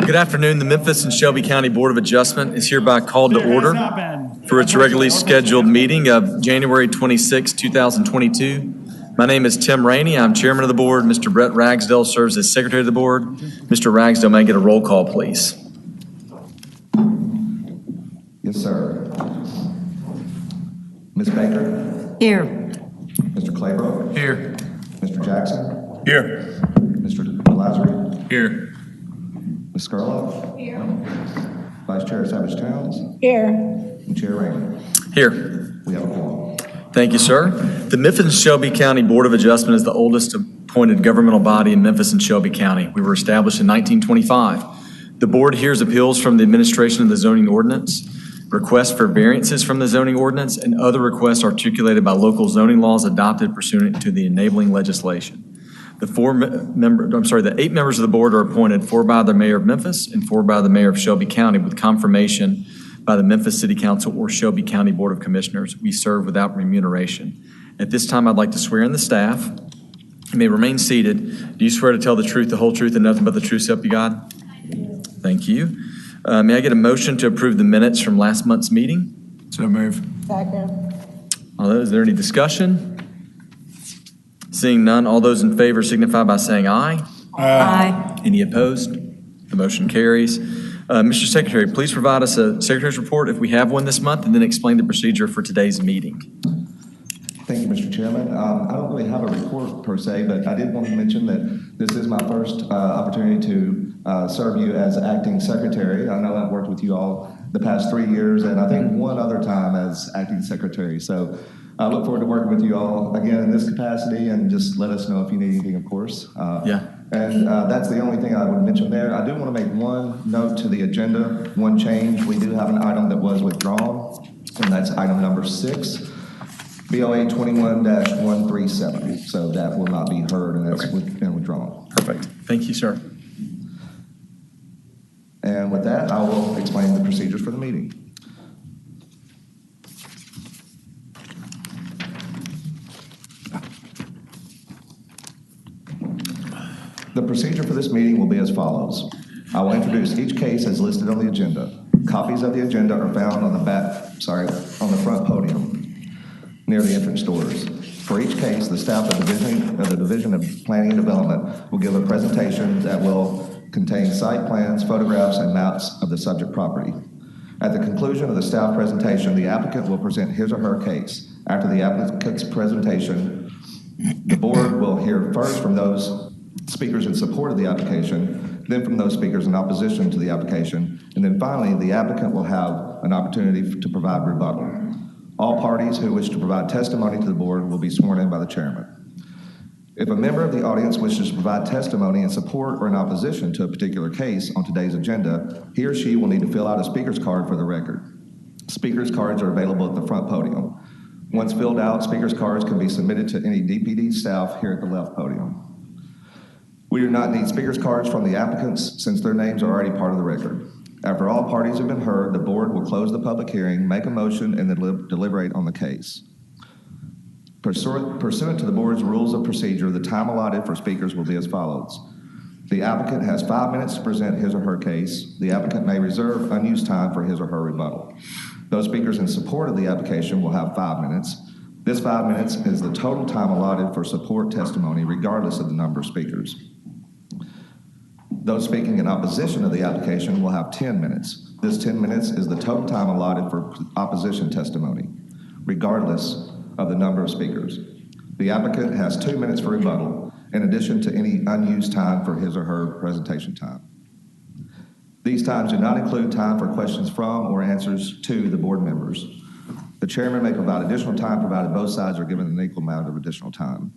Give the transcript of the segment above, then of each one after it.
Good afternoon. The Memphis and Shelby County Board of Adjustment is hereby called to order for its regularly scheduled meeting of January 26, 2022. My name is Tim Rainey. I'm chairman of the board. Mr. Brett Ragsdale serves as secretary of the board. Mr. Ragsdale, may I get a roll call, please? Yes, sir. Ms. Baker? Here. Mr. Claybrook? Here. Mr. Jackson? Here. Mr. Lazary? Here. Ms. Scarlett? Here. Vice Chair Savage Towns? Here. And Chair Rainey? Here. We have a quorum. Thank you, sir. The Memphis and Shelby County Board of Adjustment is the oldest appointed governmental body in Memphis and Shelby County. We were established in 1925. The board hears appeals from the administration of the zoning ordinance, requests for variances from the zoning ordinance, and other requests articulated by local zoning laws adopted pursuant to the enabling legislation. The 8 members of the board are appointed, 4 by the mayor of Memphis and 4 by the mayor of Shelby County, with confirmation by the Memphis City Council or Shelby County Board of Commissioners. We serve without remuneration. At this time, I'd like to swear in the staff. You may remain seated. Do you swear to tell the truth, the whole truth, and nothing but the truth, so help you God? Thank you. May I get a motion to approve the minutes from last month's meeting? So move. Second. Is there any discussion? Seeing none, all those in favor signify by saying aye. Aye. Any opposed? The motion carries. Mr. Secretary, please provide us a secretary's report if we have one this month, and then explain the procedure for today's meeting. Thank you, Mr. Chairman. I don't really have a report per se, but I did want to mention that this is my first opportunity to serve you as acting secretary. I know I've worked with you all the past 3 years, and I think one other time as acting secretary. So I look forward to working with you all again in this capacity, and just let us know if you need anything, of course. And that's the only thing I would mention there. I do want to make one note to the agenda, one change. We do have an item that was withdrawn, and that's item number 6. BOA 21-137, so that will not be heard, and that's been withdrawn. Perfect. Thank you, sir. And with that, I will explain the procedures for the meeting. The procedure for this meeting will be as follows. I will introduce each case as listed on the agenda. Copies of the agenda are found on the front podium near the entrance doors. For each case, the staff of the Division of Planning and Development will give a presentation that will contain site plans, photographs, and maps of the subject property. At the conclusion of the staff presentation, the applicant will present his or her case. After the applicant's presentation, the board will hear first from those speakers in support of the application, then from those speakers in opposition to the application, and then finally, the applicant will have an opportunity to provide rebuttal. All parties who wish to provide testimony to the board will be sworn in by the chairman. If a member of the audience wishes to provide testimony in support or in opposition to a particular case on today's agenda, he or she will need to fill out a speaker's card for the record. Speaker's cards are available at the front podium. Once filled out, speaker's cards can be submitted to any DPD staff here at the left podium. We do not need speaker's cards from the applicants since their names are already part of the record. After all parties have been heard, the board will close the public hearing, make a motion, and then deliberate on the case. Pursuant to the board's rules of procedure, the time allotted for speakers will be as follows. The applicant has 5 minutes to present his or her case. The applicant may reserve unused time for his or her rebuttal. Those speakers in support of the application will have 5 minutes. This 5 minutes is the total time allotted for support testimony, regardless of the number of speakers. Those speaking in opposition to the application will have 10 minutes. This 10 minutes is the total time allotted for opposition testimony, regardless of the number of speakers. The applicant has 2 minutes for rebuttal, in addition to any unused time for his or her presentation time. These times do not include time for questions from or answers to the board members. The chairman may provide additional time provided both sides are given an equal amount of additional time.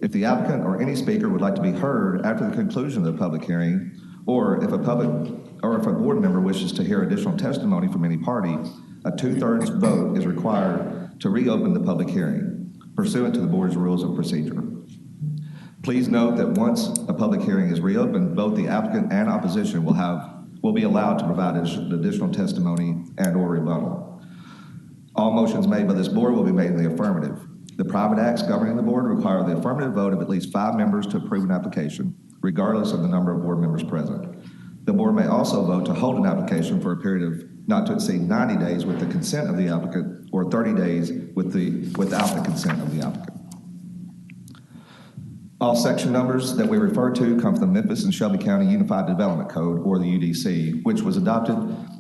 If the applicant or any speaker would like to be heard after the conclusion of the public hearing, or if a board member wishes to hear additional testimony from any party, a 2/3 vote is required to reopen the public hearing, pursuant to the board's rules of procedure. Please note that once a public hearing is reopened, both the applicant and opposition will be allowed to provide additional testimony and or rebuttal. All motions made by this board will be made in the affirmative. The private acts governing the board require the affirmative vote of at least 5 members to approve an application, regardless of the number of board members present. The board may also vote to hold an application for a period of not to exceed 90 days with the consent of the applicant or 30 days without the consent of the applicant. All section numbers that we refer to come from the Memphis and Shelby County Unified Development Code, or the UDC, which was adopted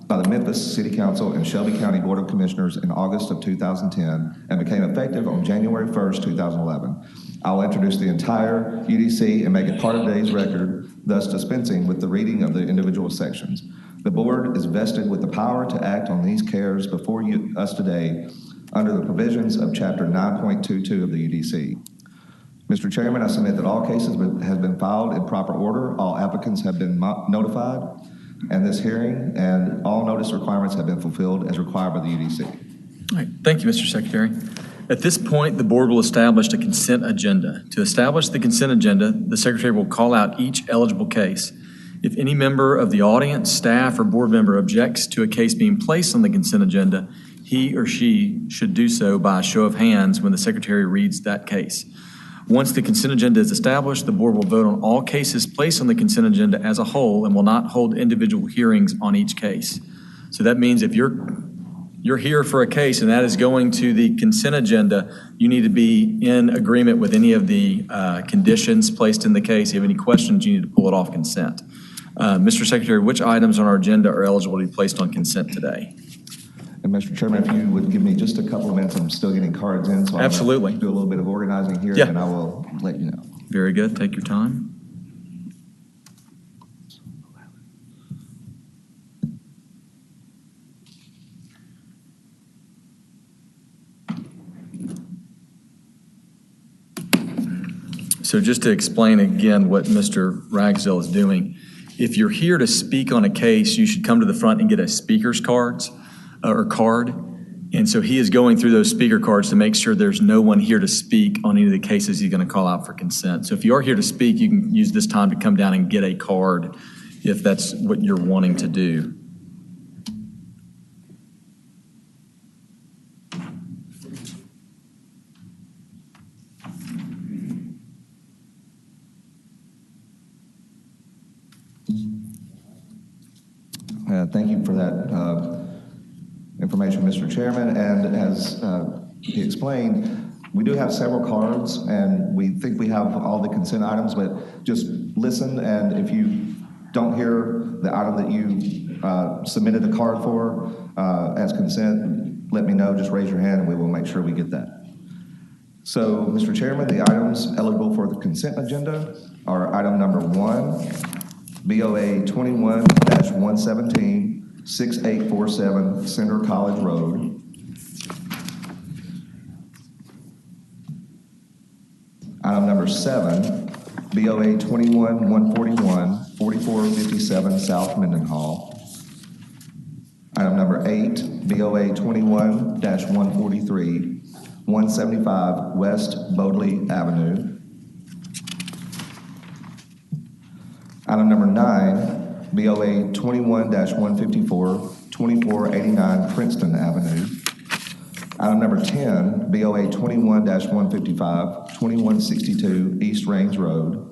by the Memphis City Council and Shelby County Board of Commissioners in August of 2010 and became effective on January 1st, 2011. I'll introduce the entire UDC and make it part of today's record, thus dispensing with the reading of the individual sections. The board is vested with the power to act on these cares before us today under the provisions of Chapter 9.22 of the UDC. Mr. Chairman, I submit that all cases have been filed in proper order, all applicants have been notified, and this hearing and all notice requirements have been fulfilled as required by the UDC. All right, thank you, Mr. Secretary. At this point, the board will establish a consent agenda. To establish the consent agenda, the Secretary will call out each eligible case. If any member of the audience, staff, or board member objects to a case being placed on the consent agenda, he or she should do so by a show of hands when the Secretary reads that case. Once the consent agenda is established, the board will vote on all cases placed on the consent agenda as a whole and will not hold individual hearings on each case. So that means if you're here for a case and that is going to the consent agenda, you need to be in agreement with any of the conditions placed in the case. If you have any questions, you need to pull it off consent. Mr. Secretary, which items on our agenda are eligible to be placed on consent today? And Mr. Chairman, if you would give me just a couple of minutes, I'm still getting cards in, so Absolutely. I'm going to do a little bit of organizing here, Yeah. and I will let you know. Very good. Take your time. So just to explain again what Mr. Ragsdale is doing, if you're here to speak on a case, you should come to the front and get a speaker's card. And so he is going through those speaker cards to make sure there's no one here to speak on any of the cases he's going to call out for consent. So if you are here to speak, you can use this time to come down and get a card if that's what you're wanting to do. Thank you for that information, Mr. Chairman. And as he explained, we do have several cards, and we think we have all the consent items, but just listen, and if you don't hear the item that you submitted a card for as consent, let me know. Just raise your hand, and we will make sure we get that. So, Mr. Chairman, the items eligible for the consent agenda are item number 1, BOA 21-117, 6847 Center College Road. Item number 7, BOA 21-141, 4457 South Mendenhall. Item number 8, BOA 21-143, 175 West Bodley Avenue. Item number 9, BOA 21-154, 2489 Princeton Avenue. Item number 10, BOA 21-155, 2162 East Range Road.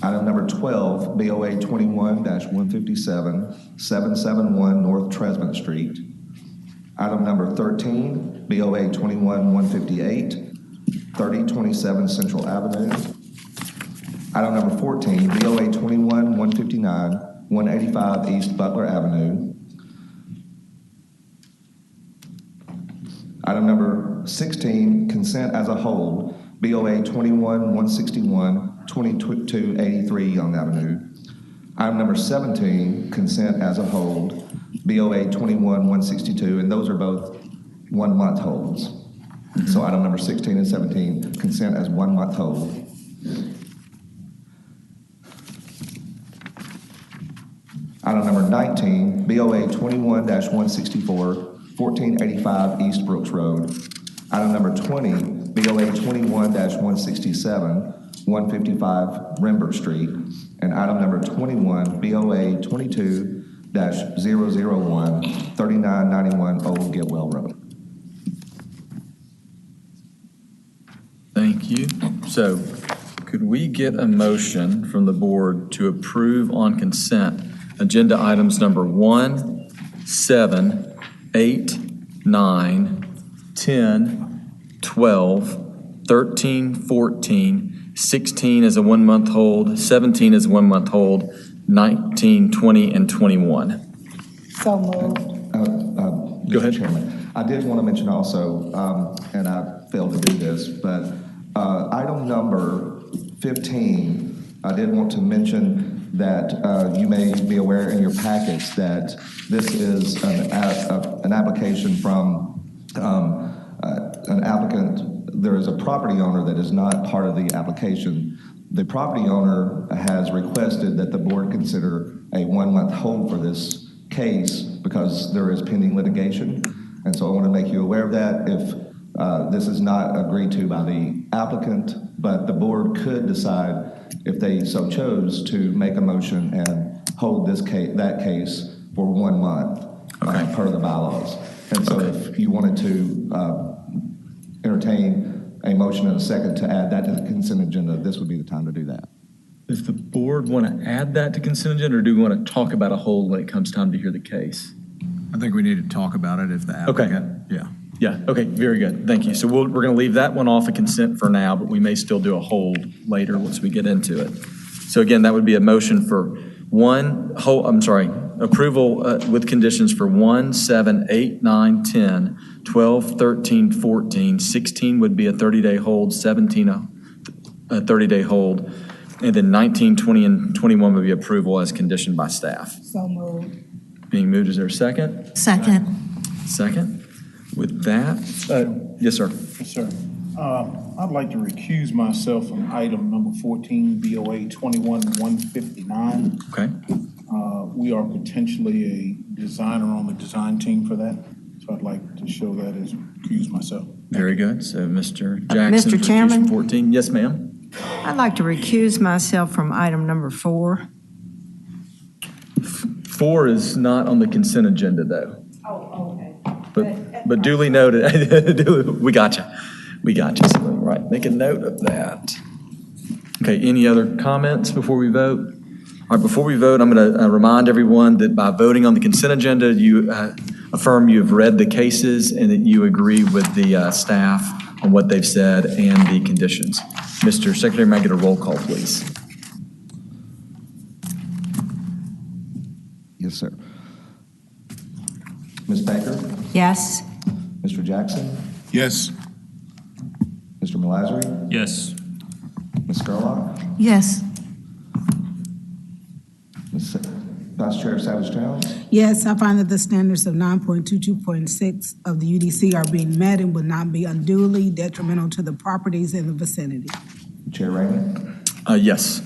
Item number 12, BOA 21-157, 771 North Tresvant Street. Item number 13, BOA 21-158, 3027 Central Avenue. Item number 14, BOA 21-159, 185 East Butler Avenue. Item number 16, consent as a whole, BOA 21-161, 2283 Young Avenue. Item number 17, consent as a whole, BOA 21-162, and those are both 1 month holds. So item number 16 and 17, consent as 1 month hold. Item number 19, BOA 21-164, 1485 East Brooks Road. Item number 20, BOA 21-167, 155 Rembert Street. And item number 21, BOA 22-001, 3991 Old Getwell Road. Thank you. So Could we get a motion from the board to approve on consent agenda items number 1, 7, 8, 9, 10, 12, 13, 14, 16 as a 1 month hold, 17 as a 1 month hold, 19, 20, and 21? So moved. Go ahead. Mr. Chairman, I did want to mention also, and I failed to do this, but item number 15, I did want to mention that you may be aware in your packets that this is an application from an applicant. There is a property owner that is not part of the application. The property owner has requested that the board consider a 1 month hold for this case because there is pending litigation. And so I want to make you aware of that. If this is not agreed to by the applicant, but the board could decide if they so chose to make a motion and hold that case for 1 month per the bylaws. And so if you wanted to entertain a motion and a second to add that to the consent agenda, this would be the time to do that. Does the board want to add that to consent agenda, or do we want to talk about a hold when it comes time to hear the case? I think we need to talk about it if the applicant, Yeah, okay, very good, thank you. So we're going to leave that one off of consent for now, but we may still do a hold later once we get into it. So again, that would be a motion for approval with conditions for 1, 7, 8, 9, 10, 12, 13, 14, 16 would be a 30-day hold, 17 a 30-day hold, and then 19, 20, and 21 would be approval as conditioned by staff. So moved. Being moved, is there a second? Second. Second. With that, yes, sir. Yes, sir. I'd like to recuse myself from item number 14, BOA 21-159. Okay. We are potentially a designer on the design team for that, so I'd like to show that as recuse myself. Very good. So Mr. Jackson. Mr. Chairman? 14. Yes, ma'am. I'd like to recuse myself from item number 4. 4 is not on the consent agenda, though. Oh, okay. But duly noted. We got you. We got you. So, right, make a note of that. Okay, any other comments before we vote? All right, before we vote, I'm going to remind everyone that by voting on the consent agenda, you affirm you have read the cases and that you agree with the staff on what they've said and the conditions. Mr. Secretary, may I get a roll call, please? Yes, sir. Ms. Baker? Yes. Mr. Jackson? Yes. Mr. Malazri? Yes. Ms. Scurlock? Yes. Ms. Vice Chair Savage Jones? Yes, I find that the standards of 9.22.6 of the UDC are being met and would not be unduly detrimental to the properties in the vicinity. Chair Raymond? Yes.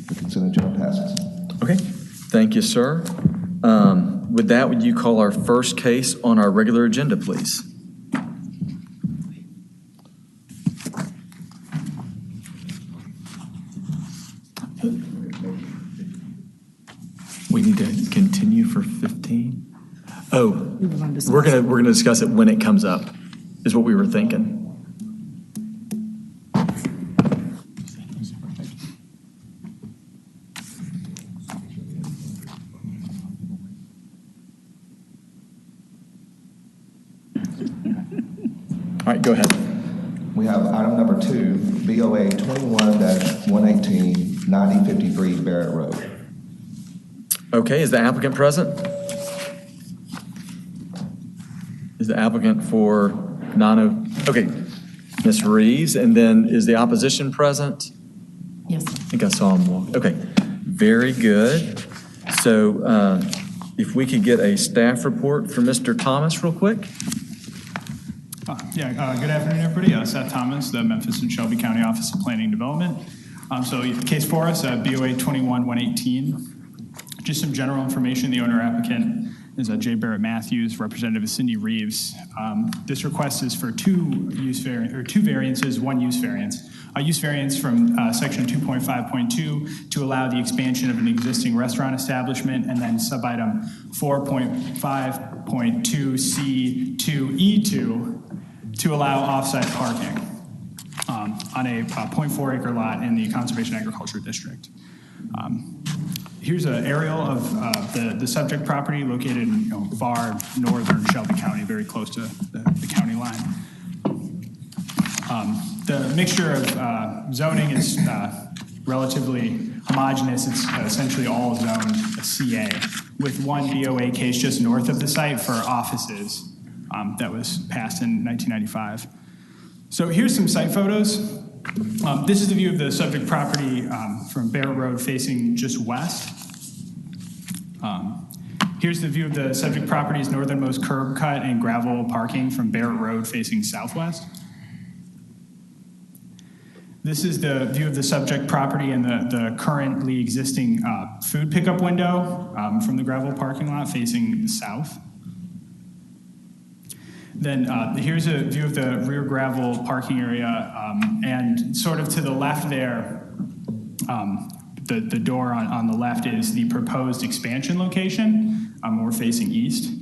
The consent agenda passes. Okay. Thank you, sir. With that, would you call our first case on our regular agenda, please? We need to continue for 15? Oh, we're gonna discuss it when it comes up, is what we were thinking. All right, go ahead. We have item number 2, BOA 21-118, 9053 Barrett Road. Okay, is the applicant present? Is the applicant for okay, Ms. Reeves, and then is the opposition present? Yes. I think I saw him walk. Okay, very good. So if we could get a staff report from Mr. Thomas real quick. Good afternoon, everybody. Seth Thomas, the Memphis and Shelby County Office of Planning and Development. So the case for us, BOA 21-118. Just some general information. The owner applicant is J. Barrett Matthews, Representative of Cindy Reeves. This request is for two variances, one use variance. A use variance from section 2.5.2 to allow the expansion of an existing restaurant establishment, and then subitem 4.5.2C2E2 to allow off-site parking. on a 0.4 acre lot in the Conservation Agriculture District. Here's an aerial of the subject property located in far northern Shelby County, very close to the county line. The mixture of zoning is relatively homogeneous. It's essentially all zoned a CA, with one BOA case just north of the site for offices that was passed in 1995. So here's some site photos. This is the view of the subject property from Barrett Road facing just west. Here's the view of the subject property's northernmost curb cut and gravel parking from Barrett Road facing southwest. This is the view of the subject property and the currently existing food pickup window from the gravel parking lot facing south. Then here's a view of the rear gravel parking area, and sort of to the left there, the door on the left is the proposed expansion location. We're facing east.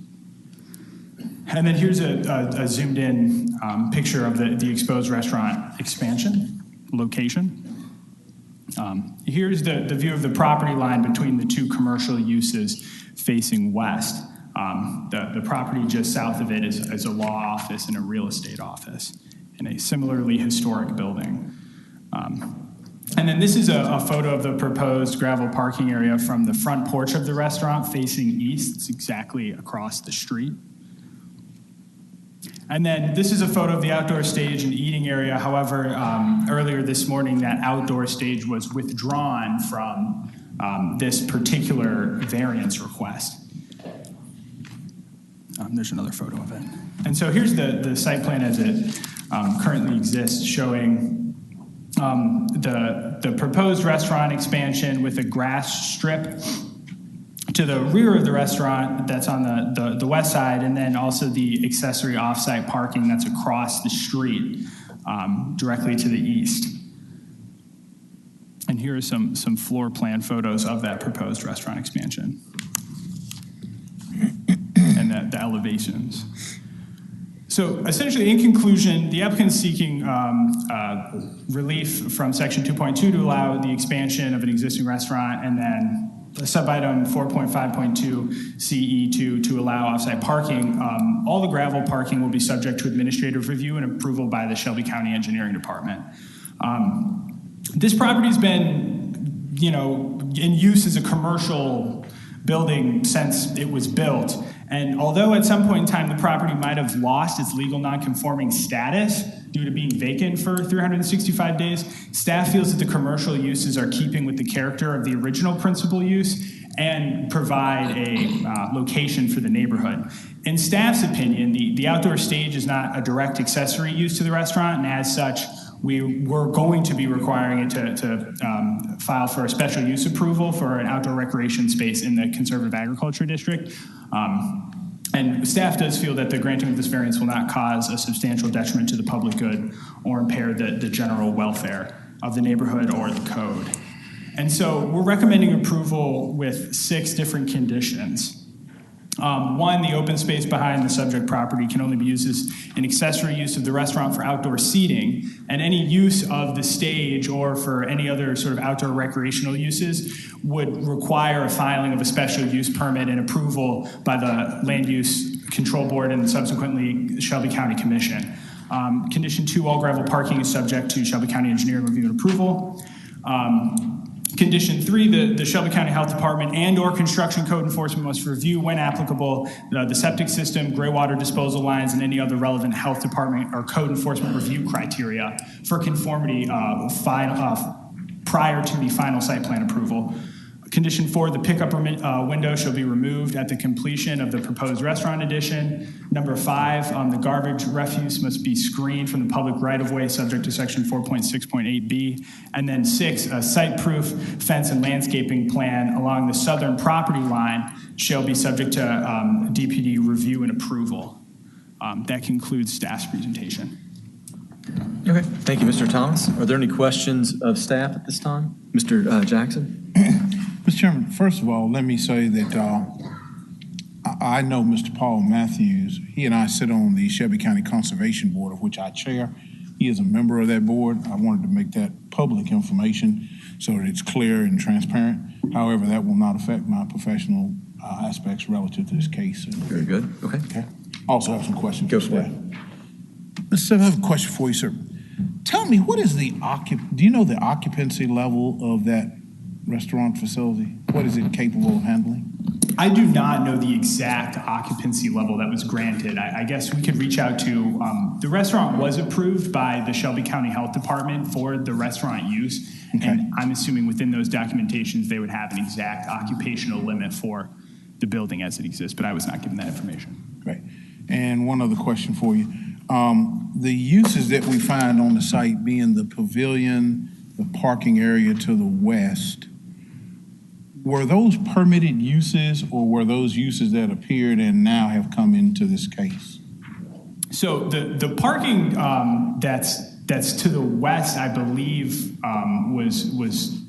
And then here's a zoomed in picture of the exposed restaurant expansion location. Here's the view of the property line between the two commercial uses facing west. The property just south of it is a law office and a real estate office in a similarly historic building. And then this is a photo of the proposed gravel parking area from the front porch of the restaurant facing east. It's exactly across the street. And then this is a photo of the outdoor stage and eating area. However, earlier this morning, that outdoor stage was withdrawn from this particular variance request. There's another photo of it. And so here's the site plan as it currently exists, showing the proposed restaurant expansion with a grass strip to the rear of the restaurant that's on the west side, and then also the accessory off-site parking that's across the street directly to the east. And here are some floor plan photos of that proposed restaurant expansion and the elevations. So essentially, in conclusion, the applicant is seeking relief from section 2.2 to allow the expansion of an existing restaurant, and then sub-item 4.5.2 CE2 to allow off-site parking. All the gravel parking will be subject to administrative review and approval by the Shelby County Engineering Department. This property's been, in use as a commercial building since it was built. And although at some point in time the property might have lost its legal non-conforming status due to being vacant for 365 days, staff feels that the commercial uses are keeping with the character of the original principal use and provide a location for the neighborhood. In staff's opinion, the outdoor stage is not a direct accessory use to the restaurant, and as such, we're going to be requiring it to file for a special use approval for an outdoor recreation space in the Conservative Agriculture District. And staff does feel that the granting of this variance will not cause a substantial detriment to the public good or impair the general welfare of the neighborhood or the code. And so we're recommending approval with 6 different conditions. One, the open space behind the subject property can only be used as an accessory use of the restaurant for outdoor seating, and any use of the stage or for any other sort of outdoor recreational uses would require a filing of a special use permit and approval by the Land Use Control Board and subsequently Shelby County Commission. Condition 2, all gravel parking is subject to Shelby County Engineering review and approval. Condition 3, the Shelby County Health Department and or construction code enforcement must review, when applicable, the septic system, gray water disposal lines, and any other relevant health department or code enforcement review criteria for conformity prior to the final site plan approval. Condition 4, the pickup window shall be removed at the completion of the proposed restaurant addition. Number 5, the garbage refuse must be screened from the public right-of-way subject to section 4.6.8B. And then 6, a site-proof fence and landscaping plan along the southern property line shall be subject to DPD review and approval. That concludes staff's presentation. Okay, thank you, Mr. Thomas. Are there any questions of staff at this time? Mr. Jackson? Mr. Chairman, first of all, let me say that I know Mr. Paul Matthews. He and I sit on the Shelby County Conservation Board, of which I chair. He is a member of that board. I wanted to make that public information so that it's clear and transparent. However, that will not affect my professional aspects relative to this case. Very good. Okay. Okay. Also have some questions. Go for it. Mr. Smith, I have a question for you, sir. Tell me, what is do you know the occupancy level of that restaurant facility? What is it capable of handling? I do not know the exact occupancy level that was granted. I guess we could reach out to, the restaurant was approved by the Shelby County Health Department for the restaurant use. Okay. And I'm assuming within those documentations, they would have an exact occupational limit for the building as it exists, but I was not given that information. Great. And one other question for you. The uses that we find on the site being the pavilion, the parking area to the west, were those permitted uses or were those uses that appeared and now have come into this case? So the parking that's to the west, I believe, was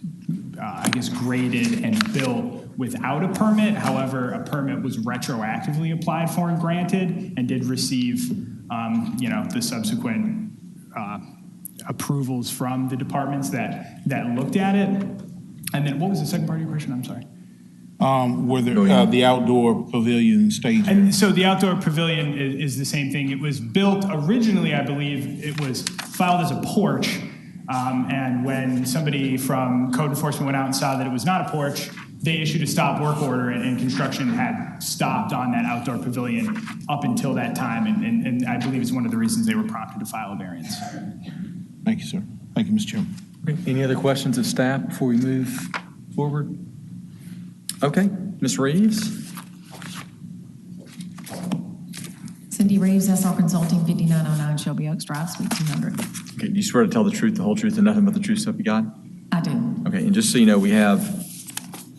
I guess graded and built without a permit. However, a permit was retroactively applied for and granted, and did receive the subsequent approvals from the departments that looked at it. And then what was the second part of your question? I'm sorry. Were there the outdoor pavilion stage? And so the outdoor pavilion is the same thing. It was built originally, I believe, it was filed as a porch. And when somebody from code enforcement went out and saw that it was not a porch, they issued a stop work order, and construction had stopped on that outdoor pavilion up until that time. And I believe it's one of the reasons they were prompted to file a variance. Thank you, sir. Thank you, Mr. Chairman. Any other questions of staff before we move forward? Okay, Ms. Reeves? Cindy Reeves, SR Consulting, 5909 Shelby Oaks Drive, Suite 200. Okay, do you swear to tell the truth, the whole truth, and nothing but the truth, so help you God? I do. Okay, and just so you know, we have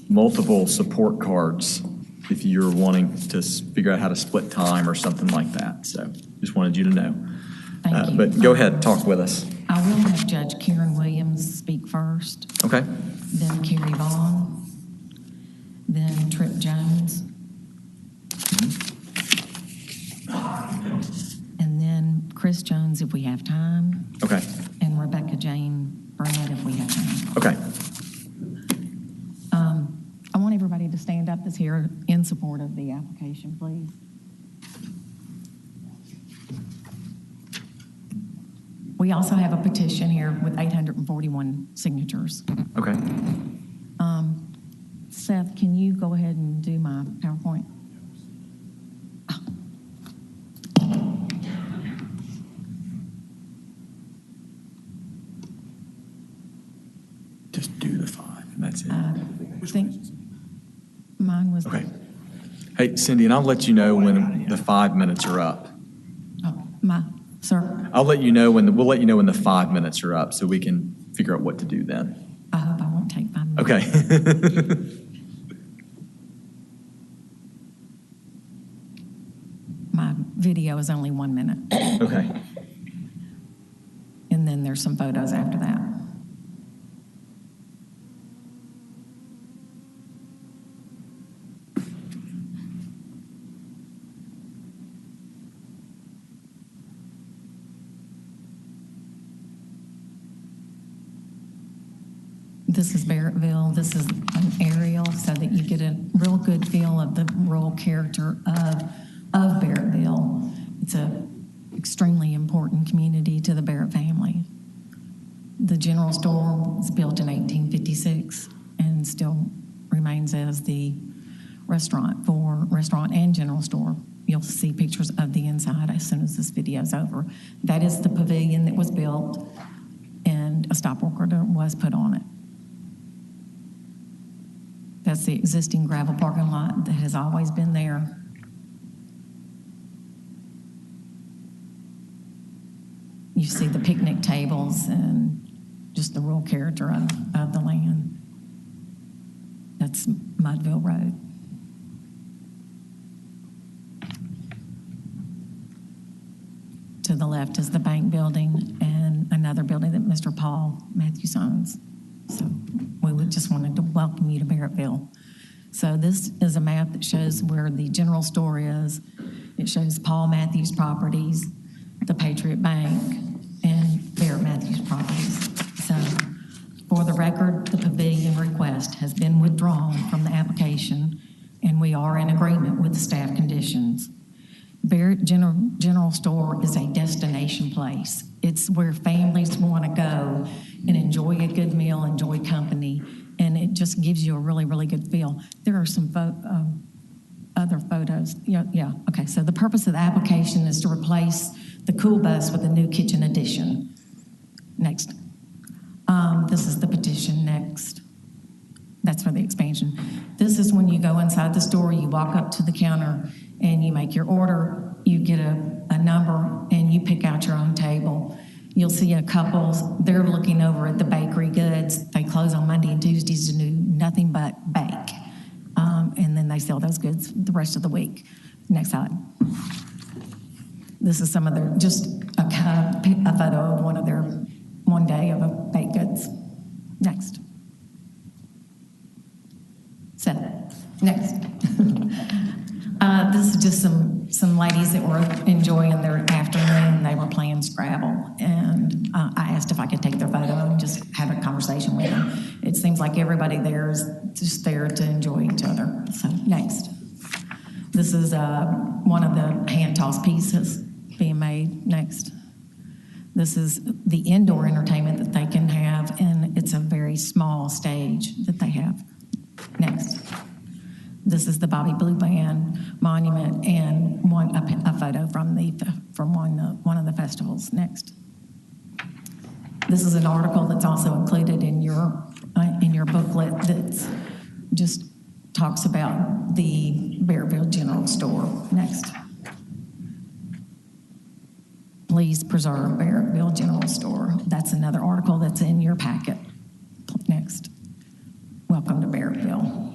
multiple support cards if you're wanting to figure out how to split time or something like that. So just wanted you to know. Thank you. But go ahead, talk with us. I will have Judge Karen Williams speak first, Okay. then Carrie Vaughn, then Tripp Jones, and then Chris Jones if we have time, Okay. and Rebecca Jane Burnett if we have time. Okay. I want everybody to stand up that's here in support of the application, please. We also have a petition here with 841 signatures. Okay. Seth, can you go ahead and do my PowerPoint? Just do the 5, and that's it. I think mine was. Okay. Hey, Cindy, and I'll let you know when the 5 minutes are up. Oh, sir. We'll let you know when the 5 minutes are up so we can figure out what to do then. I hope I won't take 5 minutes. Okay. My video is only 1 minute, Okay. and then there's some photos after that. This is Barrettville. This is an aerial so that you get a real good feel of the rural character of Barrettville. It's an extremely important community to the Barrett family. The general store was built in 1856 and still remains as the restaurant and general store. You'll see pictures of the inside as soon as this video is over. That is the pavilion that was built, and a stop work order was put on it. That's the existing gravel parking lot that has always been there. You see the picnic tables and just the rural character of the land. That's Mudville Road. To the left is the bank building and another building that Mr. Paul Matthews owns. So we would just wanted to welcome you to Barrettville. So this is a map that shows where the general store is. It shows Paul Matthews Properties, the Patriot Bank, and these properties. So, for the record, the pavilion request has been withdrawn from the application, and we are in agreement with the staff conditions. Barrett General Store is a destination place. It's where families want to go and enjoy a good meal, enjoy company, and it just gives you a really, really good feel. There are some other photos. Yeah, okay. So the purpose of the application is to replace the cool bus with a new kitchen addition. Next. This is the petition. Next. That's for the expansion. This is when you go inside the store, you walk up to the counter and you make your order, you get a number, and you pick out your own table. You'll see a couple, they're looking over at the bakery goods. They close on Monday and Tuesdays to do nothing but bake. And then they sell those goods the rest of the week. Next slide. This is some of their, just a photo of one of their one day of a baked goods. Next. Next. This is just some ladies that were enjoying their afternoon. They were playing Scrabble, and I asked if I could take their photo and just have a conversation with them. It seems like everybody there is just there to enjoy each other. So next. This is one of the hand-tossed pieces being made. Next. This is the indoor entertainment that they can have, and it's a very small stage that they have. Next. This is the Bobby Blue Band monument and a photo from one of the festivals. Next. This is an article that's also included in your booklet that just talks about the Barrettville General Store. Next. Please preserve Barrettville General Store. That's another article that's in your packet. Next. Welcome to Barrettville.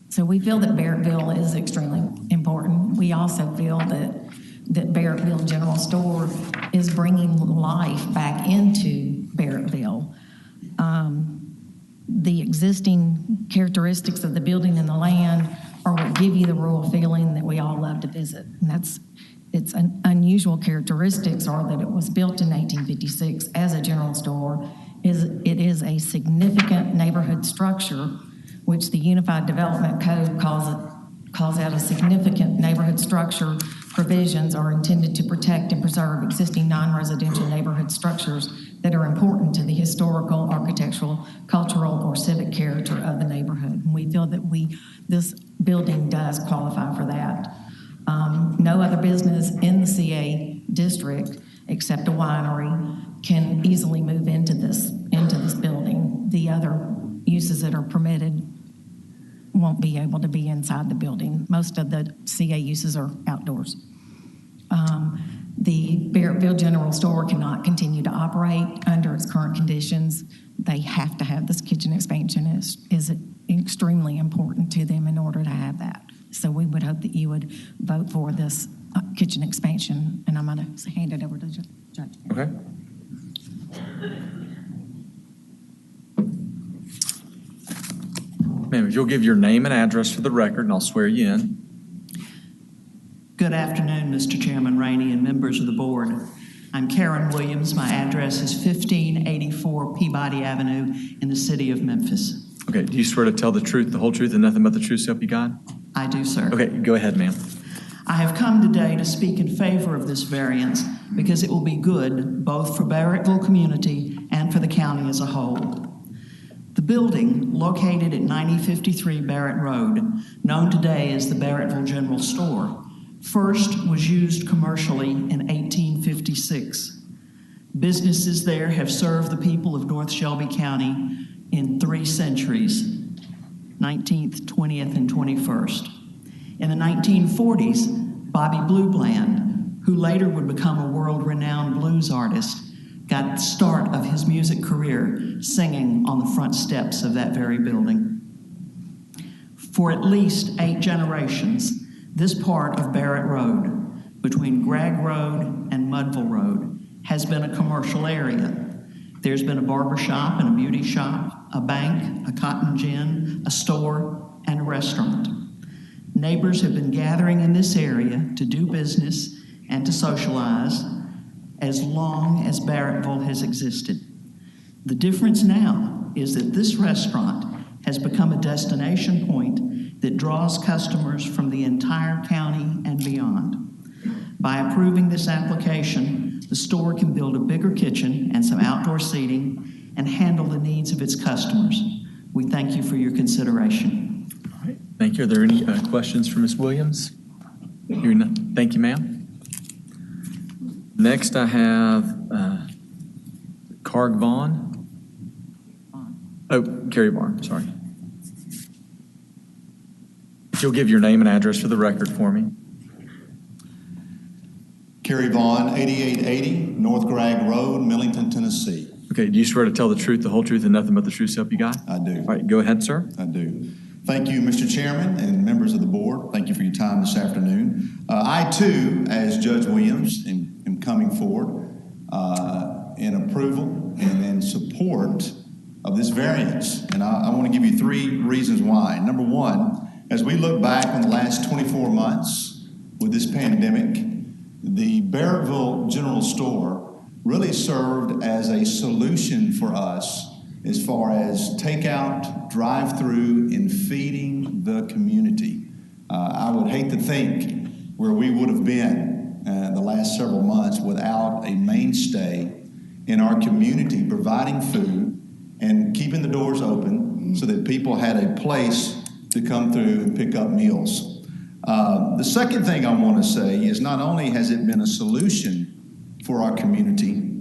So we feel that Barrettville is extremely important. We also feel that Barrettville General Store is bringing life back into Barrettville. The existing characteristics of the building and the land are what give you the rural feeling that we all love to visit. And its unusual characteristics are that it was built in 1856 as a general store. It is a significant neighborhood structure, which the Unified Development Code calls out a significant neighborhood structure. Provisions are intended to protect and preserve existing non-residential neighborhood structures that are important to the historical, architectural, cultural, or civic character of the neighborhood. And we feel that this building does qualify for that. No other business in the CA district, except a winery, can easily move into this building. The other uses that are permitted won't be able to be inside the building. Most of the CA uses are outdoors. The Barrettville General Store cannot continue to operate under its current conditions. They have to have this kitchen expansion. Is extremely important to them in order to have that. So we would hope that you would vote for this kitchen expansion, and I'm going to hand it over to the judge. Okay. Ma'am, if you'll give your name and address for the record, and I'll swear you in. Good afternoon, Mr. Chairman Rainey and members of the board. I'm Karen Williams. My address is 1584 Peabody Avenue in the city of Memphis. Okay, do you swear to tell the truth, the whole truth, and nothing but the truth, so help you God? I do, sir. Okay, go ahead, ma'am. I have come today to speak in favor of this variance because it will be good both for Barrettville community and for the county as a whole. The building, located at 9053 Barrett Road, known today as the Barrettville General Store, first was used commercially in 1856. Businesses there have served the people of North Shelby County in 3 centuries, 19th, 20th, and 21st. In the 1940s, Bobby Blue Bland, who later would become a world-renowned blues artist, got the start of his music career singing on the front steps of that very building. For at least 8 generations, this part of Barrett Road, between Gregg Road and Mudville Road, has been a commercial area. There's been a barber shop and a beauty shop, a bank, a cotton gin, a store, and a restaurant. Neighbors have been gathering in this area to do business and to socialize, as long as Barrettville has existed. The difference now is that this restaurant has become a destination point that draws customers from the entire county and beyond. By approving this application, the store can build a bigger kitchen and some outdoor seating and handle the needs of its customers. We thank you for your consideration. All right, thank you. Are there any questions for Ms. Williams? Hearing none. Thank you, ma'am. Next, I have Carg Vaughn. Oh, Carrie Barr, sorry. If you'll give your name and address for the record for me. Kerry Vaughn, 8880 North Gregg Road, Millington, Tennessee. Okay, do you swear to tell the truth, the whole truth, and nothing but the truth, so help you God? I do. All right, go ahead, sir. I do. Thank you, Mr. Chairman and members of the board. Thank you for your time this afternoon. I, too, as Judge Williams, am coming forward in approval and in support of this variance. And I want to give you 3 reasons why. Number one, as we look back on the last 24 months with this pandemic, the Barrettville General Store really served as a solution for us as far as takeout, drive-through, and feeding the community. I would hate to think where we would have been the last several months without a mainstay in our community providing food and keeping the doors open so that people had a place to come through and pick up meals. The second thing I want to say is not only has it been a solution for our community,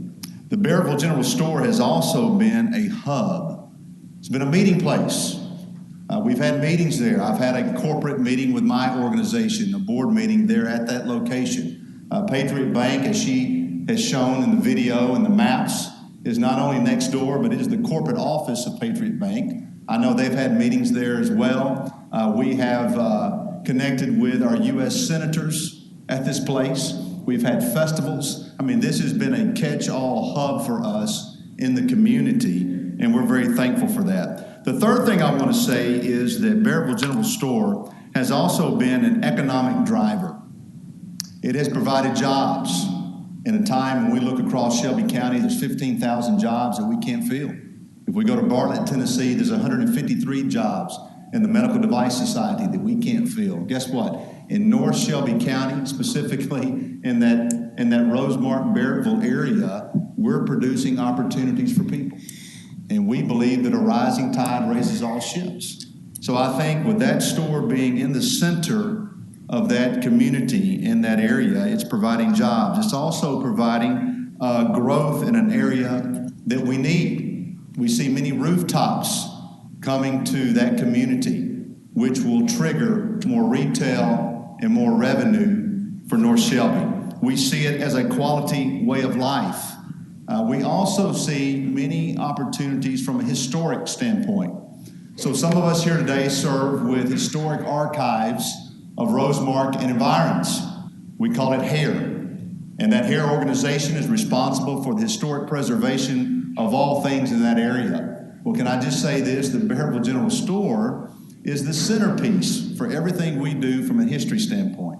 the Barrettville General Store has also been a hub. It's been a meeting place. We've had meetings there. I've had a corporate meeting with my organization, a board meeting there at that location. Patriot Bank, as she has shown in the video and the maps, is not only next door, but it is the corporate office of Patriot Bank. I know they've had meetings there as well. We have connected with our U.S. senators at this place. We've had festivals. I mean, this has been a catch-all hub for us in the community, and we're very thankful for that. The third thing I want to say is that Barrettville General Store has also been an economic driver. It has provided jobs. In a time when we look across Shelby County, there's 15,000 jobs that we can't fill. If we go to Bartlett, Tennessee, there's 153 jobs in the Medical Device Society that we can't fill. Guess what? In North Shelby County, specifically in that Rosemark, Barrettville area, we're producing opportunities for people. And we believe that a rising tide raises all ships. So I think with that store being in the center of that community in that area, it's providing jobs. It's also providing growth in an area that we need. We see many rooftops coming to that community, which will trigger more retail and more revenue for North Shelby. We see it as a quality way of life. We also see many opportunities from a historic standpoint. So some of us here today serve with historic archives of Rosemark and environs. We call it HARE. And that HARE organization is responsible for the historic preservation of all things in that area. Well, can I just say this? The Barrettville General Store is the centerpiece for everything we do from a history standpoint.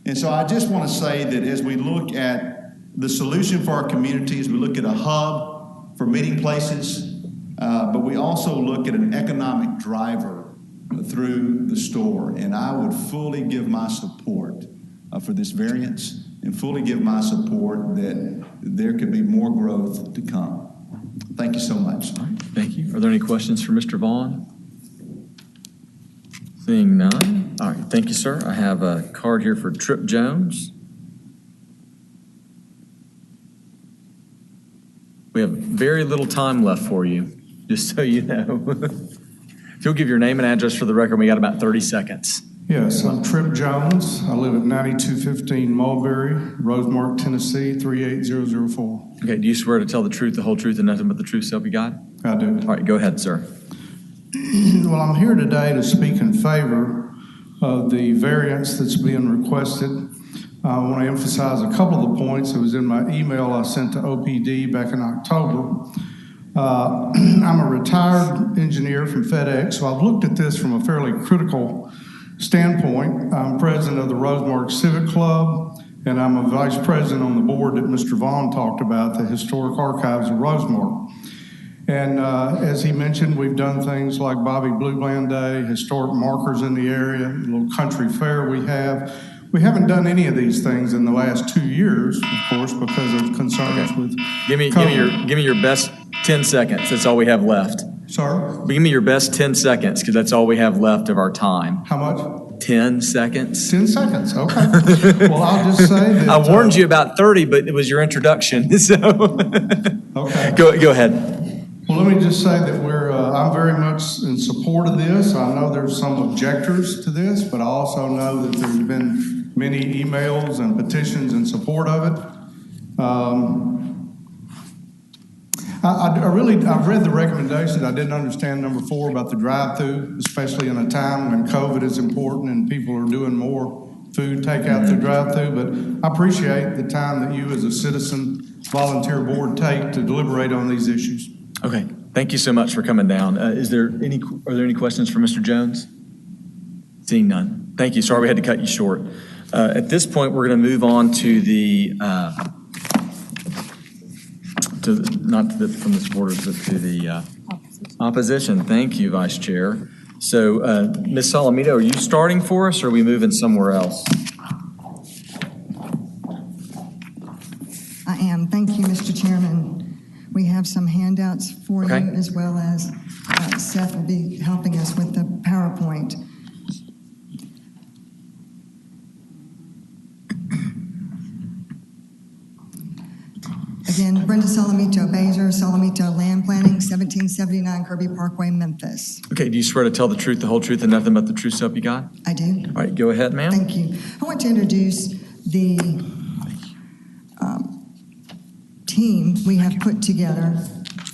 And so I just want to say that as we look at the solution for our community, as we look at a hub for meeting places, but we also look at an economic driver through the store. And I would fully give my support for this variance and fully give my support that there could be more growth to come. Thank you so much. All right, thank you. Are there any questions for Mr. Vaughn? Seeing none. All right, thank you, sir. I have a card here for Trip Jones. We have very little time left for you, just so you know. If you'll give your name and address for the record, we got about 30 seconds. Yes, I'm Trip Jones. I live at 9215 Mulberry, Rosemark, Tennessee, 38004. Okay, do you swear to tell the truth, the whole truth, and nothing but the truth, so help you God? I do. All right, go ahead, sir. Well, I'm here today to speak in favor of the variance that's being requested. I want to emphasize a couple of the points that was in my email I sent to OPD back in October. I'm a retired engineer from FedEx, so I've looked at this from a fairly critical standpoint. I'm president of the Rosemark Civic Club and I'm a vice president on the board that Mr. Vaughn talked about, the Historic Archives of Rosemark. And as he mentioned, we've done things like Bobby Blue Band Day, historic markers in the area, a little country fair we have. We haven't done any of these things in the last 2 years, of course, because of concerns with Give me your best 10 seconds. That's all we have left. Sorry? Give me your best 10 seconds, because that's all we have left of our time. How much? 10 seconds. 10 seconds, okay. Well, I'll just say that... I warned you about 30, but it was your introduction, so... Okay. Go ahead. Well, let me just say that I'm very much in support of this. I know there's some objectors to this, but I also know that there's been many emails and petitions in support of it. I've read the recommendations. I didn't understand number 4 about the drive-through, especially in a time when COVID is important and people are doing more food takeout through drive-through. But I appreciate the time that you as a citizen volunteer board take to deliberate on these issues. Okay, thank you so much for coming down. Are there any questions for Mr. Jones? Seeing none. Thank you. Sorry we had to cut you short. At this point, we're going to move on to from the supporters, but to the opposition. Thank you, Vice Chair. So, Ms. Salamito, are you starting for us, or are we moving somewhere else? I am. Thank you, Mr. Chairman. We have some handouts for you, as well as Seth will be helping us with the PowerPoint. Again, Brenda Salamito, Baser, Salamito Land Planning, 1779 Kirby Parkway, Memphis. Okay, do you swear to tell the truth, the whole truth, and nothing but the truth, so help you God? I do. All right, go ahead, ma'am. Thank you. I want to introduce the team we have put together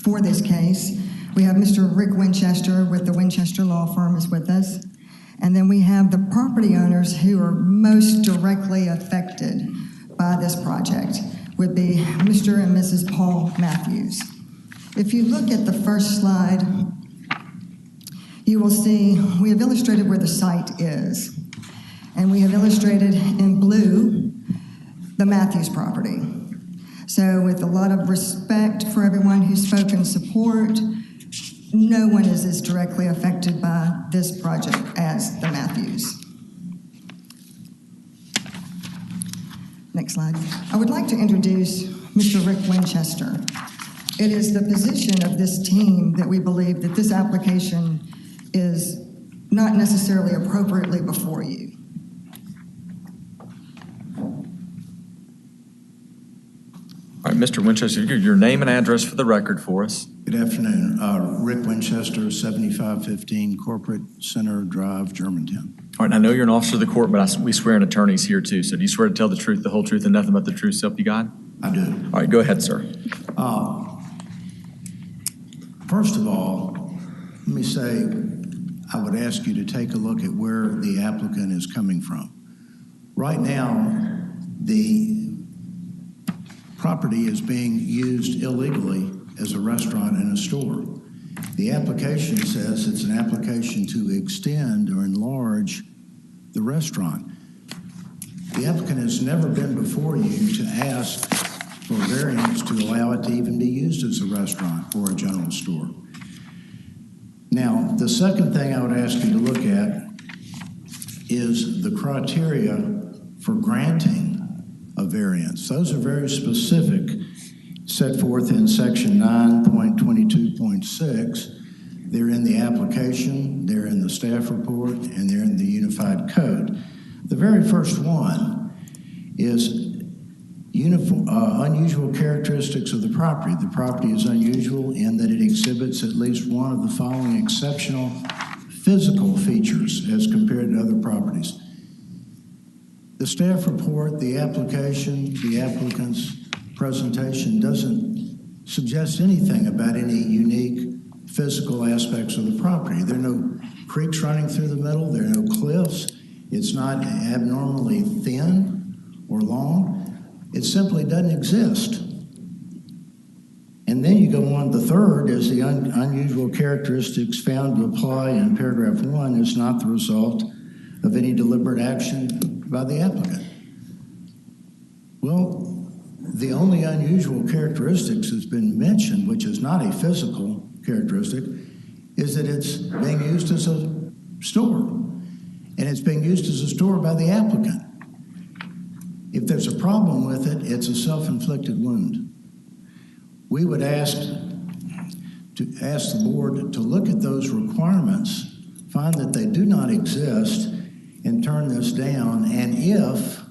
for this case. We have Mr. Rick Winchester with the Winchester Law Firm is with us. And then we have the property owners who are most directly affected by this project would be Mr. and Mrs. Paul Matthews. If you look at the first slide, you will see we have illustrated where the site is. And we have illustrated in blue the Matthews property. So with a lot of respect for everyone who spoke in support, no one is as directly affected by this project as the Matthews. Next slide. I would like to introduce Mr. Rick Winchester. It is the position of this team that we believe that this application is not necessarily appropriately before you. All right, Mr. Winchester, your name and address for the record for us. Good afternoon. Rick Winchester, 7515 Corporate Center Drive, Germantown. All right, I know you're an officer of the court, but we swear in attorneys here too. So do you swear to tell the truth, the whole truth, and nothing but the truth, so help you God? I do. All right, go ahead, sir. First of all, let me say I would ask you to take a look at where the applicant is coming from. Right now, the property is being used illegally as a restaurant and a store. The application says it's an application to extend or enlarge the restaurant. The applicant has never been before you to ask for variance to allow it to even be used as a restaurant or a general store. Now, the second thing I would ask you to look at is the criteria for granting a variance. Those are very specific, set forth in section 9.22.6. They're in the application, they're in the staff report, and they're in the unified code. The very first one is unusual characteristics of the property. The property is unusual in that it exhibits at least one of the following exceptional physical features as compared to other properties. The staff report, the application, the applicant's presentation doesn't suggest anything about any unique physical aspects of the property. There are no creeks running through the middle, there are no cliffs, it's not abnormally thin or long, it simply doesn't exist. And then you go on, the third is the unusual characteristics found to apply in paragraph 1 is not the result of any deliberate action by the applicant. Well, the only unusual characteristics that's been mentioned, which is not a physical characteristic, is that it's being used as a store. And it's being used as a store by the applicant. If there's a problem with it, it's a self-inflicted wound. We would ask the board to look at those requirements, find that they do not exist, and turn this down. And if,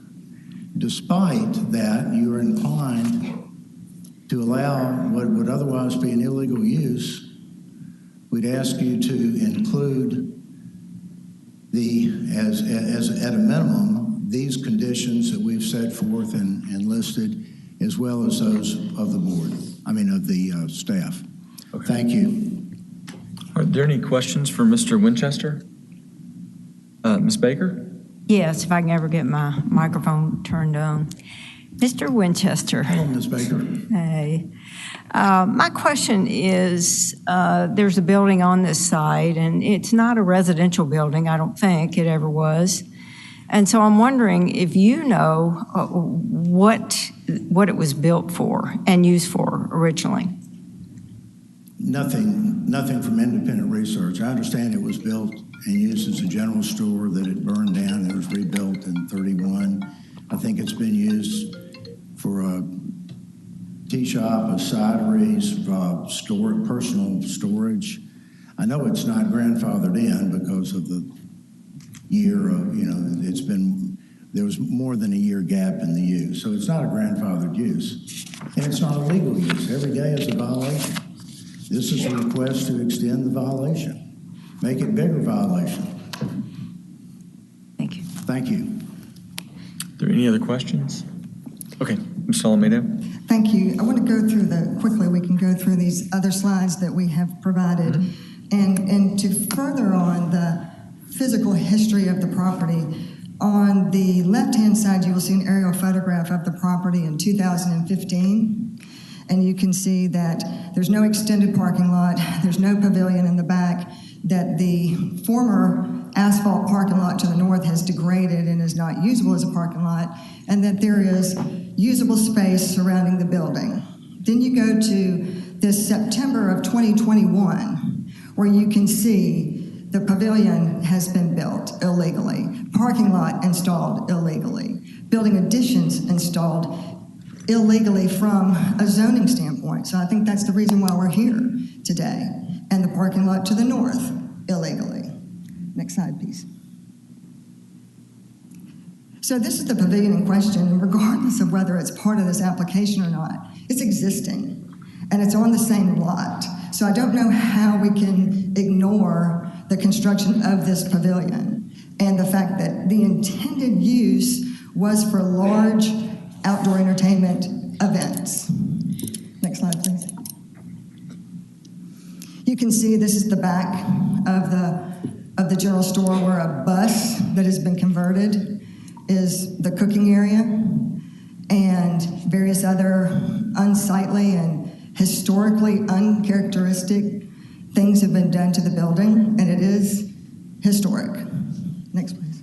despite that, you're inclined to allow what would otherwise be an illegal use, we'd ask you to include as at a minimum, these conditions that we've set forth and listed, as well as those of the board, of the staff. Okay. Thank you. Are there any questions for Mr. Winchester? Ms. Baker? Yes, if I can ever get my microphone turned on. Mr. Winchester. Hello, Ms. Baker. Hey. My question is, there's a building on this site, and it's not a residential building. I don't think it ever was. And so I'm wondering if you know what it was built for and used for originally. Nothing from independent research. I understand it was built and used as a general store, that it burned down and it was rebuilt in 31. I think it's been used for a tea shop, a cideries, personal storage. I know it's not grandfathered in because of the year of, there was more than a year gap in the use. So it's not a grandfathered use. And it's not a legal use. Every day is a violation. This is a request to extend the violation. Make it bigger violation. Thank you. Thank you. Are there any other questions? Okay, Ms. Alameda. Thank you. I want to go through quickly, we can go through these other slides that we have provided. And to further on the physical history of the property, on the left-hand side, you will see an aerial photograph of the property in 2015. And you can see that there's no extended parking lot, there's no pavilion in the back, that the former asphalt parking lot to the north has degraded and is not usable as a parking lot, and that there is usable space surrounding the building. Then you go to this September of 2021, where you can see the pavilion has been built illegally, parking lot installed illegally, building additions installed illegally from a zoning standpoint. So I think that's the reason why we're here today. And the parking lot to the north, illegally. Next slide, please. So this is the pavilion in question, and regardless of whether it's part of this application or not, it's existing, and it's on the same lot. So I don't know how we can ignore the construction of this pavilion and the fact that the intended use was for large outdoor entertainment events. Next slide, please. You can see this is the back of the general store, where a bus that has been converted is the cooking area, and various other unsightly and historically uncharacteristic things have been done to the building, and it is historic. Next, please.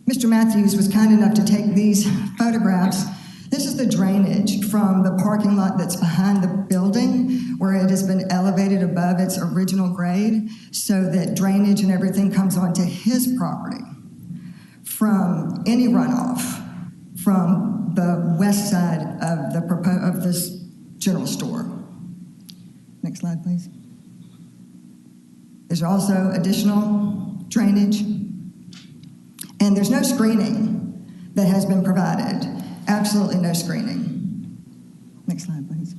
Mr. Matthews was kind enough to take these photographs. This is the drainage from the parking lot that's behind the building, where it has been elevated above its original grade so that drainage and everything comes onto his property from any runoff from the west side of this general store. Next slide, please. There's also additional drainage, and there's no screening that has been provided. Absolutely no screening. Next slide, please.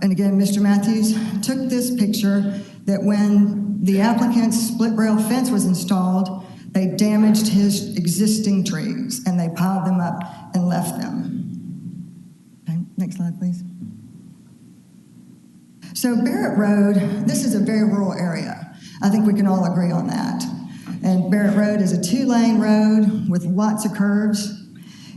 And again, Mr. Matthews took this picture that when the applicant's split rail fence was installed, they damaged his existing trees and they piled them up and left them. Okay, next slide, please. So Barrett Road, this is a very rural area. I think we can all agree on that. And Barrett Road is a 2-lane road with lots of curves,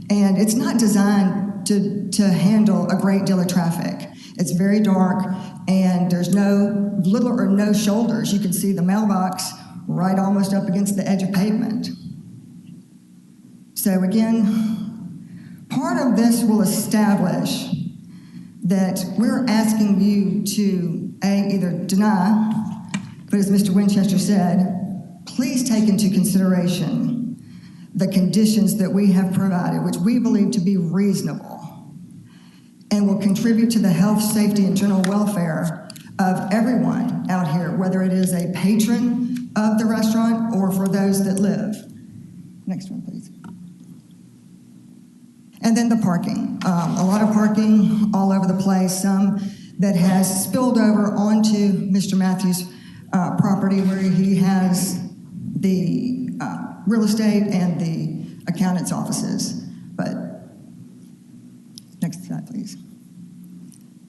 and it's not designed to handle a great deal of traffic. It's very dark, and there's little or no shoulders. You can see the mailbox right almost up against the edge of pavement. So again, part of this will establish that we're asking you to, either deny, but as Mr. Winchester said, please take into consideration the conditions that we have provided, which we believe to be reasonable, and will contribute to the health, safety, and general welfare of everyone out here, whether it is a patron of the restaurant or for those that live. Next one, please. And then the parking. A lot of parking all over the place, some that has spilled over onto Mr. Matthews' property where he has the real estate and the accountant's offices. But next slide, please.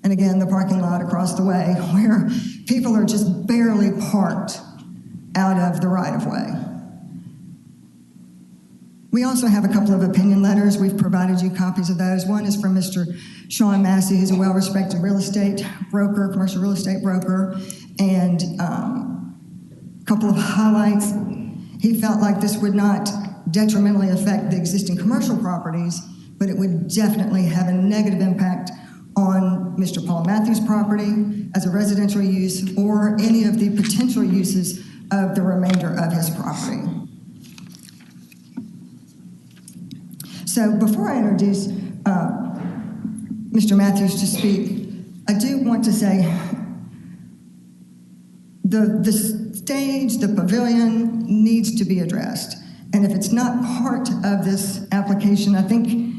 And again, the parking lot across the way where people are just barely parked out of the right-of-way. We also have a couple of opinion letters. We've provided you copies of those. One is from Mr. Sean Massey, who's a well-respected real estate broker, commercial real estate broker, and a couple of highlights. He felt like this would not detrimentally affect the existing commercial properties, but it would definitely have a negative impact on Mr. Paul Matthews' property as a residential use or any of the potential uses of the remainder of his property. So before I introduce Mr. Matthews to speak, I do want to say the stage, the pavilion needs to be addressed. And if it's not part of this application, I think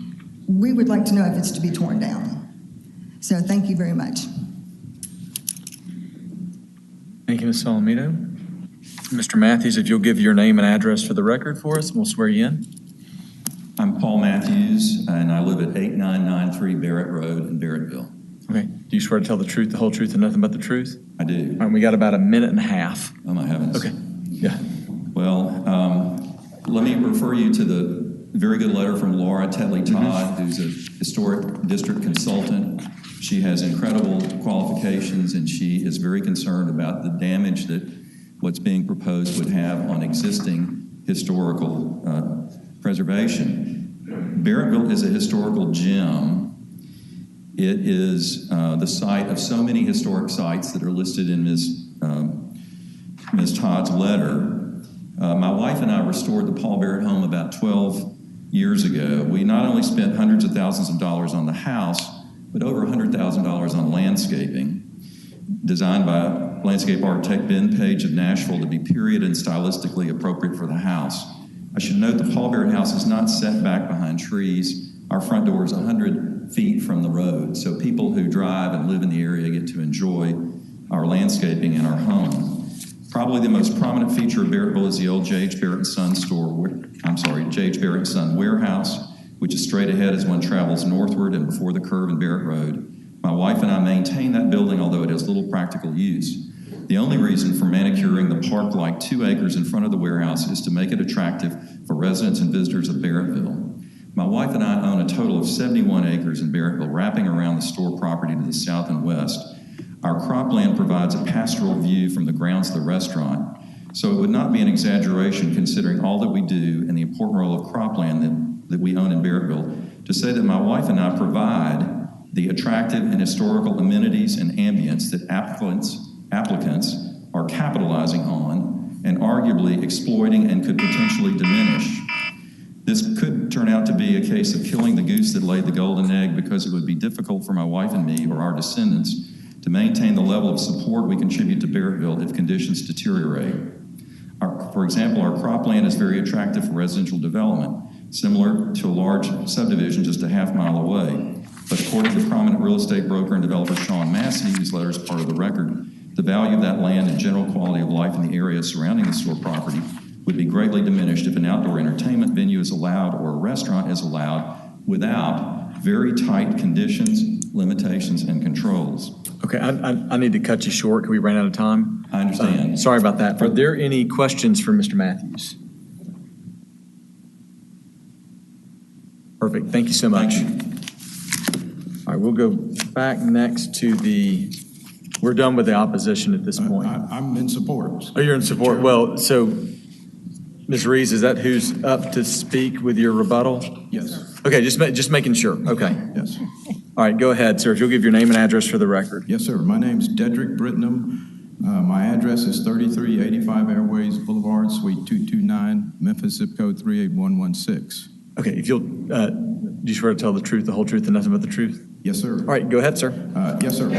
we would like to know if it's to be torn down. So thank you very much. Thank you, Ms. Solomito. Mr. Matthews, if you'll give your name and address for the record for us, we'll swear you in. I'm Paul Matthews, and I live at 8993 Barrett Road in Barrettville. Okay. Do you swear to tell the truth, the whole truth, and nothing but the truth? I do. All right, we got about a minute and a half. Oh, my heavens. Okay. Yeah. Well, let me refer you to the very good letter from Laura Tetley Todd, who's a historic district consultant. She has incredible qualifications, and she is very concerned about the damage that what's being proposed would have on existing historical preservation. Barrettville is a historical gem. It is the site of so many historic sites that are listed in Ms. Todd's letter. My wife and I restored the Paul Barrett home about 12 years ago. We not only spent hundreds of thousands of dollars on the house, but over $100,000 on landscaping, designed by landscape architect Ben Page of Nashville to be period and stylistically appropriate for the house. I should note the Paul Barrett house is not set back behind trees. Our front door is 100 feet from the road, so people who drive and live in the area get to enjoy our landscaping and our home. Probably the most prominent feature of Barrettville is the old J.H. Barrett & Son J.H. Barrett & Son warehouse, which is straight ahead as one travels northward and before the curve in Barrett Road. My wife and I maintain that building, although it has little practical use. The only reason for manicuring the park-like 2 acres in front of the warehouse is to make it attractive for residents and visitors of Barrettville. My wife and I own a total of 71 acres in Barrettville, wrapping around the store property to the south and west. Our cropland provides a pastoral view from the grounds of the restaurant, so it would not be an exaggeration considering all that we do and the important role of cropland that we own in Barrettville to say that my wife and I provide the attractive and historical amenities and ambience that applicants are capitalizing on and arguably exploiting and could potentially diminish. This could turn out to be a case of killing the goose that laid the golden egg, because it would be difficult for my wife and me or our descendants to maintain the level of support we contribute to Barrettville if conditions deteriorate. For example, our cropland is very attractive for residential development, similar to a large subdivision just a half mile away. But according to prominent real estate broker and developer Sean Massey, whose letter is part of the record, the value of that land and general quality of life in the area surrounding the store property would be greatly diminished if an outdoor entertainment venue is allowed or a restaurant is allowed without very tight conditions, limitations, and controls. Okay, I need to cut you short because we ran out of time. I understand. Sorry about that. Are there any questions for Mr. Matthews? Perfect. Thank you so much. Thank you. All right, we'll go back next to we're done with the opposition at this point. I'm in support. Oh, you're in support. Well, so Ms. Reeves, is that who's up to speak with your rebuttal? Yes. Okay, just making sure. Okay. Yes. All right, go ahead, sir. If you'll give your name and address for the record. Yes, sir. My name's Dedrick Brittenham. My address is 3385 Airways Boulevard, Suite 229, Memphis, zip code 38116. Okay, if you'll, do you swear to tell the truth, the whole truth, and nothing but the truth? Yes, sir. All right, go ahead, sir. Yes, sir.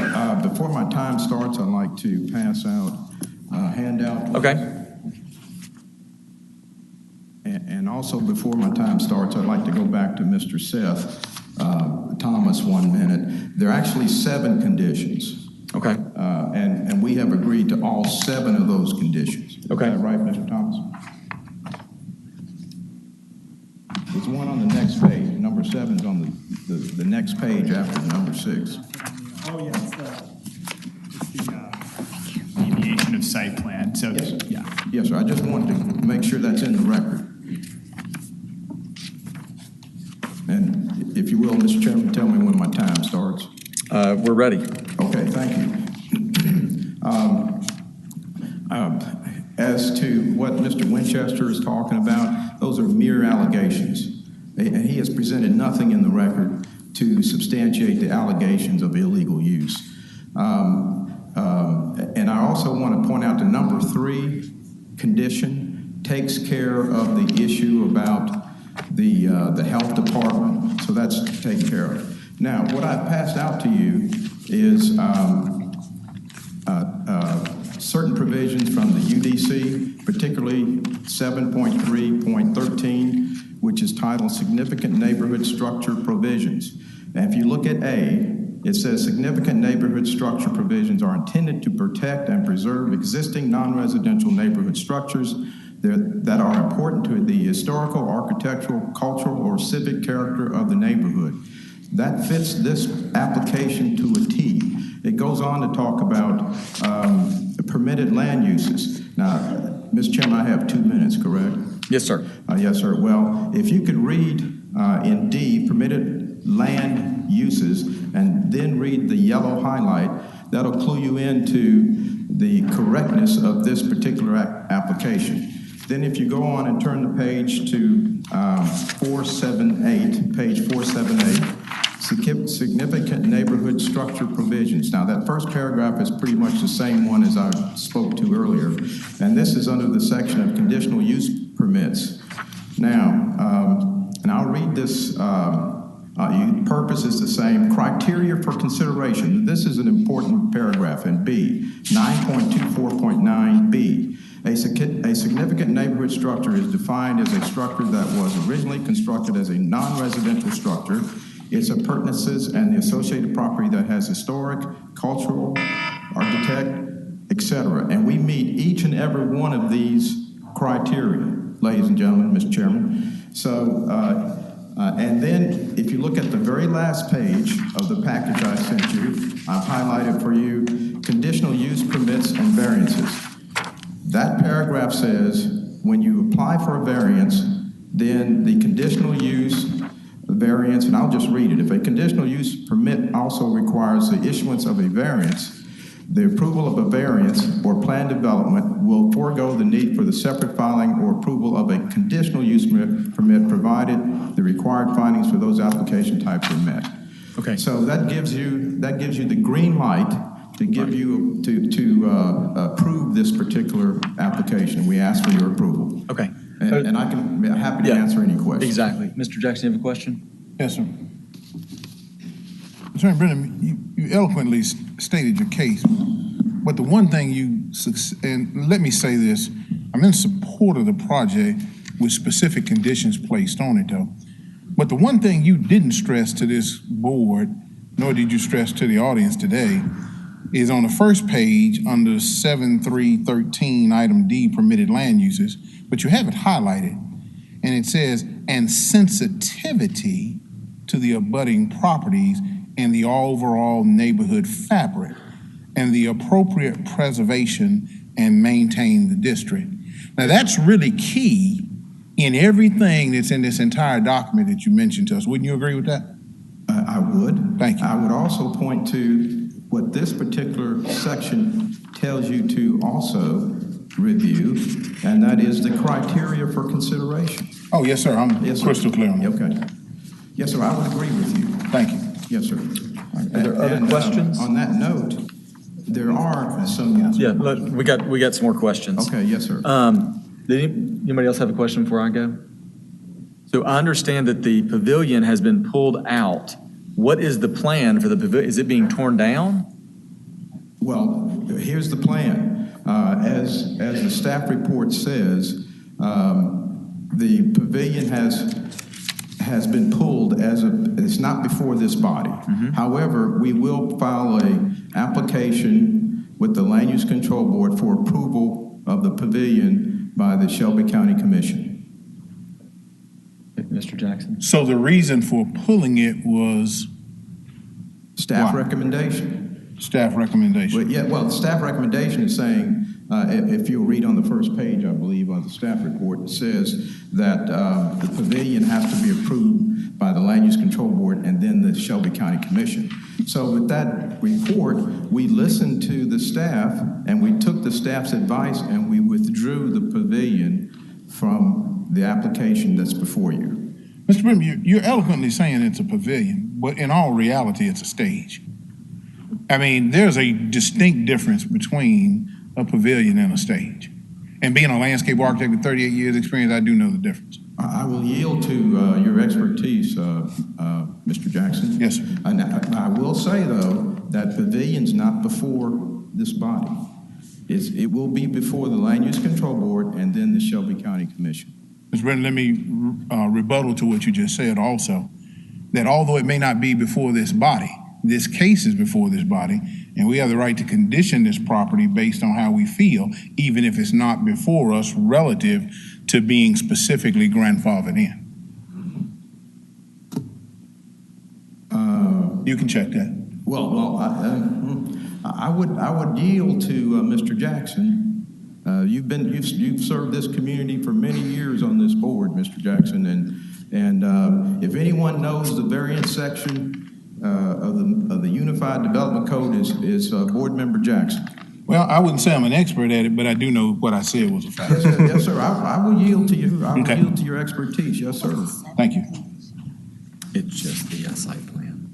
Before my time starts, I'd like to pass out a handout. Okay. And also, before my time starts, I'd like to go back to Mr. Seth Thomas 1 minute. There are actually 7 conditions. Okay. And we have agreed to all 7 of those conditions. Okay. Is that right, Mr. Thomas? There's one on the next page. Number 7's on the next page after number 6. Oh, yeah, it's the deviation of site plan. So, Yes. yeah. Yes, sir. I just wanted to make sure that's in the record. And if you will, Mr. Chairman, tell me when my time starts. We're ready. Okay, thank you. As to what Mr. Winchester is talking about, those are mere allegations. And he has presented nothing in the record to substantiate the allegations of illegal use. And I also want to point out the number 3 condition takes care of the issue about the health department. So that's taken care of. Now, what I've passed out to you is certain provisions from the UDC, particularly 7.3.13, which is titled Significant Neighborhood Structure Provisions. And if you look at A, it says significant neighborhood structure provisions are intended to protect and preserve existing non-residential neighborhood structures that are important to the historical, architectural, cultural, or civic character of the neighborhood. That fits this application to a T. It goes on to talk about permitted land uses. Now, Mr. Chairman, I have 2 minutes, correct? Yes, sir. Yes, sir. Well, if you could read in D, permitted land uses, and then read the yellow highlight, that'll clue you into the correctness of this particular application. Then if you go on and turn the page to 478, page 478, significant neighborhood structure provisions. Now, that first paragraph is pretty much the same one as I spoke to earlier, and this is under the section of conditional use permits. Now, and I'll read this, purpose is the same. Criteria for consideration. This is an important paragraph in B, 9.24.9B. A significant neighborhood structure is defined as a structure that was originally constructed as a non-residential structure. Its appurtenances and the associated property that has historic, cultural, architect, etc. And we meet each and every one of these criteria, ladies and gentlemen, Mr. Chairman. So, and then if you look at the very last page of the package I sent you, I've highlighted for you conditional use permits and variances. That paragraph says when you apply for a variance, then the conditional use variance, and I'll just read it. If a conditional use permit also requires the issuance of a variance, the approval of a variance or plan development will forego the need for the separate filing or approval of a conditional use permit provided the required findings for those application types are met. Okay. So that gives you the green light to give you to approve this particular application. We ask for your approval. Okay. And I can be happy to answer any questions. Exactly. Mr. Jackson, you have a question? Yes, sir. Attorney Brennan, you eloquently stated your case, but the one thing and let me say this, I'm in support of the project with specific conditions placed on it though. But the one thing you didn't stress to this board, nor did you stress to the audience today, is on the first page under 7.3.13 item D, permitted land uses, but you have it highlighted, and it says, and sensitivity to the abutting properties and the overall neighborhood fabric, and the appropriate preservation and maintain the district. Now that's really key in everything that's in this entire document that you mentioned to us. Wouldn't you agree with that? I would. Thank you. I would also point to what this particular section tells you to also review, and that is the criteria for consideration. Oh, yes, sir. I'm crystal clear on that. Okay. Yes, sir, I would agree with you. Thank you. Yes, sir. Are there other questions? On that note, there are some. Yeah, look, we got some more questions. Okay, yes, sir. Did anybody else have a question before I go? So I understand that the pavilion has been pulled out. What is the plan for the pavilion? Is it being torn down? Well, here's the plan. As the staff report says, the pavilion has been pulled it's not before this body. However, we will file an application with the Land Use Control Board for approval of the pavilion by the Shelby County Commission. Mr. Jackson. So the reason for pulling it was Staff why? recommendation. Staff recommendation. Well, the staff recommendation is saying, if you'll read on the first page, I believe, of the staff report, it says that the pavilion has to be approved by the Land Use Control Board and then the Shelby County Commission. So with that report, we listened to the staff and we took the staff's advice and we withdrew the pavilion from the application that's before you. Mr. Brim, you're eloquently saying it's a pavilion, but in all reality, it's a stage. I mean, there's a distinct difference between a pavilion and a stage. And being a landscape architect with 38 years experience, I do know the difference. I will yield to your expertise, Mr. Jackson. Yes, sir. And I will say, though, that pavilion's not before this body. It will be before the Land Use Control Board and then the Shelby County Commission. Mr. Brennan, let me rebuttal to what you just said also, that although it may not be before this body, this case is before this body, and we have the right to condition this property based on how we feel, even if it's not before us relative to being specifically grandfathered in. You can check that. Well, I would yield to Mr. Jackson. You've served this community for many years on this board, Mr. Jackson, and if anyone knows the variance section of the Unified Development Code is Board Member Jackson. Well, I wouldn't say I'm an expert at it, but I do know what I said was a fact. Yes, sir. I will yield to you. I will yield to your expertise. Yes, sir. Thank you. It's just the site plan.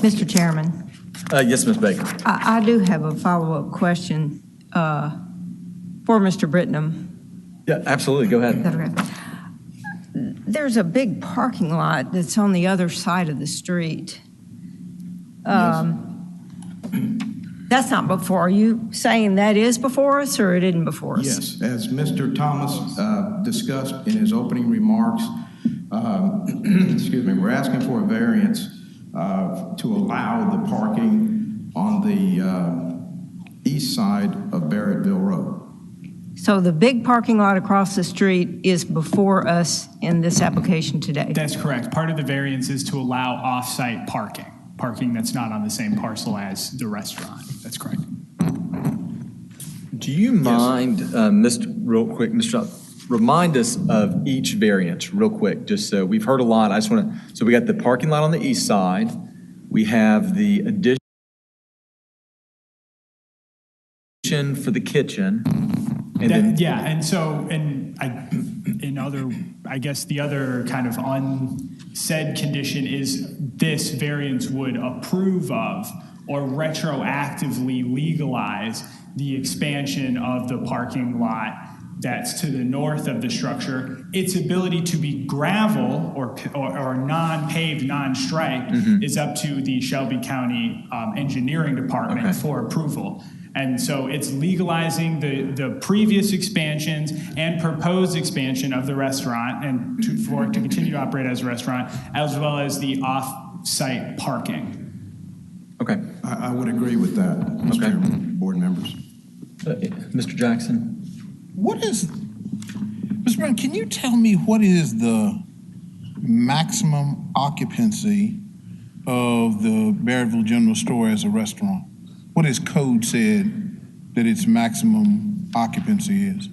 Mr. Chairman, Yes, Ms. Baker. I do have a follow-up question for Mr. Brittenham. Yeah, absolutely. Go ahead. Okay. There's a big parking lot that's on the other side of the street. That's not before. Are you saying that is before us or it isn't before us? Yes, as Mr. Thomas discussed in his opening remarks, excuse me, we're asking for a variance to allow the parking on the east side of Barrettville Road. So the big parking lot across the street is before us in this application today? That's correct. Part of the variance is to allow off-site parking that's not on the same parcel as the restaurant. That's correct. Do you mind, Mr. Remind us of each variance real quick, just so we've heard a lot. I just want to, so we got the parking lot on the east side. We have the addition for the kitchen. And then, I guess the other kind of unsaid condition is this variance would approve of or retroactively legalize the expansion of the parking lot that's to the north of the structure. Its ability to be gravel or non-paved, non-striped is up to the Shelby County Engineering Department for approval. And so it's legalizing the previous expansions and proposed expansion of the restaurant and for it to continue to operate as a restaurant, as well as the off-site parking. Okay. I would agree with that, Mr. Board members. Mr. Jackson? Mr. Brown, can you tell me what is the maximum occupancy of the Barrettville General Store as a restaurant? What is code said that its maximum occupancy is?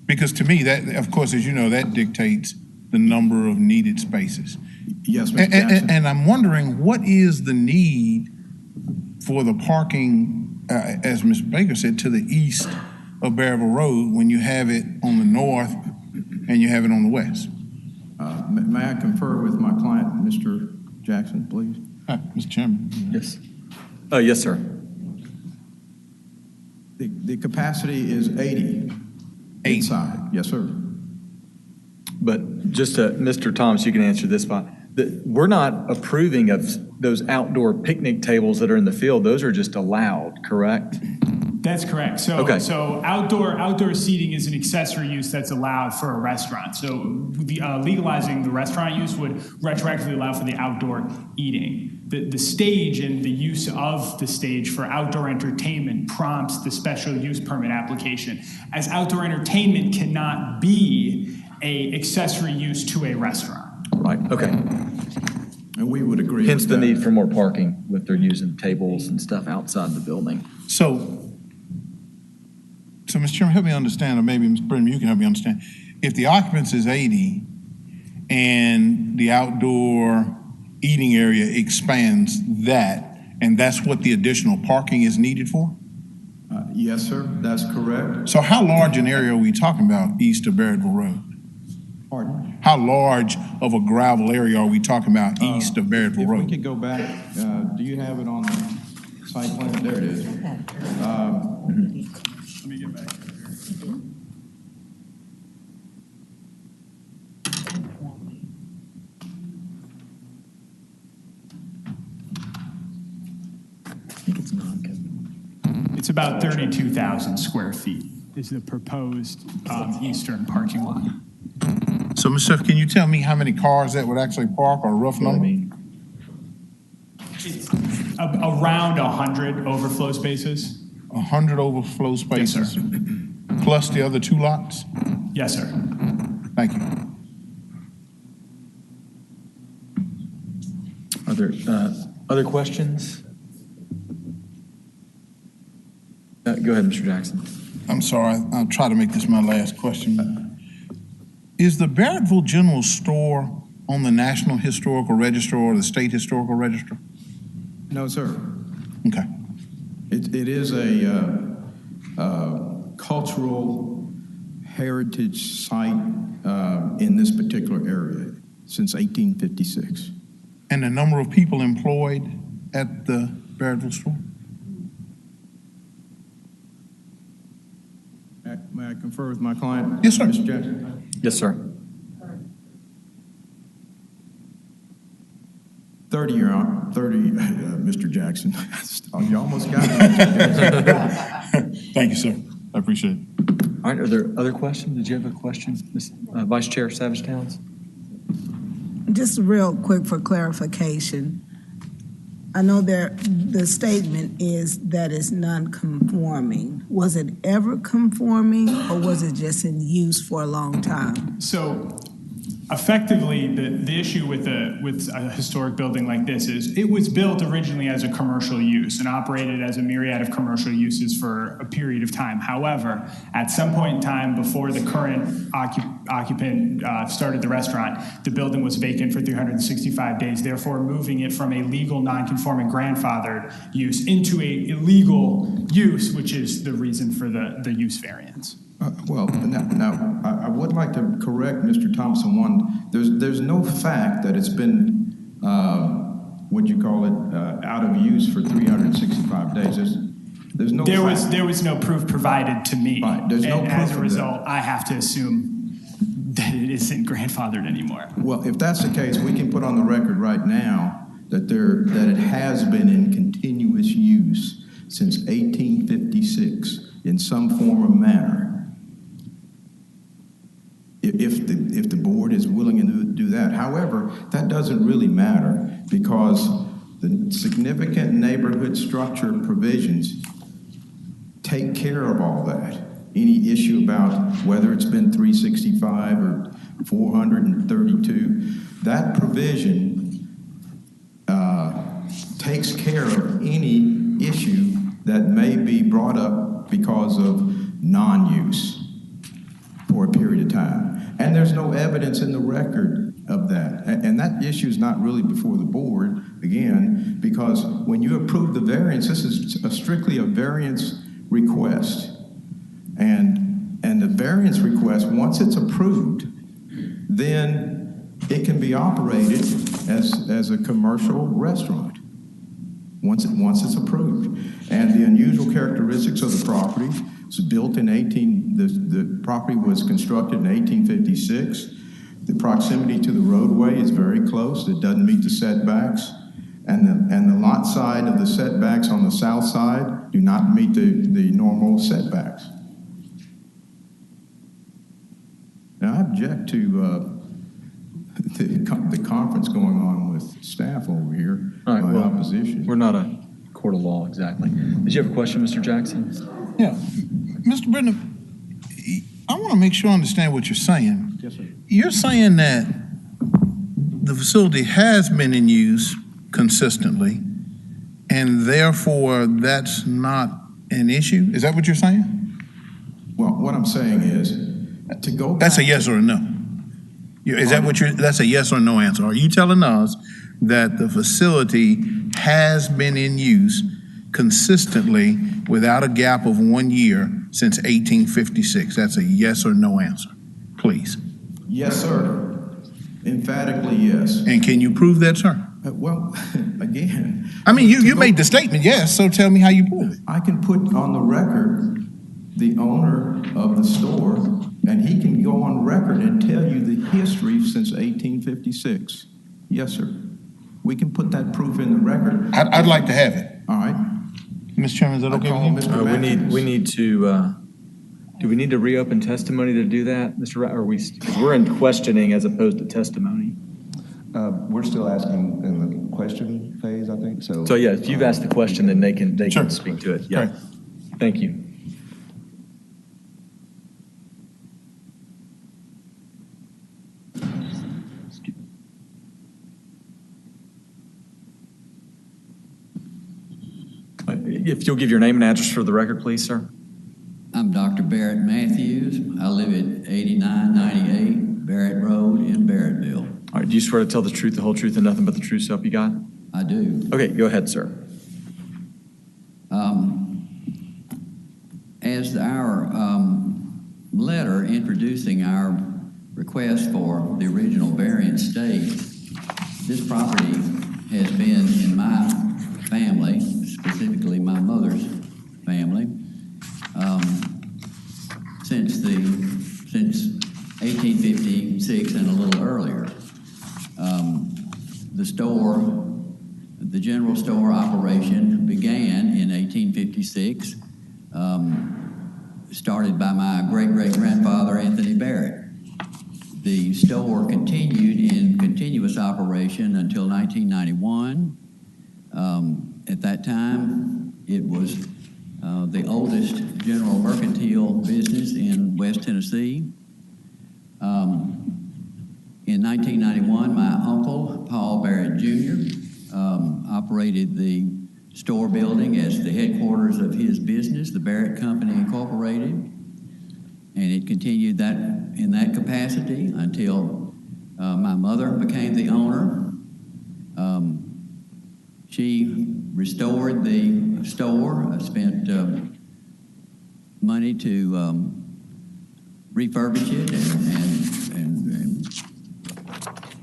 Because to me, that, of course, as you know, that dictates the number of needed spaces. Yes, Mr. Jackson. And I'm wondering, what is the need for the parking, as Ms. Baker said, to the east of Berryville Road when you have it on the north and you have it on the west? May I confer with my client, Mr. Jackson, please? Mr. Chairman. Yes. Yes, sir. The capacity is 80 inside. Yes, sir. But just Mr. Thomas, you can answer this by, we're not approving of those outdoor picnic tables that are in the field. Those are just allowed, correct? That's correct. So outdoor seating is an accessory use that's allowed for a restaurant. So legalizing the restaurant use would retroactively allow for the outdoor eating. The stage and the use of the stage for outdoor entertainment prompts the special use permit application, as outdoor entertainment cannot be an accessory use to a restaurant. Right, okay. And we would agree Hence with the that. need for more parking if they're using tables and stuff outside the building. So, Mr. Chairman, help me understand, or maybe Mr. Brennan, you can help me understand. If the occupancy is 80 and the outdoor eating area expands that, and that's what the additional parking is needed for? Yes, sir, that's correct. So how large an area are we talking about east of Berryville Road? Pardon? How large of a gravel area are we talking about east of Berryville Road? If we could go back, do you have it on the site plan? There it is. Let me get back here. It's about 32,000 square feet is the proposed eastern parking lot. So, Mr. Chef, can you tell me how many cars that would actually park, or a rough number? It's around 100 overflow spaces. 100 overflow spaces? Yes, sir. Plus the other 2 lots? Yes, sir. Thank you. Are there other questions? Go ahead, Mr. Jackson. I'm sorry, I'll try to make this my last question. Is the Barrettville General Store on the National Historical Register or the State Historical Register? No, sir. Okay. It is a cultural heritage site in this particular area since 1856. And the number of people employed at the Barrettville store? May I confer with my client? Yes, sir. Mr. Jackson? Yes, sir. 30, Your Honor. 30, Mr. Jackson. You almost got it. Thank you, sir. I appreciate it. All right, are there other questions? Did you have a question, Vice Chair Savage Towns? Just real quick for clarification. I know the statement is that it's non-conforming. Was it ever conforming, or was it just in use for a long time? So effectively, the issue with a historic building like this is it was built originally as a commercial use and operated as a myriad of commercial uses for a period of time. However, at some point in time before the current occupant started the restaurant, the building was vacant for 365 days, therefore moving it from a legal non-conforming grandfathered use into a illegal use, which is the reason for the use variance. Well, now, I would like to correct Mr. Thompson. One, there's no fact that it's been, what you call it, out of use for 365 days. There's no fact. There was no proof provided to me. Right, there's no proof as a of result, I have to assume that it isn't grandfathered anymore. Well, if that's the case, we can put on the record right now that it has been in continuous use since 1856 in some form or manner. If the board is willing to do that. However, that doesn't really matter because the significant neighborhood structure provisions take care of all that. Any issue about whether it's been 365 or 432, that provision takes care of any issue that may be brought up because of non-use for a period of time. And there's no evidence in the record of that. And that issue is not really before the board, again, because when you approve the variance, this is strictly a variance request. And the variance request, once it's approved, then it can be operated as a commercial restaurant, once it's approved. And the unusual characteristics of the property, it's built in the property was constructed in 1856. The proximity to the roadway is very close. It doesn't meet the setbacks. And the lot side of the setbacks on the south side do not meet the normal setbacks. Now, I object to the conference going on with staff over here by opposition. We're not a court of law, exactly. Did you have a question, Mr. Jackson? Yeah. Mr. Brennan, I want to make sure I understand what you're saying. Yes, sir. You're saying that the facility has been in use consistently, and therefore that's not an issue? Is that what you're saying? Well, what I'm saying is, to go back... That's a yes or a no. Is that what that's a yes or no answer? Are you telling us that the facility has been in use consistently without a gap of 1 year since 1856? That's a yes or no answer, please. Yes, sir. Emphatically, yes. And can you prove that, sir? Well, again... I mean, you made the statement, yes, so tell me how you prove it. I can put on the record the owner of the store, and he can go on record and tell you the history since 1856. Yes, sir. We can put that proof in the record. I'd like to have it. All right. Mr. Chairman, is that okay with you? We need to, do we need to reopen testimony to do that, Mr. Wright? Or because we're in questioning as opposed to testimony. We're still asking in the question phase, I think. So yeah, if you've asked the question, then they can Sure. speak to it. Yeah. Right. Thank you. If you'll give your name and address for the record, please, sir. I'm Dr. Barrett Matthews. I live at 8998 Barrett Road in Barrettville. All right, do you swear to tell the truth, the whole truth, and nothing but the truth, so help you God? I do. Okay, go ahead, sir. As our letter introducing our request for the original variance states, this property has been in my family, specifically my mother's family, since 1856 and a little earlier. The general store operation began in 1856, started by my great-great-grandfather, Anthony Barrett. The store continued in continuous operation until 1991. At that time, it was the oldest general mercantile business in West Tennessee. In 1991, my uncle, Paul Barrett Jr., operated the store building as the headquarters of his business, the Barrett Company Incorporated, and it continued that in that capacity until my mother became the owner. She restored the store, spent money to refurbish it and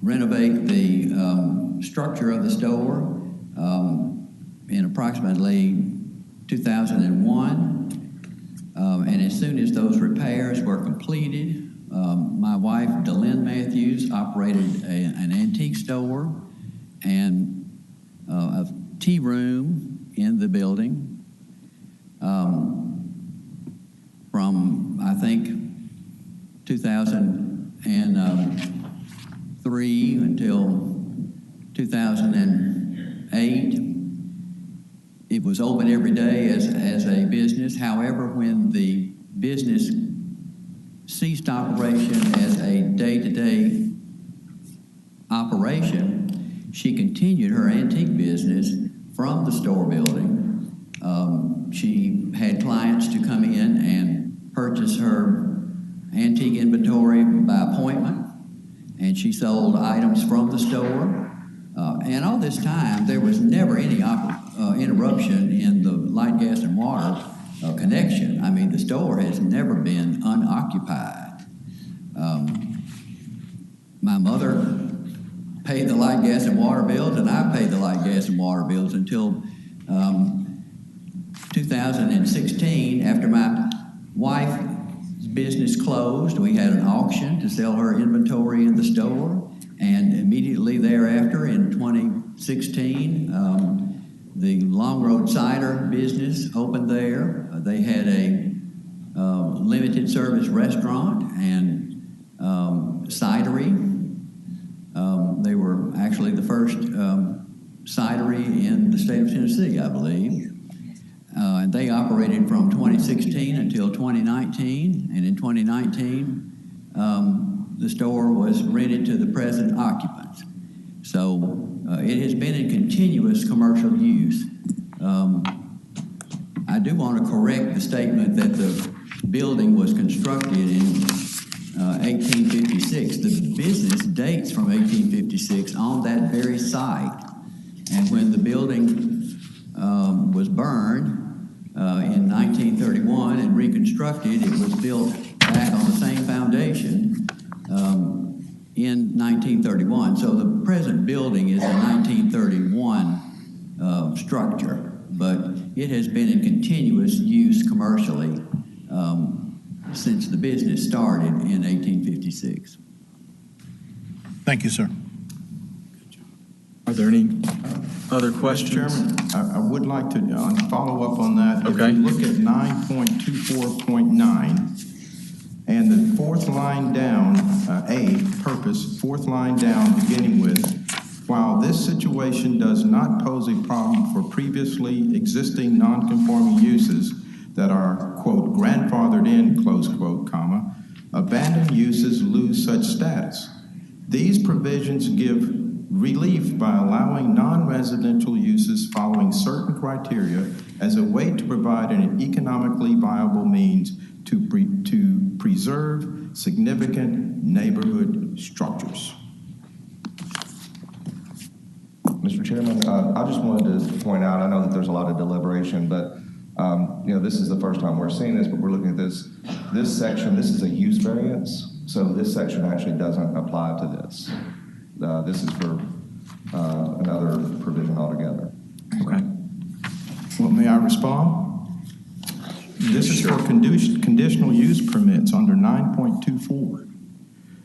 renovate the structure of the store. In approximately 2001, and as soon as those repairs were completed, my wife, DeLynn Matthews, operated an antique store and a tea room in the building from, I think, 2003 until 2008. It was open every day as a business. However, when the business ceased operation as a day-to-day operation, she continued her antique business from the store building. She had clients to come in and purchase her antique inventory by appointment, and she sold items from the store. And all this time, there was never any interruption in the light, gas, and water connection. I mean, the store has never been unoccupied. My mother paid the light, gas, and water bills, and I paid the light, gas, and water bills until 2016, after my wife's business closed. We had an auction to sell her inventory in the store, and immediately thereafter, in 2016, the Long Road Cider business opened there. They had a limited service restaurant and cidery. They were actually the first cidery in the state of Tennessee, I believe. And they operated from 2016 until 2019. And in 2019, the store was rented to the present occupants. So it has been in continuous commercial use. I do want to correct the statement that the building was constructed in 1856. The business dates from 1856 on that very site. And when the building was burned in 1931 and reconstructed, it was built back on the same foundation in 1931. So the present building is a 1931 structure, but it has been in continuous use commercially since the business started in 1856. Thank you, sir. Are there any other questions? Chairman, I would like to follow up on that. Okay. If you look at 9.24.9, and the fourth line down, fourth line down, beginning with, while this situation does not pose a problem for previously existing non-conforming uses that are, quote, grandfathered in, close quote, comma, abandoned uses lose such status. These provisions give relief by allowing non-residential uses following certain criteria as a way to provide an economically viable means to preserve significant neighborhood structures. Mr. Chairman, I just wanted to point out, I know that there's a lot of deliberation, but this is the first time we're seeing this, but we're looking at this section. This is a use variance, so this section actually doesn't apply to this. This is for another provision altogether. Okay. Well, may I respond? This is for conditional use permits under 9.24.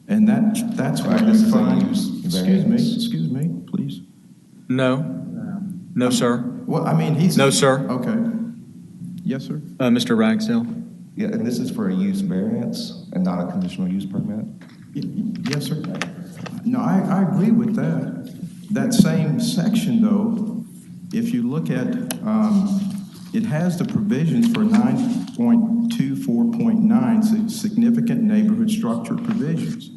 And that's why this is a defined. use Excuse me, please. No, sir. Well, I mean, he's. No, sir. Okay. Yes, sir. Mr. Ragsdale? Yeah, and this is for a use variance and not a conditional use permit? Yes, sir. No, I agree with that. That same section, though, if you look at, it has the provisions for 9.24.9, significant neighborhood structure provisions.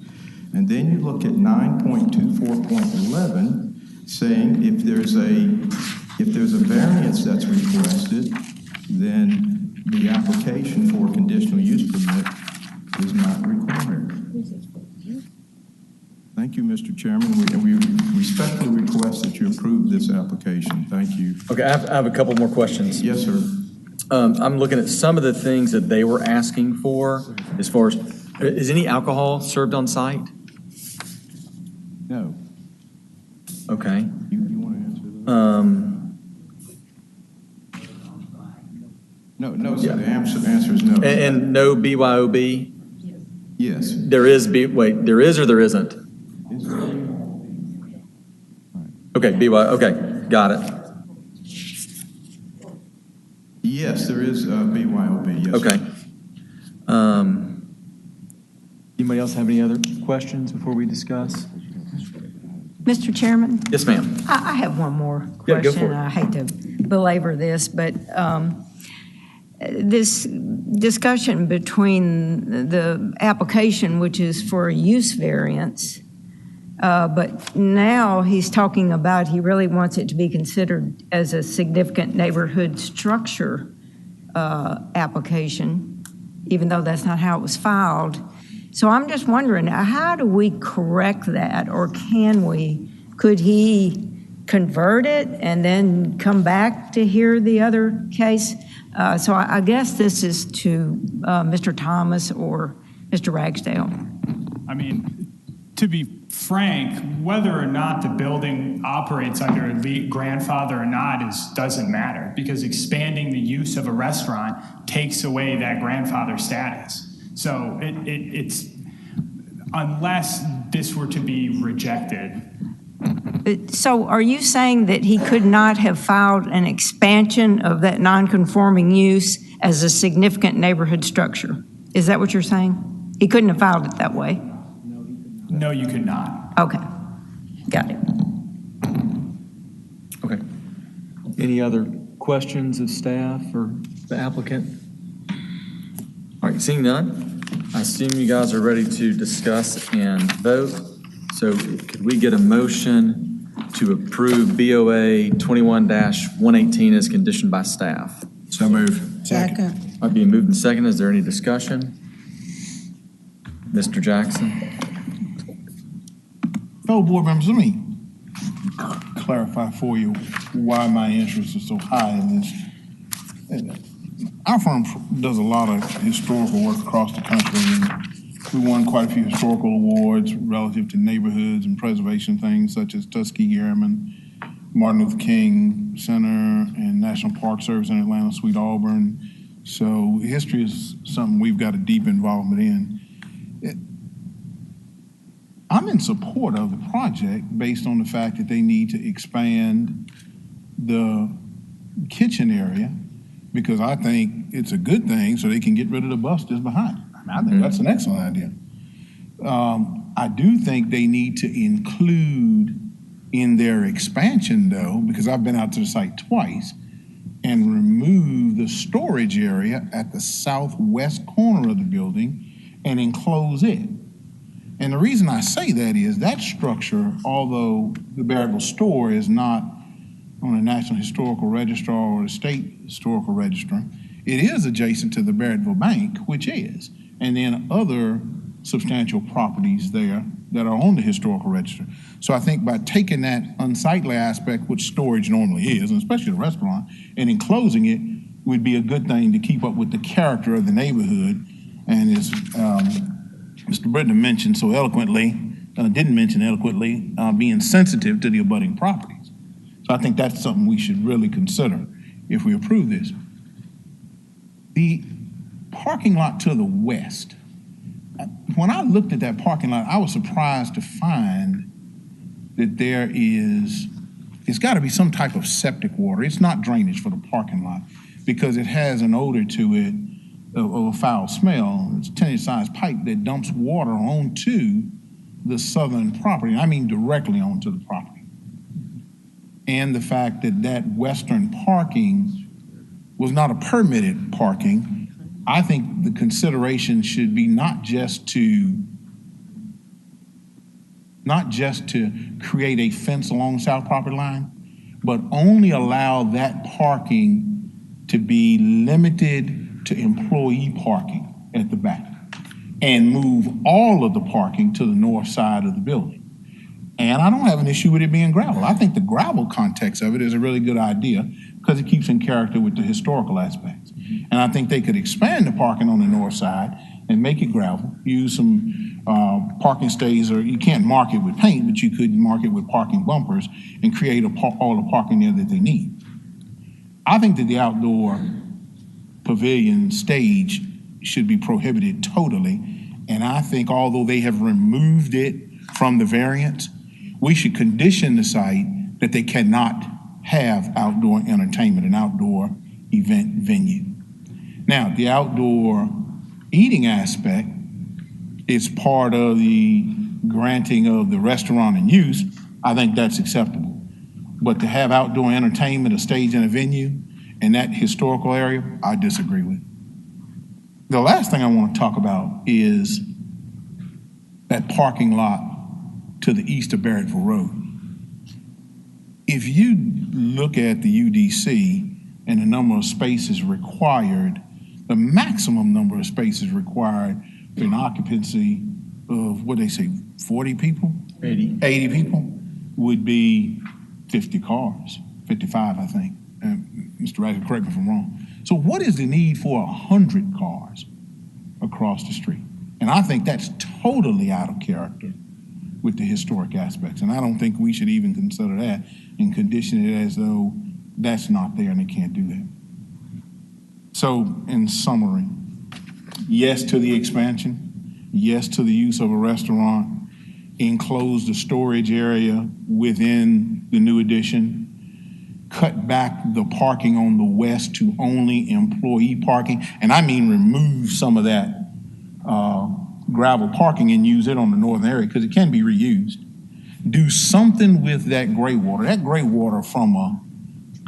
And then you look at 9.24.11, saying if there's a variance that's requested, then the application for a conditional use permit is not required. Thank you, Mr. Chairman. We respectfully request that you approve this application. Thank you. Okay, I have a couple more questions. Yes, sir. I'm looking at some of the things that they were asking for as far as, is any alcohol served on site? No. Okay. You want to answer that? No, sir. Yeah. The answer is no. And no BYOB? Yes. There is, there is or there isn't? Okay, okay, got it. Yes, there is BYOB, yes. Okay. Anybody else have any other questions before we discuss? Mr. Chairman? Yes, ma'am. I have one more Yeah, go question. for it. I hate to belabor this, but this discussion between the application, which is for a use variance, but now he's talking about he really wants it to be considered as a significant neighborhood structure application, even though that's not how it was filed. So I'm just wondering, how do we correct that, or can we? Could he convert it and then come back to hear the other case? So I guess this is to Mr. Thomas or Mr. Ragsdale. I mean, to be frank, whether or not the building operates under a grandfather or not doesn't matter, because expanding the use of a restaurant takes away that grandfather status. So it's unless this were to be rejected. So are you saying that he could not have filed an expansion of that nonconforming use as a significant neighborhood structure? Is that what you're saying? He couldn't have filed it that way? No, you could not. Okay, got it. Okay. Any other questions of staff or the applicant? All right, seeing none, I assume you guys are ready to discuss and vote. So could we get a motion to approve BOA 21-118 as conditioned by staff? So moved. Second. Might be moved and second. Is there any discussion? Mr. Jackson? Fellow board members, let me clarify for you why my interest is so high in this. Our firm does a lot of historical work across the country, and we won quite a few historical awards relative to neighborhoods and preservation things such as Tuskegee Airmen, Martin Luther King Center, and National Park Service in Atlanta, Sweet Auburn. So history is something we've got a deep involvement in. I'm in support of the project based on the fact that they need to expand the kitchen area, because I think it's a good thing so they can get rid of the bus that's behind it. I think that's an excellent idea. I do think they need to include in their expansion, though, because I've been out to the site twice, and remove the storage area at the southwest corner of the building and enclose it. And the reason I say that is that structure, although the Barrettville store is not on the National Historical Register or the State Historical Register, it is adjacent to the Barrettville Bank, which is, and then other substantial properties there that are on the Historical Register. So I think by taking that unsightly aspect, which storage normally is, and especially the restaurant, and enclosing it would be a good thing to keep up with the character of the neighborhood. And as Mr. Britton mentioned so eloquently, didn't mention eloquently, being sensitive to the abutting properties. So I think that's something we should really consider if we approve this. The parking lot to the west, when I looked at that parking lot, I was surprised to find that it's got to be some type of septic water. It's not drainage for the parking lot because it has an odor to it of a foul smell. It's a 10-inch size pipe that dumps water onto the southern property. I mean directly onto the property. And the fact that that western parking was not a permitted parking, I think the consideration should be not just to create a fence along the south property line, but only allow that parking to be limited to employee parking at the back and move all of the parking to the north side of the building. And I don't have an issue with it being gravel. I think the gravel context of it is a really good idea because it keeps in character with the historical aspects. And I think they could expand the parking on the north side and make it gravel, use some parking stays, or you can't mark it with paint, but you could mark it with parking bumpers and create all the parking there that they need. I think that the outdoor pavilion stage should be prohibited totally. And I think although they have removed it from the variance, we should condition the site that they cannot have outdoor entertainment, an outdoor event venue. Now, the outdoor eating aspect is part of the granting of the restaurant and use. I think that's acceptable. But to have outdoor entertainment, a stage and a venue in that historical area, I disagree with. The last thing I want to talk about is that parking lot to the east of Barrettville Road. If you look at the UDC and the number of spaces required, the maximum number of spaces required for an occupancy of, what they say, 40 people? 80 people would be 50 cars, 55, I think. Mr. Raggett, correct me if I'm wrong. So what is the need for 100 cars across the street? And I think that's totally out of character with the historic aspects. And I don't think we should even consider that and condition it as though that's not there and they can't do that. So in summary, yes to the expansion, yes to the use of a restaurant, enclose the storage area within the new addition, cut back the parking on the west to only employee parking, and I mean remove some of that gravel parking and use it on the northern area because it can be reused. Do something with that gray water. That gray water from a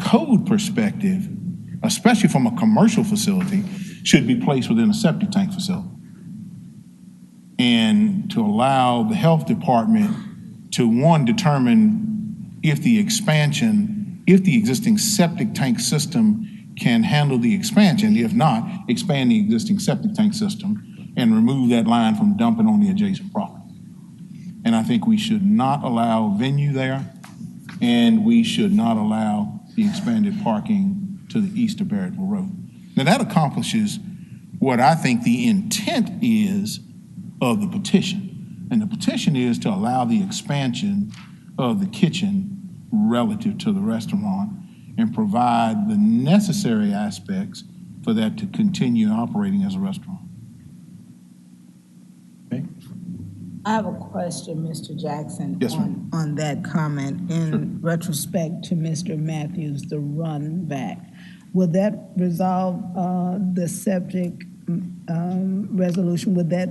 code perspective, especially from a commercial facility, should be placed within a septic tank facility. And to allow the health department to, one, determine if the existing septic tank system can handle the expansion. If not, expand the existing septic tank system and remove that line from dumping on the adjacent property. And I think we should not allow venue there, and we should not allow the expanded parking to the east of Barrettville Road. Now that accomplishes what I think the intent is of the petition. And the petition is to allow the expansion of the kitchen relative to the restaurant and provide the necessary aspects for that to continue operating as a restaurant. Okay. I have a question, Mr. Jackson, Yes, ma'am. on that comment. In retrospect to Mr. Matthews, the run back, will that resolve the septic resolution? Would that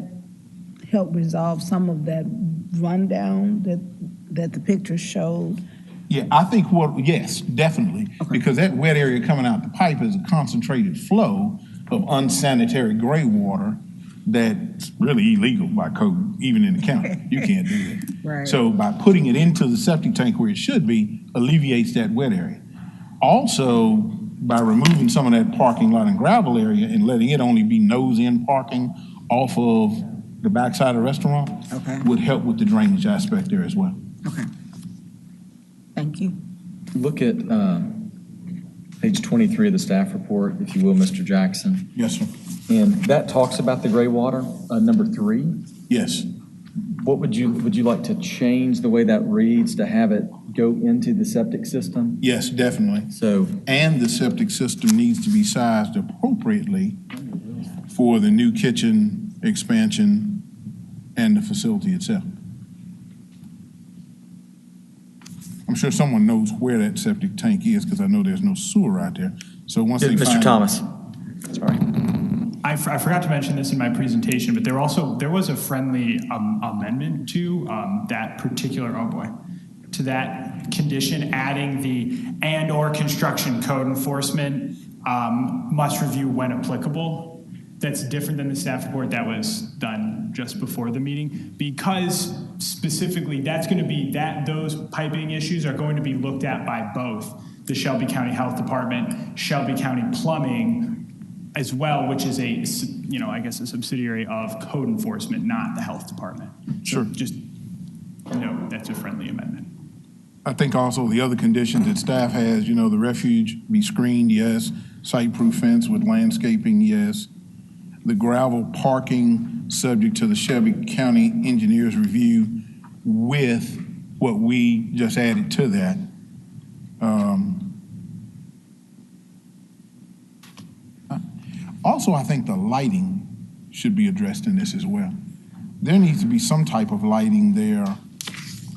help resolve some of that rundown that the picture showed? Yeah, I think yes, definitely. Okay. Because that wet area coming out the pipe is a concentrated flow of unsanitary gray water that's really illegal by code, even in the county. You can't do that. Right. So by putting it into the septic tank where it should be, alleviates that wet area. Also, by removing some of that parking lot and gravel area and letting it only be nose-in parking off of the backside of the restaurant, okay, would help with the drainage aspect there as well. Okay. Thank you. Look at page 23 of the staff report, if you will, Mr. Jackson. Yes, sir. And that talks about the gray water, number 3. Yes. What would you like to change the way that reads to have it go into the septic system? Yes, definitely. So, and the septic system needs to be sized appropriately for the new kitchen expansion and the facility itself. I'm sure someone knows where that septic tank is because I know there's no sewer out there. So once they Mr. find Thomas, sorry. I forgot to mention this in my presentation, but there was a friendly amendment to that particular, to that condition, adding the and/or construction code enforcement must review when applicable. That's different than the staff report that was done just before the meeting, because specifically that's going to be those piping issues are going to be looked at by both the Shelby County Health Department, Shelby County Plumbing as well, which is a subsidiary of code enforcement, not the health department. Sure. So just note that's a friendly amendment. I think also the other conditions that staff has, the refuge be screened, yes. Site-proof fence with landscaping, yes. The gravel parking subject to the Shelby County engineer's review with what we just added to that. Also, I think the lighting should be addressed in this as well. There needs to be some type of lighting there,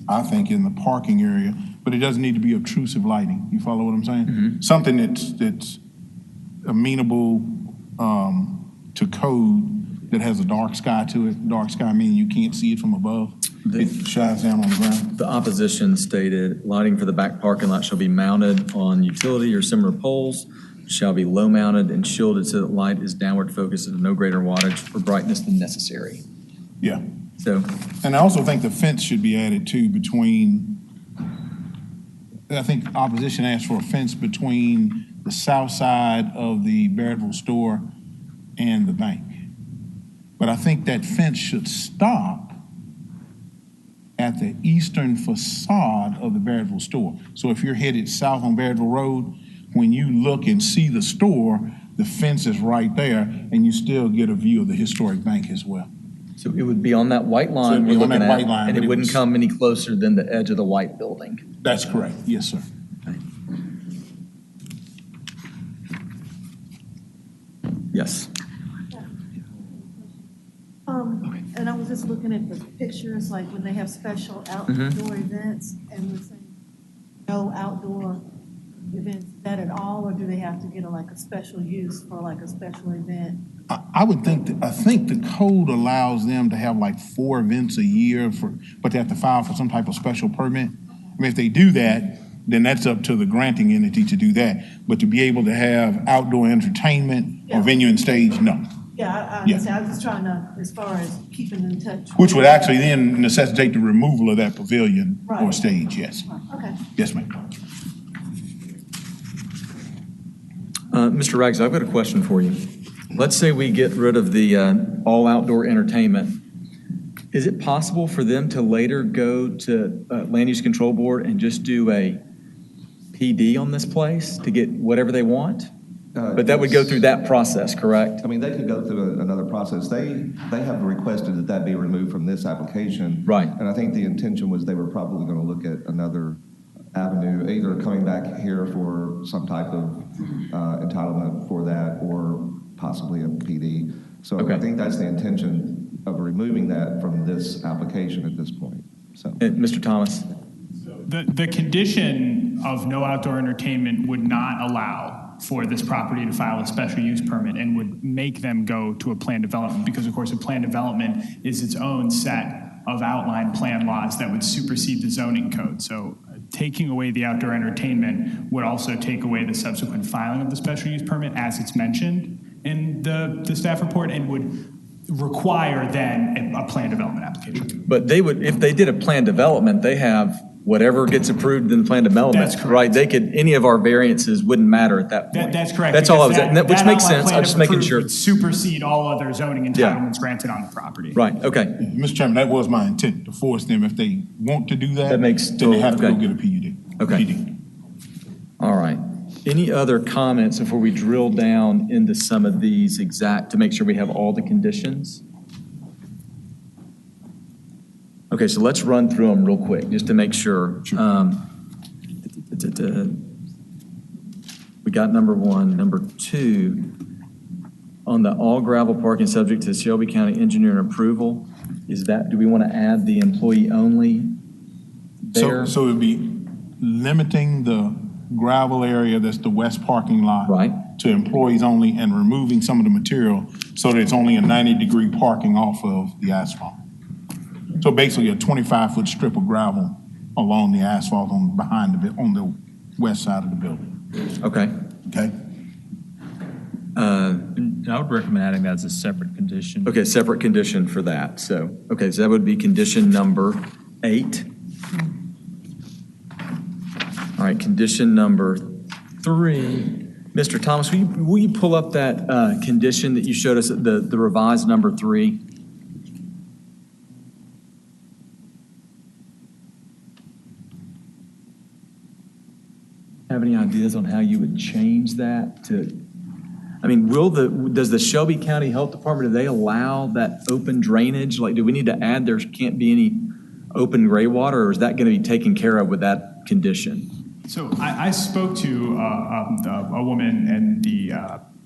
I think, in the parking area, but it doesn't need to be obtrusive lighting. You follow what I'm saying? Mm-hmm. Something that's amenable to code that has a dark sky to it. Dark sky meaning you can't see it from above. It shines down on the ground. The opposition stated lighting for the back parking lot shall be mounted on utility or similar poles, shall be low mounted and shielded so that light is downward focused at no greater wattage or brightness than necessary. Yeah. So, and I also think the fence should be added too I think opposition asked for a fence between the south side of the Barrettville store and the bank. But I think that fence should stop at the eastern facade of the Barrettville store. So if you're headed south on Barrettville Road, when you look and see the store the fence is right there, and you still get a view of the historic bank as well. So it would be on that white So line it'd we're be on looking that at, white line, and but it it wouldn't was- come any closer than the edge of the white building. That's correct. Yes, sir. Yes. And I was just looking at the pictures, like when they have special outdoor events, and we're saying no outdoor events that at all, or do they have to get a special use for like a special event? I would think, I think the code allows them to have like 4 events a year but they have to file for some type of special permit. I mean, if they do that, then that's up to the granting entity to do that. But to be able to have outdoor entertainment or venue and stage, no. Yeah, I Yeah. understand. I was just trying to, as far as keeping in touch. Which would actually then necessitate the removal of that pavilion or Right. stage, yes. Okay. Yes, ma'am. Mr. Rags, I've got a question for you. Let's say we get rid of the all outdoor entertainment. Is it possible for them to later go to Land Use Control Board and just do a PD on this place to get whatever they want? But that would go through that process, correct? I mean, they could go through another process. They have requested that that be removed from this application. Right. And I think the intention was they were probably going to look at another avenue, either coming back here for some type of entitlement for that or possibly a PD. So Okay. I think that's the intention of removing that from this application at this point. So, Mr. Thomas? The condition of no outdoor entertainment would not allow for this property to file a special use permit and would make them go to a plan development because, of course, a plan development is its own set of outline plan laws that would supersede the zoning code. So taking away the outdoor entertainment would also take away the subsequent filing of the special use permit as it's mentioned in the staff report and would require then a plan development application. But they would, if they did a plan development, they have whatever gets approved in plan development. That's correct. Right? They could, any of our variances wouldn't matter at that point. That's correct. That's all I was, because which makes outline sense. plan, I'm just if making approved, sure. would supersede all other zoning entitlements granted on the property. Right, okay. Mr. Chairman, that was my intent, to force them, if they want to do that, That makes then they have to go okay. get a PUD. Okay. PD. All right. Any other comments before we drill down into some of these to make sure we have all the conditions? Okay, so let's run through them real quick, just to make sure. We got number 1. Number 2, on the all gravel parking subject to Shelby County engineering approval, do we want to add the employee only there? So it'd be limiting the gravel area that's the west parking lot. Right. To employees only and removing some of the material so that it's only a 90-degree parking off of the asphalt. So basically a 25-foot strip of gravel along the asphalt on the west side of the building. Okay. Okay? I would recommend adding that as a separate condition. Okay, separate condition for that. So that would be condition number 8. All right, condition number 3. Mr. Thomas, will you pull up that condition that you showed us, the revised number 3? Have any ideas on how you would change that to, I mean, does the Shelby County Health Department, do they allow that open drainage? Like, do we need to add there can't be any open gray water, or is that going to be taken care of with that condition? So I spoke to a woman in the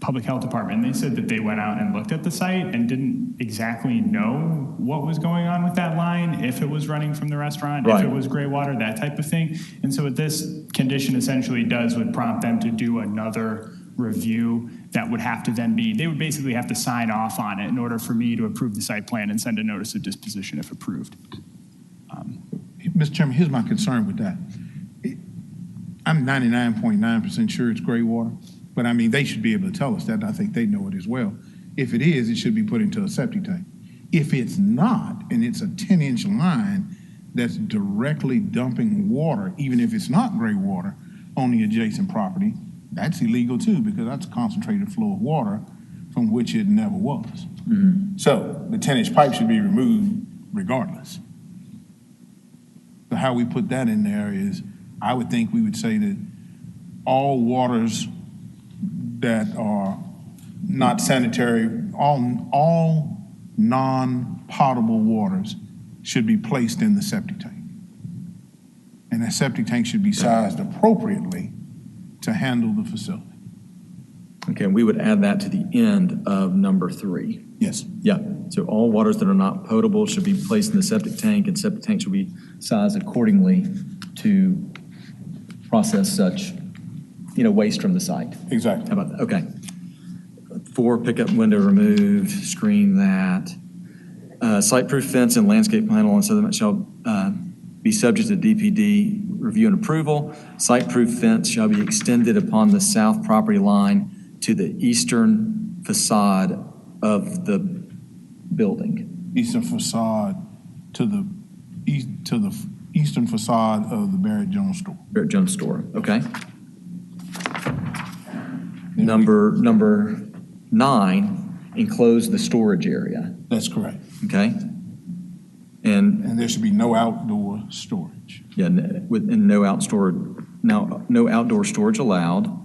public health department, and they said that they went out and looked at the site and didn't exactly know what was going on with that line, if it was running from the restaurant, Right. if it was gray water, that type of thing. And so what this condition essentially does would prompt them to do another review that would have to then be, they would basically have to sign off on it in order for me to approve the site plan and send a notice of disposition if approved. Mr. Chairman, here's my concern with that. I'm 99.9% sure it's gray water, but I mean, they should be able to tell us that. I think they know it as well. If it is, it should be put into a septic tank. If it's not, and it's a 10-inch line that's directly dumping water, even if it's not gray water, on the adjacent property, that's illegal too, because that's a concentrated flow of water from which it never was. Mm-hmm. So the 10-inch pipe should be removed regardless. So how we put that in there is, I would think we would say that all waters that are not sanitary, all non-potable waters should be placed in the septic tank. And that septic tank should be sized appropriately to handle the facility. Okay, we would add that to the end of number 3. Yes. Yeah, so all waters that are not potable should be placed in the septic tank, and septic tank should be sized accordingly to process such, waste from the site. Exactly. How about that? Okay. 4, pickup window removed, screen that. Site-proof fence and landscape plan along southern shall be subject to DPD review and approval. Site-proof fence shall be extended upon the south property line to the eastern facade of the building. Eastern facade to the eastern facade of the Barrett Jones store. Barrett Jones store, okay. Number 9, enclose the storage area. That's correct. Okay. And there should be no outdoor storage. Yeah, no outdoor storage allowed.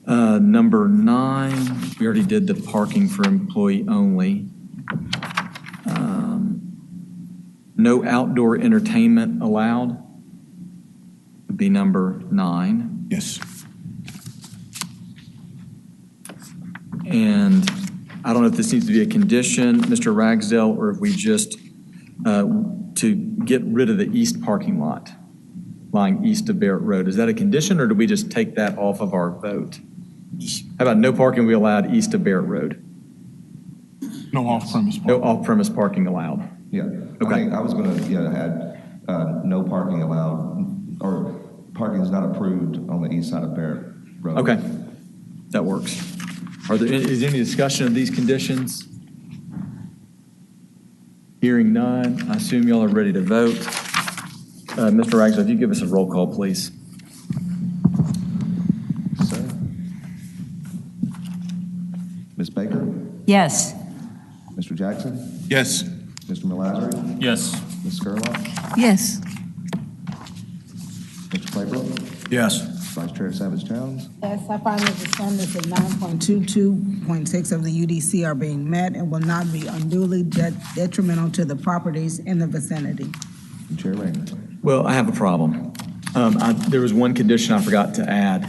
Number 9, we already did the parking for employee only. No outdoor entertainment allowed would be number 9. Yes. And I don't know if this needs to be a condition, Mr. Ragsdale, or if we just, to get rid of the east parking lot lying east of Barrett Road. Is that a condition, or do we just take that off of our vote? How about no parking we allowed east of Barrett Road? No off-premise parking. No off-premise parking allowed. Yeah. Okay. I was going to add no parking allowed, or parking is not approved on the east side of Barrett Road. Okay, that works. Is there any discussion of these conditions? Hearing none, I assume y'all are ready to vote. Mr. Ragsdale, if you give us a roll call, please. Sir. Ms. Baker? Yes. Mr. Jackson? Yes. Mr. Malazari? Yes. Ms. Skurlock? Yes. Mr. Claybrook? Yes. Vice Chair Savage Jones? Yes, I find that the standards of 9.22.6 of the UDC are being met and will not be unduly detrimental to the properties in the vicinity. And Chair Raymond? Well, I have a problem. There was one condition I forgot to add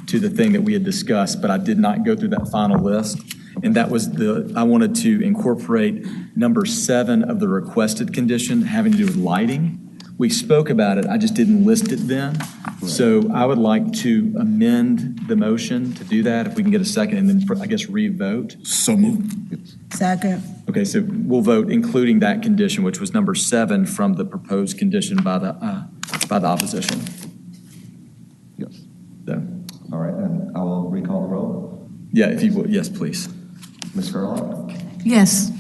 to the thing that we had discussed, but I did not go through that final list. And that was I wanted to incorporate number 7 of the requested condition having to do with lighting. We spoke about it, I just didn't list it then. Right. So I would like to amend the motion to do that, if we can get a second, and then I guess re-vote. So moved. Second. Okay, so we'll vote including that condition, which was number 7 from the proposed condition by the opposition. Yes. So. All right, and I will recall the roll. Yeah, if you would, yes, please. Ms. Skurlock? Yes.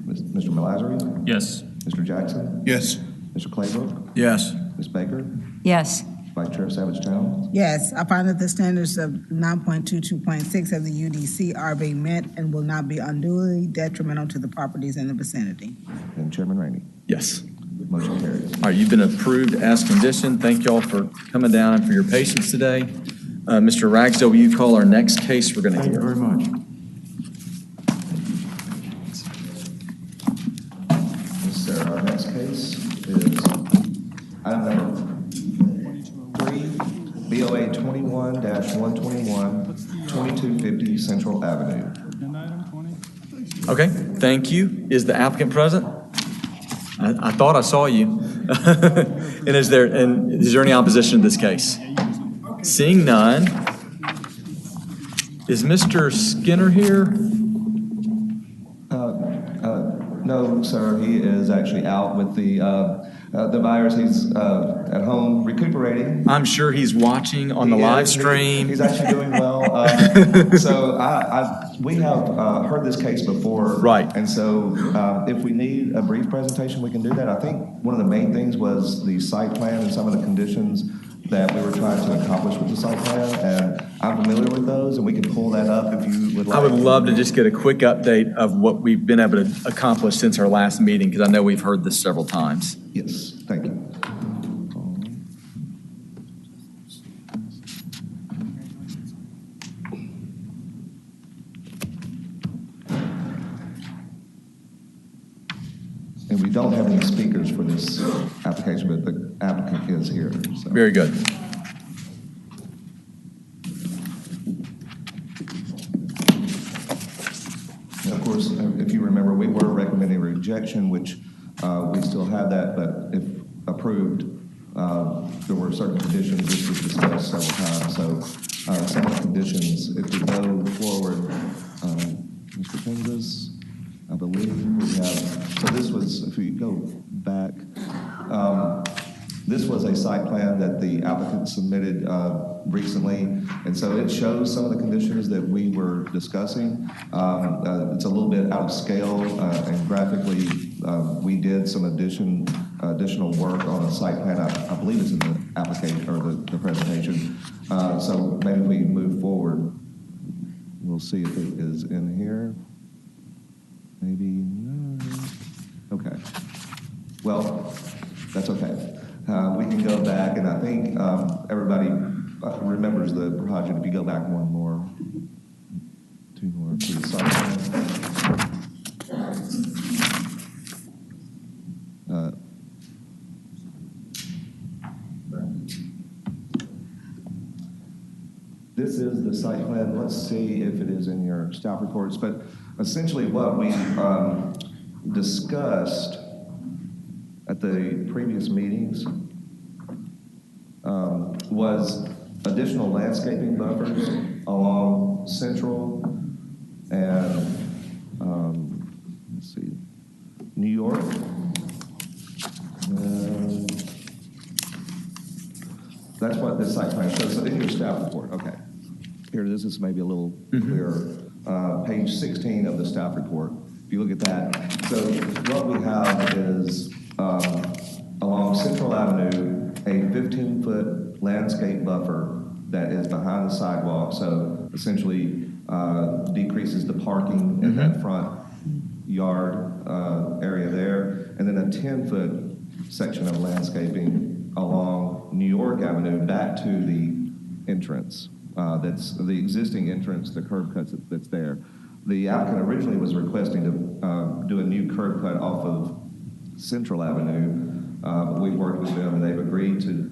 Mr. Malazari? Yes. Mr. Jackson? Yes. Mr. Claybrook? Yes. Ms. Baker? Yes. Vice Chair Savage Jones? Yes, I find that the standards of 9.22.6 of the UDC are being met and will not be unduly detrimental to the properties in the vicinity. And Chairman Rainey? Yes. Motion carries. All right, you've been approved as conditioned. Thank you all for coming down and for your patience today. Mr. Ragsdale, will you call our next case we're going to hear? Thank you very much. Yes, sir. Our next case is item number 3, BOA 21-121, 2250 Central Avenue. Okay, thank you. Is the applicant present? I thought I saw you. And is there any opposition to this case? Seeing none, is Mr. Skinner here? No, sir. He is actually out with the virus. He's at home recuperating. I'm sure he's watching on the live stream. He's actually doing well. So we have heard this case before. Right. And so if we need a brief presentation, we can do that. I think one of the main things was the site plan and some of the conditions that we were trying to accomplish with the site plan, and I'm familiar with those, and we can pull that up if you would like. I would love to just get a quick update of what we've been able to accomplish since our last meeting, because I know we've heard this several times. Yes, thank you. And we don't have any speakers for this application, but the applicant is here. So. Very good. And of course, if you remember, we were recommending rejection, which we still have that, but if approved, there were certain conditions. This was discussed several times. So some of the conditions, if we go forward, Mr. Penzas, I believe we have, so this was, if we go back, this was a site plan that the applicant submitted recently, and so it shows some of the conditions that we were discussing. It's a little bit out of scale, and graphically, we did some additional work on a site plan. I believe it's in the application or the presentation. So maybe if we move forward, we'll see if it is in here. Maybe, okay. Well, that's okay. We can go back, and I think everybody remembers the project. If you go back one more, two more, please. This is the site plan. Let's see if it is in your staff reports. But essentially what we discussed at the previous meetings was additional landscaping buffers along Central and, let's see, New York. That's what this site plan shows. So in your staff report, okay. Here, this is maybe a little clearer. Page 16 of the staff report. If you look at that, so what we have is along Central Avenue, a 15-foot landscape buffer that is behind the sidewalk. So essentially decreases the parking in that front yard area there, and then a 10-foot section of landscaping along New York Avenue back to the entrance. That's the existing entrance, the curb cuts that's there. The applicant originally was requesting to do a new curb cut off of Central Avenue, but we've worked with them and they've agreed to,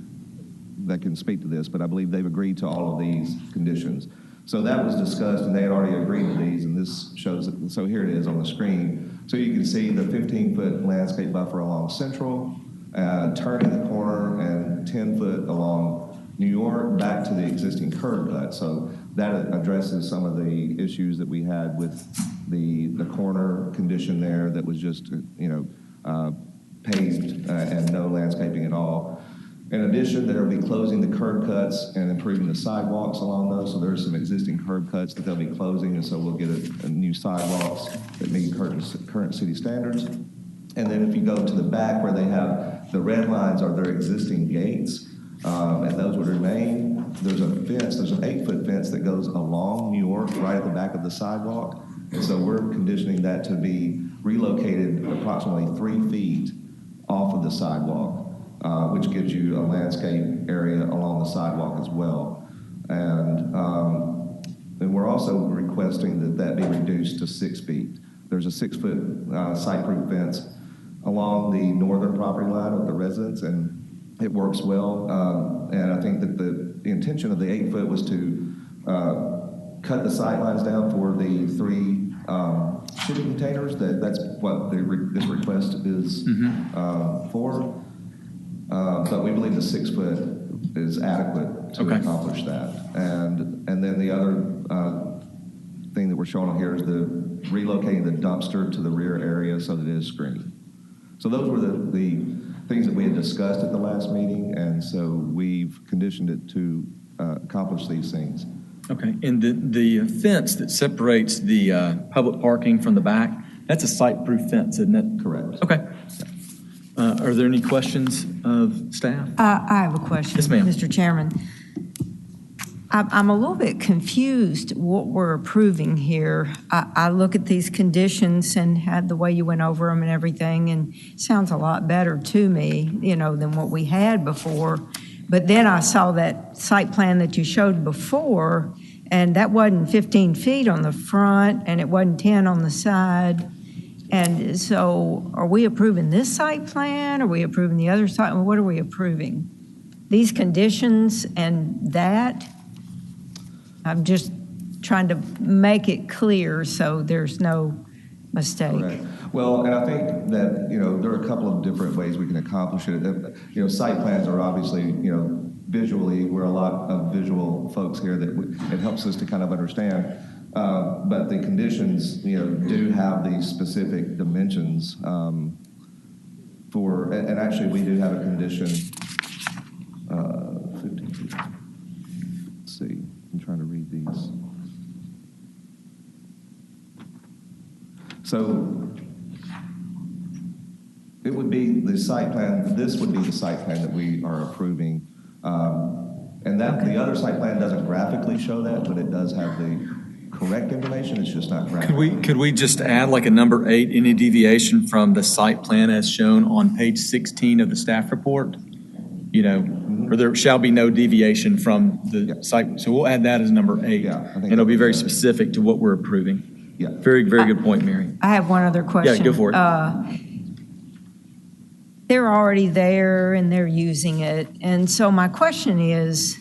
they can speak to this, but I believe they've agreed to all of these conditions. So that was discussed and they had already agreed to these, and this shows it. So here it is on the screen. So you can see the 15-foot landscape buffer along Central, turning the corner, and 10-foot along New York back to the existing curb cut. So that addresses some of the issues that we had with the corner condition there that was just, paved and no landscaping at all. In addition, they'll be closing the curb cuts and improving the sidewalks along those. So there's some existing curb cuts that they'll be closing, and so we'll get a new sidewalks that meet current city standards. And then if you go to the back where they have the red lines are their existing gates, and those would remain. There's a fence, there's an 8-foot fence that goes along New York right at the back of the sidewalk. And so we're conditioning that to be relocated approximately 3 feet off of the sidewalk, which gives you a landscape area along the sidewalk as well. And we're also requesting that be reduced to 6 feet. There's a 6-foot site-proof fence along the northern property line of the residents, and it works well. And I think that the intention of the 8-foot was to cut the sight lines down for the 3 shipping containers. That's what this request is for. But we believe the 6-foot is adequate to accomplish that. And then the other thing that we're showing on here is the relocating the dumpster to the rear area so that it is screened. So those were the things that we had discussed at the last meeting, and so we've conditioned it to accomplish these things. Okay, and the fence that separates the public parking from the back, that's a site-proof fence, isn't it? Correct. Okay. Are there any questions of staff? I have a question. Yes, ma'am. Mr. Chairman. I'm a little bit confused what we're approving here. I look at these conditions and had the way you went over them and everything, and it sounds a lot better to me, than what we had before. But then I saw that site plan that you showed before, and that wasn't 15 feet on the front, and it wasn't 10 on the side. And so are we approving this site plan? Are we approving the other site? What are we approving? These conditions and that? I'm just trying to make it clear so there's no mistake. Correct. Well, and I think that, there are a couple of different ways we can accomplish it. Site plans are obviously, visually, we're a lot of visual folks here that it helps us to kind of understand. But the conditions, do have these specific dimensions and actually we do have a condition, 15 feet. Let's see, I'm trying to read these. So it would be the site plan, this would be the site plan that we are approving. And that the other site plan doesn't graphically show that, but it does have the correct information, it's just not graphic. Could we just add like a number 8, any deviation from the site plan as shown on page 16 of the staff report? Or there shall be no deviation from the site. So we'll add that as number 8. Yeah, and it'll be very specific to what we're approving. Yeah. Very, very good point, Mary. I have one other question. Yeah, go for it. They're already there and they're using it. And so my question is,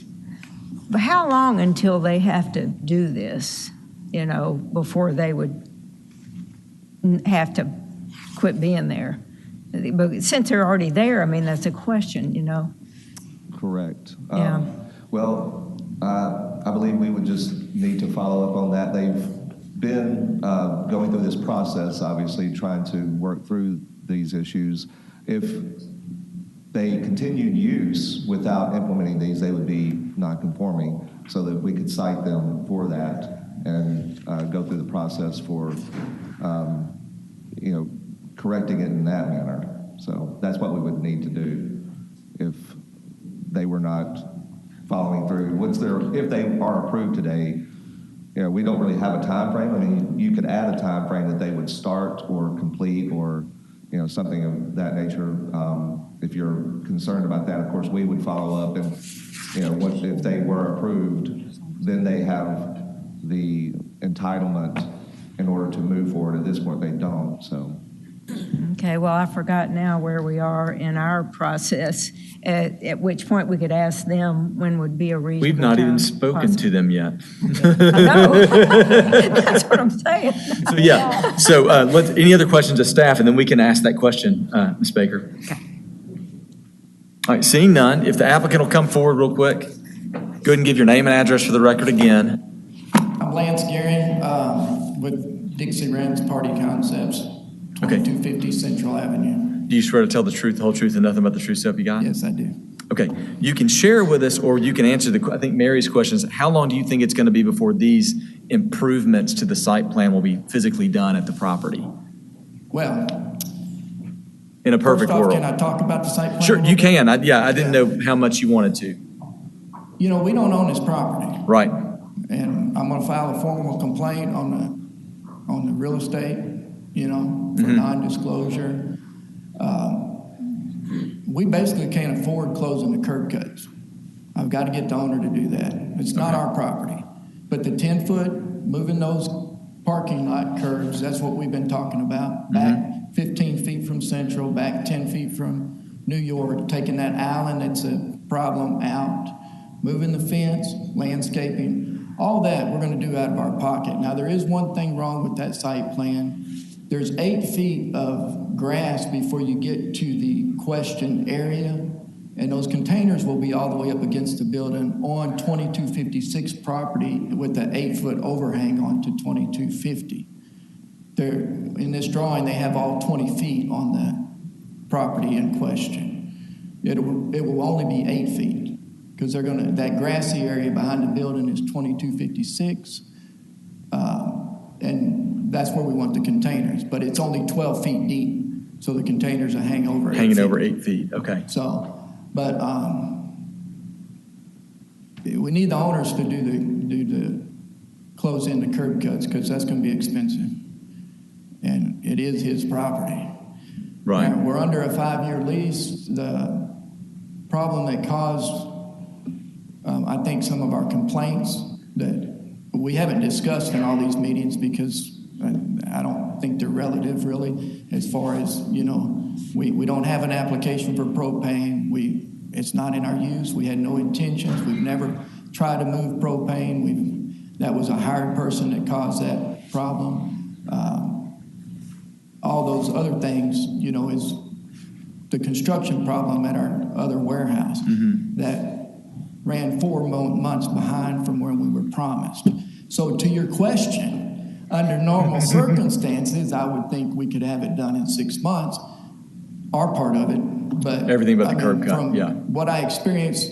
how long until they have to do this, before they would have to quit being there? But since they're already there, I mean, that's a question, Correct. Yeah. Well, I believe we would just need to follow up on that. They've been going through this process, obviously, trying to work through these issues. If they continued use without implementing these, they would be non-conforming, so that we could cite them for that and go through the process for, correcting it in that manner. So that's what we would need to do if they were not following through. If they are approved today, we don't really have a time frame. I mean, you could add a time frame that they would start or complete or, something of that nature. If you're concerned about that, of course, we would follow up and, if they were approved, then they have the entitlement in order to move forward. At this point, they don't, so. Okay, well, I forgot now where we are in our process, at which point we could ask them when would be a reasonable We've not time even spoken to them yet. I know. That's what I'm saying. So, yeah. So any other questions of staff, and then we can ask that question, Ms. Baker. Okay. All right, seeing none, if the applicant will come forward real quick, go ahead and give your name and address for the record again. I'm Lance Gearing with Dixie Rents Party Concepts, 2250 Central Avenue. Do you swear to tell the truth, the whole truth, and nothing but the truth, so help you God? Yes, I do. Okay. You can share with us, or you can answer I think Mary's question is, how long do you think it's going to be before these improvements to the site plan will be physically done at the property? Well, in a perfect first off, world. Can I talk about the site plan? Sure, you can. I didn't know how much you wanted to. We don't own this property. Right. And I'm going to file a formal complaint on the real estate, for non-disclosure. We basically can't afford closing the curb cuts. I've got to get the owner to do that. It's not our property. But the 10-foot, moving those parking lot curbs, that's what we've been talking about. Back 15 feet from Central, back 10 feet from New York, taking that island that's a problem out, moving the fence, landscaping, all that we're going to do out of our pocket. Now, there is one thing wrong with that site plan. There's 8 feet of grass before you get to the questioned area, and those containers will be all the way up against the building on 2256 property with the 8-foot overhang onto 2250. In this drawing, they have all 20 feet on the property in question. It will only be 8 feet because that grassy area behind the building is 2256, and that's where we want the containers. But it's only 12 feet deep, so the containers are hanging over 8 feet. Over 8 feet. Okay. So, but we need the owners to do the close in the curb cuts because that's going to be expensive, and it is his property. Right. Now, we're under a 5-year lease. The problem that caused, I think, some of our complaints that we haven't discussed in all these meetings because I don't think they're relative really, as far as, we don't have an application for propane. It's not in our use. We had no intentions. We've never tried to move propane. That was a hired person that caused that problem. All those other things, is the construction problem at our other warehouse that ran 4 months behind from when we were promised. So to your question, under normal circumstances, I would think we could have it done in 6 months, our part of it. But everything but the curb cut, from what I experienced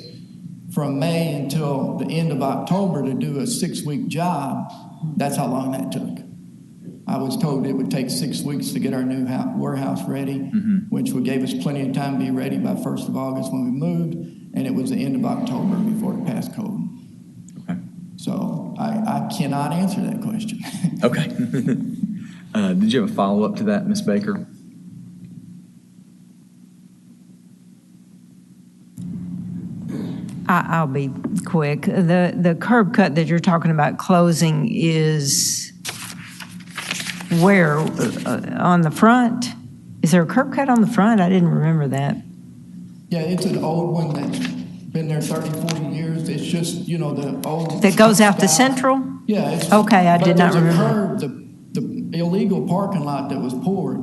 from May until the end of October to do a 6-week job, that's how long that took. I was told it would take 6 weeks to get our new warehouse ready, which would gave us plenty of time to be ready by 1st of August when we moved, and it was the end of October before it passed code. Okay. So I cannot answer that question. Okay. Did you have a follow-up to that, Ms. Baker? I'll be quick. The curb cut that you're talking about closing is where? On the front? Is there a curb cut on the front? I didn't remember that. Yeah, it's an old one that's been there 30, 40 years. It's just, the old... That goes out to Central? Yeah. It's, okay, I did not remember. The illegal parking lot that was poured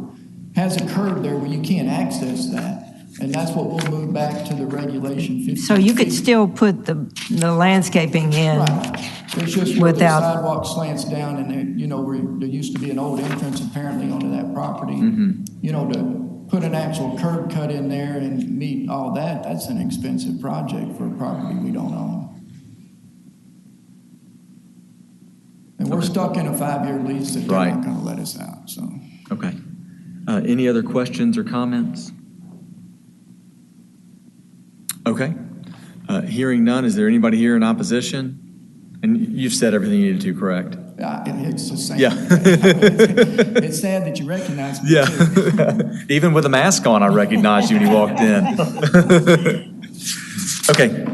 has a curb there where you can't access that. And that's what we'll move back to the regulation 15 So you could feet. still put the landscaping in It's just where the without... sidewalk slants down and where there used to be an old entrance apparently onto that property. To put an actual curb cut in there and meet all that, that's an expensive project for a property we don't own. And we're stuck in a 5-year lease that they're not going to let us out. So. Okay. Any other questions or comments? Okay. Hearing none, is there anybody here in opposition? And you've said everything you needed to, correct? It's the same. Yeah. It's sad that you recognize me. Yeah. Even with a mask on, I recognized you when you walked in. Okay.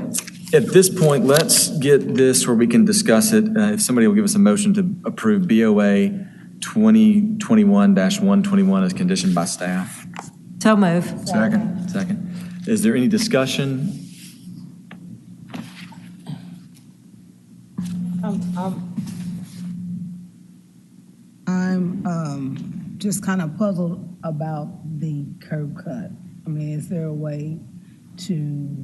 At this point, let's get this where we can discuss it. If somebody will give us a motion to approve BOA 2021-121 as conditioned by staff. So move. Second. Is there any discussion? I'm just kind of puzzled about the curb cut. I mean, is there a way to,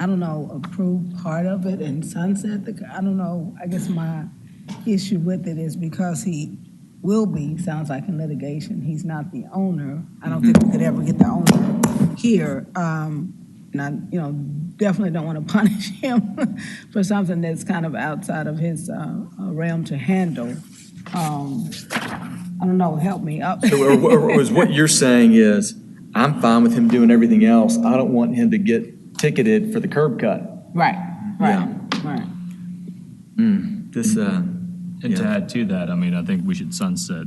I don't know, approve part of it and sunset the, I don't know. I guess my issue with it is because he will be, sounds like in litigation, he's not the owner. I don't think we could ever get the owner here. And I, definitely don't want to punish him for something that's kind of outside of his realm to handle. I don't know, help me up. So what you're saying is, I'm fine with him doing everything else. I don't want him to get ticketed for the curb cut. Right. And to add to that, I think we should sunset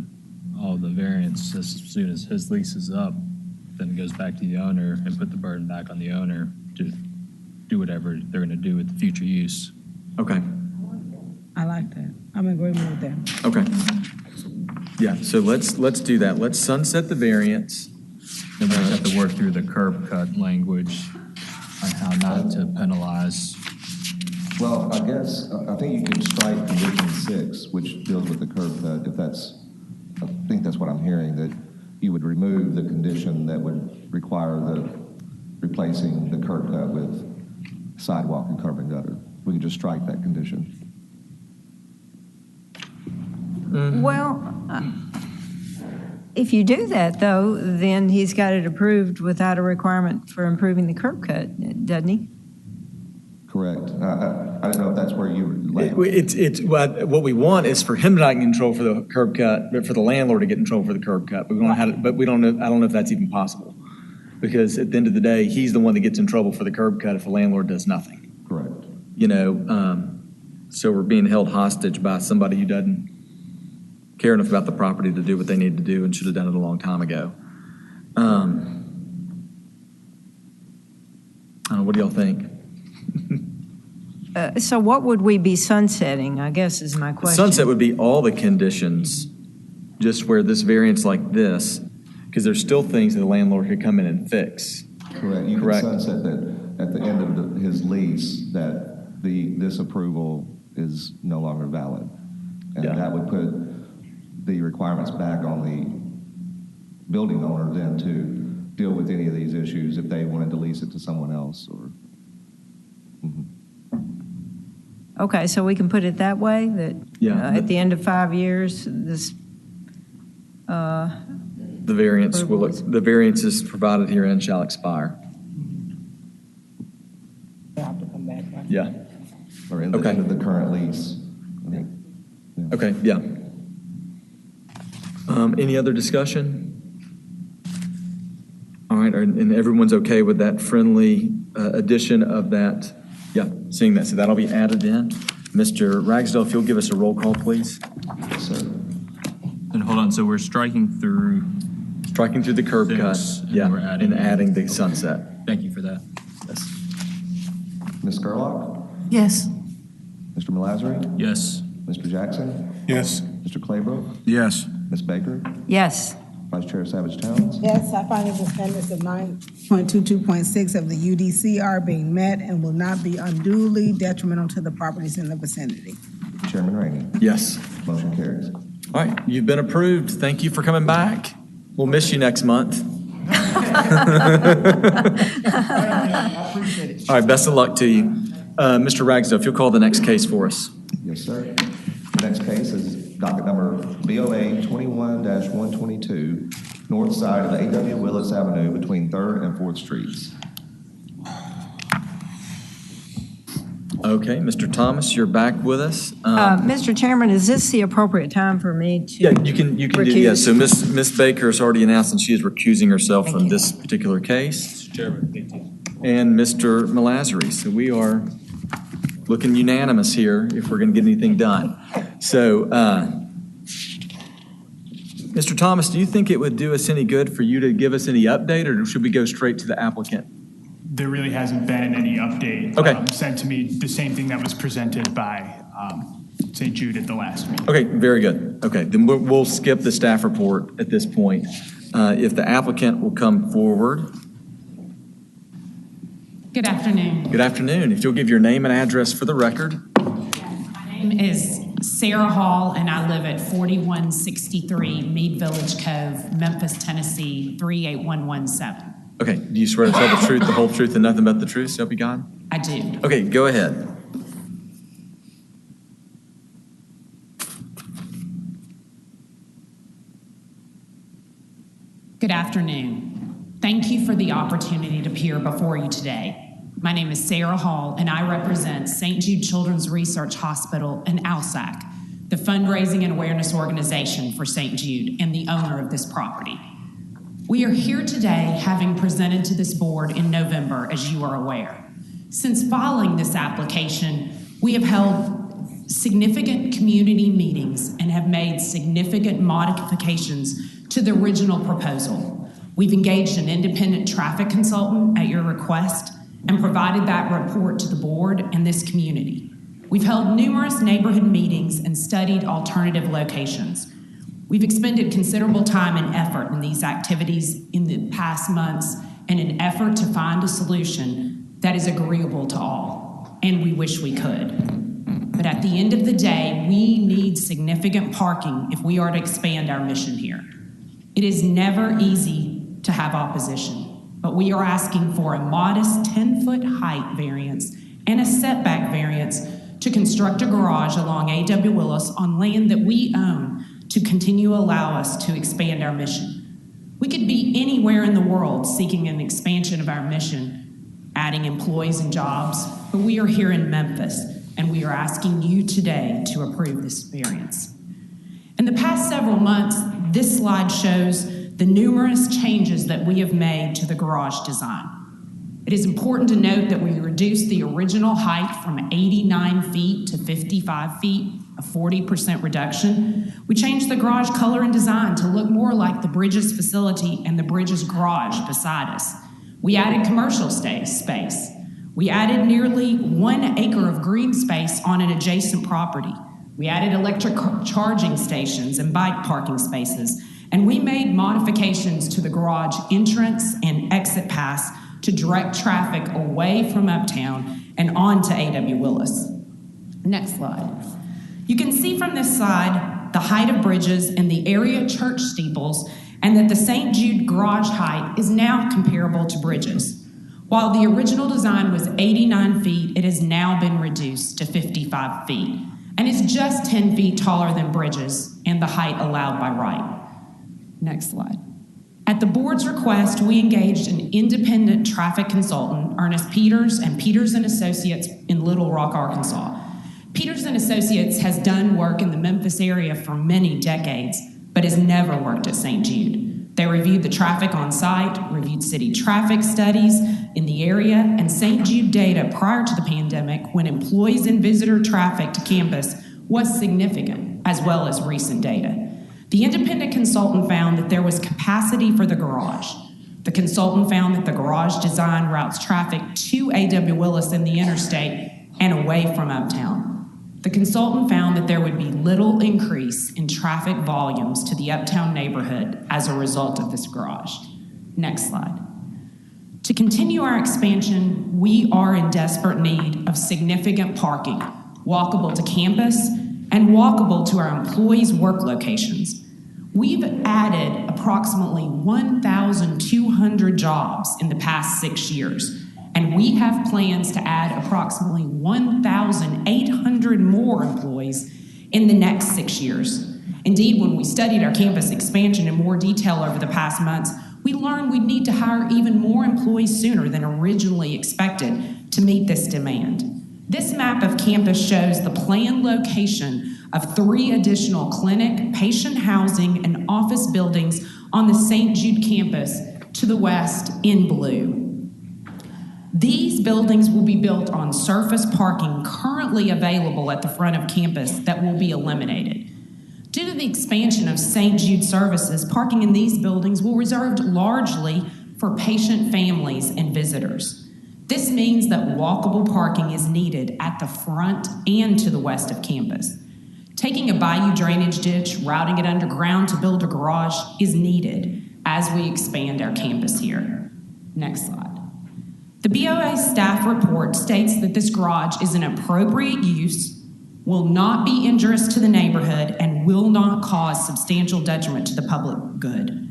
all the variants as soon as his lease is up. Then it goes back to the owner and put the burden back on the owner to do whatever they're going to do with the future use. Okay. I like that. I'm in agreement with that. Okay. Yeah, so let's do that. Let's sunset the variance. Then we just have to work through the curb cut language on how not to penalize. Well, I guess, I think you can strike condition 6, which deals with the curb cut, if that's, I think that's what I'm hearing, that you would remove the condition that would require the replacing the curb cut with sidewalk and curb and gutter. We can just strike that condition. Well, if you do that, though, then he's got it approved without a requirement for improving the curb cut, doesn't he? Correct. I don't know if that's where you land. What we want is for him to not get in trouble for the curb cut, but for the landlord to get in trouble for the curb cut. But we don't know. I don't know if that's even possible, because at the end of the day, he's the one that gets in trouble for the curb cut if the landlord does nothing. Correct. So we're being held hostage by somebody who doesn't care enough about the property to do what they need to do and should have done it a long time ago. I don't know, what do y'all think? So what would we be sunsetting, I guess is my question. Sunset would be all the conditions, just where this variance like this, because there's still things that the landlord could come in and fix. Correct. You can sunset that at the end of his lease, that this approval is no longer valid. And that would put the requirements back on the building owner then to deal with any of these issues if they wanted to lease it to someone else or. Okay, so we can put it that way, that at the end of 5 years, this. The variance is provided herein shall expire. They have to come back, right? Yeah. Or in the end of the current lease. Okay, yeah. Any other discussion? All right, and everyone's okay with that friendly addition of that? Yeah, seeing that. So that'll be added in. Mr. Ragsdale, if you'll give us a roll call, please. Yes, sir. And hold on, so we're striking through the curb cut, and adding the sunset. Thank you for that. Yes. Ms. Gerlach? Yes. Mr. Malazri? Yes. Mr. Jackson? Yes. Mr. Claybrook? Yes. Ms. Baker? Yes. Vice Chair Savage Towns? Yes, I find that the standards of 9.22.6 of the UDC are being met and will not be unduly detrimental to the properties in the vicinity. Chairman Rainey? Yes. Motion carries. All right, you've been approved. Thank you for coming back. We'll miss you next month. I appreciate it. All right, best of luck to you. Mr. Ragsdale, if you'll call the next case for us. Yes, sir. The next case is docket number BOA 21-122, north side of A.W. Willis Avenue between 3rd and 4th Streets. Okay, Mr. Thomas, you're back with us. Mr. Chairman, is this the appropriate time for me to? Yeah, you can do, yeah. So Ms. Baker has already announced that she is recusing herself from this particular case. Mr. Chairman, thank you. And Mr. Malazri. So we are looking unanimous here if we're going to get anything done. So, Mr. Thomas, do you think it would do us any good for you to give us any update, or should we go straight to the applicant? There really hasn't been any update sent to me, the same thing that was presented by St. Jude at the last meeting. Okay, very good. Okay, then we'll skip the staff report at this point. If the applicant will come forward. Good afternoon. Good afternoon. If you'll give your name and address for the record. My name is Sarah Hall, and I live at 4163 Mead Village Cove, Memphis, Tennessee, 38117. Okay, do you swear to tell the truth, the whole truth, and nothing but the truth, so help you God? I do. Okay, go ahead. Good afternoon. Thank you for the opportunity to appear before you today. My name is Sarah Hall, and I represent St. Jude Children's Research Hospital and ALSAC, the fundraising and awareness organization for St. Jude and the owner of this property. We are here today having presented to this board in November, as you are aware. Since filing this application, we have held significant community meetings and have made significant modifications to the original proposal. We've engaged an independent traffic consultant at your request and provided that report to the board and this community. We've held numerous neighborhood meetings and studied alternative locations. We've expended considerable time and effort in these activities in the past months in an effort to find a solution that is agreeable to all, and we wish we could. But at the end of the day, we need significant parking if we are to expand our mission here. It is never easy to have opposition, but we are asking for a modest 10-foot height variance and a setback variance to construct a garage along A.W. Willis on land that we own to continue to allow us to expand our mission. We could be anywhere in the world seeking an expansion of our mission, adding employees and jobs, but we are here in Memphis, and we are asking you today to approve this variance. In the past several months, this slide shows the numerous changes that we have made to the garage design. It is important to note that we reduced the original height from 89 feet to 55 feet, a 40% reduction. We changed the garage color and design to look more like the Bridges facility and the Bridges garage beside us. We added commercial space. We added nearly 1 acre of green space on an adjacent property. We added electric charging stations and bike parking spaces, and we made modifications to the garage entrance and exit paths to direct traffic away from Uptown and onto A.W. Willis. Next slide. You can see from this side the height of bridges and the area church steeples, and that the St. Jude garage height is now comparable to bridges. While the original design was 89 feet, it has now been reduced to 55 feet, and is just 10 feet taller than bridges and the height allowed by right. Next slide. At the board's request, we engaged an independent traffic consultant, Ernest Peters and Peters & Associates in Little Rock, Arkansas. Peters & Associates has done work in the Memphis area for many decades, but has never worked at St. Jude. They reviewed the traffic on site, reviewed city traffic studies in the area, and St. Jude data prior to the pandemic when employees and visitor traffic to campus was significant, as well as recent data. The independent consultant found that there was capacity for the garage. The consultant found that the garage design routes traffic to A.W. Willis and the interstate and away from Uptown. The consultant found that there would be little increase in traffic volumes to the Uptown neighborhood as a result of this garage. Next slide. To continue our expansion, we are in desperate need of significant parking, walkable to campus and walkable to our employees' work locations. We've added approximately 1,200 jobs in the past 6 years, and we have plans to add approximately 1,800 more employees in the next 6 years. Indeed, when we studied our campus expansion in more detail over the past months, we learned we'd need to hire even more employees sooner than originally expected to meet this demand. This map of campus shows the planned location of 3 additional clinic, patient housing, and office buildings on the St. Jude campus to the west in blue. These buildings will be built on surface parking currently available at the front of campus that will be eliminated. Due to the expansion of St. Jude services, parking in these buildings will be reserved largely for patient families and visitors. This means that walkable parking is needed at the front and to the west of campus. Taking a bayou drainage ditch, routing it underground to build a garage is needed as we expand our campus here. Next slide. The BOA staff report states that this garage is an appropriate use, will not be injurious to the neighborhood, and will not cause substantial detriment to the public good.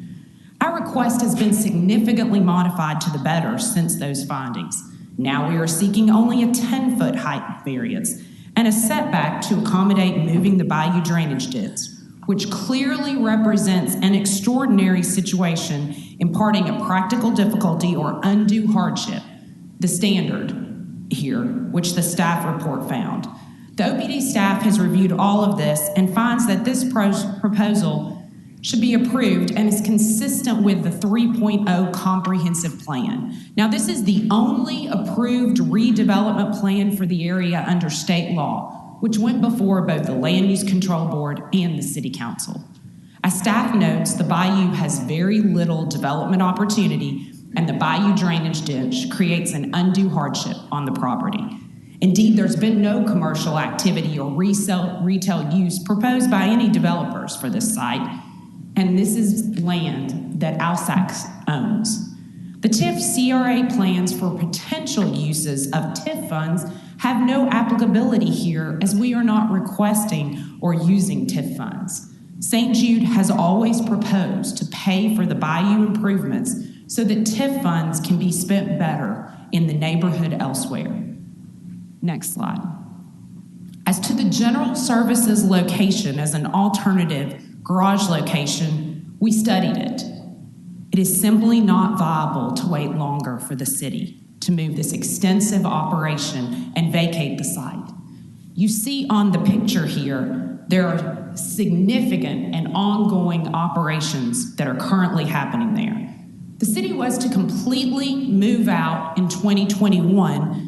Our request has been significantly modified to the better since those findings. Now we are seeking only a 10-foot height variance and a setback to accommodate moving the bayou drainage ditch, which clearly represents an extraordinary situation imparting a practical difficulty or undue hardship, the standard here, which the staff report found. The OPD staff has reviewed all of this and finds that this proposal should be approved and is consistent with the 3.0 comprehensive plan. Now, this is the only approved redevelopment plan for the area under state law, which went before both the Land Use Control Board and the City Council. As staff notes, the bayou has very little development opportunity, and the bayou drainage ditch creates an undue hardship on the property. Indeed, there's been no commercial activity or retail use proposed by any developers for this site, and this is land that ALSAC owns. The TIF CRA plans for potential uses of TIF funds have no applicability here, as we are not requesting or using TIF funds. St. Jude has always proposed to pay for the bayou improvements so that TIF funds can be spent better in the neighborhood elsewhere. Next slide. As to the general services location as an alternative garage location, we studied it. It is simply not viable to wait longer for the city to move this extensive operation and vacate the site. You see on the picture here, there are significant and ongoing operations that are currently happening there. The city was to completely move out in 2021,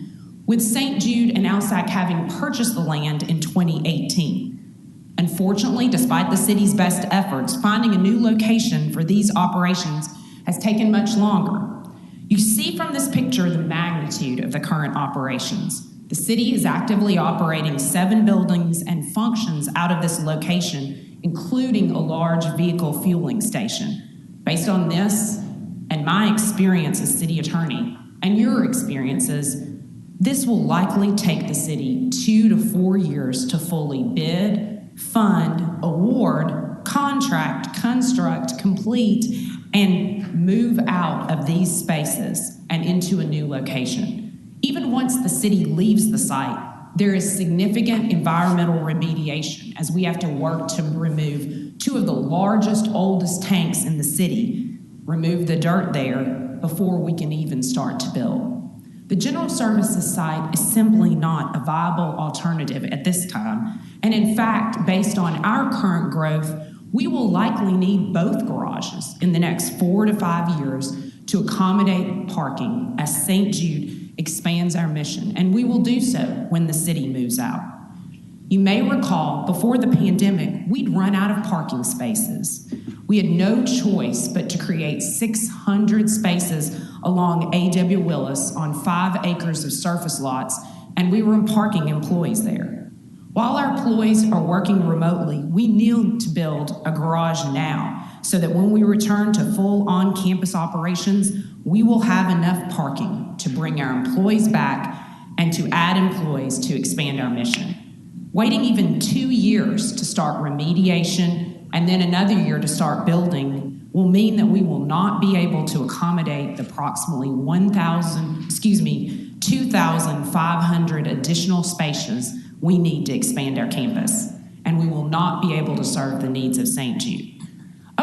with St. Jude and ALSAC having purchased the land in 2018. Unfortunately, despite the city's best efforts, finding a new location for these operations has taken much longer. You see from this picture the magnitude of the current operations. The city is actively operating 7 buildings and functions out of this location, including a large vehicle fueling station. Based on this and my experience as city attorney and your experiences, this will likely take the city 2 to 4 years to fully bid, fund, award, contract, construct, complete, and move out of these spaces and into a new location. Even once the city leaves the site, there is significant environmental remediation as we have to work to remove 2 of the largest, oldest tanks in the city, remove the dirt there before we can even start to build. The general services site is simply not a viable alternative at this time, and in fact, based on our current growth, we will likely need both garages in the next 4 to 5 years to accommodate parking as St. Jude expands our mission, and we will do so when the city moves out. You may recall, before the pandemic, we'd run out of parking spaces. We had no choice but to create 600 spaces along A.W. Willis on 5 acres of surface lots, and we were parking employees there. While our employees are working remotely, we need to build a garage now so that when we return to full on-campus operations, we will have enough parking to bring our employees back and to add employees to expand our mission. Waiting even 2 years to start remediation and then another year to start building will mean that we will not be able to accommodate the approximately 2,500 additional spaces we need to expand our campus, and we will not be able to serve the needs of St. Jude.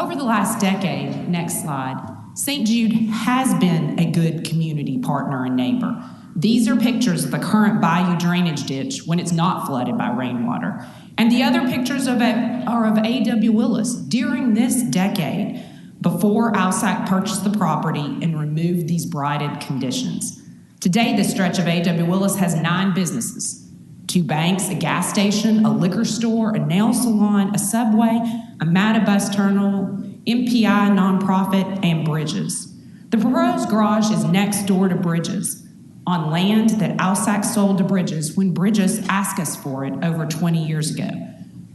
Over the last decade, next slide, St. Jude has been a good community partner and neighbor. These are pictures of the current bayou drainage ditch when it's not flooded by rainwater. And the other pictures are of A.W. Willis during this decade, before Alsac purchased the property and removed these blighted conditions. Today, the stretch of A.W. Willis has 9 businesses, 2 banks, a gas station, a liquor store, a nail salon, a subway, a MATA bus terminal, MPI nonprofit, and Bridges. The proposed garage is next door to Bridges, on land that Alsac sold to Bridges when Bridges asked us for it over 20 years ago.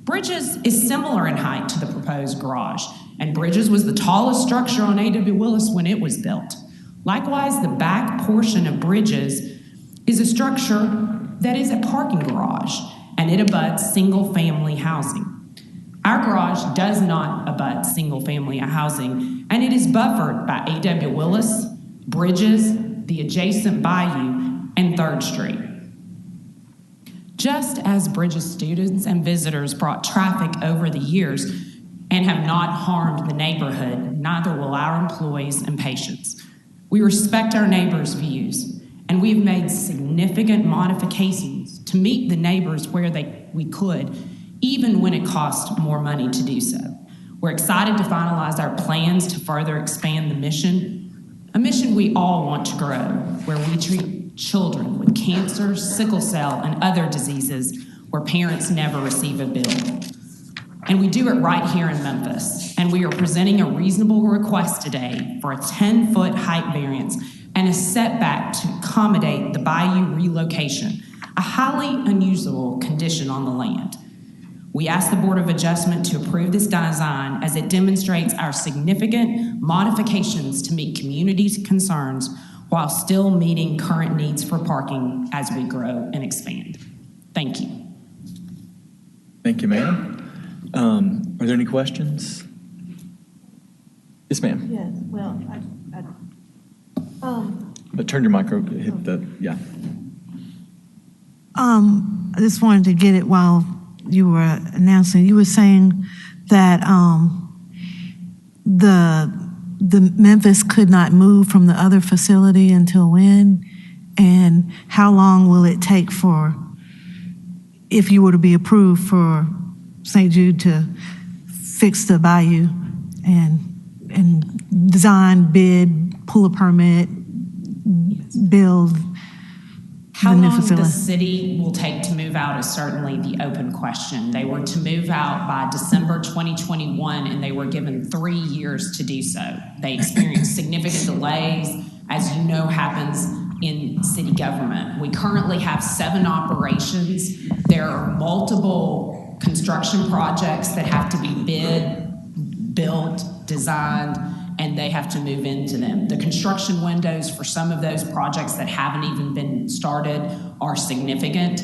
Bridges is similar in height to the proposed garage, and Bridges was the tallest structure on A.W. Willis when it was built. Likewise, the back portion of Bridges is a structure that is a parking garage, and it abuts single-family housing. Our garage does not abut single-family housing, and it is buffered by A.W. Willis, Bridges, the adjacent bayou, and 3rd Street. Just as Bridges students and visitors brought traffic over the years and have not harmed the neighborhood, neither will our employees and patients. We respect our neighbors' views, and we've made significant modifications to meet the neighbors where we could, even when it cost more money to do so. We're excited to finalize our plans to further expand the mission, a mission we all want to grow, where we treat children with cancer, sickle cell, and other diseases where parents never receive a bill. And we do it right here in Memphis, and we are presenting a reasonable request today for a 10-foot height variance and a setback to accommodate the bayou relocation, a highly unusual condition on the land. We ask the Board of Adjustment to approve this design as it demonstrates our significant modifications to meet community concerns while still meeting current needs for parking as we grow and expand. Thank you. Thank you, ma'am. Are there any questions? Yes, ma'am. Yes, well, But turn your micro, hit the, yeah. I just wanted to get it while you were announcing. You were saying that the Memphis could not move from the other facility until when? And how long will it take for, if you were to be approved, for St. Jude to fix the bayou and design, bid, pull a permit, build How the new long facility? the city will take to move out is certainly the open question. They were to move out by December 2021, and they were given 3 years to do so. They experienced significant delays as you know happens in city government. We currently have 7 operations. There are multiple construction projects that have to be bid, built, designed, and they have to move into them. The construction windows for some of those projects that haven't even been started are significant.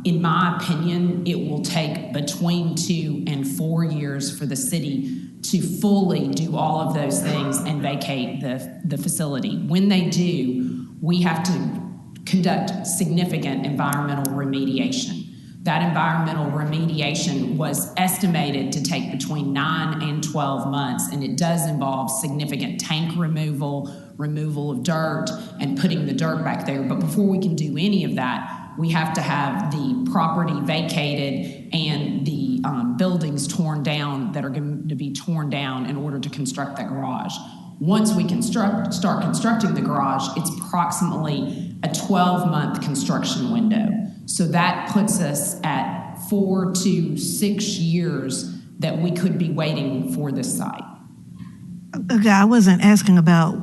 In my opinion, it will take between 2 and 4 years for the city to fully do all of those things and vacate the facility. When they do, we have to conduct significant environmental remediation. That environmental remediation was estimated to take between 9 and 12 months, and it does involve significant tank removal of dirt, and putting the dirt back there. But before we can do any of that, we have to have the property vacated and the buildings torn down that are going to be torn down in order to construct that garage. Once we start constructing the garage, it's approximately a 12-month construction window. So that puts us at 4 to 6 years that we could be waiting for this site. Okay, I wasn't asking about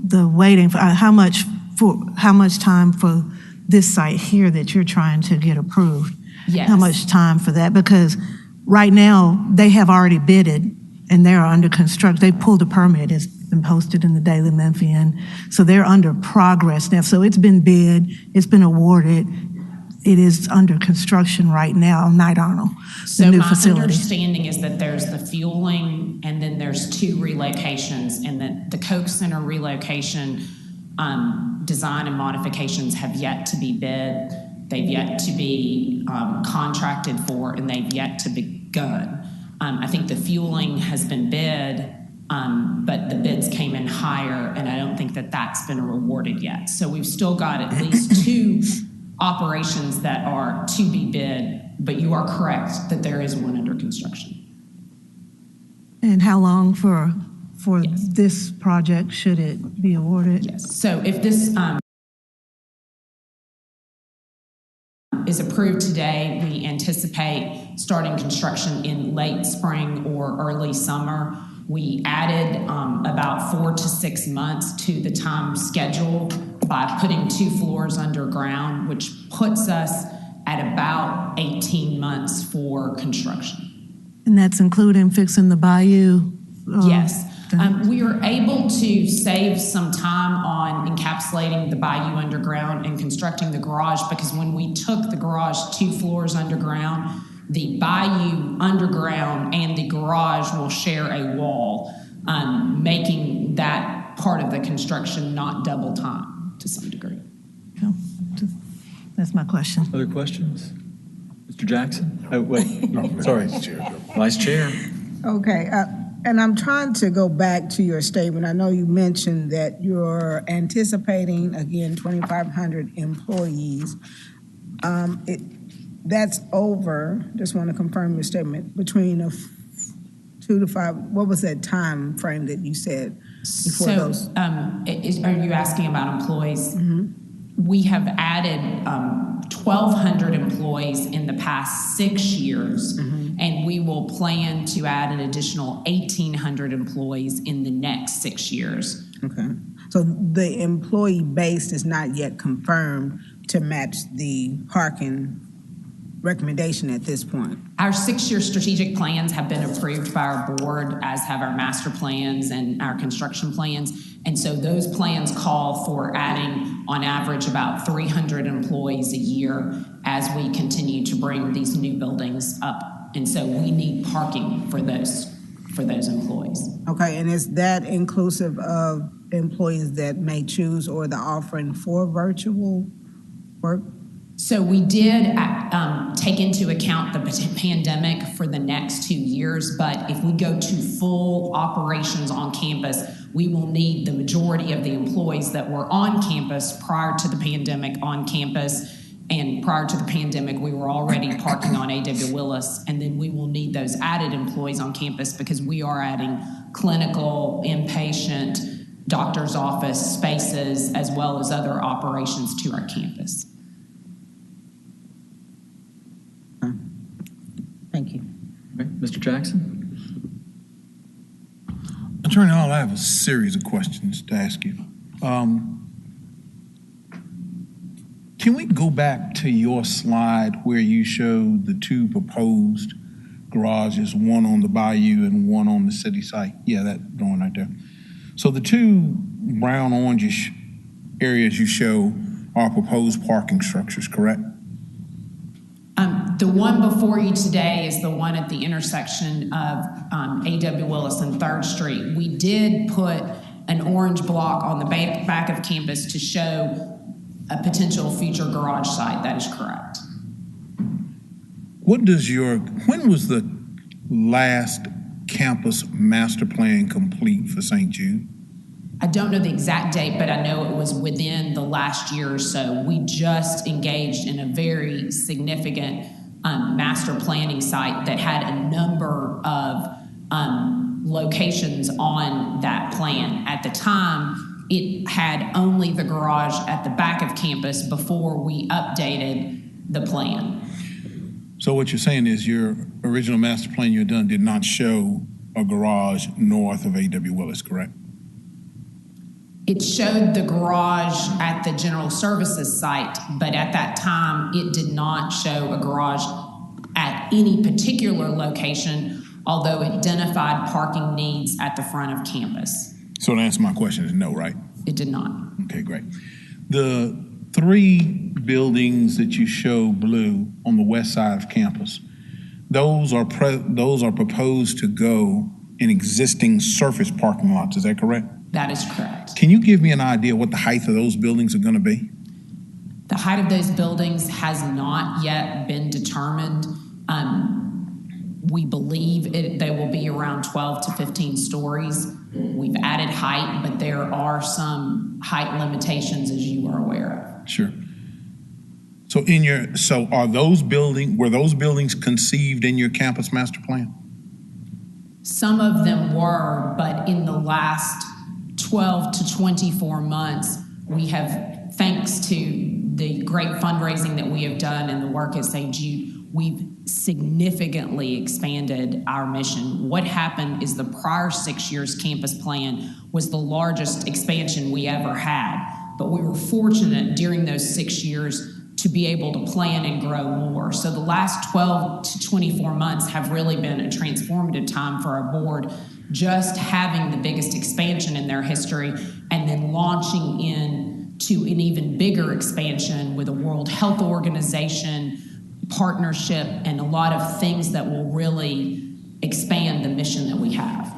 the waiting for how much time for this site here that you're trying to get approved. Yes. How much time for that? Because right now they have already bidded and they're under construction. They pulled a permit. It's been posted in the Daily Memphian. So they're under progress now. So it's been bid, it's been awarded. It is under construction right now, Night Arnold, So the new my facility. understanding is that there's the fueling and then there's 2 relocations, and that the Coke Center relocation design and modifications have yet to be bid. They've yet to be contracted for, and they've yet to begun. I think the fueling has been bid, but the bids came in higher, and I don't think that that's been rewarded yet. So we've still got at least 2 operations that are to be bid, but you are correct that there is one under construction. And how long for this project should it be awarded? Yes. So if this is approved today, we anticipate starting construction in late spring or early summer. We added about 4 to 6 months to the time schedule by putting 2 floors underground, which puts us at about 18 months for construction. And that's including fixing the bayou? Yes. We were able to save some time on encapsulating the bayou underground and constructing the garage, because when we took the garage 2 floors underground, the bayou underground and the garage will share a wall, making that part of the construction not double time to some degree. That's my question. Other questions? Mr. Jackson? Oh, wait. Sorry. Vice Chair. Okay, and I'm trying to go back to your statement. I know you mentioned that you're anticipating, again, 2,500 employees. That's over, just want to confirm your statement, between a 2 to 5, what was that time frame that you said before So, those? are you asking about employees? Mm-hmm. We have added 1,200 employees in the past 6 years, and we will plan to add an additional 1,800 employees in the next 6 years. Okay, so the employee base is not yet confirmed to match the parking recommendation at this point? Our 6-year strategic plans have been approved by our board, as have our master plans and our construction plans. And so those plans call for adding, on average, about 300 employees a year as we continue to bring these new buildings up. And so we need parking for those employees. Okay, and is that inclusive of employees that may choose or the offering for virtual work? So we did take into account the pandemic for the next 2 years, but if we go to full operations on campus, we will need the majority of the employees that were on campus prior to the pandemic on campus. And prior to the pandemic, we were already parking on A.W. Willis, and then we will need those added employees on campus because we are adding clinical, inpatient, doctor's office spaces, as well as other operations to our campus. Thank you. Okay, Mr. Jackson? Attorney Hall, I have a series of questions to ask you. Can we go back to your slide where you showed the two proposed garages, one on the bayou and one on the city site? Yeah, that one right there. So the two brown orangish areas you show are proposed parking structures, correct? The one before you today is the one at the intersection of A.W. Willis and 3rd Street. We did put an orange block on the back of campus to show a potential future garage site. That is correct. When was the last campus master plan complete for St. Jude? I don't know the exact date, but I know it was within the last year or so. We just engaged in a very significant master planning site that had a number of locations on that plan. At the time, it had only the garage at the back of campus before we updated the plan. So what you're saying is your original master plan you had done did not show a garage north of A.W. Willis, correct? It showed the garage at the general services site, but at that time, it did not show a garage at any particular location, although it identified parking needs at the front of campus. So the answer to my question is no, right? It did not. Okay, great. The three buildings that you show blue on the west side of campus, those are proposed to go in existing surface parking lots, is that correct? That is correct. Can you give me an idea what the height of those buildings are going to be? The height of those buildings has not yet been determined. We believe they will be around 12 to 15 stories. We've added height, but there are some height limitations, as you are aware of. Sure. So were those buildings conceived in your campus master plan? Some of them were, but in the last 12 to 24 months, we have, thanks to the great fundraising that we have done and the work at St. Jude, we've significantly expanded our mission. What happened is the prior 6 years campus plan was the largest expansion we ever had, but we were fortunate during those 6 years to be able to plan and grow more. So the last 12 to 24 months have really been a transformative time for our board, just having the biggest expansion in their history and then launching into an even bigger expansion with a World Health Organization partnership and a lot of things that will really expand the mission that we have.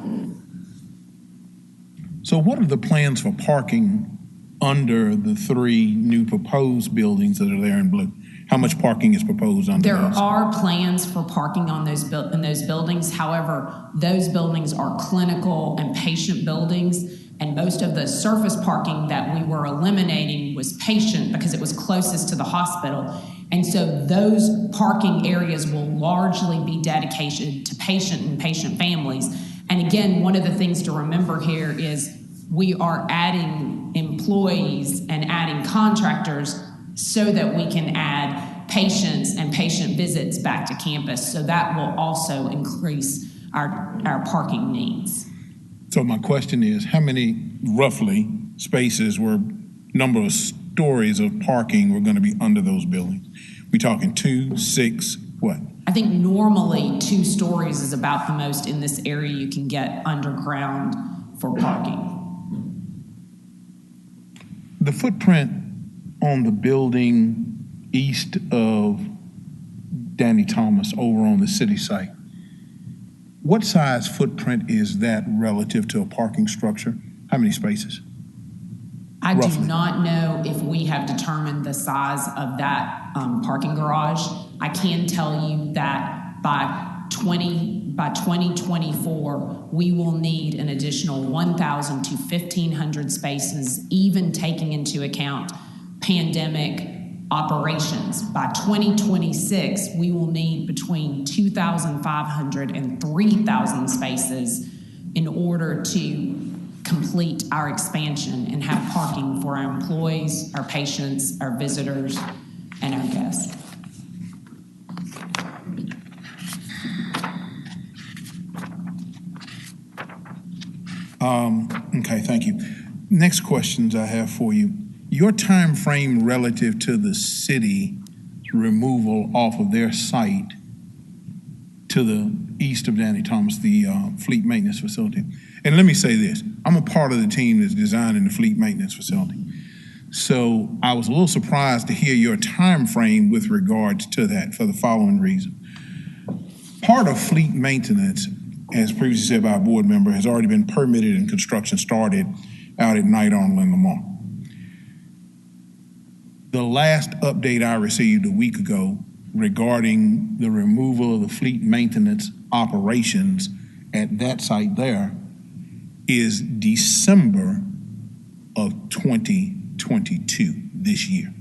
So what are the plans for parking under the three new proposed buildings that are there in blue? How much parking is proposed under There those? are plans for parking on in those buildings. However, those buildings are clinical and patient buildings, and most of the surface parking that we were eliminating was patient because it was closest to the hospital. And so those parking areas will largely be dedicated to patient and patient families. And again, one of the things to remember here is we are adding employees and adding contractors so that we can add patients and patient visits back to campus. So that will also increase our parking needs. So my question is, how many roughly spaces number of stories of parking were going to be under those buildings? We talking 2, 6, what? I think normally 2 stories is about the most in this area you can get underground for parking. The footprint on the building east of Danny Thomas over on the city site, what size footprint is that relative to a parking structure? How many spaces? I Roughly. do not know if we have determined the size of that parking garage. I can tell you that by 2024, we will need an additional 1,000 to 1,500 spaces, even taking into account pandemic operations. By 2026, we will need between 2,500 and 3,000 spaces in order to complete our expansion and have parking for our employees, our patients, our visitors, and our guests. Okay, thank you. Next questions I have for you. Your time frame relative to the city removal off of their site to the east of Danny Thomas, the fleet maintenance facility. And let me say this, I'm a part of the team that's designing the fleet maintenance facility. So I was a little surprised to hear your time frame with regards to that for the following reason. Part of fleet maintenance, as previously said by a board member, has already been permitted and construction started out at night on Lynn Lamar. The last update I received a week ago regarding the removal of the fleet maintenance operations at that site there is December of 2022, this year.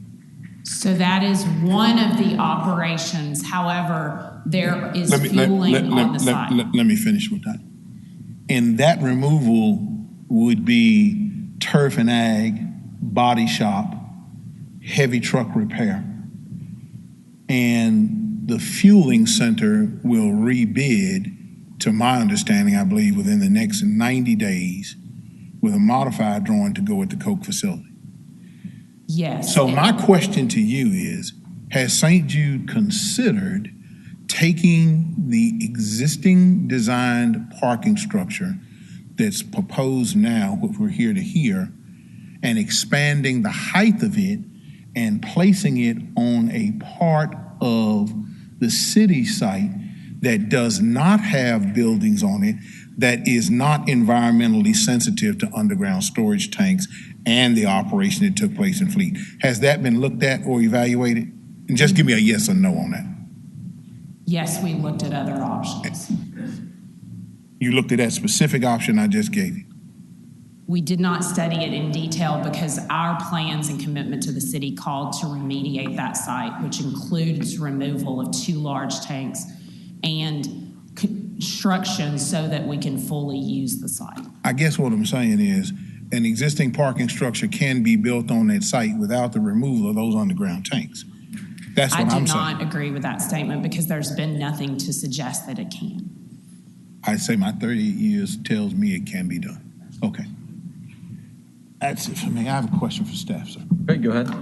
So that is one of the operations. However, there is fueling on the site. Let me finish with that. And that removal would be turf and ag, body shop, heavy truck repair. And the fueling center will rebid, to my understanding, I believe, within the next 90 days with a modified drawing to go at the Coke facility. Yes. So my question to you is, has St. Jude considered taking the existing designed parking structure that's proposed now, what we're here to hear, and expanding the height of it and placing it on a part of the city site that does not have buildings on it, that is not environmentally sensitive to underground storage tanks and the operation that took place in Fleet? Has that been looked at or evaluated? And just give me a yes or no on that. Yes, we looked at other options. You looked at that specific option I just gave you? We did not study it in detail because our plans and commitment to the city called to remediate that site, which includes removal of 2 large tanks and construction so that we can fully use the site. I guess what I'm saying is an existing parking structure can be built on that site without the removal of those underground tanks. That's what I'm saying. I do not agree with that statement because there's been nothing to suggest that it can. I'd say my 38 years tells me it can be done. Okay. That's it for me. I have a question for staff, sir. Great, go ahead.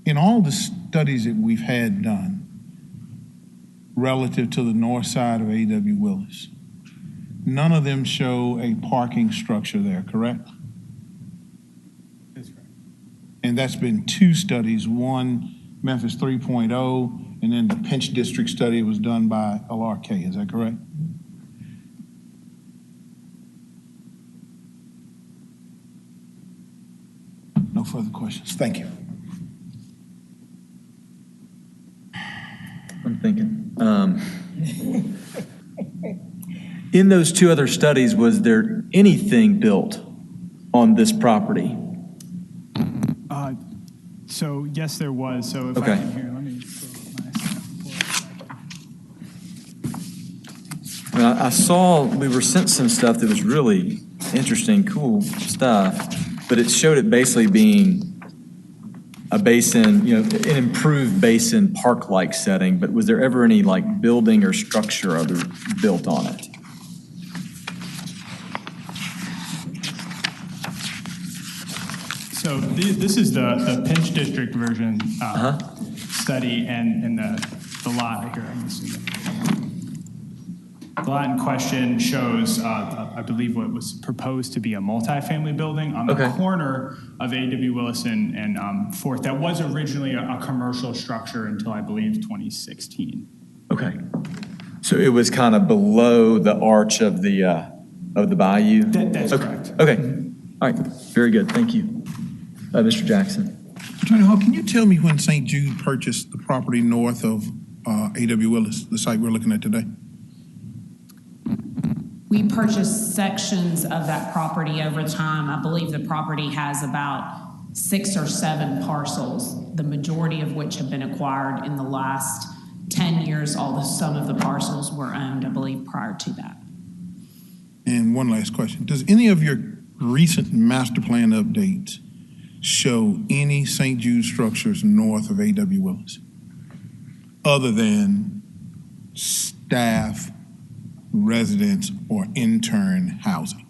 In all the studies that we've had done relative to the north side of A.W. Willis, none of them show a parking structure there, correct? That's correct. And that's been 2 studies, one Memphis 3.0, and then the Pinch District study was done by LRK, is that correct? No further questions. Thank you. I'm thinking. In those 2 other studies, was there anything built on this property? So yes, there was. So if I can hear, let me pull up my I saw we were sent some stuff that was really interesting, cool stuff, but it showed it basically being a basin, an improved basin park-like setting, but was there ever any like building or structure other built on it? So this is the Pinch District version study, and the lot here. I'm assuming. The lot in question shows, I believe, what was proposed to be a multifamily building on the corner of A.W. Willis and 4th. That was originally a commercial structure until, I believe, 2016. Okay. So it was kind of below the arch of the bayou? That's correct. Okay. All right. Very good. Thank you. Mr. Jackson. Attorney Hall, can you tell me when St. Jude purchased the property north of A.W. Willis, the site we're looking at today? We purchased sections of that property over time. I believe the property has about 6 or 7 parcels, the majority of which have been acquired in the last 10 years, although some of the parcels were owned, I believe, prior to that. And one last question. Does any of your recent master plan updates show any St. Jude structures north of A.W. Willis, other than staff residence or intern housing.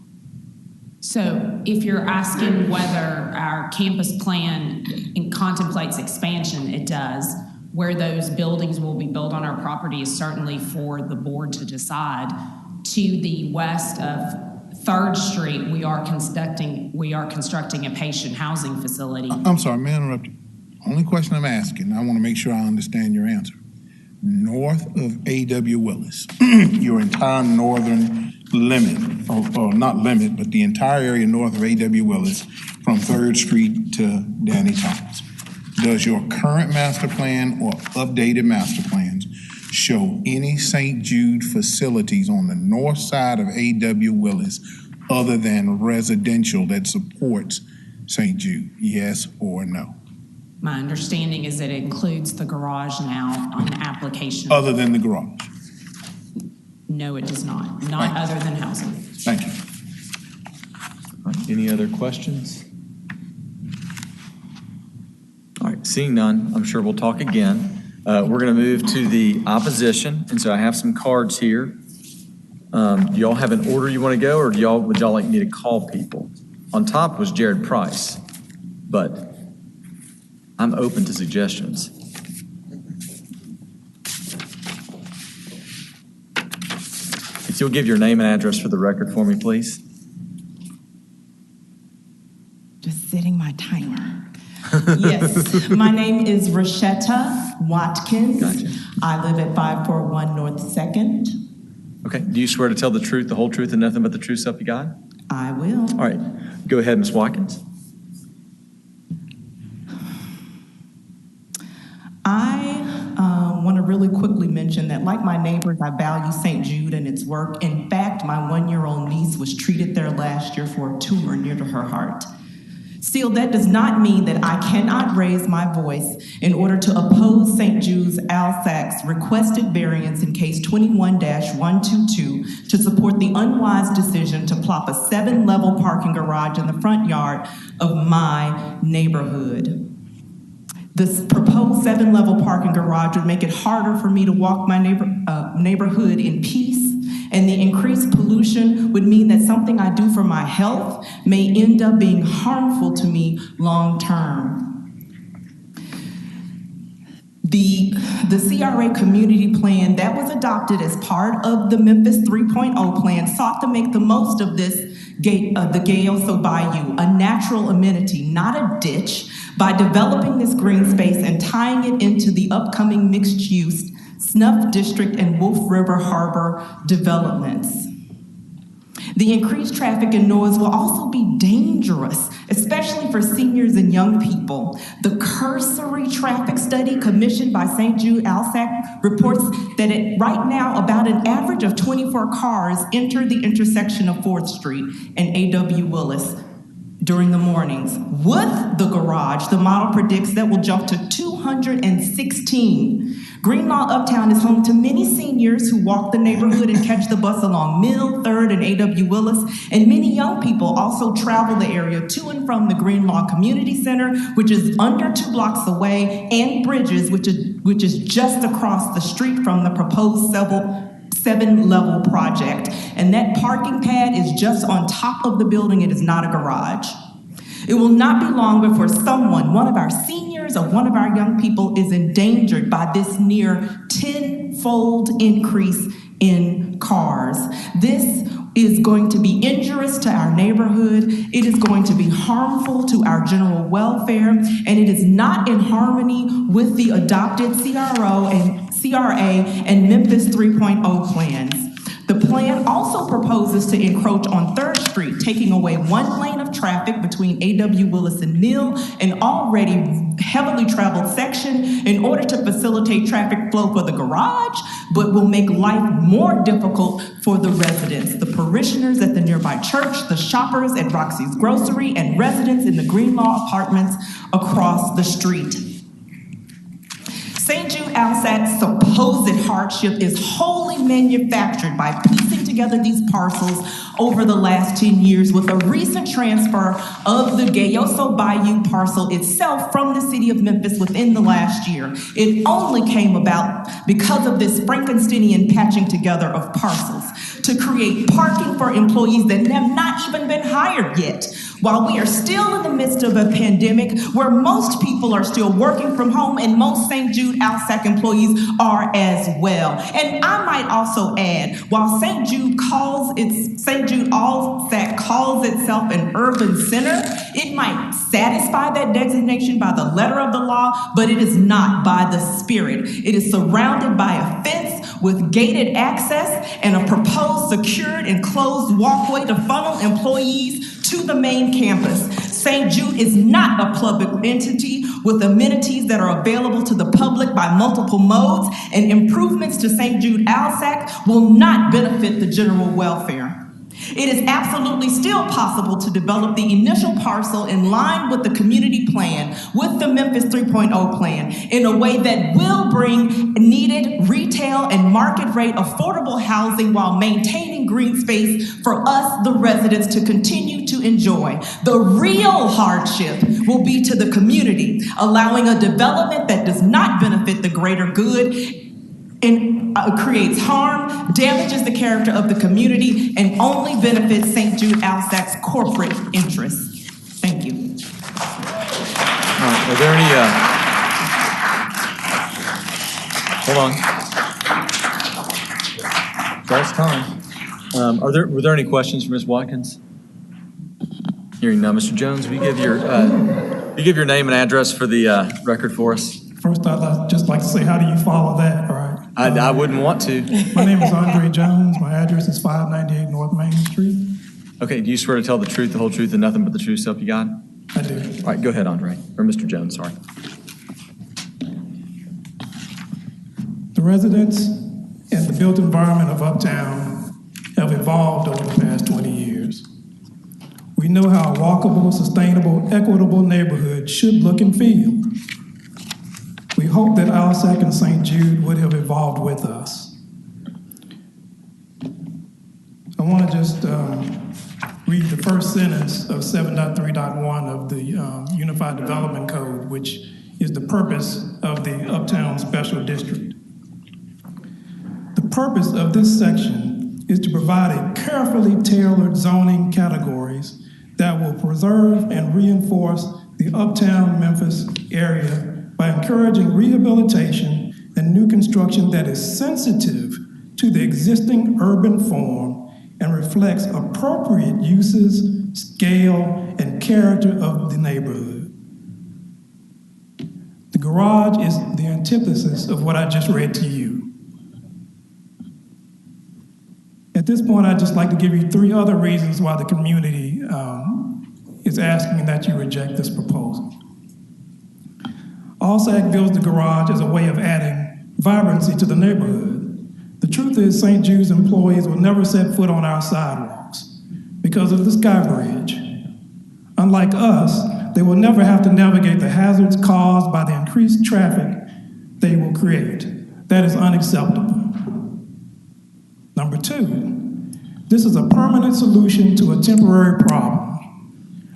So if you're asking whether our campus plan contemplates expansion, it does. Where those buildings will be built on our property is certainly for the board to decide. To the west of 3rd Street, we are constructing a patient housing facility. I'm sorry, may I interrupt you? Only question I'm asking, I want to make sure I understand your answer. North of A.W. Willis, your entire northern limit, or not limit, but the entire area north of A.W. Willis from 3rd Street to Danny Thomas. Does your current master plan or updated master plans show any St. Jude facilities on the north side of A.W. Willis other than residential that supports St. Jude? Yes or no? My understanding is that it includes the garage now on the application. Other than the garage? No, it does not. Not other than housing. Thank you. All right, any other questions? All right, seeing none, I'm sure we'll talk again. We're going to move to the opposition, and so I have some cards here. Do y'all have an order you want to go, or would y'all like me to call people? On top was Jared Price, but I'm open to suggestions. If you'll give your name and address for the record for me, please. Just setting my timer. Yes, my name is Rashetta Watkins. Gotcha. I live at 541 North 2nd. Okay, do you swear to tell the truth, the whole truth, and nothing but the truth, so help you God? I will. All right, go ahead, Ms. Watkins. I want to really quickly mention that, like my neighbors, I value St. Jude and its work. In fact, my 1-year-old niece was treated there last year for a tumor near to her heart. Still, that does not mean that I cannot raise my voice in order to oppose St. Jude's ALSAC's requested variance in case 21-122 to support the unwise decision to plop a 7-level parking garage in the front yard of my neighborhood. This proposed 7-level parking garage would make it harder for me to walk my neighborhood in peace, and the increased pollution would mean that something I do for my health may end up being harmful to me long term. The CRA community plan that was adopted as part of the Memphis 3.0 plan sought to make the most of this the Gayoso Bayou, a natural amenity, not a ditch, by developing this green space and tying it into the upcoming mixed-use Snuff District and Wolf River Harbor developments. The increased traffic and noise will also be dangerous, especially for seniors and young people. The cursory traffic study commissioned by St. Jude ALSAC reports that right now about an average of 24 cars enter the intersection of 4th Street and A.W. Willis during the mornings. With the garage, the model predicts that will jump to 216. Greenlaw Uptown is home to many seniors who walk the neighborhood and catch the bus along Mill, 3rd, and A.W. Willis, and many young people also travel the area to and from the Greenlaw Community Center, which is under 2 blocks away, and Bridges, which is just across the street from the proposed 7-level project. And that parking pad is just on top of the building. It is not a garage. It will not be long before someone, one of our seniors or one of our young people, is endangered by this near 10-fold increase in cars. This is going to be injurious to our neighborhood. It is going to be harmful to our general welfare, and it is not in harmony with the adopted CRA and Memphis 3.0 plans. The plan also proposes to encroach on 3rd Street, taking away 1 lane of traffic between A.W. Willis and Mill, an already heavily traveled section, in order to facilitate traffic flow for the garage, but will make life more difficult for the residents, the parishioners at the nearby church, the shoppers at Roxy's Grocery, and residents in the Greenlaw apartments across the street. St. Jude ALSAC's supposed hardship is wholly manufactured by piecing together these parcels over the last 10 years with a recent transfer of the Gayoso Bayou parcel itself from the city of Memphis within the last year. It only came about because of this Frankensteinian patching together of parcels. to create parking for employees that have not even been hired yet. While we are still in the midst of a pandemic where most people are still working from home and most St. Jude Alsac employees are as well. And I might also add, while St. Jude Alsac calls itself an urban center, it might satisfy that designation by the letter of the law, but it is not by the spirit. It is surrounded by a fence with gated access and a proposed secured and closed walkway to funnel employees to the main campus. St. Jude is not a public entity with amenities that are available to the public by multiple modes, and improvements to St. Jude Alsac will not benefit the general welfare. It is absolutely still possible to develop the initial parcel in line with the community plan, with the Memphis 3.0 plan, in a way that will bring needed retail and market rate affordable housing while maintaining green space for us, the residents, to continue to enjoy. The real hardship will be to the community, allowing a development that does not benefit the greater good and creates harm, damages the character of the community, and only benefits St. Jude Alsac's corporate interests. Thank you. Are there any, hold on. Last time. Were there any questions for Ms. Watkins? Hearing none. Mr. Jones, will you give your name and address for the record for us? First, I'd just like to say, how do you follow that, all right? I wouldn't want to. My name is Andre Jones. My address is 598 North Main Street. Okay, do you swear to tell the truth, the whole truth, and nothing but the truth, so help you God? I do. All right, go ahead, Andre. Or Mr. Jones, sorry. The residents and the built environment of Uptown have evolved over the past 20 years. We know how a walkable, sustainable, equitable neighborhood should look and feel. We hope that Alsac and St. Jude would have evolved with us. I want to just read the first sentence of 7.3.1 of the Unified Development Code, which is the purpose of the Uptown Special District. The purpose of this section is to provide a carefully tailored zoning categories that will preserve and reinforce the Uptown Memphis area by encouraging rehabilitation and new construction that is sensitive to the existing urban form and reflects appropriate uses, scale, and character of the neighborhood. The garage is the antithesis of what I just read to you. At this point, I'd just like to give you 3 other reasons why the community is asking that you reject this proposal. Alsac builds the garage as a way of adding vibrancy to the neighborhood. The truth is St. Jude's employees will never set foot on our sidewalks because of the Sky Bridge. Unlike us, they will never have to navigate the hazards caused by the increased traffic they will create. That is unacceptable. Number 2, this is a permanent solution to a temporary problem.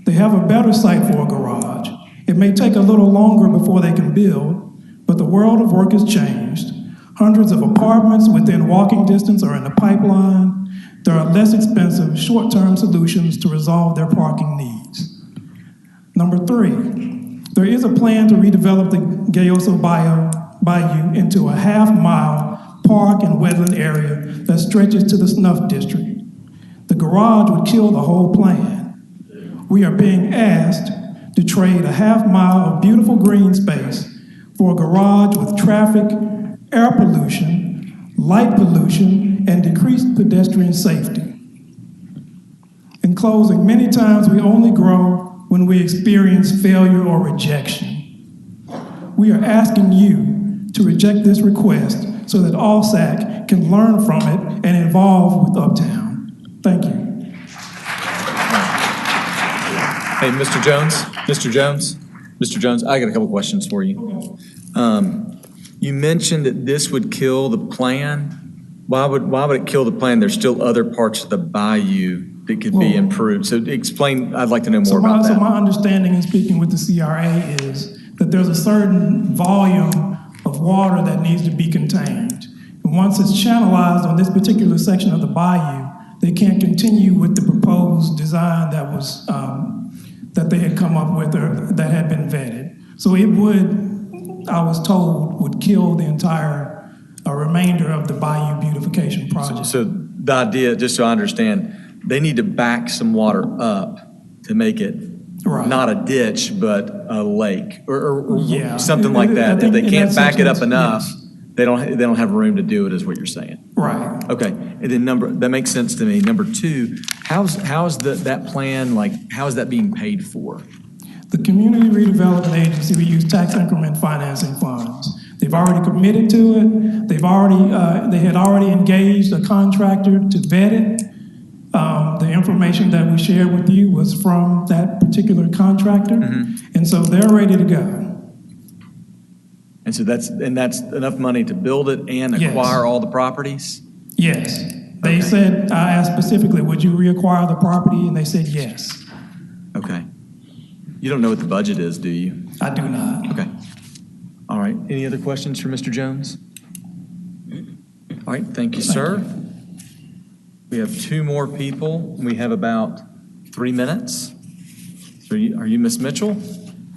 They have a better site for a garage. It may take a little longer before they can build, but the world of work has changed. Hundreds of apartments within walking distance are in the pipeline. There are less expensive short-term solutions to resolve their parking needs. Number 3, there is a plan to redevelop the Gayoso Bayou into a half-mile park and wetland area that stretches to the Snuff District. The garage would kill the whole plan. We are being asked to trade a half-mile of beautiful green space for a garage with traffic, air pollution, light pollution, and decreased pedestrian safety. In closing, many times we only grow when we experience failure or rejection. We are asking you to reject this request so that Alsac can learn from it and evolve with Uptown. Thank you. Hey, Mr. Jones, I got a couple questions for you. You mentioned that this would kill the plan. Why would it kill the plan? There's still other parts of the bayou that could be improved. So explain, I'd like to know more about that. So my understanding in speaking with the CRA is that there's a certain volume of water that needs to be contained. Once it's channelized on this particular section of the bayou, they can't continue with the proposed design that was that they had come up with or that had been vetted. So it would, I was told, would kill the entire remainder of the bayou beautification project. So the idea, just so I understand, they need to back some water up to make it not a ditch, but a lake or something like that. If they can't back it up enough, they don't have room to do it, is what you're saying. Right. Okay. And then that makes sense to me. Number two, how's that plan, like, how is that being paid for? The Community Redevelopment Agency, we use tax increment financing funds. They've already committed to it. They had already engaged a contractor to vet it. The information that we shared with you was from that particular contractor. And so they're ready to go. And so that's enough money to build it and acquire all the properties? Yes. They said, I asked specifically, would you reacquire the property? And they said yes. Okay. You don't know what the budget is, do you? I do not. Okay. All right. Any other questions for Mr. Jones? All right. Thank you, sir. We have two more people. We have about 3 minutes. Are you Miss Mitchell?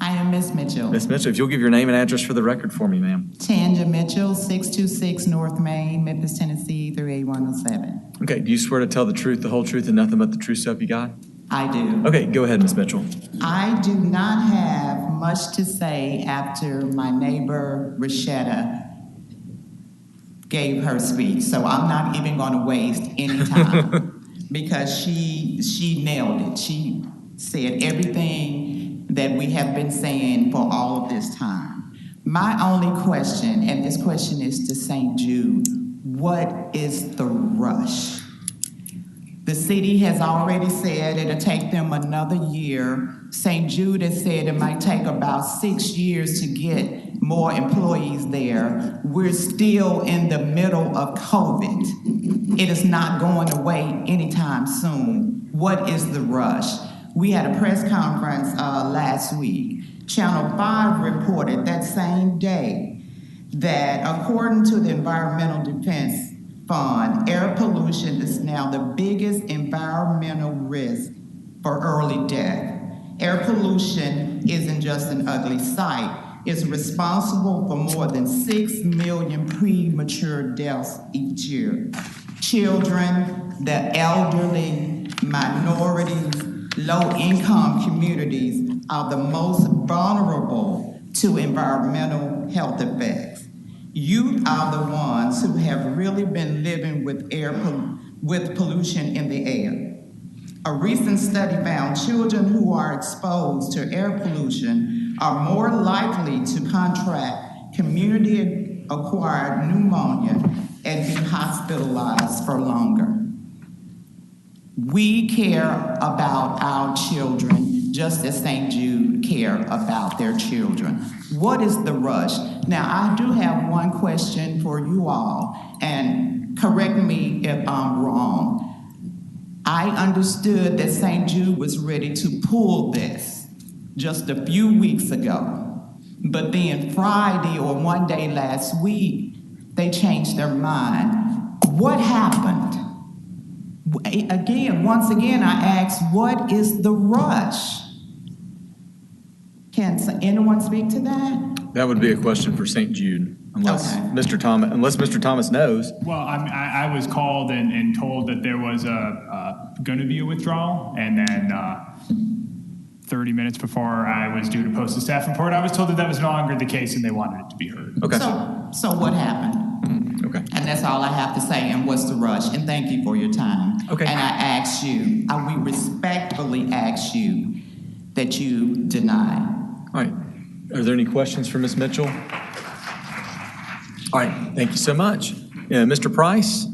I am Miss Mitchell. Miss Mitchell, if you'll give your name and address for the record for me, ma'am. Tanja Mitchell, 626 North Main, Memphis, Tennessee, 38107. Okay, do you swear to tell the truth, the whole truth, and nothing but the true self you got? I do. Okay, go ahead, Miss Mitchell. I do not have much to say after my neighbor, Rashetta, gave her speech, so I'm not even going to waste any time because she nailed it. She said everything that we have been saying for all of this time. My only question, and this question is to St. Jude, what is the rush? The city has already said it'll take them another year. St. Jude has said it might take about 6 years to get more employees there. We're still in the middle of COVID. It is not going away anytime soon. What is the rush? We had a press conference last week. Channel 5 reported that same day that according to the Environmental Defense Fund, air pollution is now the biggest environmental risk for early death. Air pollution isn't just an ugly sight. It's responsible for more than 6 million premature deaths each year. Children, the elderly, minorities, low-income communities are the most vulnerable to environmental health effects. Youth are the ones who have really been living with pollution in the air. A recent study found children who are exposed to air pollution are more likely to contract community-acquired pneumonia and be hospitalized for longer. We care about our children just as St. Jude care about their children. What is the rush? Now, I do have one question for you all, and correct me if I'm wrong. I understood that St. Jude was ready to pull this just a few weeks ago, but then Friday or one day last week, they changed their mind. What happened? Once again, I ask, what is the rush? Can anyone speak to that? That would be a question for St. Jude, unless Mr. Thomas knows. Well, I was called and told that there was going to be a withdrawal, and then 30 minutes before I was due to post a staff report, I was told that that was no longer the case and they wanted it to be heard. Okay. So what happened? Okay. And that's all I have to say, and what's the rush? And thank you for your time. Okay. And I ask you, we respectfully ask you that you deny. All right. Are there any questions for Ms. Mitchell? All right. Thank you so much. Mr. Price?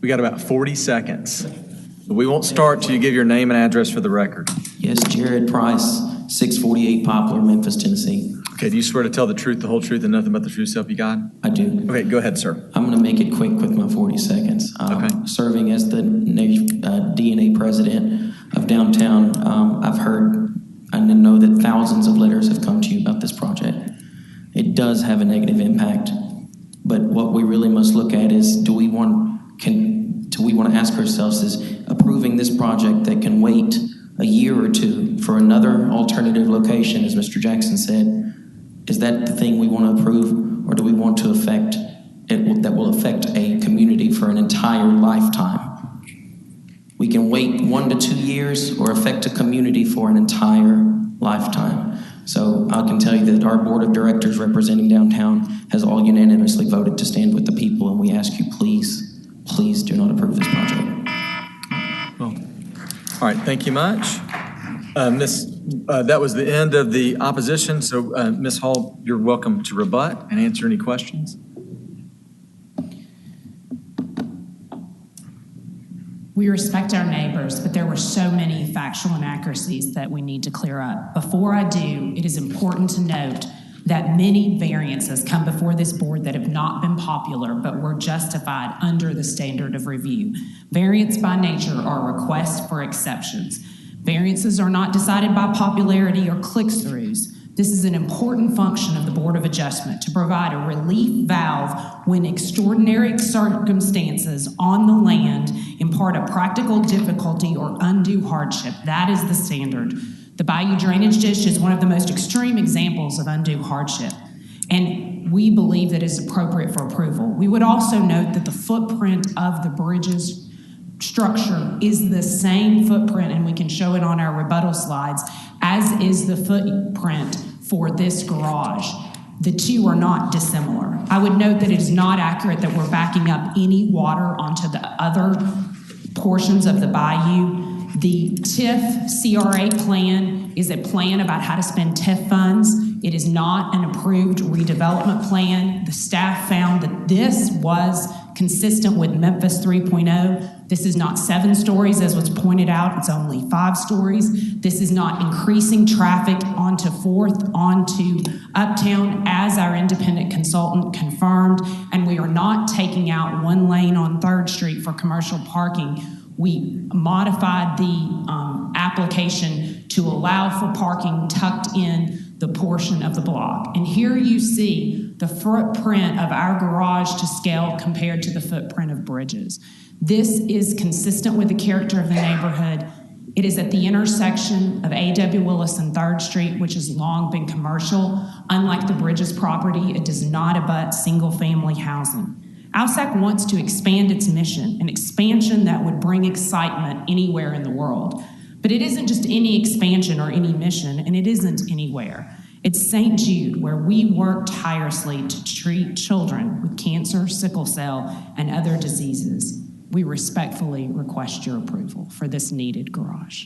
We got about 40 seconds. We won't start till you give your name and address for the record. Yes, Jared Price, 648 Poplar, Memphis, Tennessee. Okay, do you swear to tell the truth, the whole truth, and nothing but the true self you got? I do. Okay, go ahead, sir. I'm going to make it quick with my 40 seconds. Serving as the DNA president of downtown, I've heard and know that thousands of letters have come to you about this project. It does have a negative impact want to ask ourselves is approving this project that can wait a year or two for another alternative location, as Mr. Jackson said, is that the thing we want to approve, or do we want to that will affect a community for an entire lifetime? We can wait 1 to 2 years or affect a community for an entire lifetime. So I can tell you that our board of directors representing downtown has all unanimously voted to stand with the people, and we ask you, please, please do not approve this project. Well, all right, thank you much. That was the end of the opposition, so Ms. Hall, you're welcome to rebut and answer any questions. We respect our neighbors, but there were so many factual inaccuracies that we need to clear up. Before I do, it is important to note that many variances come before this board that have not been popular, but were justified under the standard of review. Variance by nature are requests for exceptions. Variances are not decided by popularity or click-throughs. This is an important function of the Board of Adjustment to provide a relief valve when extraordinary circumstances on the land impart a practical difficulty or undue hardship. That is the standard. The Bayou Drainage Ditch is one of the most extreme examples of undue hardship, and we believe that it is appropriate for approval. We would also note that the footprint of the bridge's structure is the same footprint, and we can show it on our rebuttal slides, as is the footprint for this garage. The two are not dissimilar. I would note that it is not accurate that we're backing up any water onto the other portions of the bayou. The TIF CRA plan is a plan about how to spend TIF funds. It is not an approved redevelopment plan. The staff found that this was consistent with Memphis 3.0. This is not 7 stories, as was pointed out. It's only 5 stories. This is not increasing traffic onto 4th, onto Uptown, as our independent consultant confirmed. And we are not taking out 1 lane on 3rd Street for commercial parking. We modified the application to allow for parking tucked in the portion of the block. And here you see the footprint of our garage to scale compared to the footprint of Bridges. This is consistent with the character of the neighborhood. It is at the intersection of A.W. Willis and 3rd Street, which has long been commercial. Unlike the Bridges property, it does not abut single-family housing. ALSAC wants to expand its mission, an expansion that would bring excitement anywhere in the world. But it isn't just any expansion or any mission, and it isn't anywhere. It's St. Jude, where we work tirelessly to treat children with cancer, sickle cell, and other diseases. We respectfully request your approval for this needed garage.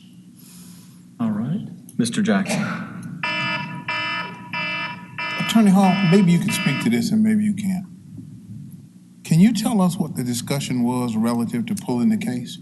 All right. Mr. Jackson. Attorney Hall, maybe you can speak to this and maybe you can't. Can you tell us what the discussion was relative to pulling the case?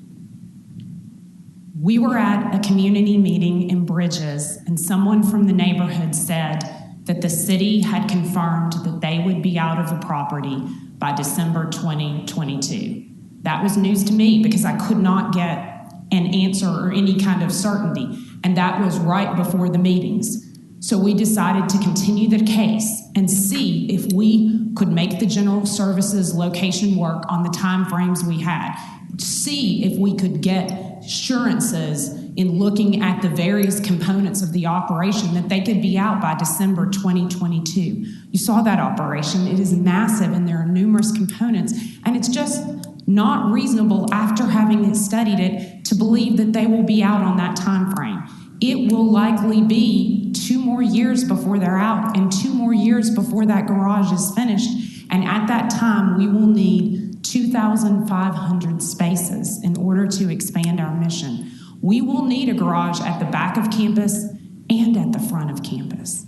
We were at a community meeting in Bridges, and someone from the neighborhood said that the city had confirmed that they would be out of the property by December 2022. That was news to me because I could not get an answer or any kind of certainty, and that was right before the meetings. So we decided to continue the case and see if we could make the general services location work on the time frames we had, see if we could get assurances in looking at the various components of the operation that they could be out by December 2022. You saw that operation. It is massive and there are numerous components, and it's just not reasonable after having studied it to believe that they will be out on that time frame. It will likely be 2 more years before they're out and 2 more years before that garage is finished. And at that time, we will need 2,500 spaces in order to expand our mission. We will need a garage at the back of campus and at the front of campus.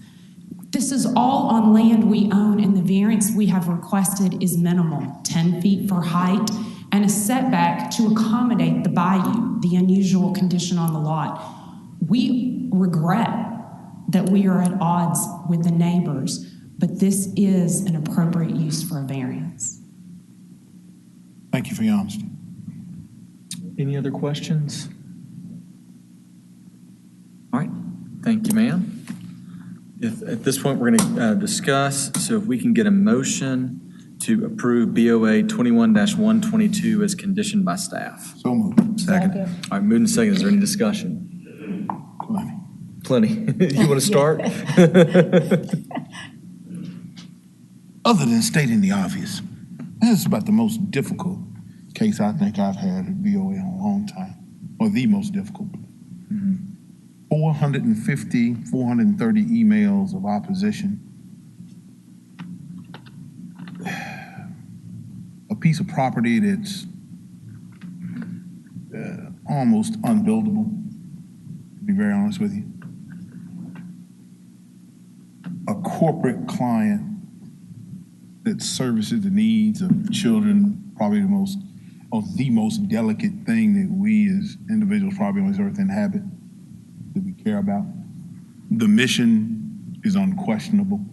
This is all on land we own, and the variance we have requested is minimal, 10 feet for height, and a setback to accommodate the bayou, the unusual condition on the lot. We regret that we are at odds with the neighbors, but this is an appropriate use for a variance. Thank you for your honesty. Any other questions? All right, thank you, ma'am. At this point, we're going to discuss, so if we can get a motion to approve BOA 21-122 as conditioned by staff? So moved. Second. All right, moved and second. Is there any discussion? Plenty. You want to start? Other than stating the obvious, this is about the most difficult case I think I've had at BOA in a long time, or the most difficult. 450, 430 emails of opposition. A piece of property that's almost unbuildable, to be very honest with you. A corporate client that services the needs of children, probably the most delicate thing that we as individuals probably on this earth inhabit, that we care about. The mission is unquestionable.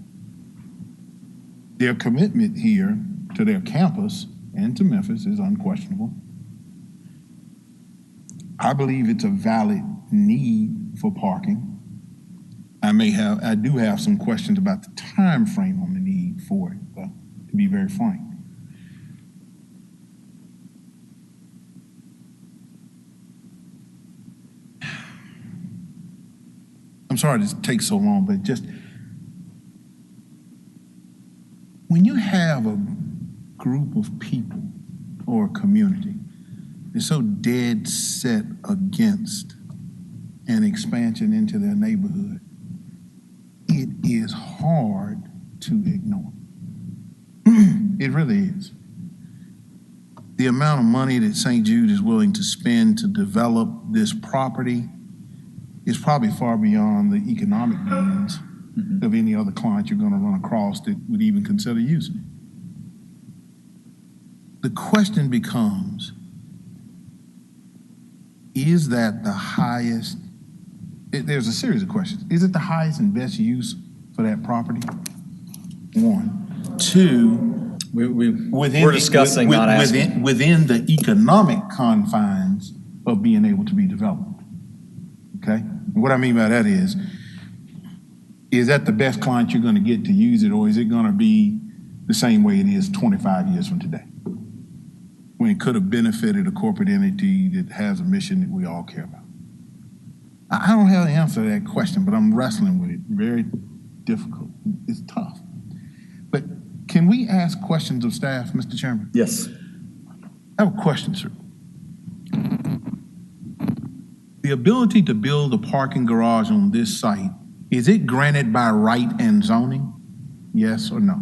Their commitment here to their campus and to Memphis is unquestionable. I believe it's a valid need for parking. I do have some questions about the time frame on the need for it, though, to be very frank. I'm sorry this takes so long, but just when you have a group of people or a community that's so dead set against an expansion into their neighborhood, it is hard to ignore. It really is. The amount of money that St. Jude is willing to spend to develop this property is probably far beyond the economic means of any other client you're going to run across that would even consider using it. The question becomes, is that the highest? There's a series of questions. Is it the highest and best use for that property? One. Two, we're discussing, not asking. Within the economic confines of being able to be developed. Okay? And what I mean by that is that the best client you're going to get to use it, or is it going to be the same way it is 25 years from today, when it could have benefited a corporate entity that has a mission that we all care about? I don't have the answer to that question, but I'm wrestling with it. Very difficult. It's tough. But can we ask questions of staff, Mr. Chairman? Yes. I have a question, sir. The ability to build a parking garage on this site, is it granted by right and zoning? Yes or no?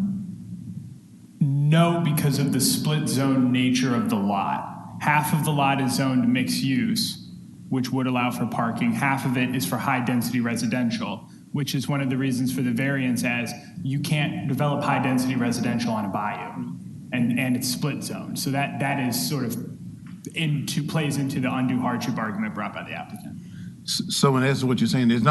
No, because of the split zone nature of the lot. Half of the lot is zoned mixed use, which would allow for parking. Half of it is for high density residential, which is one of the reasons for the variance, as you can't develop high density residential on a bayou, and it's split zone. So that is sort of plays into the undue hardship argument brought by the applicant. So in essence, what you're saying is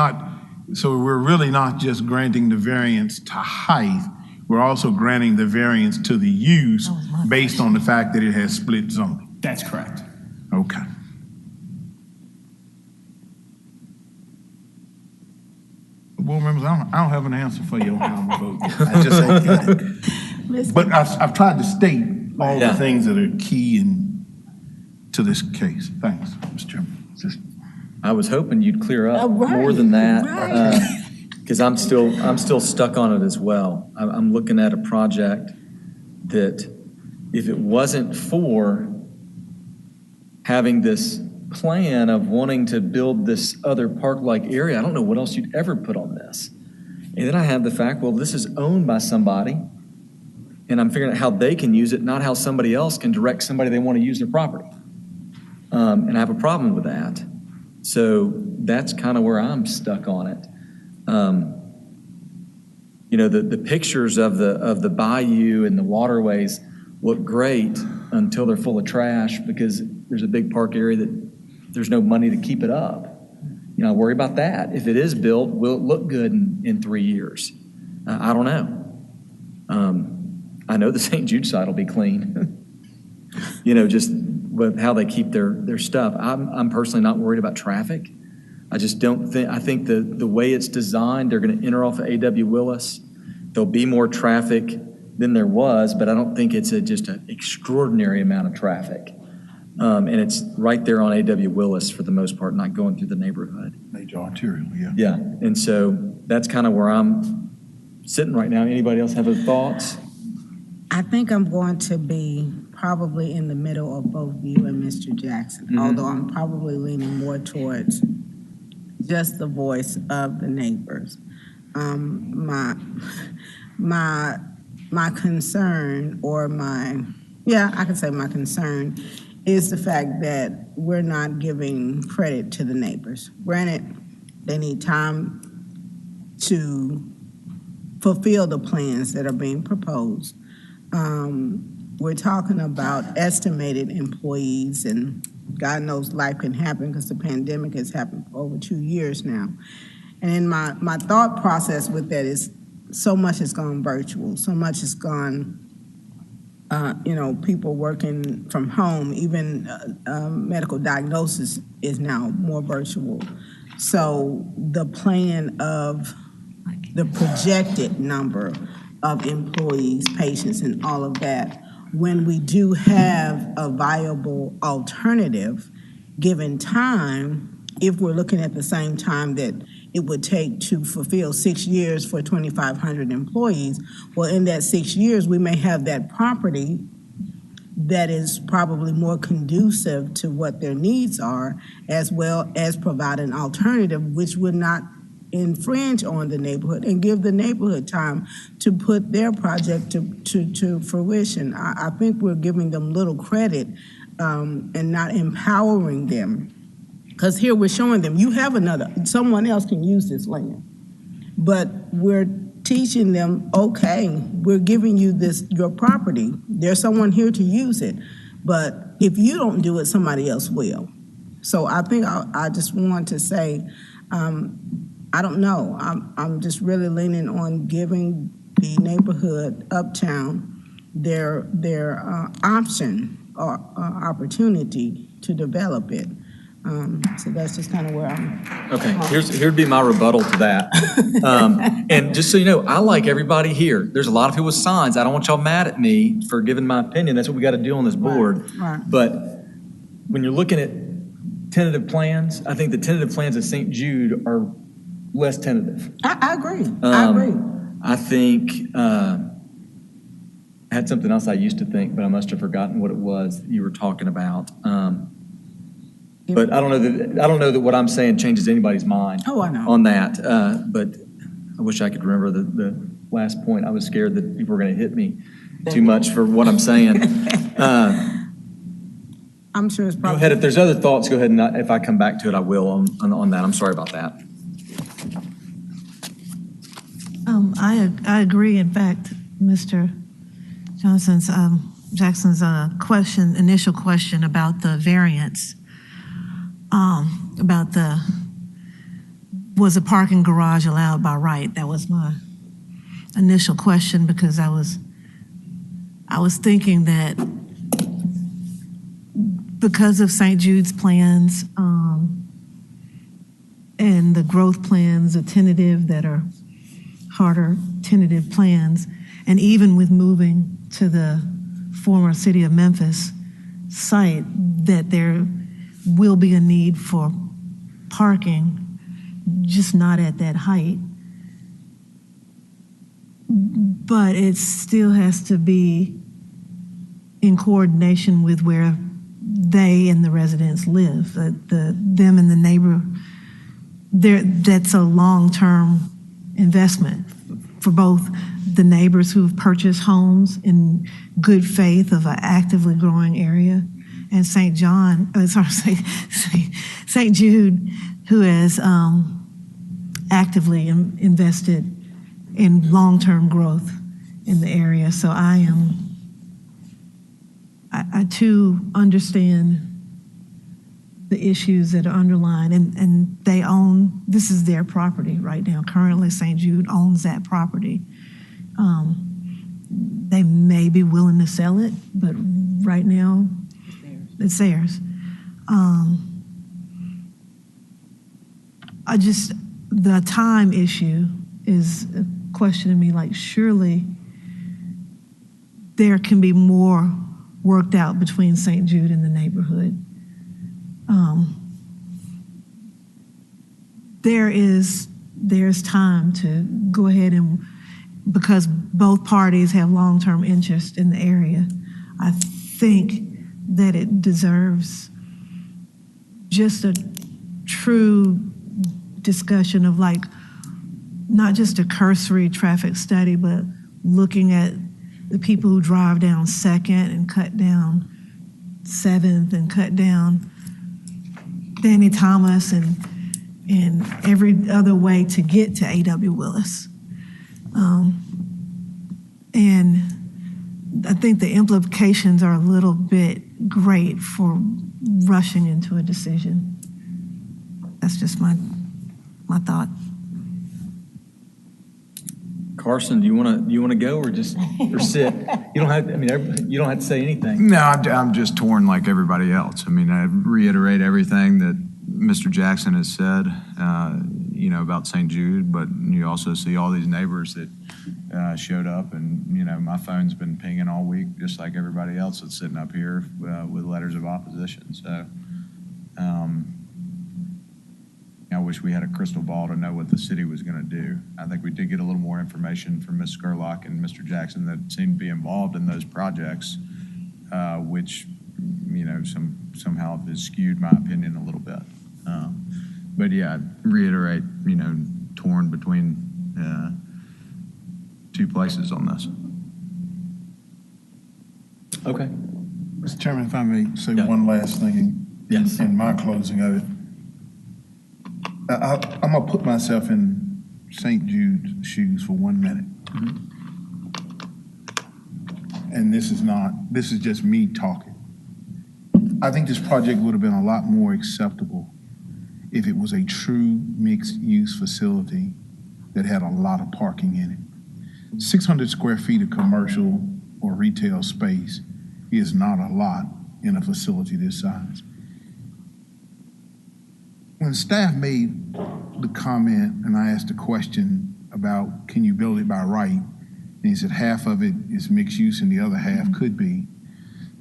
so we're really not just granting the variance to height, we're also granting the variance to the use based on the fact that it has split zoning. That's correct. Okay. Board members, I don't have an answer for you on how I'm going to vote. I just ain't got it. But I've tried to state all the things that are key to this case. Thanks, Mr. Chairman. I was hoping you'd clear up more than that, because I'm still stuck on it as well. I'm looking at a project that, if it wasn't for having this plan of wanting to build this other park-like area, I don't know what else you'd ever put on this. And then I have the fact, well, this is owned by somebody, and I'm figuring out how they can use it, not how somebody else can direct somebody they want to use their property. And I have a problem with that. So that's kind of where I'm stuck on it. The pictures of the bayou and the waterways look great until they're full of trash, because there's a big park area that there's no money to keep it up. I worry about that. If it is built, will it look good in 3 years? I don't know. I know the St. Jude side will be clean. Just with how they keep their stuff. I'm personally not worried about traffic. I just don't think, I think the way it's designed, they're going to enter off of A.W. Willis. There'll be more traffic than there was, but I don't think it's just an extraordinary amount of traffic. And it's right there on A.W. Willis for the most part, not going through the neighborhood. Major arterial, yeah. Yeah, and so that's kind of where I'm sitting right now. Anybody else have any thoughts? I think I'm going to be probably in the middle of both you and Mr. Jackson, although I'm probably leaning more towards just the voice of the neighbors. My concern, or I could say my concern, is the fact that we're not giving credit to the neighbors. Granted, they need time to fulfill the plans that are being proposed. We're talking about estimated employees, and God knows life can happen because the pandemic has happened for over 2 years now. And in my thought process with that is so much has gone virtual, so much has gone, people working from home, even medical diagnosis is now more virtual. So the plan of the projected number of employees, patients, and all of that, when we do have a viable alternative, given time, if we're looking at the same time that it would take to fulfill 6 years for 2,500 employees, well, in that 6 years, we may have that property that is probably more conducive to what their needs are, as well as provide an alternative which would not infringe on the neighborhood and give the neighborhood time to put their project to fruition. I think we're giving them little credit and not empowering them. Because here we're showing them, you have someone else can use this land. But we're teaching them, okay, we're giving you your property. There's someone here to use it. But if you don't do it, somebody else will. So I think I just want to say, I don't know. I'm just really leaning on giving the neighborhood uptown their option or opportunity to develop it. So that's just kind of where I'm. Okay, here'd be my rebuttal to that. And just so you know, I like everybody here. There's a lot of people with signs. I don't want y'all mad at me for giving my opinion. That's what we got to do on this board. Right. But when you're looking at tentative plans, I think the tentative plans at St. Jude are less tentative. I agree. I agree. I think I had something else I used to think, but I must have forgotten what it was that you were talking about. But I don't know that what I'm saying changes anybody's mind. Oh, I know. On that. But I wish I could remember the last point. I was scared that people were going to hit me too much for what I'm saying. I'm sure it's probably. Go ahead. If there's other thoughts, go ahead. And if I come back to it, I will on that. I'm sorry about that. I agree. In fact, Mr. Jackson's initial question about the variance, was a parking garage allowed by right? That was my initial question, because I was thinking that because of St. Jude's plans and the growth plans, the tentative that are harder tentative plans, and even with moving to the former city of Memphis site, that there will be a need for parking, just not at that height. But it still has to be in coordination with where they and the residents live. Them and the neighbor, that's a long-term investment for both the neighbors who've purchased homes in good faith of an actively growing area, and St. Jude, who has actively invested in long-term growth in the area. So I too understand the issues that are underlying, and they own, this is their property right now. Currently, St. Jude owns that property. They may be willing to sell it, but right now, it's theirs. The time issue is a question to me, like surely there can be more worked out between St. Jude and the neighborhood. There's time to go ahead and, because both parties have long-term interest in the area, I think that it deserves just a true discussion of like, not just a cursory traffic study, but looking at the people who drive down 2nd and cut down 7th and cut down Danny Thomas and every other way to get to A.W. Willis. And I think the implications are a little bit great for rushing into a decision. That's just my thought. Carson, do you want to go or just or sit? You don't have. I mean, you don't have to say anything. No, I'm just torn like everybody else. I mean, I reiterate everything that Mr. Jackson has said, about St. Jude, but you also see all these neighbors that showed up, and my phone's been pinging all week, just like everybody else that's sitting up here with letters of opposition. So, I wish we had a crystal ball to know what the city was going to do. I think we did get a little more information from Ms. Skurlock and Mr. Jackson that seemed to be involved in those projects, which, somehow has skewed my opinion a little bit. But yeah, reiterate, torn between two places on this. Okay. Mr. Chairman, if I may say one last thing in my closing of it. I'm going to put myself in St. Jude's shoes for 1 minute. And this is just me talking. I think this project would have been a lot more acceptable if it was a true mixed-use facility that had a lot of parking in it. 600 square feet of commercial or retail space is not a lot in a facility this size. When staff made the comment and I asked a question about can you build it by right, and he said half of it is mixed use and the other half could be.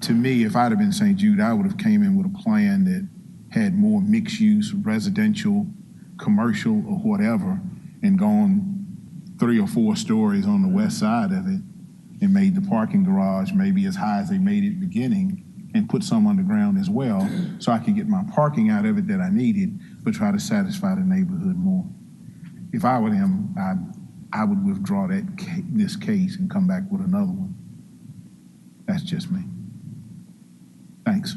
To me, if I'd have been St. Jude, I would have came in with a plan that had more mixed use, residential, commercial, or whatever, and gone 3 or 4 stories on the west side of it and made the parking garage maybe as high as they made it beginning and put some underground as well so I could get my parking out of it that I needed, but try to satisfy the neighborhood more. If I were him, I would withdraw this case and come back with another one. That's just me. Thanks.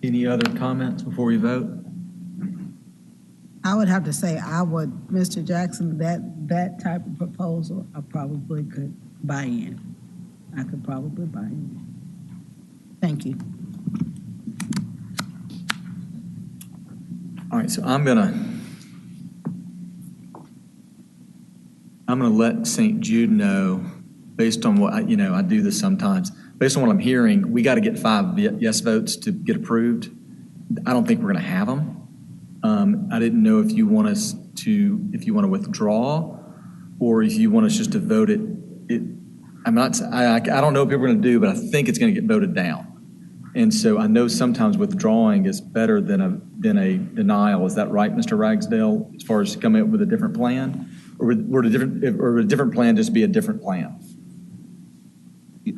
Any other comments before we vote? I would have to say Mr. Jackson, that type of proposal, I probably could buy in. I could probably buy in. Thank you. All right, so I'm gonna let St. Jude know, based on what I do this sometimes. Based on what I'm hearing, we got to get 5 yes votes to get approved. I don't think we're going to have them. I didn't know if you want to withdraw, or if you want us just to vote it. I don't know what people are going to do, but I think it's going to get voted down. And so I know sometimes withdrawing is better than a denial. Is that right, Mr. Ragsdale? As far as coming up with a different plan, or would a different plan just be a different plan?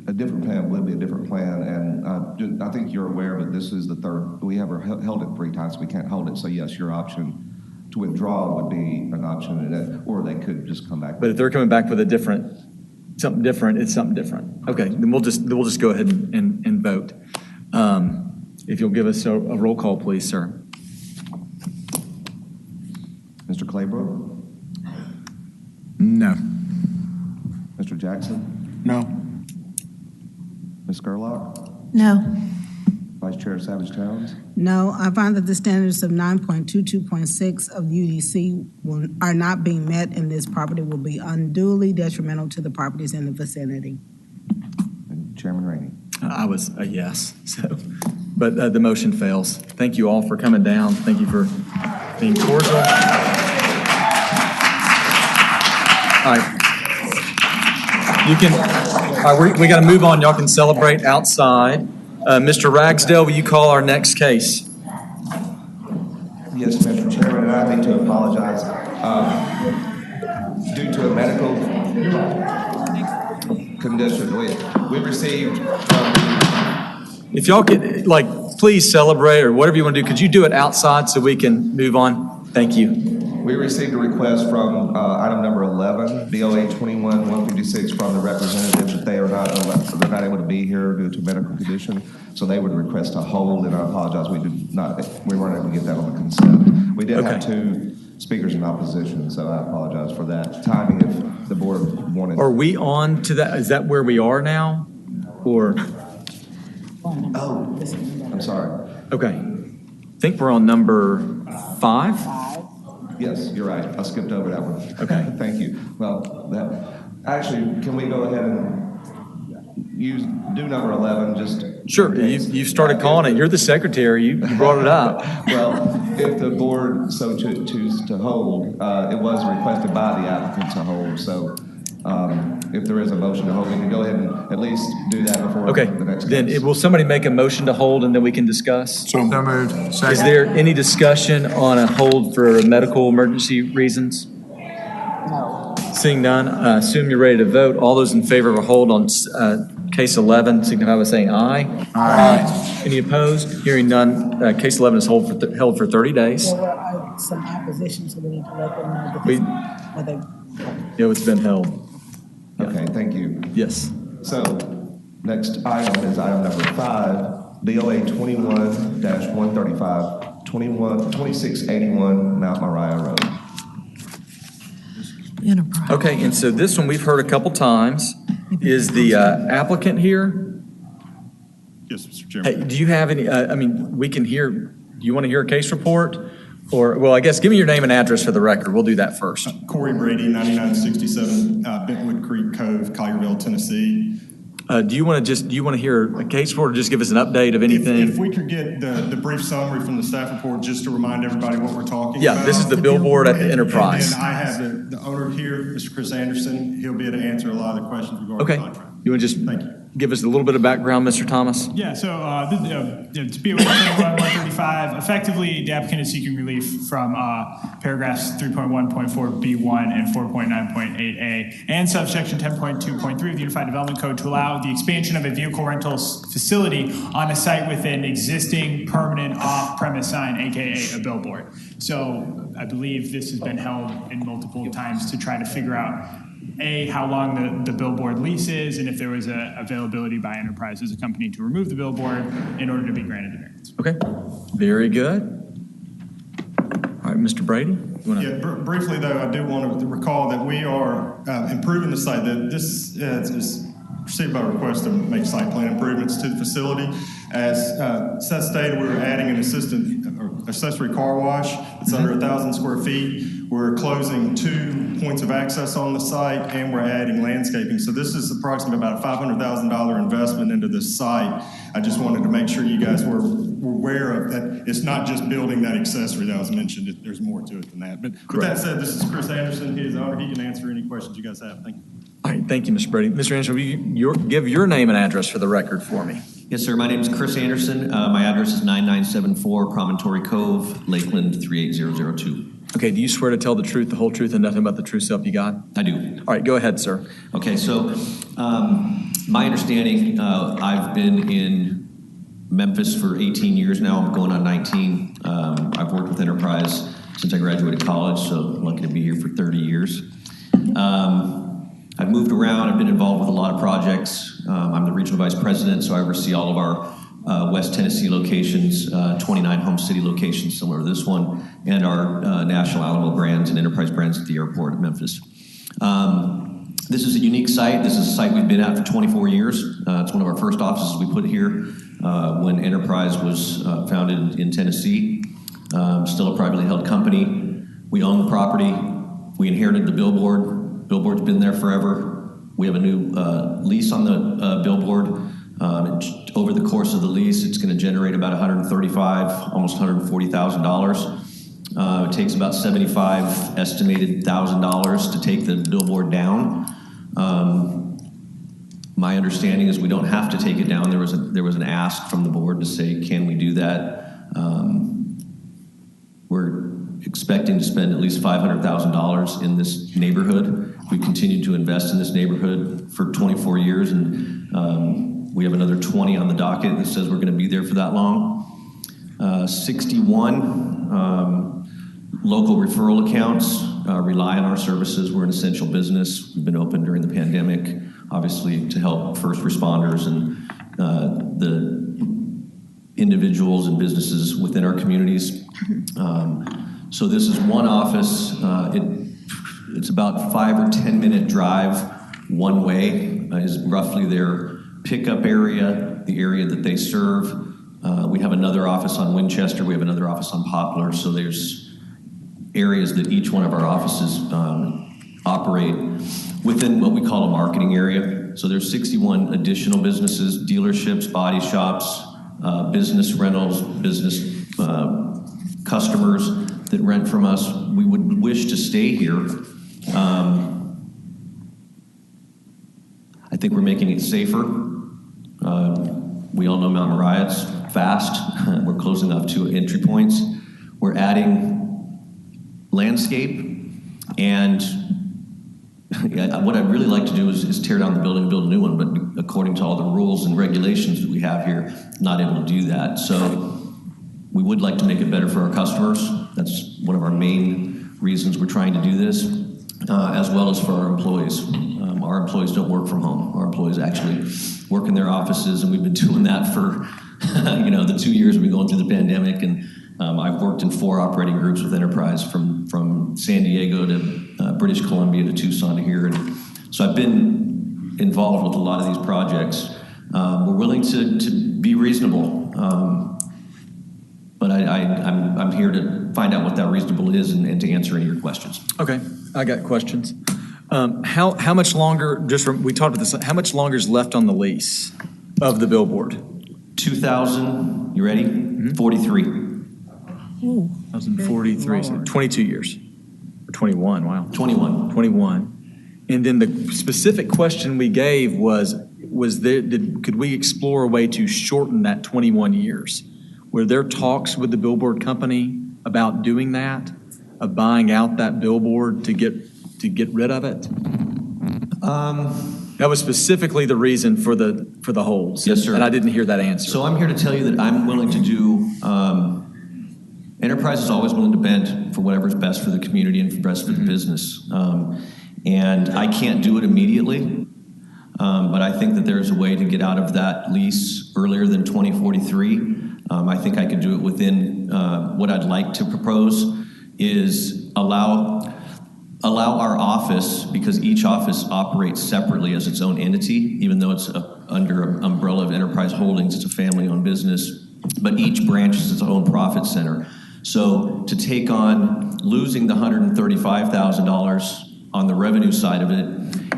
A different plan would be a different plan, and I think you're aware, but this is the third. We have held it 3 times. We can't hold it. So yes, your option to withdraw would be an option, or they could just come back. But if they're coming back with something different, it's something different. Okay, then we'll just go ahead and vote. If you'll give us a roll call, please, sir. Mr. Claybrook? No. Mr. Jackson? No. Ms. Skurlock? No. Vice Chair Savage Towns? No, I find that the standards of 9.22.6 of UDC are not being met, and this property will be unduly detrimental to the properties in the vicinity. And Chairman Rainey? I was a yes, but the motion fails. Thank you all for coming down. Thank you for being cordial. All right. You can... All right, we got to move on. Y'all can celebrate outside. Mr. Ragsdale, will you call our next case? Yes, Mr. Chairman, and I need to apologize. Due to a medical condition, we received. If y'all could, please celebrate or whatever you want to do. Could you do it outside so we can move on? Thank you. We received a request from item number 11, BOA 21-156, from the representatives that they're not able to be here due to medical condition, so they would request a hold, and I apologize, we weren't able to get that on the consent. We did have 2 speakers in opposition, so I apologize for that. Timing, if the board wanted. Are we on to that? Is that where we are now? Or? Oh, I'm sorry. Okay. I think we're on number 5. Yes, you're right. I skipped over that one. Okay. Thank you. Well, actually, can we go ahead and do number 11? Just sure. You started calling it. You're the secretary. You brought it up. Well, if the board so choose to hold, it was requested by the applicant to hold. So if there is a motion to hold, we can go ahead and at least do that before the next case. Then will somebody make a motion to hold and then we can discuss? So moved. Second. Is there any discussion on a hold for medical emergency reasons? No. Seeing none, assume you're ready to vote. All those in favor of a hold on case 11 signify by saying aye. Aye. Any opposed? Hearing none, case 11 is held for 30 days. There were some opposition, so we need to let them know that It's been held. Okay, thank you. Yes. So, next item is item number 5, BOA 21-135, 2681 Mount Moriah Road. Enterprise. Okay, and so this one we've heard a couple times. Is the applicant here? Yes, Mr. Chairman. Hey, do you have any, we can hear, do you want to hear a case report? Or, well, I guess give me your name and address for the record. We'll do that first. Corey Brady, 9967 Bentwood Creek Cove, Collierville, Tennessee. Do you want to hear a case report or just give us an update of anything? If we could get the brief summary from the staff report just to remind everybody what we're talking about. Yeah, this is the billboard at the Enterprise. And I have the owner here, Mr. Chris Anderson. He'll be able to answer a lot of the questions regarding the contract. You want to just give us a little bit of background, Mr. Thomas? Yeah, so to be aware, 135, effectively, the applicant is seeking relief from paragraphs 3.1.4B1 and 4.9.8A and subsection 10.2.3 of the Unified Development Code to allow the expansion of a vehicle rental facility on a site with an existing permanent off-premise sign, AKA a billboard. So I believe this has been held in multiple times to try to figure out how long the billboard lease is, and if there was a availability by Enterprise as a company to remove the billboard in order to be granted the variance. Okay, very good. All right, Mr. Brady? Briefly, though, I do want to recall that we are improving the site. That this is received by request to make site plan improvements to the facility. As Seth stated, we're adding an accessory car wash. It's under 1,000 square feet. We're closing 2 points of access on the site, and we're adding landscaping. So this is approximately about a $500,000 investment into this site. I just wanted to make sure you guys were aware of that. It's not just building that accessory that was mentioned. There's more to it than that. But with that said, this is Chris Anderson. He can answer any questions you guys have. Thank you. All right, thank you, Mr. Brady. Mr. Anderson, will you give your name and address for the record for me? Yes, sir. My name is Chris Anderson. My address is 9974 Promontory Cove, Lakeland 38002. Okay, do you swear to tell the truth, the whole truth, and nothing but the true self you got? I do. All right, go ahead, sir. Okay, so my understanding, I've been in Memphis for 18 years now. I'm going on 19. I've worked with Enterprise since I graduated college, so I'm lucky to be here for 30 years. I've moved around. I've been involved with a lot of projects. I'm the regional vice president, so I oversee all of our West Tennessee locations, 29 home city locations similar to this one, and our National Alamo brands and Enterprise brands at the airport at Memphis. This is a unique site. This is a site we've been at for 24 years. It's one of our first offices we put here when Enterprise was founded in Tennessee. Still a privately held company. We own the property. We inherited the billboard. Billboard's been there forever. We have a new lease on the billboard. Over the course of the lease, it's going to generate about $135,000, almost $140,000. It takes about $75,000 to take the billboard down. My understanding is we don't have to take it down. There was an ask from the board to say, can we do that? We're expecting to spend at least $500,000 in this neighborhood. We continue to invest in this neighborhood for 24 years, and we have another 20 on the docket that says we're going to be there for that long. 61 local referral accounts rely on our services. We're an essential business. We've been open during the pandemic, obviously, to help first responders and the individuals and businesses within our communities. So this is one office. It's about 5 or 10 minute drive one way is roughly their pickup area, the area that they serve. We have another office on Winchester. We have another office on Poplar. So there's areas that each one of our offices operate within what we call a marketing area. So there's 61 additional businesses, dealerships, body shops, business rentals, business customers that rent from us. We would wish to stay here. I think we're making it safer. We all know Mount Moriah's fast. We're closing off 2 entry points. We're adding landscape, and what I'd really like to do is tear down the building and build a new one, but according to all the rules and regulations that we have here, not able to do that. So we would like to make it better for our customers. That's one of our main reasons we're trying to do this, as well as for our employees. Our employees don't work from home. Our employees actually work in their offices, and we've been doing that for the 2 years we've been going through the pandemic. And I've worked in 4 operating groups with Enterprise from San Diego to British Columbia to Tucson to here. And so I've been involved with a lot of these projects. We're willing to be reasonable, but I'm here to find out what that reasonable is and to answer any of your questions. Okay, I got questions. How much longer, we talked about this, how much longer is left on the lease of the billboard? 2000, you ready? 43. 2043, so 22 years. Or 21, wow. 21. And then the specific question we gave was could we explore a way to shorten that 21 years? Were there talks with the billboard company about doing that, of buying out that billboard to get rid of it? That was specifically the reason for the holes. Yes, sir. And I didn't hear that answer. So I'm here to tell you that I'm willing to do, Enterprise is always willing to bend for whatever's best for the community and best for the business. And I can't do it immediately, but I think that there's a way to get out of that lease earlier than 2043. I think I can do it within, what I'd like to propose is allow our office, because each office operates separately as its own entity, even though it's under an umbrella of Enterprise Holdings, it's a family-owned business, but each branch is its own profit center. So to take on losing the $135,000 on the revenue side of it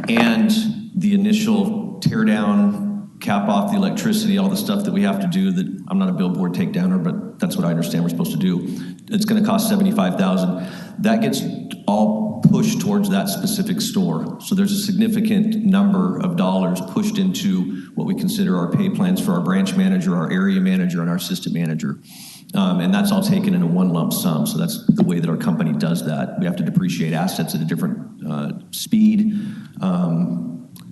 and the initial tear down, cap off the electricity, all the stuff that we have to do that I'm not a billboard takedowner, but that's what I understand we're supposed to do. It's going to cost $75,000. That gets all pushed towards that specific store. So there's a significant number of dollars pushed into what we consider our pay plans for our branch manager, our area manager, and our assistant manager. And that's all taken in a one lump sum. So that's the way that our company does that. We have to depreciate assets at a different speed.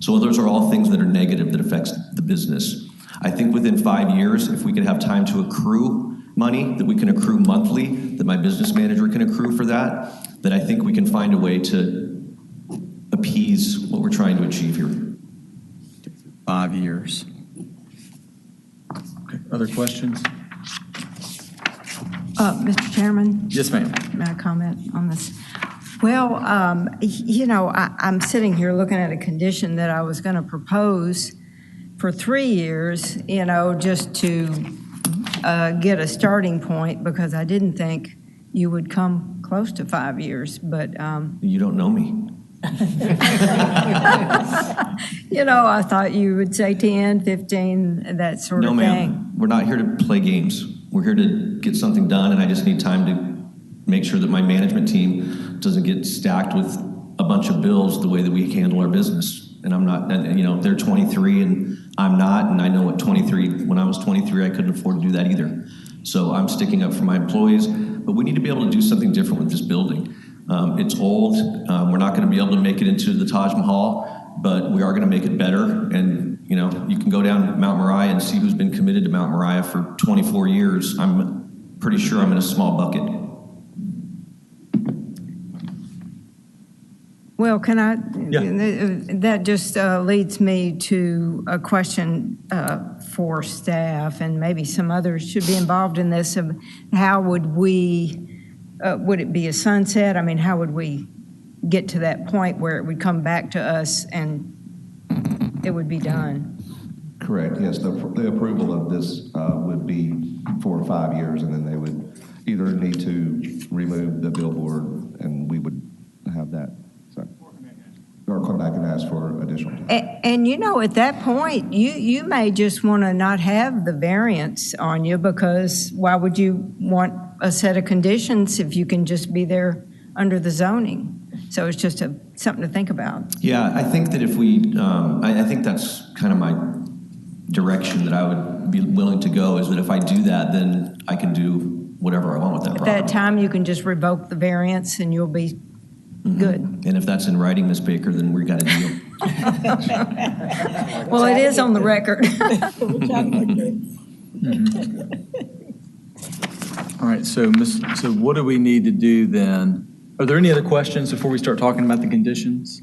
So those are all things that are negative that affects the business. I think within 5 years, if we could have time to accrue money that we can accrue monthly, that my business manager can accrue for that, then I think we can find a way to appease what we're trying to achieve here. 5 years. Okay, other questions? Mr. Chairman? Yes, ma'am. May I comment on this? Well, I'm sitting here looking at a condition that I was going to propose for 3 years, just to get a starting point, because I didn't think you would come close to 5 years, but... You don't know me. I thought you would say 10, 15, that sort of thing. No, ma'am. We're not here to play games. We're here to get something done, and I just need time to make sure that my management team doesn't get stacked with a bunch of bills the way that we handle our business. And I'm not, and, you know, they're 23 and I'm not, and I know at 23, when I was 23, I couldn't afford to do that either. So I'm sticking up for my employees, but we need to be able to do something different with this building. It's old. We're not going to be able to make it into the Taj Mahal, but we are going to make it better. And, you know, you can go down Mount Moriah and see who's been committed to Mount Moriah for 24 years. I'm pretty sure I'm in a small bucket. Well, can I? Yeah. That just leads me to a question for staff, and maybe some others should be involved in this. Of how would it be a sunset? I mean, how would we get to that point where it would come back to us and it would be done? Correct, yes. The approval of this would be for 5 years, and then they would either need to remove the billboard, and we would have that. Or come back and ask for additional. And you know, at that point, you may just want to not have the variance on you, because why would you want a set of conditions if you can just be there under the zoning? So it's just something to think about. Yeah, I think that if we, I think that's kind of my direction that I would be willing to go, is that if I do that, then I can do whatever I want with that property. At that time, you can just revoke the variance and you'll be good. And if that's in writing, Ms. Baker, then we got a deal. Well, it is on the record. All right, so what do we need to do then? Are there any other questions before we start talking about the conditions?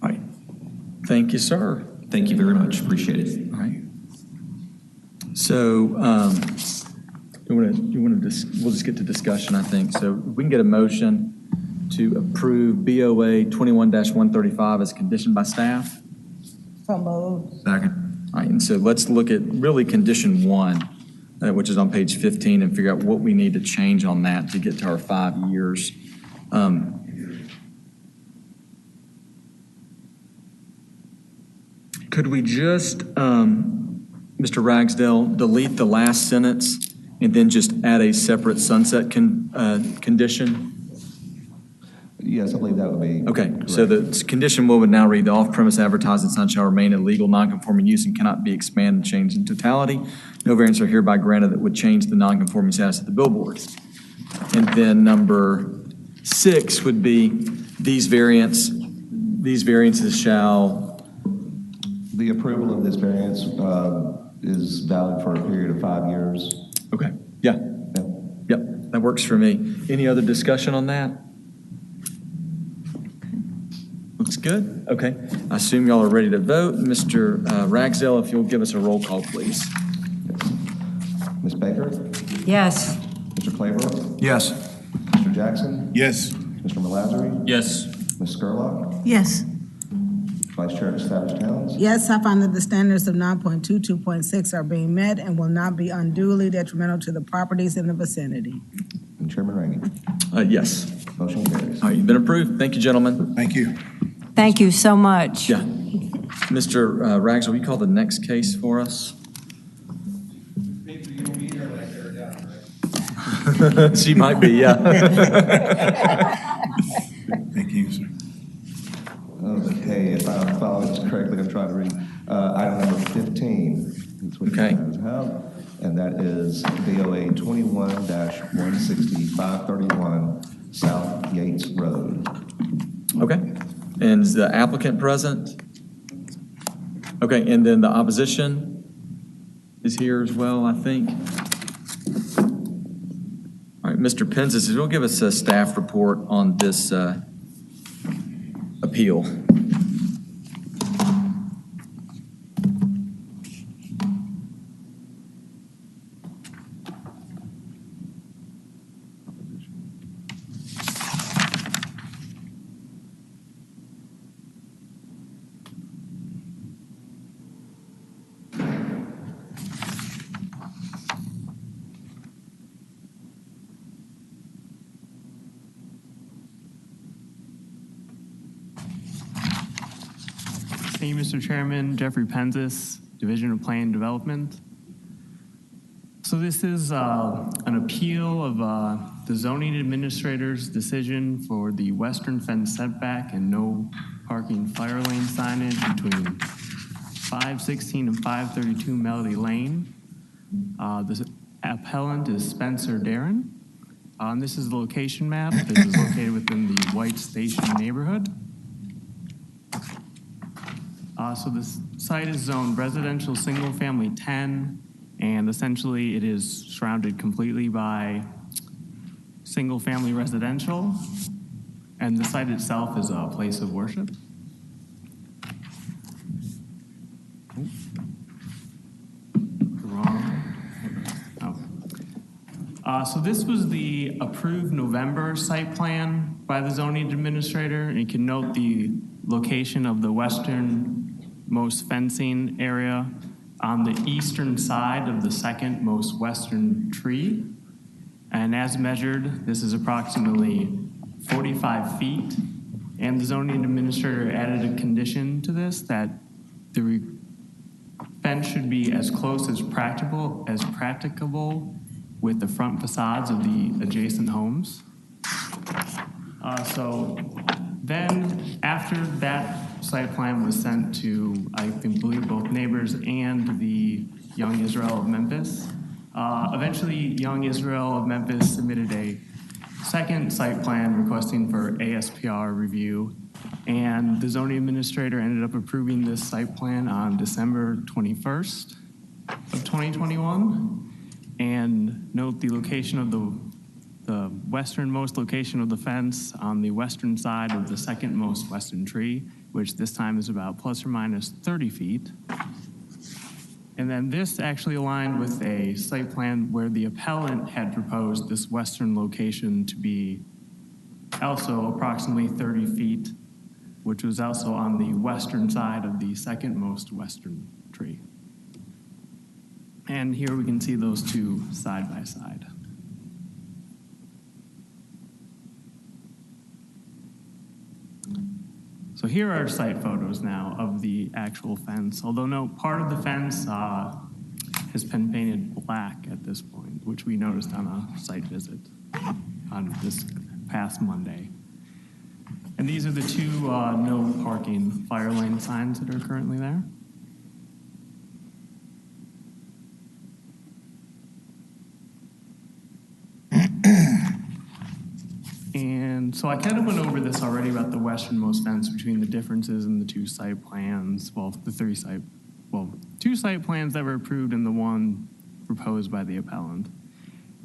All right. Thank you, sir. Thank you very much. Appreciate it. All right. So, we'll just get to discussion, I think. So we can get a motion to approve BOA 21-135 as conditioned by staff. So moved. Second. All right, and so let's look at really condition 1, which is on page 15, and figure out what we need to change on that to get to our 5 years. Could we just, Mr. Ragsdale, delete the last sentence and then just add a separate sunset condition? Yes, I believe that would be Okay, correct. so the condition would now read, the off-premise advertising sign shall remain a legal non-conforming use and cannot be expanded and changed in totality. No variants are hereby granted that would change the non-conforming status of the billboard. And then number 6 would be these variances shall... The approval of this variance is valid for a period of 5 years. Okay, yeah. Yep, that works for me. Any other discussion on that? Looks good. Okay. I assume y'all are ready to vote. Mr. Ragsdale, if you'll give us a roll call, please. Ms. Baker? Yes. Mr. Claybrook? Yes. Mr. Jackson? Yes. Mr. Malazari? Yes. Ms. Scurlock? Yes. Vice Chair Established Towns? Yes, I find that the standards of 9.22.6 are being met and will not be unduly detrimental to the properties in the vicinity. And Chairman Rainey? Yes. Motion carries. All right, you've been approved. Thank you, gentlemen. Thank you. Thank you so much. Yeah. Mr. Rags, will you call the next case for us? She might be, yeah. Thank you, sir. Okay, if I'm following this correctly, I'm trying to read. Item number 15. That's what Okay. you guys have. And that is BOA 21-160-531 South Yates Road. Okay. And is the applicant present? Okay, and then the opposition is here as well, I think. All right, Mr. Penzis, if you'll give us a staff report on this appeal. Thank you, Mr. Chairman. Jeffrey Penzis, Division of Plan and Development. So this is an appeal of the zoning administrator's decision for the western fence setback and no parking fire lane signage between 516 and 532 Melody Lane. The appellant is Spencer Darren. This is the location map. This is located within the White Station neighborhood. So this site is zoned residential single family 10, and essentially it is surrounded completely by single family residential, and the site itself is a place of worship. So this was the approved November site plan by the zoning administrator. And you can note the location of the westernmost fencing area on the eastern side of the second most western tree. And as measured, this is approximately 45 feet. And the zoning administrator added a condition to this that the fence should be as close as practicable with the front facades of the adjacent homes. So then after that site plan was sent to, I believe, both neighbors and the Young Israel of Memphis, eventually Young Israel of Memphis submitted a second site plan requesting for ASPR review, and the zoning administrator ended up approving this site plan on December 21st of 2021. And note the location of the westernmost location of the fence on the western side of the second most western tree, which this time is about plus or minus 30 feet. And then this actually aligned with a site plan where the appellant had proposed this western location to be also approximately 30 feet, which was also on the western side of the second most western tree. And here we can see those two side by side. So here are site photos now of the actual fence, although no part of the fence has been painted black at this point, which we noticed on a site visit on this past Monday. And these are the two no parking fire lane signs that are currently there. And so I kind of went over this already about the westernmost fence between the differences in the two site plans, two site plans that were approved and the one proposed by the appellant.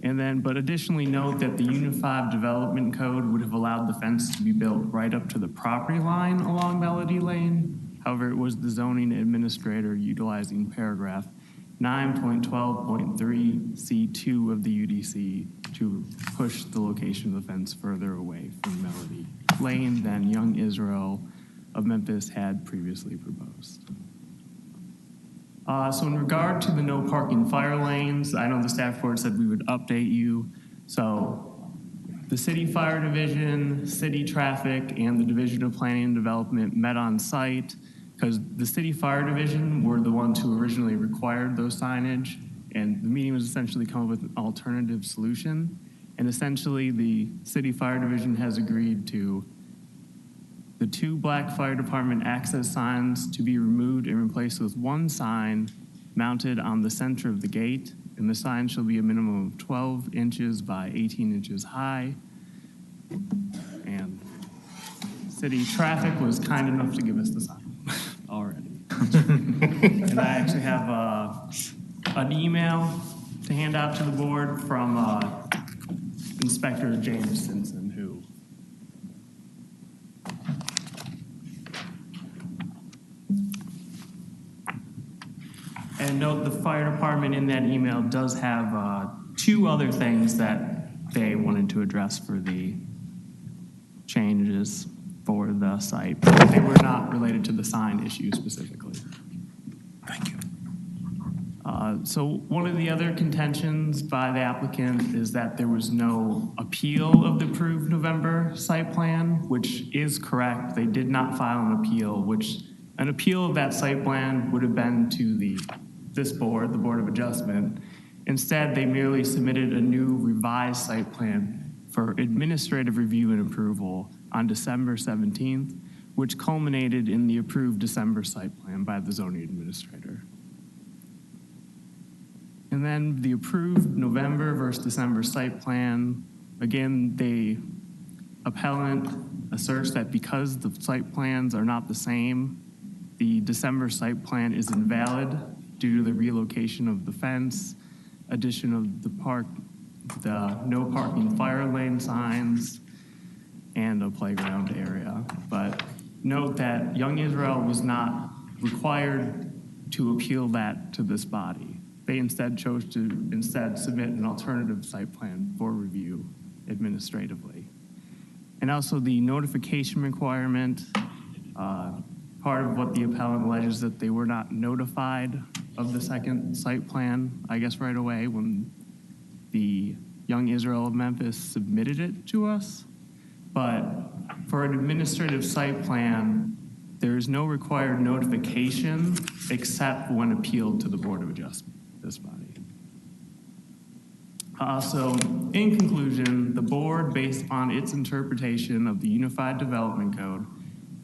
And then, but additionally note that the Unified Development Code would have allowed the fence to be built right up to the property line along Melody Lane. However, it was the zoning administrator utilizing paragraph 9.12.3C2 of the UDC to push the location of the fence further away from Melody Lane than Young Israel of Memphis had previously proposed. So in regard to the no parking fire lanes, I know the staff report said we would update you. So the City Fire Division, City Traffic, and the Division of Planning and Development met on site because the City Fire Division were the ones who originally required those signage, and the meeting was essentially come up with an alternative solution. And essentially the City Fire Division has agreed to the two black fire department access signs to be removed and replaced with one sign mounted on the center of the gate, and the sign shall be a minimum of 12 inches by 18 inches high. And City Traffic was kind enough to give us the sign already. And I actually have an email to hand out to the board from Inspector James Stinson, who and note the fire department in that email does have two other things that they wanted to address for the changes for the site. They were not related to the sign issue specifically. Thank you. So one of the other contentions by the applicant is that there was no appeal of the approved November site plan, which is correct. They did not file an appeal, which an appeal of that site plan would have been to this board, the Board of Adjustment. Instead, they merely submitted a new revised site plan for administrative review and approval on December 17th, which culminated in the approved December site plan by the zoning administrator. And then the approved November versus December site plan, again, the appellant asserts that because the site plans are not the same, the December site plan is invalid due to the relocation of the fence, addition of the no parking fire lane signs, and a playground area. But note that Young Israel was not required to appeal that to this body. They instead chose to submit an alternative site plan for review administratively. And also the notification requirement, part of what the appellant alleges that they were not notified of the second site plan, I guess right away when the Young Israel of Memphis submitted it to us. But for an administrative site plan, there is no required notification except when appealed to the Board of Adjustment, this body. So, in conclusion, the board, based upon its interpretation of the Unified Development Code,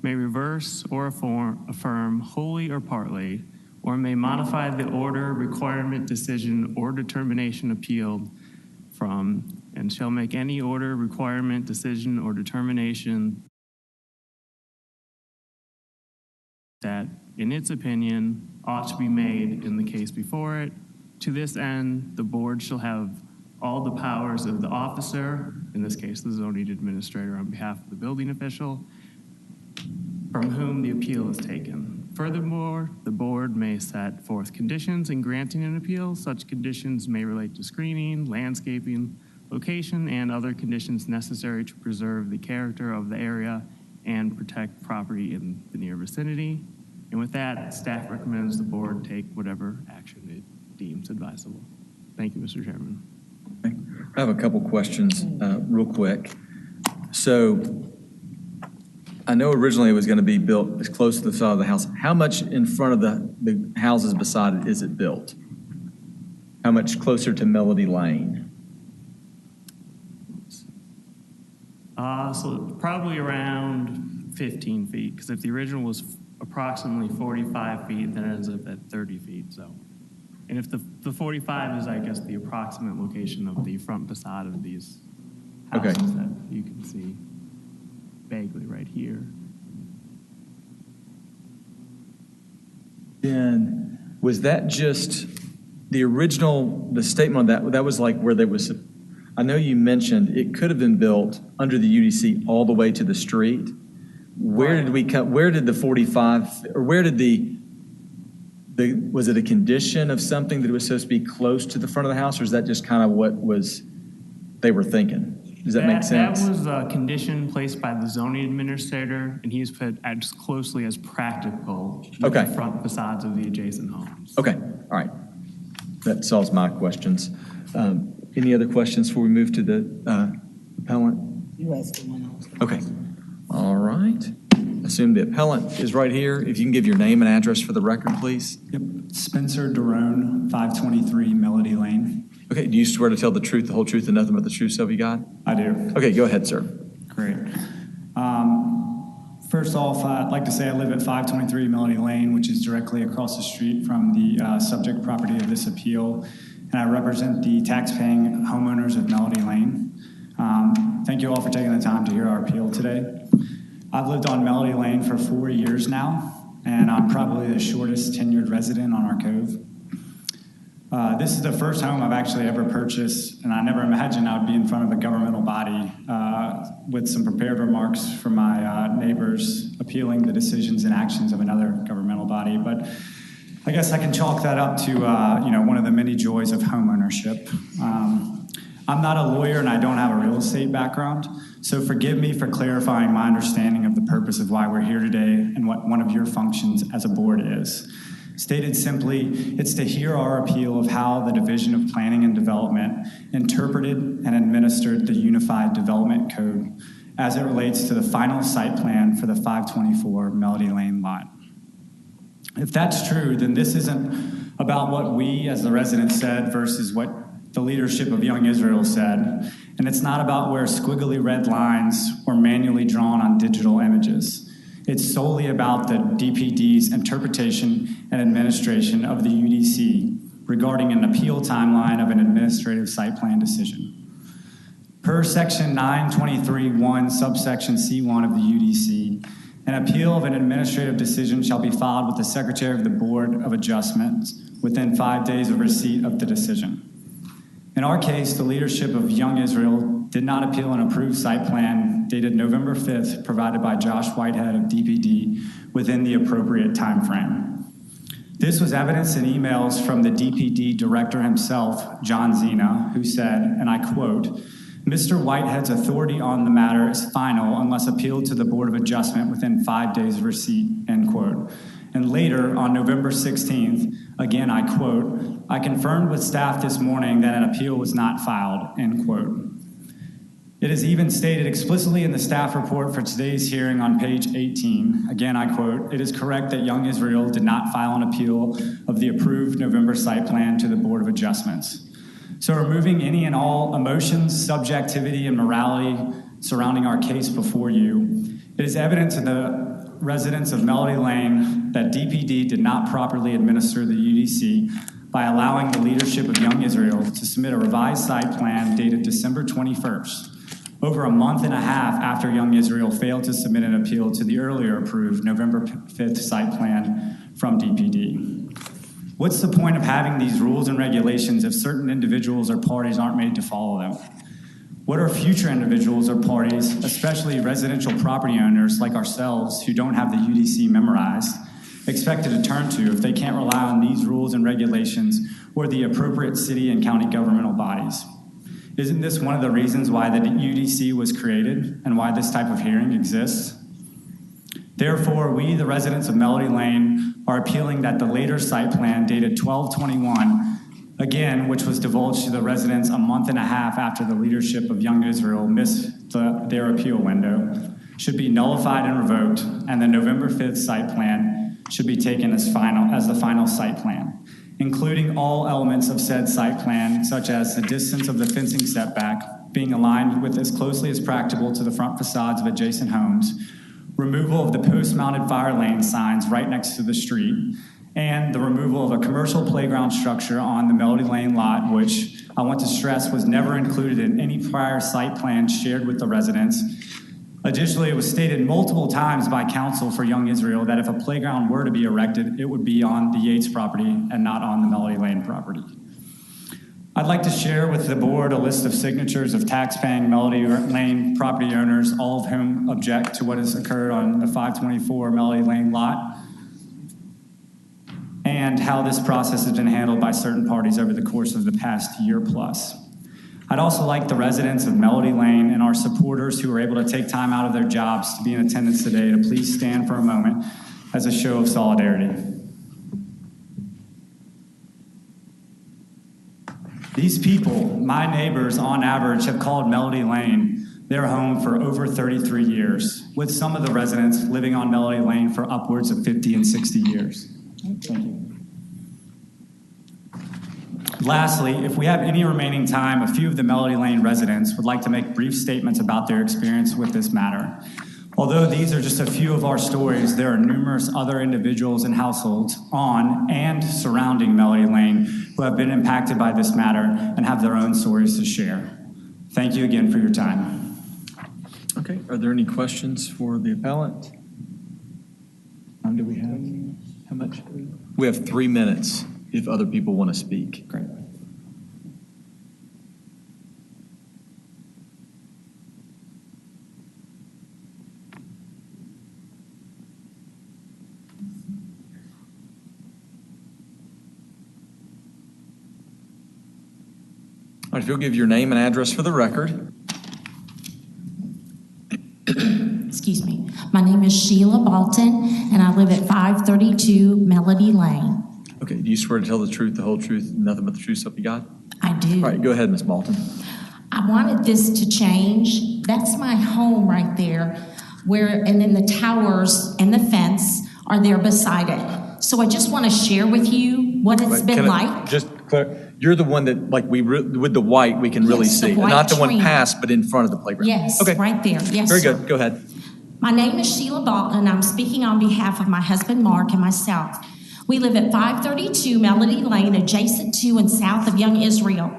may reverse or affirm wholly or partly, or may modify the order, requirement, decision, or determination appealed from, and shall make any order, requirement, decision, or determination that, in its opinion, ought to be made in the case before it. To this end, the board shall have all the powers of the officer, in this case the zoning administrator on behalf of the building official, from whom the appeal is taken. Furthermore, the board may set forth conditions in granting an appeal. Such conditions may relate to screening, landscaping, location, and other conditions necessary to preserve the character of the area and protect property in the near vicinity. And with that, staff recommends the board take whatever action it deems advisable. Thank you, Mr. Chairman. I have a couple questions real quick. So I know originally it was going to be built as close to the side of the house. How much in front of the houses beside it is it built? How much closer to Melody Lane? So probably around 15 feet, because if the original was approximately 45 feet, then it ends up at 30 feet. So, and if the 45 is, I guess, the approximate location of the front facade of these houses that you can see vaguely right here. Then was that just the original, the statement that was like where there was, I know you mentioned it could have been built under the UDC all the way to the street. Where did we cut, where did the 45, or where did was it a condition of something that it was supposed to be close to the front of the house, or is that just kind of what they were thinking? Does that make sense? That was a condition placed by the zoning administrator, and he's put as closely as practical with the front facades of the adjacent homes. Okay, all right. That solves my questions. Any other questions before we move to the appellant? You asked the one else. Okay, all right. Assume the appellant is right here. If you can give your name and address for the record, please. Yep, Spencer Derone, 523 Melody Lane. Okay, do you swear to tell the truth, the whole truth, and nothing but the truth, so help you God? I do. Okay, go ahead, sir. Great. First off, I'd like to say I live at 523 Melody Lane, which is directly across the street from the subject property of this appeal, and I represent the tax-paying homeowners of Melody Lane. Thank you all for taking the time to hear our appeal today. I've lived on Melody Lane for 4 years now, and I'm probably the shortest tenured resident on our cove. This is the first home I've actually ever purchased, and I never imagined I would be in front of a governmental body with some prepared remarks from my neighbors appealing the decisions and actions of another governmental body. But I guess I can chalk that up to one of the many joys of home ownership. I'm not a lawyer and I don't have a real estate background, so forgive me for clarifying my understanding of the purpose of why we're here today and what one of your functions as a board is. Stated simply, it's to hear our appeal of how the Division of Planning and Development interpreted and administered the Unified Development Code as it relates to the final site plan for the 524 Melody Lane lot. If that's true, then this isn't about what we as the residents said versus what the leadership of Young Israel said, and it's not about where squiggly red lines were manually drawn on digital images. It's solely about the DPD's interpretation and administration of the UDC regarding an appeal timeline of an administrative site plan decision. Per section 923(1) subsection C1 of the UDC, an appeal of an administrative decision shall be filed with the Secretary of the Board of Adjustments within 5 days of receipt of the decision. In our case, the leadership of Young Israel did not appeal an approved site plan dated November 5th provided by Josh Whitehead of DPD within the appropriate time frame. This was evidenced in emails from the DPD director himself, John Zena, who said, and I quote, "Mr. Whitehead's authority on the matter is final unless appealed to the Board of Adjustment within 5 days of receipt," end quote. And later, on November 16th, again, I quote, "I confirmed with staff this morning that an appeal was not filed," end quote. It is even stated explicitly in the staff report for today's hearing on page 18. Again, I quote, "It is correct that Young Israel did not file an appeal of the approved November site plan to the Board of Adjustments." So removing any and all emotions, subjectivity, and morality surrounding our case before you, it is evident to the residents of Melody Lane that DPD did not properly administer the UDC by allowing the leadership of Young Israel to submit a revised site plan dated December 21st, over a month and a half after Young Israel failed to submit an appeal to the earlier approved November 5th site plan from DPD. What's the point of having these rules and regulations if certain individuals or parties aren't made to follow them? What are future individuals or parties, especially residential property owners like ourselves who don't have the UDC memorized, expected to turn to if they can't rely on these rules and regulations or the appropriate city and county governmental bodies? Isn't this one of the reasons why the UDC was created and why this type of hearing exists? Therefore, we, the residents of Melody Lane, are appealing that the later site plan dated 12/21, again, which was divulged to the residents a month and a half after the leadership of Young Israel missed their appeal window, should be nullified and revoked, and the November 5th site plan should be taken as the final site plan, including all elements of said site plan, such as the distance of the fencing setback being aligned with as closely as practicable to the front facades of adjacent homes, removal of the post-mounted fire lane signs right next to the street, and the removal of a commercial playground structure on the Melody Lane lot, which I want to stress was never included in any prior site plan shared with the residents. Additionally, it was stated multiple times by counsel for Young Israel that if a playground were to be erected, it would be on the Yates property and not on the Melody Lane property. I'd like to share with the board a list of signatures of tax-paying Melody Lane property owners, all of whom object to what has occurred on the 524 Melody Lane lot, and how this process has been handled by certain parties over the course of the past year plus. I'd also like the residents of Melody Lane and our supporters who are able to take time out of their jobs to be in attendance today to please stand for a moment as a show of solidarity. These people, my neighbors on average, have called Melody Lane their home for over 33 years, with some of the residents living on Melody Lane for upwards of 50 and 60 years. Thank you. Lastly, if we have any remaining time, a few of the Melody Lane residents would like to make brief statements about their experience with this matter. Although these are just a few of our stories, there are numerous other individuals and households on and surrounding Melody Lane who have been impacted by this matter and have their own stories to share. Thank you again for your time. Okay, are there any questions for the appellant? How do we have? How much? We have 3 minutes if other people want to speak. Great. All right, if you'll give your name and address for the record. Excuse me. My name is Sheila Balton, and I live at 532 Melody Lane. Okay, do you swear to tell the truth, the whole truth, nothing but the truth, so help you God? I do. All right, go ahead, Ms. Balton. I wanted this to change. That's my home right there, and then the towers and the fence are there beside it. So I just want to share with you what it's been like. Just clear. You're the one that, like, with the white, we can really see. The white Not the one trim. past, but in front of the playground. Yes, okay. Right there. Yes, Very sir. good. Go ahead. My name is Sheila Bolton, and I'm speaking on behalf of my husband Mark and myself. We live at 532 Melody Lane, adjacent to and south of Young Israel.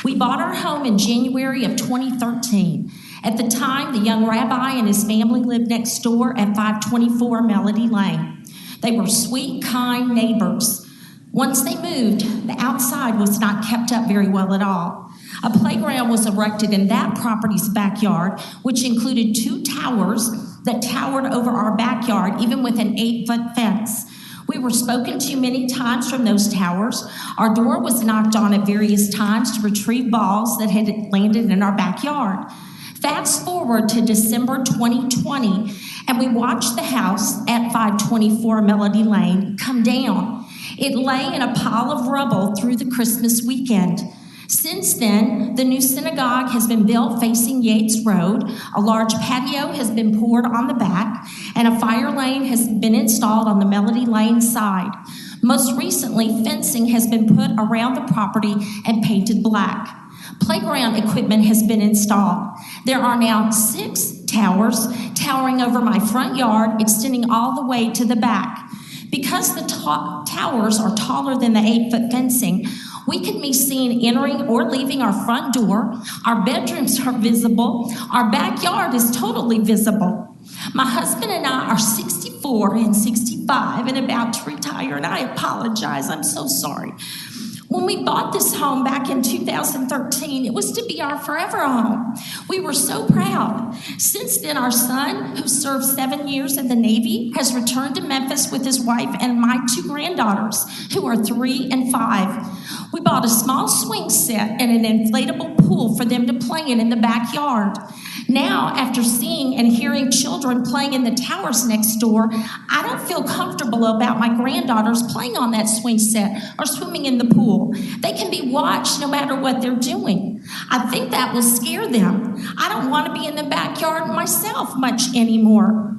We bought our home in January of 2013. At the time, the young rabbi and his family lived next door at 524 Melody Lane. They were sweet, kind neighbors. Once they moved, the outside was not kept up very well at all. A playground was erected in that property's backyard, which included 2 towers that towered over our backyard, even with an 8-foot fence. We were spoken to many times from those towers. Our door was knocked on at various times to retrieve balls that had landed in our backyard. Fast forward to December 2020, and we watched the house at 524 Melody Lane come down. It lay in a pile of rubble through the Christmas weekend. Since then, the new synagogue has been built facing Yates Road, a large patio has been poured on the back, and a fire lane has been installed on the Melody Lane side. Most recently, fencing has been put around the property and painted black. Playground equipment has been installed. There are now 6 towers towering over my front yard, extending all the way to the back. Because the towers are taller than the 8-foot fencing, we can be seen entering or leaving our front door. Our bedrooms are visible. Our backyard is totally visible. My husband and I are 64 and 65 and about to retire, and I apologize. I'm so sorry. When we bought this home back in 2013, it was to be our forever home. We were so proud. Since then, our son, who served 7 years in the Navy, has returned to Memphis with his wife and my 2 granddaughters, who are 3 and 5. We bought a small swing set and an inflatable pool for them to play in the backyard. Now, after seeing and hearing children playing in the towers next door, I don't feel comfortable about my granddaughters playing on that swing set or swimming in the pool. They can be watched no matter what they're doing. I think that will scare them. I don't want to be in the backyard myself much anymore.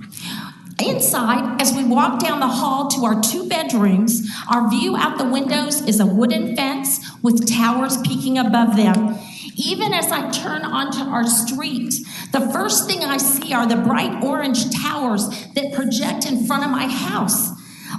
Inside, as we walk down the hall to our 2 bedrooms, our view out the windows is a wooden fence with towers peeking above them. Even as I turn onto our street, the first thing I see are the bright orange towers that project in front of my house.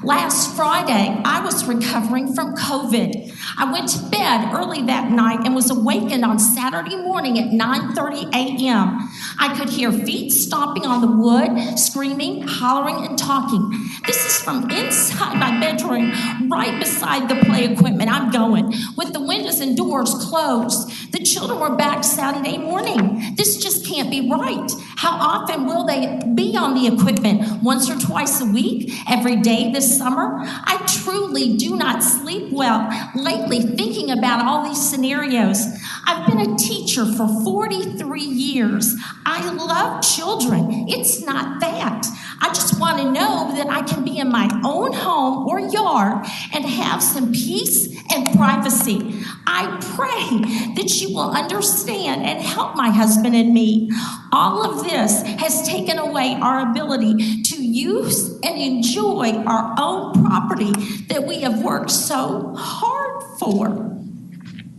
Last Friday, I was recovering from COVID. I went to bed early that night and was awakened on Saturday morning at 9:30 a.m. I could hear feet stomping on the wood, screaming, hollering, and talking. This is from inside my bedroom, right beside the play equipment I'm going, with the windows and doors closed. The children were back Saturday morning. This just can't be right. How often will they be on the equipment? Once or twice a week? Every day this summer? I truly do not sleep well lately thinking about all these scenarios. I've been a teacher for 43 years. I love children. It's not that. I just want to know that I can be in my own home or yard and have some peace and privacy. I pray that you will understand and help my husband and me. All of this has taken away our ability to use and enjoy our own property that we have worked so hard for.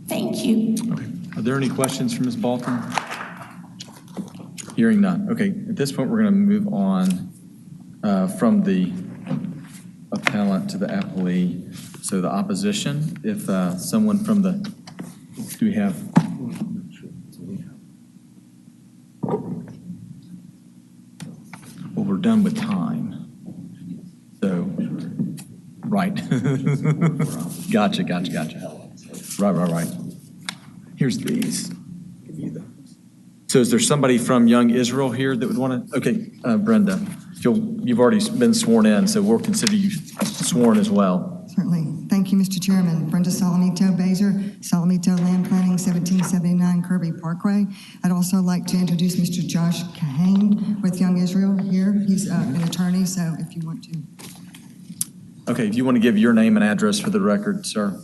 Thank you. Okay. Are there any questions for Ms. Bolton? Hearing none. Okay, at this point, we're going to move on from the appellant to the appellee. So the opposition, if someone from the, do we have? Well, we're done with time. So, right. Gotcha. Right. Here's these. So is there somebody from Young Israel here that would want to? Okay, Brenda, you've already been sworn in, so we'll consider you sworn as well. Certainly. Thank you, Mr. Chairman. Brenda Salamito Baser, Salamito Land Planning, 1779 Kirby Parkway. I'd also like to introduce Mr. Josh Kahane with Young Israel here. He's an attorney, so if you want to. Okay, if you want to give your name and address for the record, sir.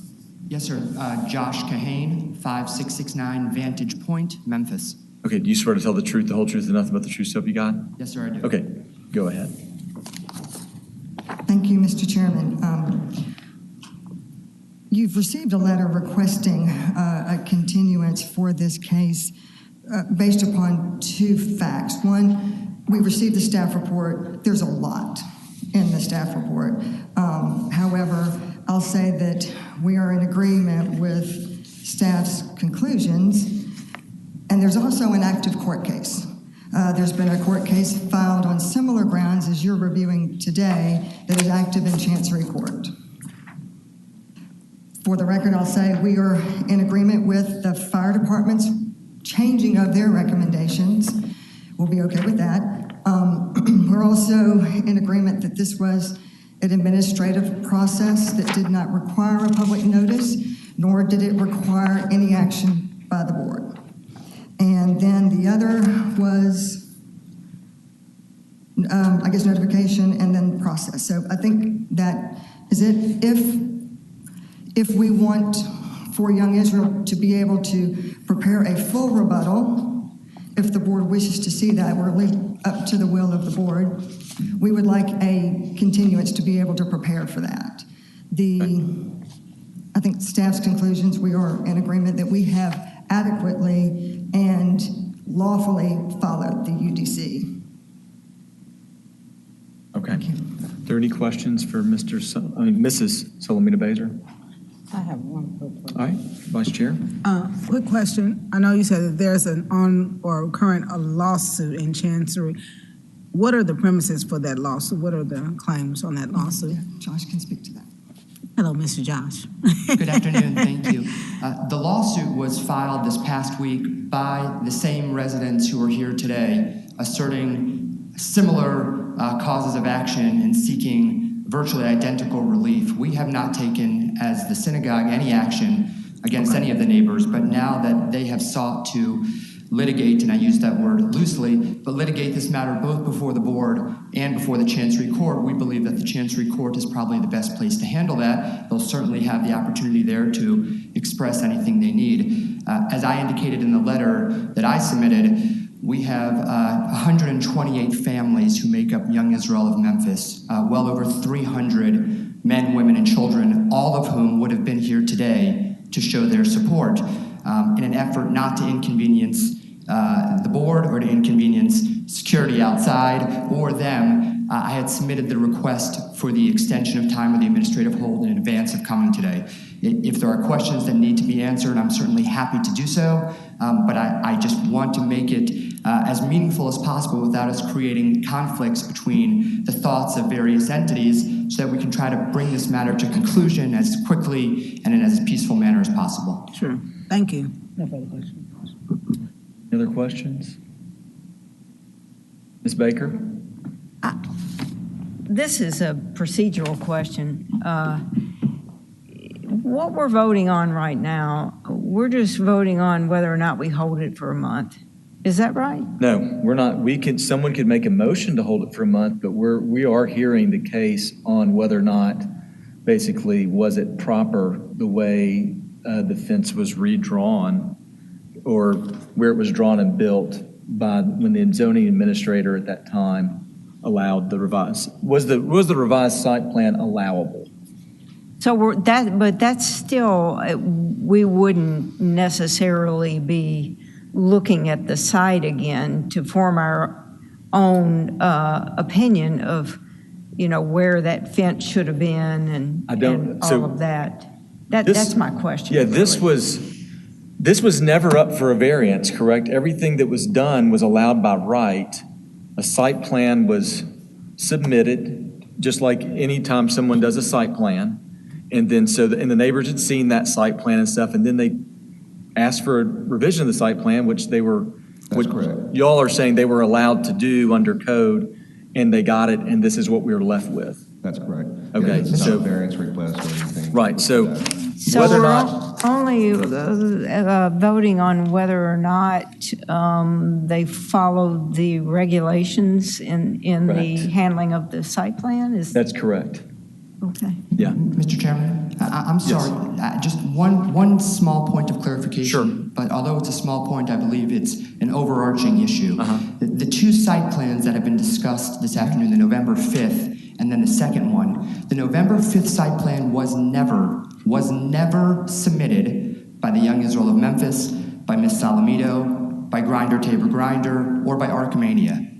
Yes, sir. Josh Kahane, 5669 Vantage Point, Memphis. Okay, do you swear to tell the truth, the whole truth, and nothing but the truth, so help you God? Yes, sir, I do. Okay, go ahead. Thank you, Mr. Chairman. You've received a letter requesting a continuance for this case based upon 2 facts. One, we received the staff report. There's a lot in the staff report. However, I'll say that we are in agreement with staff's conclusions, and there's also an active court case. There's been a court case filed on similar grounds as you're reviewing today that is active in Chancery Court. For the record, I'll say we are in agreement with the fire department's changing of their recommendations. We'll be okay with that. We're also in agreement that this was an administrative process that did not require a public notice, nor did it require any action by the board. And then the other was, I guess, notification and then process. So I think that is it. If we want for Young Israel to be able to prepare a full rebuttal, if the board wishes to see that, we're up to the will of the board. We would like a continuance to be able to prepare for that. I think staff's conclusions, we are in agreement that we have adequately and lawfully followed the UDC. Okay. Are there any questions for Mrs. Solomita Baser? I have one quick question. All right, Vice Chair. Quick question. I know you said that there's an current lawsuit in Chancery. What are the premises for that lawsuit? What are the claims on that lawsuit? Josh can speak to that. Hello, Mr. Josh. Good afternoon, thank you. The lawsuit was filed this past week by the same residents who are here today, asserting similar causes of action and seeking virtually identical relief. We have not taken, as the synagogue, any action against any of the neighbors, but now that they have sought to litigate, and I use that word loosely, but litigate this matter both before the board and before the Chancery Court, we believe that the Chancery Court is probably the best place to handle that. They'll certainly have the opportunity there to express anything they need. As I indicated in the letter that I submitted, we have 128 families who make up Young Israel of Memphis, well over 300 men, women, and children, all of whom would have been here today to show their support in an effort not to inconvenience the board or to inconvenience security outside or them. I had submitted the request for the extension of time of the administrative hold in advance of coming today. If there are questions that need to be answered, I'm certainly happy to do so, but I just want to make it as meaningful as possible without us creating conflicts between the thoughts of various entities so that we can try to bring this matter to conclusion as quickly and in as peaceful manner as possible. Sure. Thank you. No further questions. Any other questions? Ms. Baker? This is a procedural question. What we're voting on right now, we're just voting on whether or not we hold it for a month. Is that right? No, we're not. Someone could make a motion to hold it for a month, but we are hearing the case on whether or not, basically, was it proper the way the fence was redrawn or where it was drawn and built by when the zoning administrator at that time allowed the revised. Was the revised site plan allowable? So but that's still, we wouldn't necessarily be looking at the site again to form our own opinion of, where that fence should have been and all of that. That's my question. Yeah, this was never up for a variance, correct? Everything that was done was allowed by right. A site plan was submitted, just like any time someone does a site plan. And then and the neighbors had seen that site plan and stuff, and then they asked for a revision of the site plan, which they were, y'all are saying they were allowed to do under code, and they got it, and this is what we were left with. That's correct. Okay, yeah, so variance request or anything. Right. So whether or not only voting on whether or not they followed the regulations in the handling of the site plan that's correct. Okay. Yeah. Mr. Chairman, I'm sorry. Just one small point of clarification. Sure. But although it's a small point, I believe it's an overarching issue. The two site plans that have been discussed this afternoon, the November 5th and then the second one, the November 5th site plan was never submitted by the Young Israel of Memphis, by Ms. Salamito, by Grinder Tabor Grinder, or by Archmania.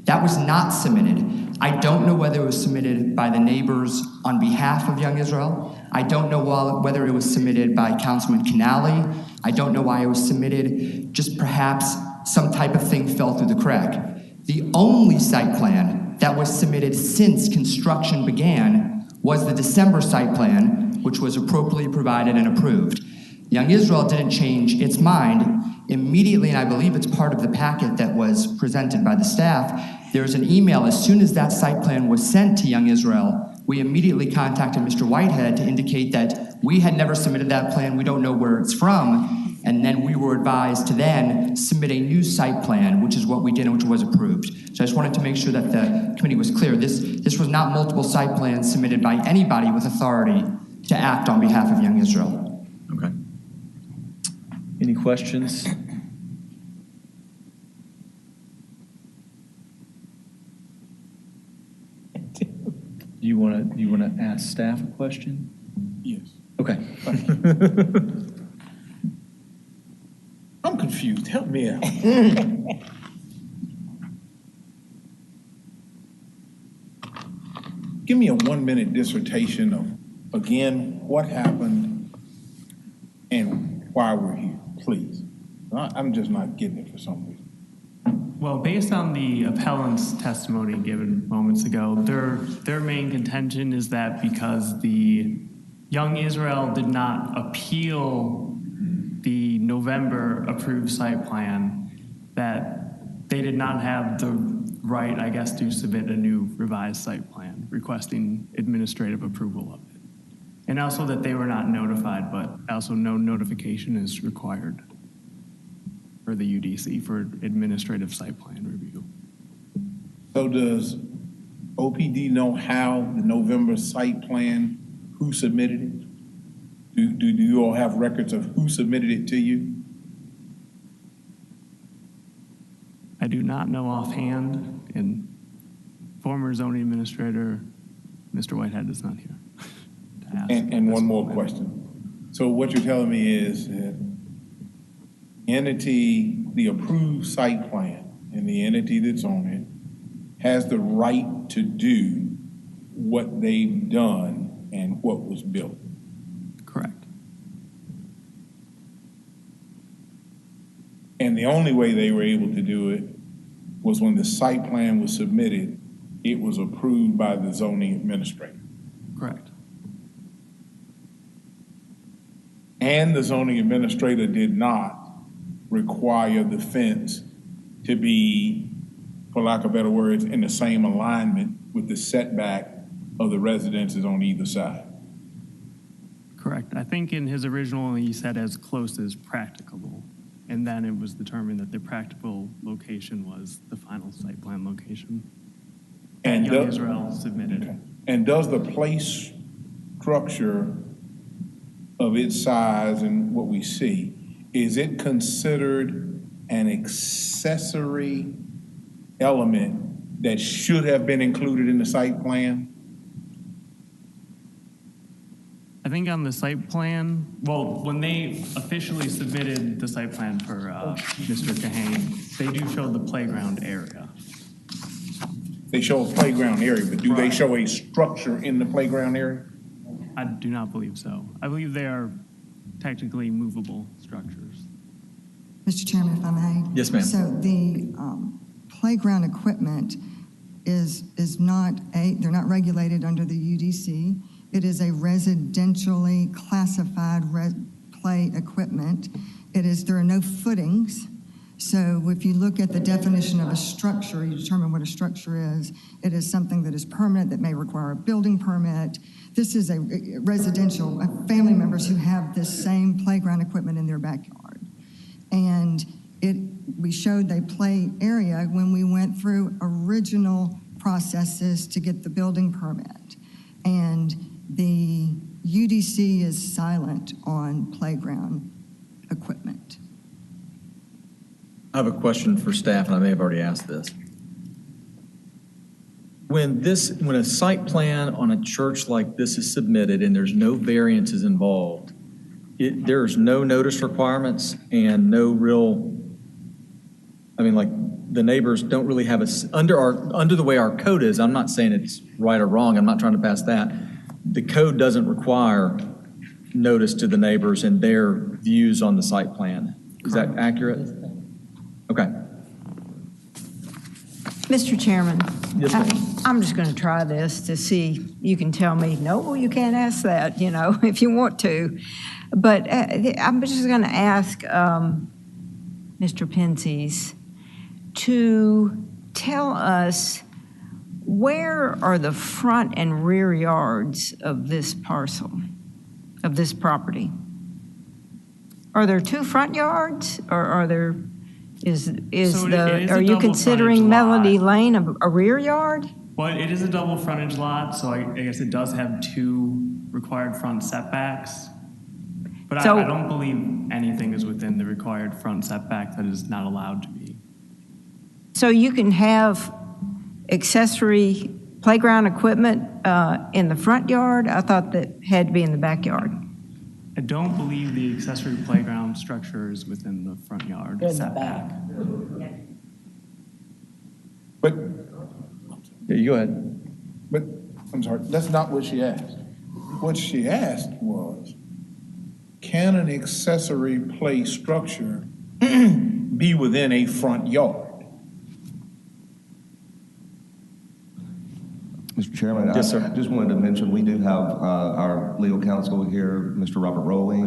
That was not submitted. I don't know whether it was submitted by the neighbors on behalf of Young Israel. I don't know whether it was submitted by Councilman Canali. I don't know why it was submitted. Just perhaps some type of thing fell through the crack. The only site plan that was submitted since construction began was the December site plan, which was appropriately provided and approved. Young Israel didn't change its mind immediately, and I believe it's part of the packet that was presented by the staff. There's an email. As soon as that site plan was sent to Young Israel, we immediately contacted Mr. Whitehead to indicate that we had never submitted that plan. We don't know where it's from. And then we were advised to then submit a new site plan, which is what we did and which was approved. So I just wanted to make sure that the committee was clear. This was not multiple site plans submitted by anybody with authority to act on behalf of Young Israel. Okay. Any questions? You want to ask staff a question? Yes. Okay. I'm confused. Help me out. Give me a 1-minute dissertation of, again, what happened and why we're here, please. I'm just not getting it for some reason. Well, based on the appellant's testimony given moments ago, their main contention is that because the Young Israel did not appeal the November approved site plan, that they did not have the right, I guess, to submit a new revised site plan requesting administrative approval of it. And also that they were not notified, but also no notification is required for the UDC for administrative site plan review. So does OPD know how the November site plan, who submitted it? Do you all have records of who submitted it to you? I do not know offhand, and former zoning administrator, Mr. Whitehead, is not here. And one more question. So what you're telling me is that the approved site plan and the entity that's on it has the right to do what they've done and what was built. Correct. And the only way they were able to do it was when the site plan was submitted, it was approved by the zoning administrator. Correct. And the zoning administrator did not require the fence to be, for lack of better words, in the same alignment with the setback of the residences on either side. Correct. I think in his original, he said as close as practicable. And then it was determined that the practical location was the final site plan location. And Young Israel submitted. Okay. And does the place structure of its size and what we see, is it considered an accessory element that should have been included in the site plan? I think on the site plan, well, when they officially submitted the site plan for Mr. Kahane, they do show the playground area. They show a playground area, but do they show a structure in the playground area? I do not believe so. I believe they are technically movable structures. Mr. Chairman, if I may. Yes, ma'am. So the playground equipment is not they're not regulated under the UDC. It is a residentially classified play equipment. There are no footings. So if you look at the definition of a structure, you determine what a structure is. It is something that is permanent, that may require a building permit. This is a residential, family members who have this same playground equipment in their backyard. And we showed a play area when we went through original processes to get the building permit. And the UDC is silent on playground equipment. I have a question for staff, and I may have already asked this. When a site plan on a church like this is submitted and there's no variances involved, there's no notice requirements and no real, the neighbors don't really have under the way our code is, I'm not saying it's right or wrong, I'm not trying to pass that. The code doesn't require notice to the neighbors and their views on the site plan. Is that accurate? Okay. Mr. Chairman, Yes, ma'am. I'm just going to try this to see, you can tell me, no, you can't ask that, if you want to. But I'm just going to ask Mr. Penzies to tell us where are the front and rear yards of this parcel, of this property? Are there two front yards, or are there? Are you considering Melody Lane a rear yard? Well, it is a double frontage lot, so I guess it does have two required front setbacks. But I don't believe anything is within the required front setback that is not allowed to be. So you can have accessory playground equipment in the front yard? I thought that had to be in the backyard. I don't believe the accessory playground structure is within the front yard setback. But, yeah, you go ahead. But, I'm sorry, that's not what she asked. What she asked was, can an accessory play structure be within a front yard? Mr. Chairman, yes, sir. I just wanted to mention we do have our legal counsel here, Mr. Robert Rowling,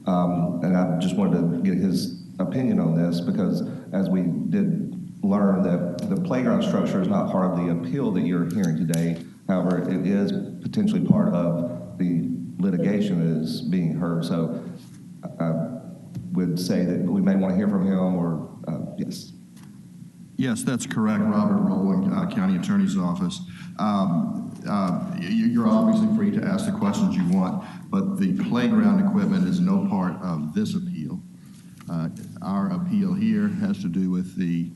and I just wanted to get his opinion on this because as we did learn that the playground structure is not part of the appeal that you're hearing today. However, it is potentially part of the litigation that is being heard. So I would say that we may want to hear from him or, yes. Yes, that's correct, Robert Rowling, County Attorney's Office. You're obviously free to ask the questions you want, but the playground equipment is no part of this appeal. Our appeal here has to do with the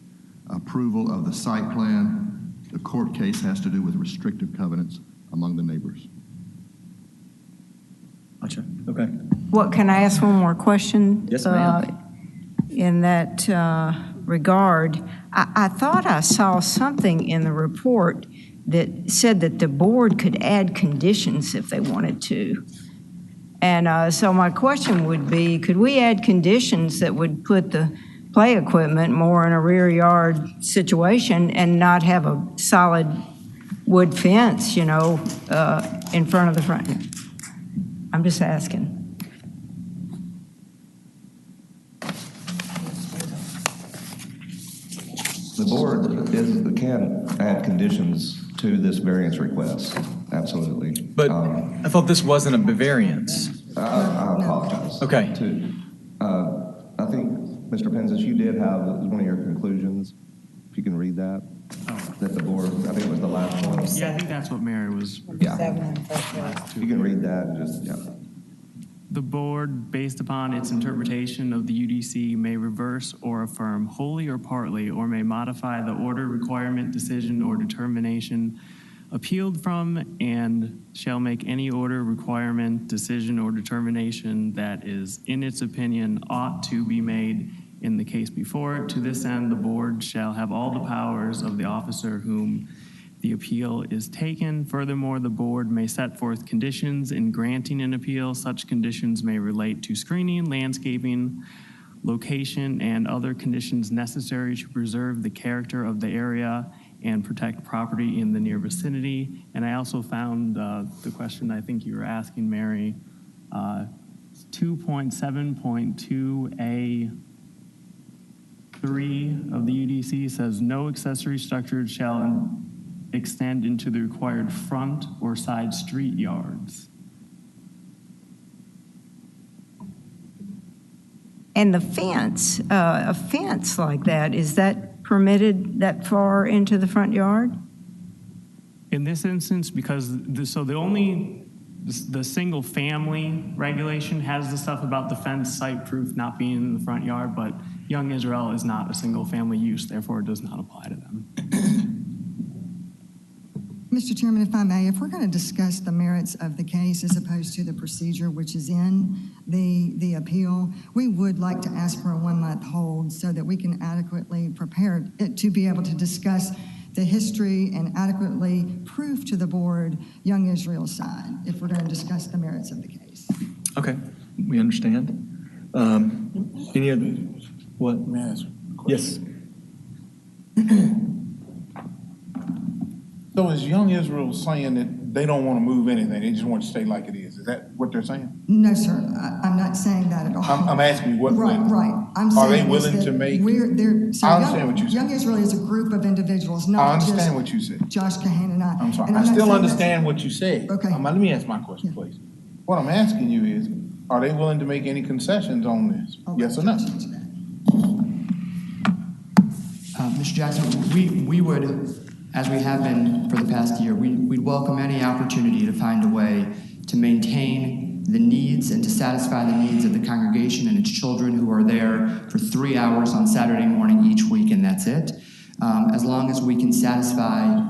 approval of the site plan. The court case has to do with restrictive covenants among the neighbors. Gotcha. Okay. What, can I ask one more question? Yes, ma'am. In that regard, I thought I saw something in the report that said that the board could add conditions if they wanted to. And so my question would be, could we add conditions that would put the play equipment more in a rear yard situation and not have a solid wood fence, in front of the front? I'm just asking. The board can add conditions to this variance request, absolutely. But I thought this wasn't a variance. I apologize. Okay. I think, Mr. Penzies, you did have one of your conclusions. If you can read that, that the board, I think it was the last one. Yeah, I think that's what Mary was. Yeah. You can read that and just, yeah. The board, based upon its interpretation of the UDC, may reverse or affirm wholly or partly, or may modify the order, requirement, decision, or determination appealed from, and shall make any order, requirement, decision, or determination that is, in its opinion, ought to be made in the case before it. To this end, the board shall have all the powers of the officer whom the appeal is taken. Furthermore, the board may set forth conditions in granting an appeal. Such conditions may relate to screening, landscaping, location, and other conditions necessary to preserve the character of the area and protect property in the near vicinity. And I also found the question I think you were asking, Mary, 2.7.2A3 of the UDC says no accessory structure shall extend into the required front or side street yards. And the fence, a fence like that, is that permitted that far into the front yard? In this instance, because the single family regulation has the stuff about the fence site proof not being in the front yard, but Young Israel is not a single family use, therefore it does not apply to them. Mr. Chairman, if I may, if we're going to discuss the merits of the case as opposed to the procedure which is in the appeal, we would like to ask for a 1-month hold so that we can adequately prepare it to be able to discuss the history and adequately prove to the board Young Israel's side if we're going to discuss the merits of the case. Okay, we understand. Any other? What? May I ask a question? Yes. So is Young Israel saying that they don't want to move anything, they just want to stay like it is? Is that what they're saying? No, sir, I'm not saying that at all. I'm asking you what. Right. I'm are saying they willing is to that make? I understand what you said. Young Israel is a group of individuals, not I understand just what you said. Josh Kahane and I. I'm sorry. And I I'm not still saying understand what you said. Okay. Let me ask my question, please. What I'm asking you is, are they willing to make any concessions on this? Yes or no? Mr. Jackson, we would, as we have been for the past year, we'd welcome any opportunity to find a way to maintain the needs and to satisfy the needs of the congregation and its children who are there for 3 hours on Saturday morning each week, and that's it. As long as we can satisfy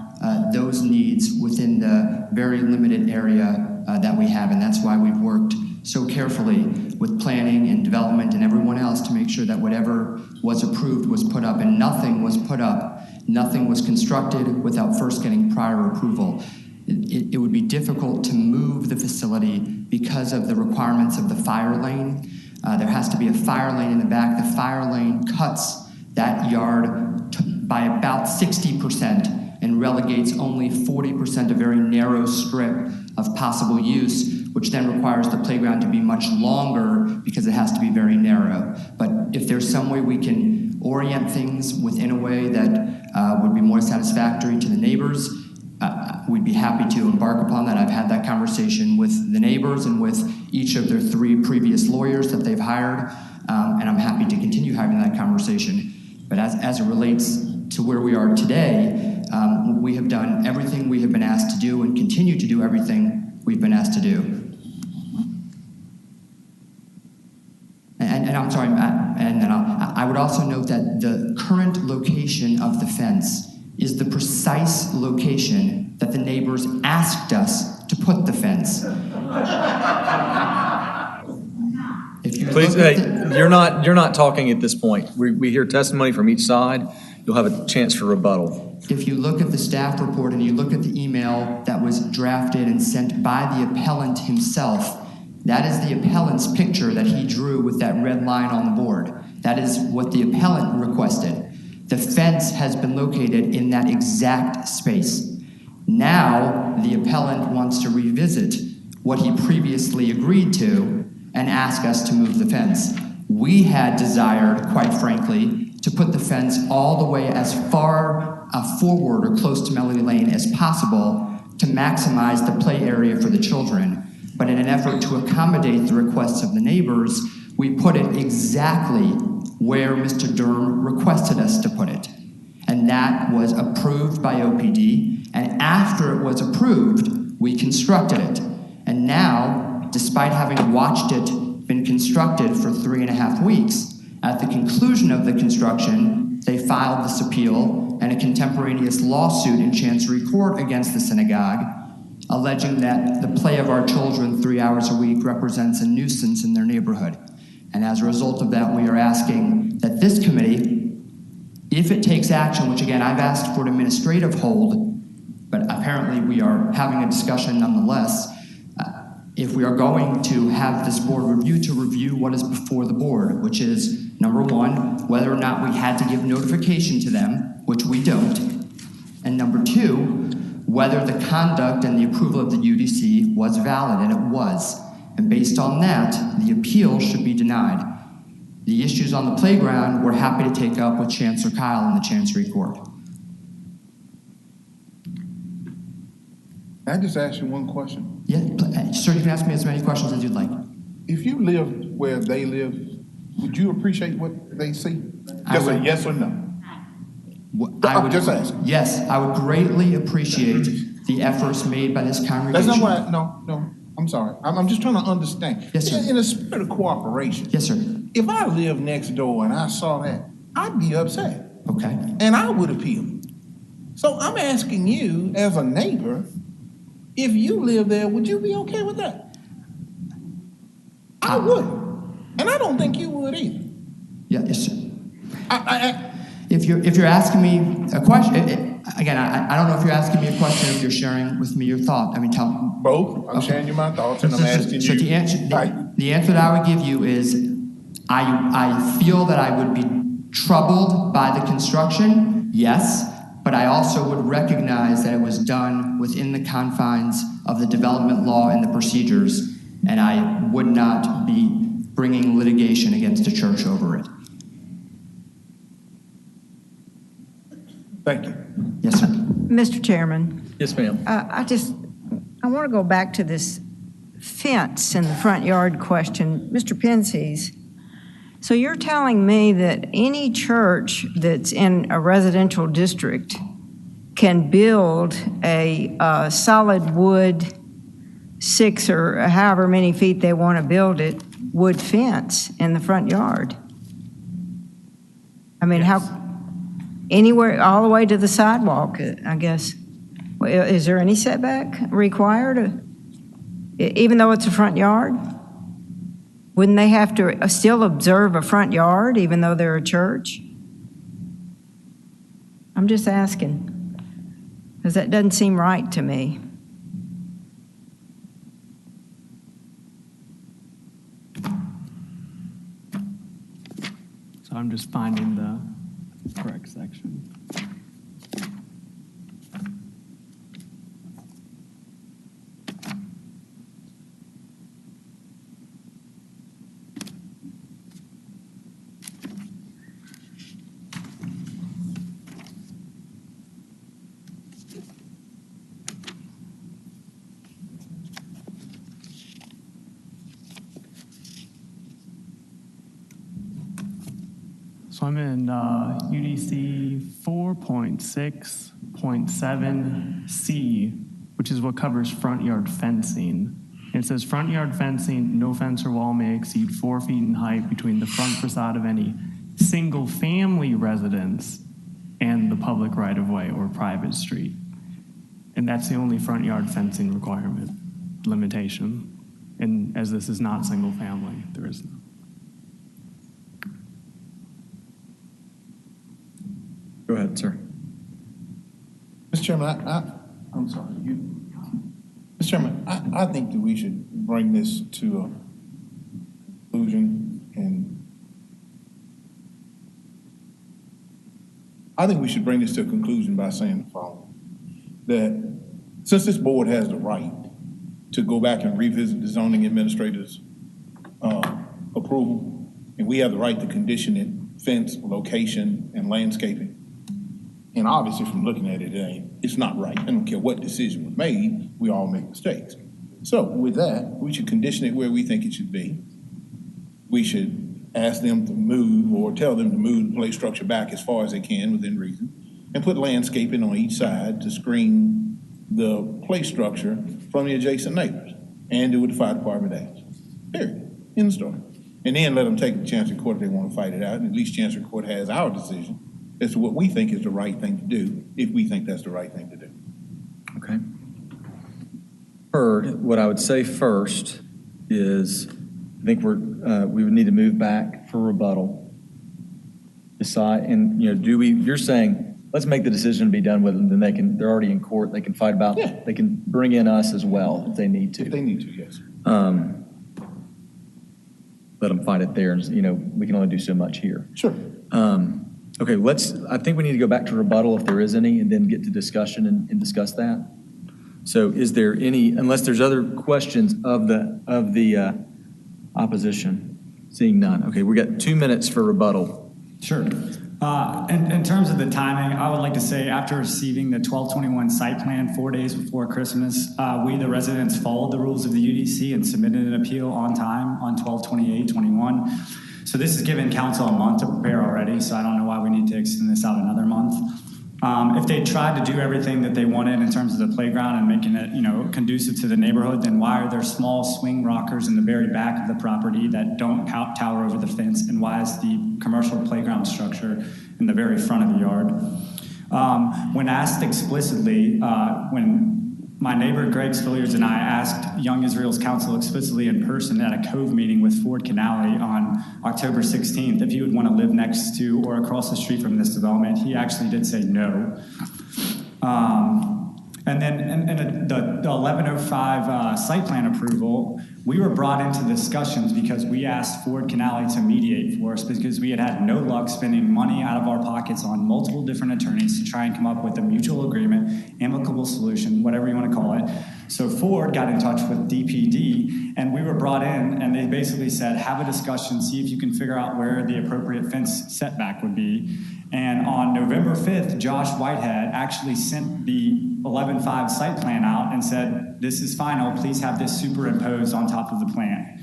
those needs within the very limited area that we have, and that's why we've worked so carefully with planning and development and everyone else to make sure that whatever was approved was put up, and nothing was put up, nothing was constructed without first getting prior approval. It would be difficult to move the facility because of the requirements of the fire lane. There has to be a fire lane in the back. The fire lane cuts that yard by about 60% and relegates only 40%, a very narrow strip of possible use, which then requires the playground to be much longer because it has to be very narrow. But if there's some way we can orient things within a way that would be more satisfactory to the neighbors, we'd be happy to embark upon that. I've had that conversation with the neighbors and with each of their 3 previous lawyers that they've hired, and I'm happy to continue having that conversation. But as it relates to where we are today, we have done everything we have been asked to do and continue to do everything we've been asked to do. And I'm sorry, and then I would also note that the current location of the fence is the precise location that the neighbors asked us to put the fence. Please, hey, you're not talking at this point. We hear testimony from each side. You'll have a chance for rebuttal. If you look at the staff report and you look at the email that was drafted and sent by the appellant himself, that is the appellant's picture that he drew with that red line on the board. That is what the appellant requested. The fence has been located in that exact space. Now, the appellant wants to revisit what he previously agreed to and ask us to move the fence. We had desired, quite frankly, to put the fence all the way as far forward or close to Melody Lane as possible to maximize the play area for the children. But in an effort to accommodate the requests of the neighbors, we put it exactly where Mr. Durham requested us to put it. And that was approved by OPD. And after it was approved, we constructed it. And now, despite having watched it been constructed for 3.5 weeks, at the conclusion of the construction, they filed this appeal and a contemporaneous lawsuit in Chancery Court against the synagogue, alleging that the play of our children 3 hours a week represents a nuisance in their neighborhood. And as a result of that, we are asking that this committee, if it takes action, which again, I've asked for an administrative hold, but apparently we are having a discussion nonetheless, if we are going to have this board review what is before the board, which is, number 1, whether or not we had to give notification to them, which we don't, and number 2, whether the conduct and the approval of the UDC was valid, and it was. And based on that, the appeal should be denied. The issues on the playground, we're happy to take up with Chancellor Kyle in the Chancery Court. Can I just ask you one question? Yeah, sir, you can ask me as many questions as you'd like. If you lived where they live, would you appreciate what they see? Just a yes or no? I would just ask. Yes, I would greatly appreciate the efforts made by this congregation. That's not what no, I'm sorry. I'm just trying to understand. Yes, sir. In a spirit of cooperation. Yes, sir. If I lived next door and I saw that, I'd be upset. Okay. And I would appeal. So I'm asking you, as a neighbor, if you live there, would you be okay with that? I wouldn't. And I don't think you would either. Yeah, yes, sir. If you're asking me a question, again, I don't know if you're asking me a question or if you're sharing with me your thought. I mean, tell me. Both. I'm sharing you my thoughts, and I'm asking So you. the answer that I would give you is, I feel that I would be troubled by the construction, yes, but I also would recognize that it was done within the confines of the development law and the procedures, and I would not be bringing litigation against a church over it. Thank you. Yes, sir. Mr. Chairman. Yes, ma'am. I want to go back to this fence in the front yard question. Mr. Pence's. So you're telling me that any church that's in a residential district can build a solid wood 6 or however many feet they want to build it, wood fence in the front yard? I mean, how, anywhere, all the way to the sidewalk, I guess. Is there any setback required, even though it's a front yard? Wouldn't they have to still observe a front yard even though they're a church? I'm just asking, because that doesn't seem right to me. So I'm just finding the correct section. So I'm in UDC 4.6.7C, which is what covers front yard fencing. And it says front yard fencing, no fence or wall may exceed 4 feet in height between the front facade of any single-family residence and the public right-of-way or private street. And that's the only front yard fencing requirement, limitation. And as this is not single-family, there is no. Go ahead, sir. Mr. Chairman, I'm sorry. Mr. Chairman, I think that we should bring this to a conclusion, and I think we should bring this to a conclusion by saying the following: that since this board has the right to go back and revisit the zoning administrator's approval, and we have the right to condition it, fence, location, and landscaping. And obviously, from looking at it, it's not right. I don't care what decision was made, we all make mistakes. So with that, we should condition it where we think it should be. We should ask them to move or tell them to move the play structure back as far as they can within reason, and put landscaping on each side to screen the play structure from the adjacent neighbors, and do what the fire department asks. Period. End of story. And then let them take the Chancery Court if they want to fight it out, and at least Chancery Court has our decision as to what we think is the right thing to do, if we think that's the right thing to do. Okay. What I would say first is, I think we would need to move back for rebuttal. Decide, and you're saying, let's make the decision to be done with them, then they're already in court, they can fight about, they can bring in us as well if they need to. If they need to, yes. Let them fight it there, and we can only do so much here. Sure. Okay, I think we need to go back to rebuttal if there is any, and then get to discussion and discuss that. So is there any, unless there's other questions of the opposition? Seeing none. Okay, we got 2 minutes for rebuttal. Sure. In terms of the timing, I would like to say after receiving the 1221 site plan 4 days before Christmas, we, the residents, followed the rules of the UDC and submitted an appeal on time on 12/28/21. So this has given council a month to prepare already, so I don't know why we need to extend this out another month. If they tried to do everything that they wanted in terms of the playground and making it, conducive to the neighborhood, then why are there small swing rockers in the very back of the property that don't tower over the fence? And why is the commercial playground structure in the very front of the yard? When asked explicitly, when my neighbor Greg Spilliers and I asked Young Israel's council explicitly in person at a Cove meeting with Ford Canale on October 16th if he would want to live next to or across the street from this development, he actually did say no. And then in the 1105 site plan approval, we were brought into discussions because we asked Ford Canale to mediate for us because we had had no luck spending money out of our pockets on multiple different attorneys to try and come up with a mutual agreement, amicable solution, whatever you want to call it. So Ford got in touch with DPD, and we were brought in, and they basically said, have a discussion, see if you can figure out where the appropriate fence setback would be. And on November 5th, Josh Whitehead actually sent the 11.5 site plan out and said, this is final, please have this superimposed on top of the plan.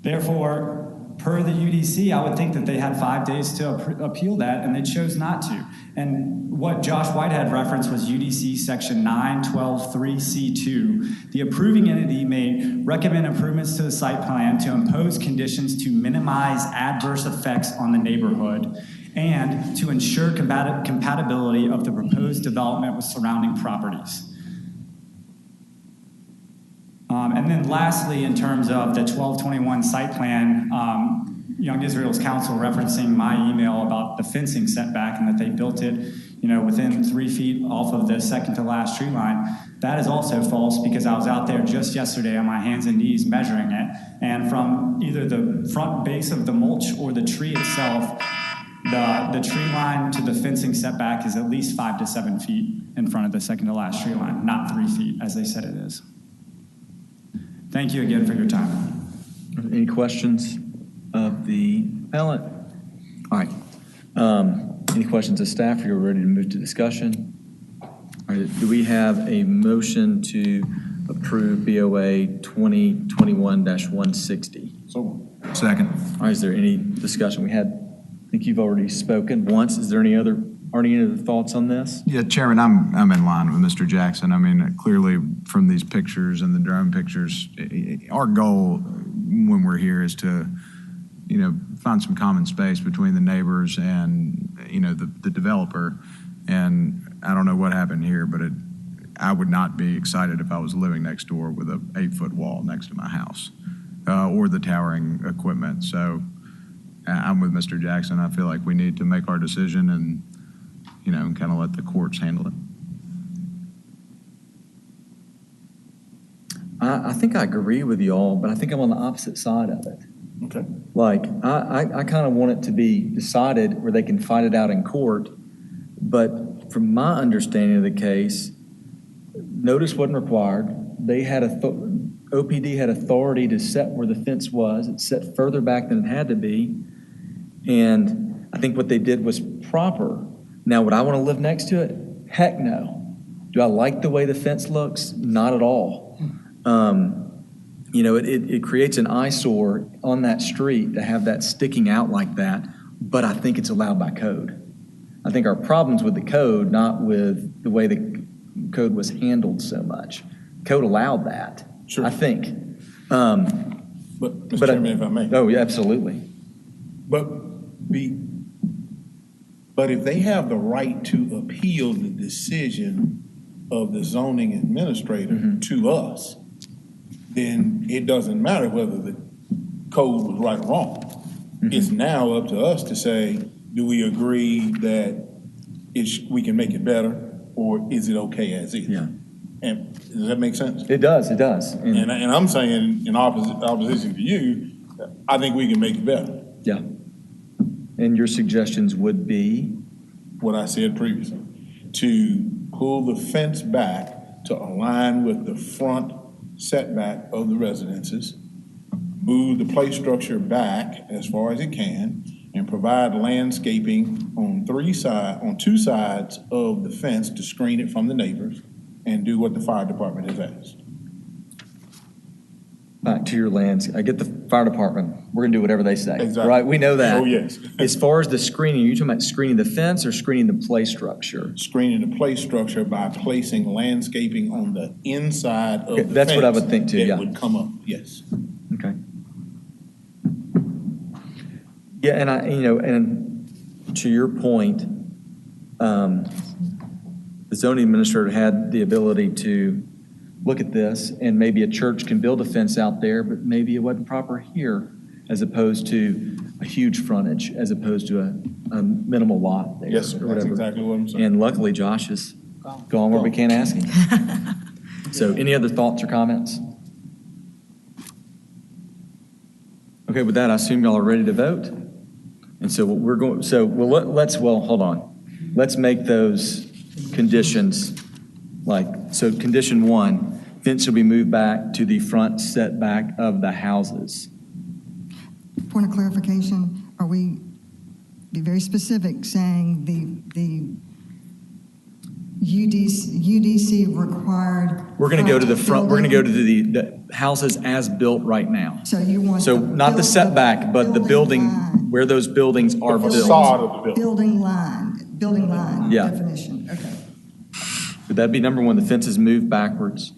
Therefore, per the UDC, I would think that they had 5 days to appeal that, and they chose not to. And what Josh Whitehead referenced was UDC section 912.3C2. The approving entity may recommend improvements to the site plan to impose conditions to minimize adverse effects on the neighborhood and to ensure compatibility of the proposed development with surrounding properties. And then lastly, in terms of the 1221 site plan, Young Israel's council referencing my email about the fencing setback and that they built it, within 3 feet off of the second to last tree line. That is also false because I was out there just yesterday on my hands and knees measuring it. And from either the front base of the mulch or the tree itself, the tree line to the fencing setback is at least 5 to 7 feet in front of the second to last tree line, not 3 feet as they said it is. Thank you again for your time. Any questions of the appellant? All right. Any questions of staff? Are you ready to move to discussion? All right. Do we have a motion to approve BOA 2021-160? So, second. All right. Is there any discussion? I think you've already spoken once. Is there any other thoughts on this? Yeah, Chairman, I'm in line with Mr. Jackson. I mean, clearly from these pictures and the drone pictures, our goal when we're here is to, find some common space between the neighbors and, the developer. And I don't know what happened here, but I would not be excited if I was living next door with an 8-foot wall next to my house or the towering equipment. So I'm with Mr. Jackson. I feel like we need to make our decision and kind of let the courts handle it. I think I agree with you all, but I think I'm on the opposite side of it. okay. Like, I kind of want it to be decided where they can fight it out in court, but from my understanding of the case, notice wasn't required. They had OPD had authority to set where the fence was. It set further back than it had to be, and I think what they did was proper. Now, would I want to live next to it? Heck no. Do I like the way the fence looks? Not at all. It creates an eyesore on that street to have that sticking out like that, but I think it's allowed by code. I think our problem's with the code, not with the way the code was handled so much. Code allowed that, Sure. I think. But, Mr. Chairman, if I may. Oh, yeah, absolutely. But if they have the right to appeal the decision of the zoning administrator to us, then it doesn't matter whether the code was right or wrong. It's now up to us to say, do we agree that we can make it better, or is it okay as is? Yeah. And does that make sense? It does. And I'm saying in opposition to you, I think we can make it better. Yeah. And your suggestions would be? What I said previously, to pull the fence back to align with the front setback of the residences, move the play structure back as far as it can, and provide landscaping on two sides of the fence to screen it from the neighbors, and do what the fire department has asked. Back to your lands. I get the fire department. We're going to do whatever they say. Exactly. Right? We know that. Oh, yes. As far as the screening, are you talking about screening the fence or screening the play structure? Screening the play structure by placing landscaping on the inside of the That's fence. what I would think too, that yeah. would come up, yes. Okay. Yeah, and and to your point, the zoning administrator had the ability to look at this, and maybe a church can build a fence out there, but maybe it wasn't proper here, as opposed to a huge frontage, as opposed to a minimal lot there. Yes, sir. Or That's whatever. exactly what I'm saying. And luckily, Josh has gone where we can't ask him. So any other thoughts or comments? Okay, with that, I assume y'all are ready to vote? And so what we're going, so hold on. Let's make those conditions so condition 1, fence shall be moved back to the front setback of the houses. Point of clarification, are we, be very specific, saying the UDC required? We're going to go to the front, we're going to go to the houses as built right now. So you want. So not the setback, but the building, where those buildings are built. Facade of the building. Building line Yeah. definition, okay. But that'd be number 1, the fence is moved backwards.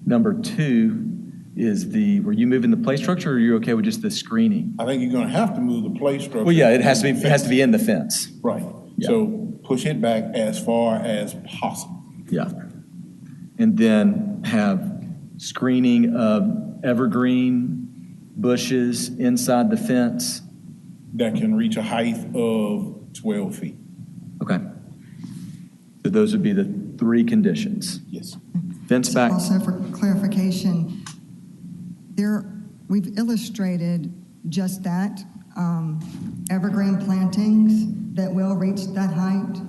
Number 2 is were you moving the play structure, or are you okay with just the screening? I think you're gonna have to move the play structure. Well, yeah, it has to be in the fence. Right. Yeah. So push it back as far as possible. Yeah. And then have screening of evergreen bushes inside the fence. That can reach a height of 12 feet. Okay. So those would be the 3 conditions. Yes. Fence back. Also for clarification, we've illustrated just that, evergreen plantings that will reach that height.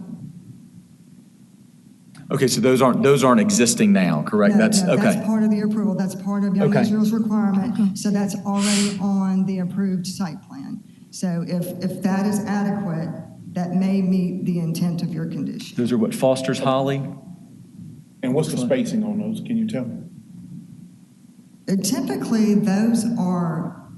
Okay, so those aren't existing now, correct? No, That's no, okay. That's part of the approval. That's part of Young Okay. Israel's requirement. So that's already on the approved site plan. So if that is adequate, that may meet the intent of your condition. Those are what, Foster's Holly? And what's the spacing on those? Can you tell me? Typically, those are,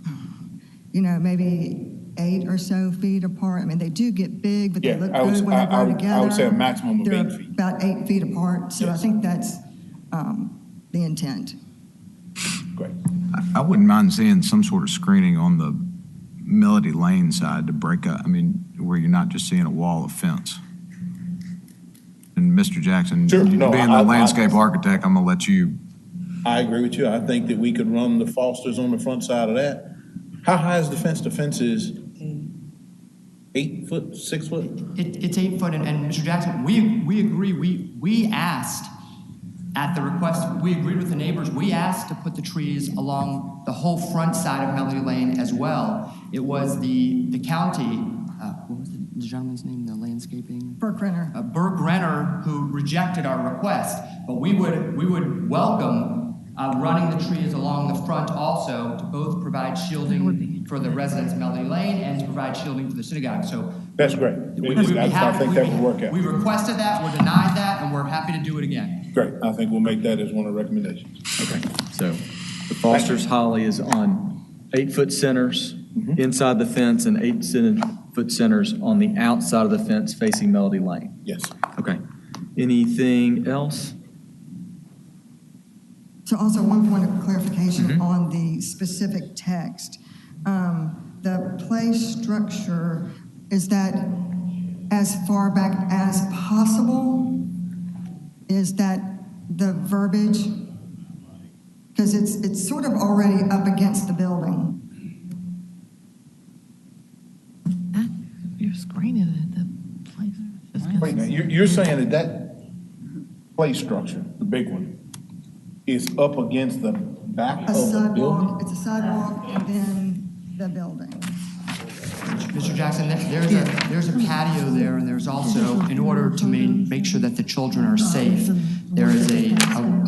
maybe 8 or so feet apart. I mean, they do get big, but they look good when they grow together. I would say a maximum of They're 8 feet. about 8 feet apart. So I think that's the intent. Great. I wouldn't mind seeing some sort of screening on the Melody Lane side to break up, where you're not just seeing a wall of fence. And Mr. Jackson, Sure. No, being the landscape architect, I'm gonna let you. I agree with you. I think that we could run the Fosters on the front side of that. How high is the fence? The fence is 8 foot, 6 foot? It's 8 foot, and Mr. Jackson, we agree. We asked at the request, we agreed with the neighbors. We asked to put the trees along the whole front side of Melody Lane as well. It was the county, what was the gentleman's name, the landscaping? Burke Renner. Burke Renner, who rejected our request, but we would welcome running the trees along the front also to both provide shielding for the residents of Melody Lane and to provide shielding for the synagogue. So That's great. I think that would work out. we requested that, we're denied that, and we're happy to do it again. Great. I think we'll make that as one of the recommendations. Okay. So the Foster's Holly is on 8-foot centers inside the fence and 8-foot centers on the outside of the fence facing Melody Lane. Yes. Okay. Anything else? So also one point of clarification on the specific text. The play structure, is that as far back as possible? Is that the verbiage? Because it's sort of already up against the building. You're screening it at the place. Wait, now, you're saying that play structure, the big one, is up against the back of the building? It's a sidewalk and then the building. Mr. Jackson, there's a patio there, and there's also, in order to make sure that the children are safe, there is a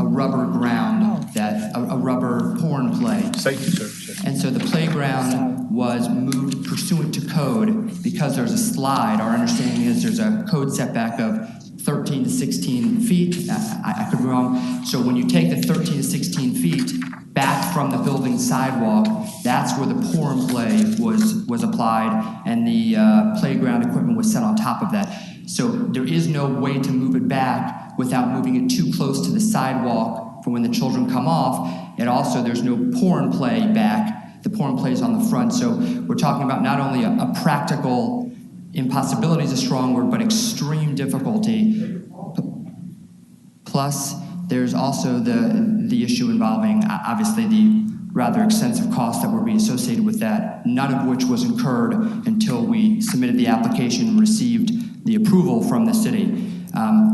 rubber ground, a rubber porn play. Safety services. And so the playground was moved pursuant to code because there's a slide. Our understanding is there's a code setback of 13 to 16 feet. I could be wrong. So when you take the 13 to 16 feet back from the building sidewalk, that's where the pour and play was applied, and the playground equipment was set on top of that. So there is no way to move it back without moving it too close to the sidewalk for when the children come off. And also, there's no pour and play back. The pour and play is on the front. So we're talking about not only a practical impossibility is a strong word, but extreme difficulty. Plus, there's also the issue involving, obviously, the rather extensive costs that would be associated with that, none of which was incurred until we submitted the application and received the approval from the city.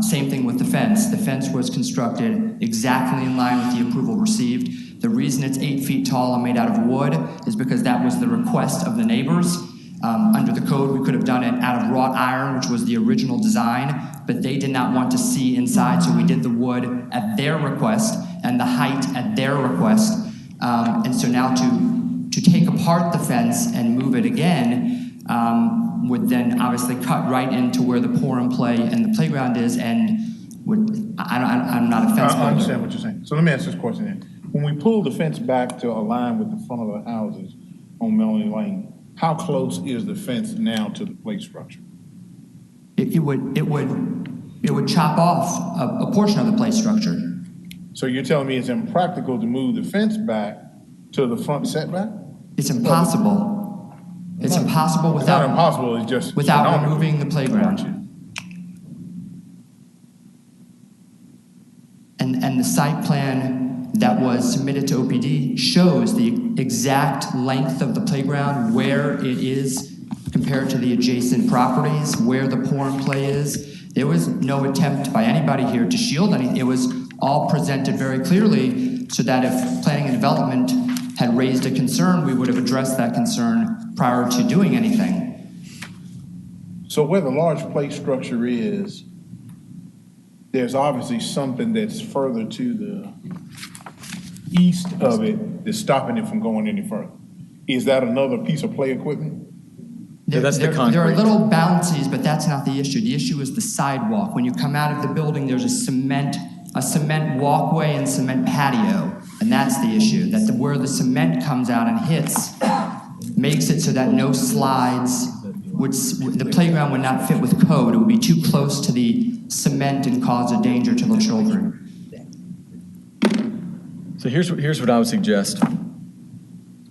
Same thing with the fence. The fence was constructed exactly in line with the approval received. The reason it's 8 feet tall and made out of wood is because that was the request of the neighbors. Under the code, we could have done it out of wrought iron, which was the original design, but they did not want to see inside, so we did the wood at their request and the height at their request. And so now to take apart the fence and move it again would then obviously cut right into where the pour and play and the playground is, and I'm not a fence builder. I understand what you're saying. So let me ask this question then. When we pull the fence back to align with the front of the houses on Melanie Lane, how close is the fence now to the play structure? It would chop off a portion of the play structure. So you're telling me it's impractical to move the fence back to the front setback? It's impossible. It's impossible without. It's not impossible. It's just without removing the playground. And the site plan that was submitted to OPD shows the exact length of the playground, where it is compared to the adjacent properties, where the pour and play is. There was no attempt by anybody here to shield anything. It was all presented very clearly so that if planning and development had raised a concern, we would have addressed that concern prior to doing anything. So where the large play structure is, there's obviously something that's further to the east of it that's stopping it from going any further. Is that another piece of play equipment? There are little bounces, but that's not the issue. The issue is the sidewalk. When you come out of the building, there's a cement walkway and cement patio, and that's the issue. That where the cement comes out and hits makes it so that no slides the playground would not fit with code. It would be too close to the cement and cause a danger to the children. So here's what I would suggest.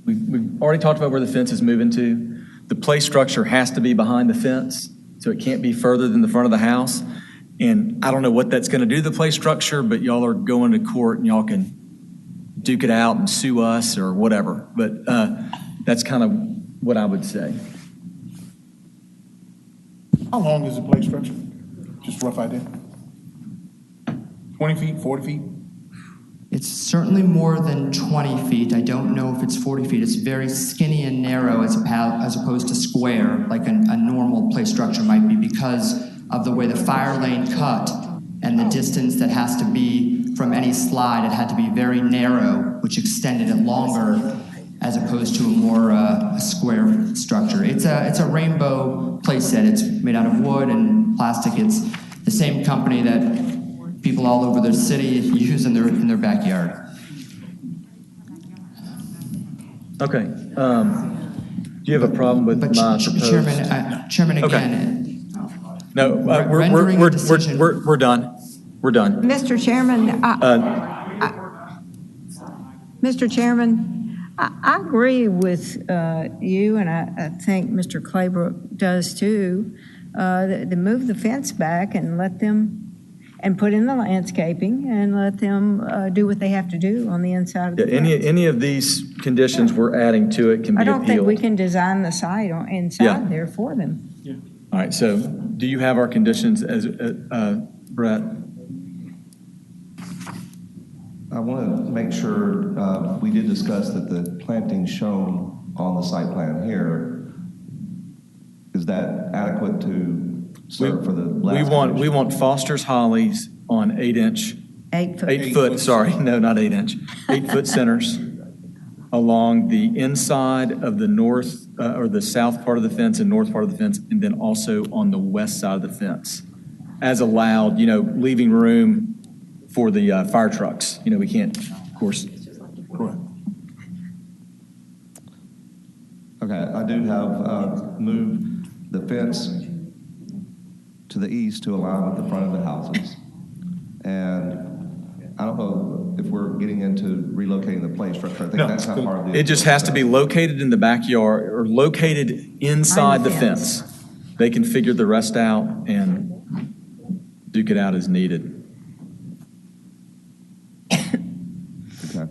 We've already talked about where the fence is moving to. The play structure has to be behind the fence, so it can't be further than the front of the house. And I don't know what that's going to do to the play structure, but y'all are going to court and y'all can duke it out and sue us or whatever. But that's kind of what I would say. How long is the play structure? Just a rough idea. 20 feet, 40 feet? It's certainly more than 20 feet. I don't know if it's 40 feet. It's very skinny and narrow as opposed to square, like a normal play structure might be, because of the way the fire lane cut and the distance that has to be from any slide. It had to be very narrow, which extended it longer as opposed to a more square structure. It's a rainbow play set. It's made out of wood and plastic. It's the same company that people all over the city use in their backyard. Okay. Do you have a problem with my proposed? Chairman, again. Okay. No, we're done. We're done. Mr. Chairman, Mr. Chairman, I agree with you, and I think Mr. Claybrook does too. To move the fence back and let them, and put in the landscaping and let them do what they have to do on the inside of the fence. Any of these conditions we're adding to it can be I don't think appealed. we can design the site inside there for them. Yeah. All right. So, do you have our conditions as Brett? I want to make sure we did discuss that the planting shown on the site plan here, is that adequate to serve for the last We want Foster's hollies on 8-inch. 8 foot. 8 foot, sorry, no, not 8-inch. 8-foot centers along the inside of the north or the south part of the fence and north part of the fence, and then also on the west side of the fence, as allowed. Leaving room for the fire trucks. We can't, of course. Correct. Okay, I do have moved the fence to the east to align with the front of the houses. And I don't know if we're getting into relocating the play structure. I think that's not part of the. It just has to be located in the backyard or located inside the fence. They can figure the rest out and duke it out as needed. Okay.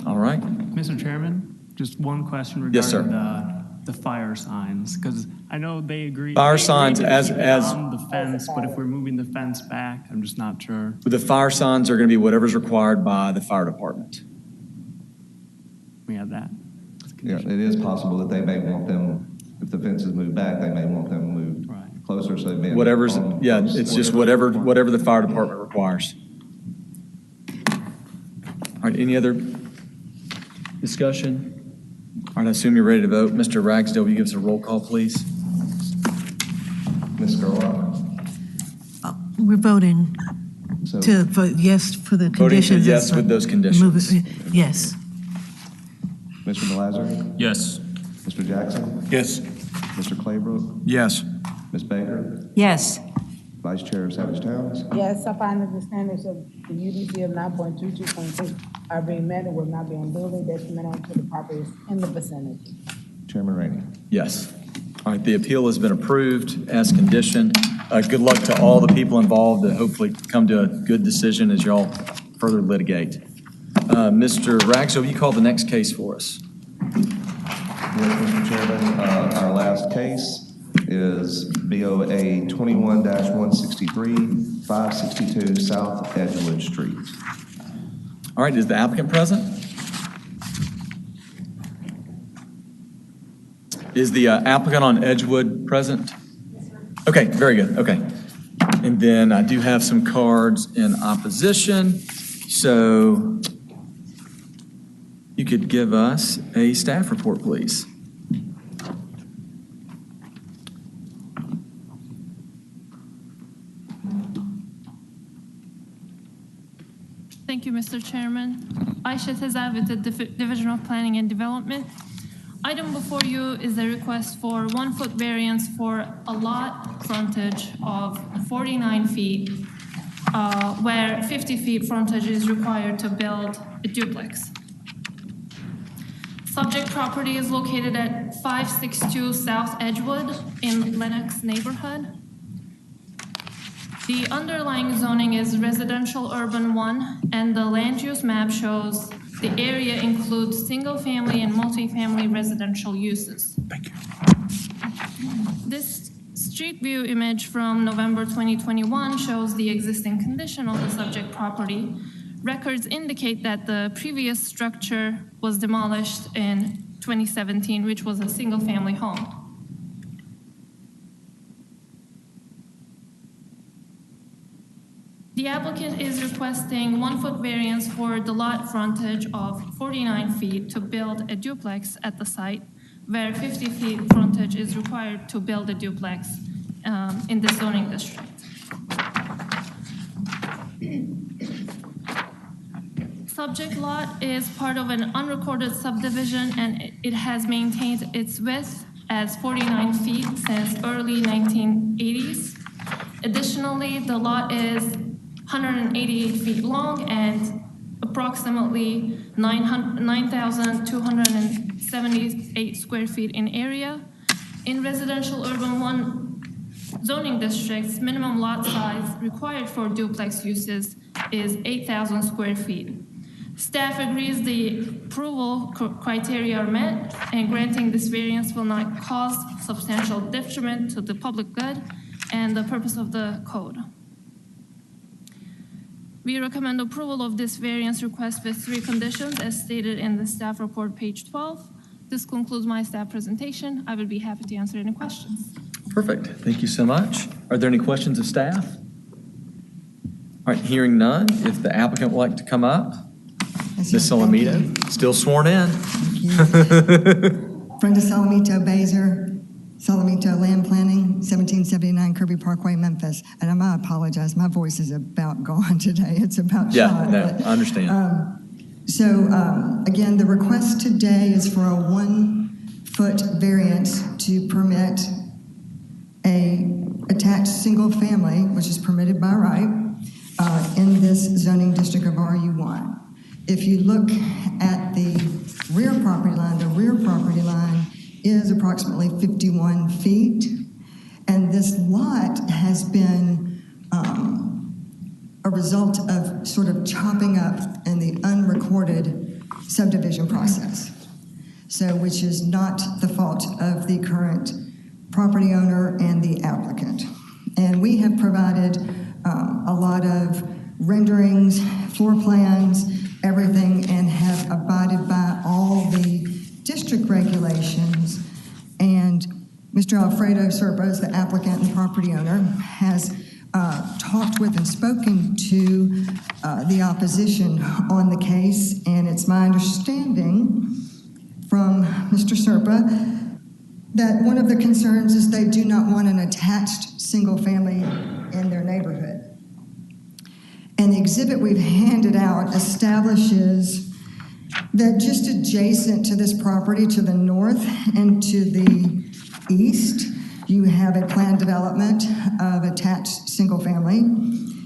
All right. Mr. Chairman, just one question regarding Yes, sir. the fire signs, because I know they agree. Fire they agreed signs to as- keep it as- on the fence, but if we're moving the fence back, I'm just not sure. The fire signs are going to be whatever's required by the fire department. We have that. Yeah, it is possible that they may want them, if the fence is moved back, they may want them moved closer, so they may. Whatever's, yeah, it's just whatever the fire department requires. All right, any other discussion? All right, I assume you're ready to vote. Mr. Ragsdale, will you give us a roll call, please? Ms. Gerlach? We're voting So- to vote yes for the Voting to conditions. yes with those conditions. Yes. Mr. Malazar? Yes. Mr. Jackson? Yes. Mr. Claybrook? Yes. Ms. Baker? Yes. Vice Chair Savage Towns? Yes, I find that the standards of the UDC of 9.22.6 are being met and will not be unduly detrimental to the properties in the vicinity. Chairman Rainey? Yes. All right, the appeal has been approved as conditioned. Good luck to all the people involved and hopefully come to a good decision as y'all further litigate. Mr. Ragsdale, will you call the next case for us? Yes, Mr. Chairman, our last case is BOA 21-163, 562 South Edgewood Street. All right, is the applicant present? Is the applicant on Edgewood present? Okay, very good, okay. And then I do have some cards in opposition, so you could give us a staff report, please. Thank you, Mr. Chairman. Aisha Tezar with the Division of Planning and Development. Item before you is a request for 1-foot variance for a lot frontage of 49 feet, where 50 feet frontage is required to build a duplex. Subject property is located at 562 South Edgewood in Lenox neighborhood. The underlying zoning is residential urban 1, and the land use map shows the area includes single-family and multi-family residential uses. Thank you. This street view image from November 2021 shows the existing condition of the subject property. Records indicate that the previous structure was demolished in 2017, which was a single-family home. The applicant is requesting 1-foot variance for the lot frontage of 49 feet to build a duplex at the site, where 50 feet frontage is required to build a duplex in the zoning district. Subject lot is part of an unrecorded subdivision, and it has maintained its width as 49 feet since early 1980s. Additionally, the lot is 188 feet long and approximately 9,278 square feet in area. In residential urban 1 zoning districts, minimum lot size required for duplex uses is 8,000 square feet. Staff agrees the approval criteria are met, and granting this variance will not cause substantial detriment to the public good and the purpose of the code. We recommend approval of this variance request with 3 conditions as stated in the staff report, page 12. This concludes my staff presentation. I would be happy to answer any questions. Perfect, thank you so much. Are there any questions of staff? All right, hearing none, if the applicant would like to come up. Ms. Salamito, still sworn in. Brenda Salamito Baser, Salamito Land Planning, 1779 Kirby Parkway, Memphis. And I apologize, my voice is about gone today. It's about shot. No, I understand. Again, the request today is for a 1-foot variance to permit a attached single family, which is permitted by right, in this zoning district of RU1. If you look at the rear property line is approximately 51 feet. And this lot has been a result of sort of chopping up in the unrecorded subdivision process. So, which is not the fault of the current property owner and the applicant. And we have provided a lot of renderings, floor plans, everything, and have abided by all the district regulations. And Mr. Alfredo Serpos, the applicant and property owner, has talked with and spoken to the opposition on the case, and it's my understanding from Mr. Serpa that one of the concerns is they do not want an attached single family in their neighborhood. And the exhibit we've handed out establishes that just adjacent to this property to the north and to the east, you have a planned development of attached single family.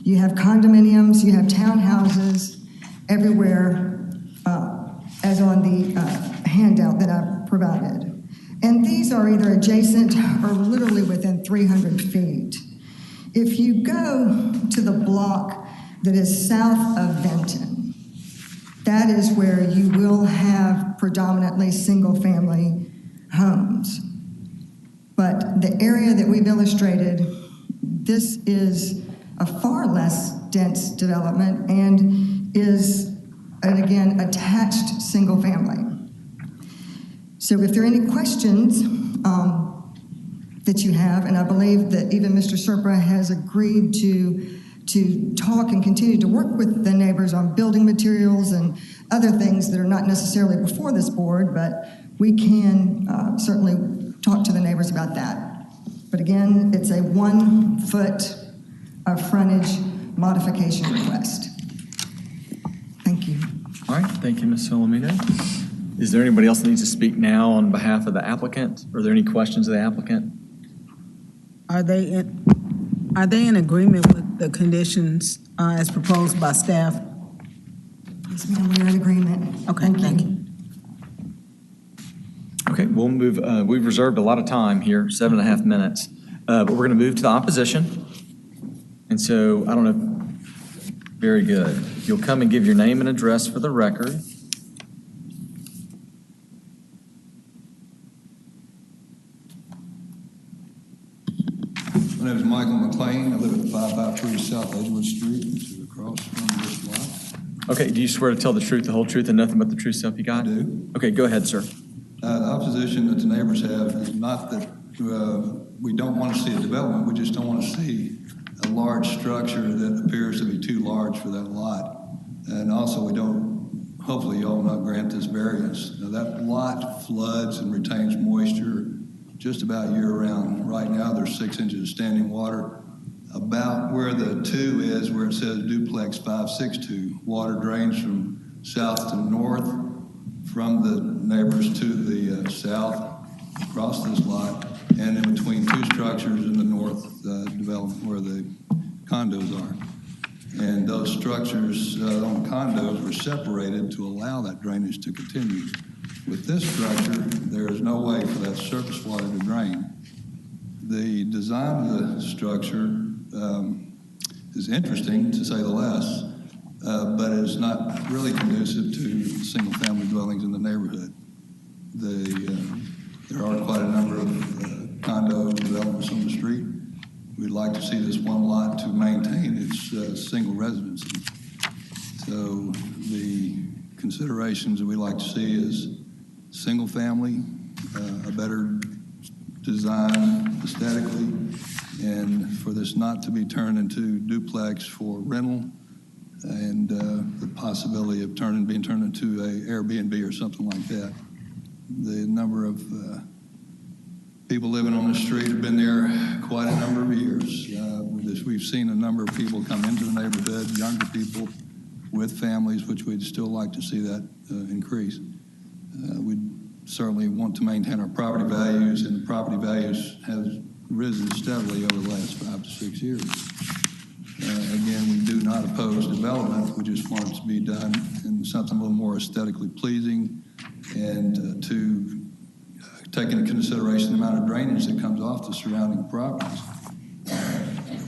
You have condominiums, you have townhouses everywhere, as on the handout that I've provided. And these are either adjacent or literally within 300 feet. If you go to the block that is south of Benton, that is where you will have predominantly single-family homes. But the area that we've illustrated, this is a far less dense development and is, and again, attached single-family. So if there are any questions that you have, and I believe that even Mr. Serpa has agreed to talk and continue to work with the neighbors on building materials and other things that are not necessarily before this board, but we can certainly talk to the neighbors about that. But again, it's a 1 foot of frontage modification request. Thank you. All right, thank you, Ms. Solomito. Is there anybody else that needs to speak now on behalf of the applicant? Are there any questions of the applicant? Are they in agreement with the conditions as proposed by staff? Yes, ma'am, we're in agreement. Okay, thank you. Okay, we'll move. We've reserved a lot of time here, 7.5 minutes, but we're going to move to the opposition. And so, I don't know. Very good. If you'll come and give your name and address for the record. My name is Michael McLean. I live at 553 South Edgewood Street, which is across from this lot. Okay, do you swear to tell the truth, the whole truth, and nothing but the truth, so help you God? I do. Okay, go ahead, sir. The opposition that the neighbors have is not that we don't want to see a development. We just don't want to see a large structure that appears to be too large for that lot. And also, we don't, hopefully y'all will not grant this variance. Now, that lot floods and retains moisture just about year-round. Right now, there's 6 inches of standing water. About where the 2 is, where it says duplex 562, water drains from south to north, from the neighbors to the south, across this lot, and in between 2 structures in the north development where the condos are. And those structures on condos were separated to allow that drainage to continue. With this structure, there is no way for that surface water to drain. The design of the structure is interesting, to say the least, but it's not really conducive to single-family dwellings in the neighborhood. There are quite a number of condo developments on the street. We'd like to see this one lot to maintain its single residency. So the considerations that we like to see is single family, a better design aesthetically, and for this not to be turned into duplex for rental, and the possibility of being turned into a Airbnb or something like that. The number of people living on the street have been there quite a number of years. We've seen a number of people come into the neighborhood, younger people with families, which we'd still like to see that increase. We'd certainly want to maintain our property values, and the property values have risen steadily over the last 5 to 6 years. Again, we do not oppose development. We just want it to be done in something a little more aesthetically pleasing and to take into consideration the amount of drainage that comes off the surrounding properties.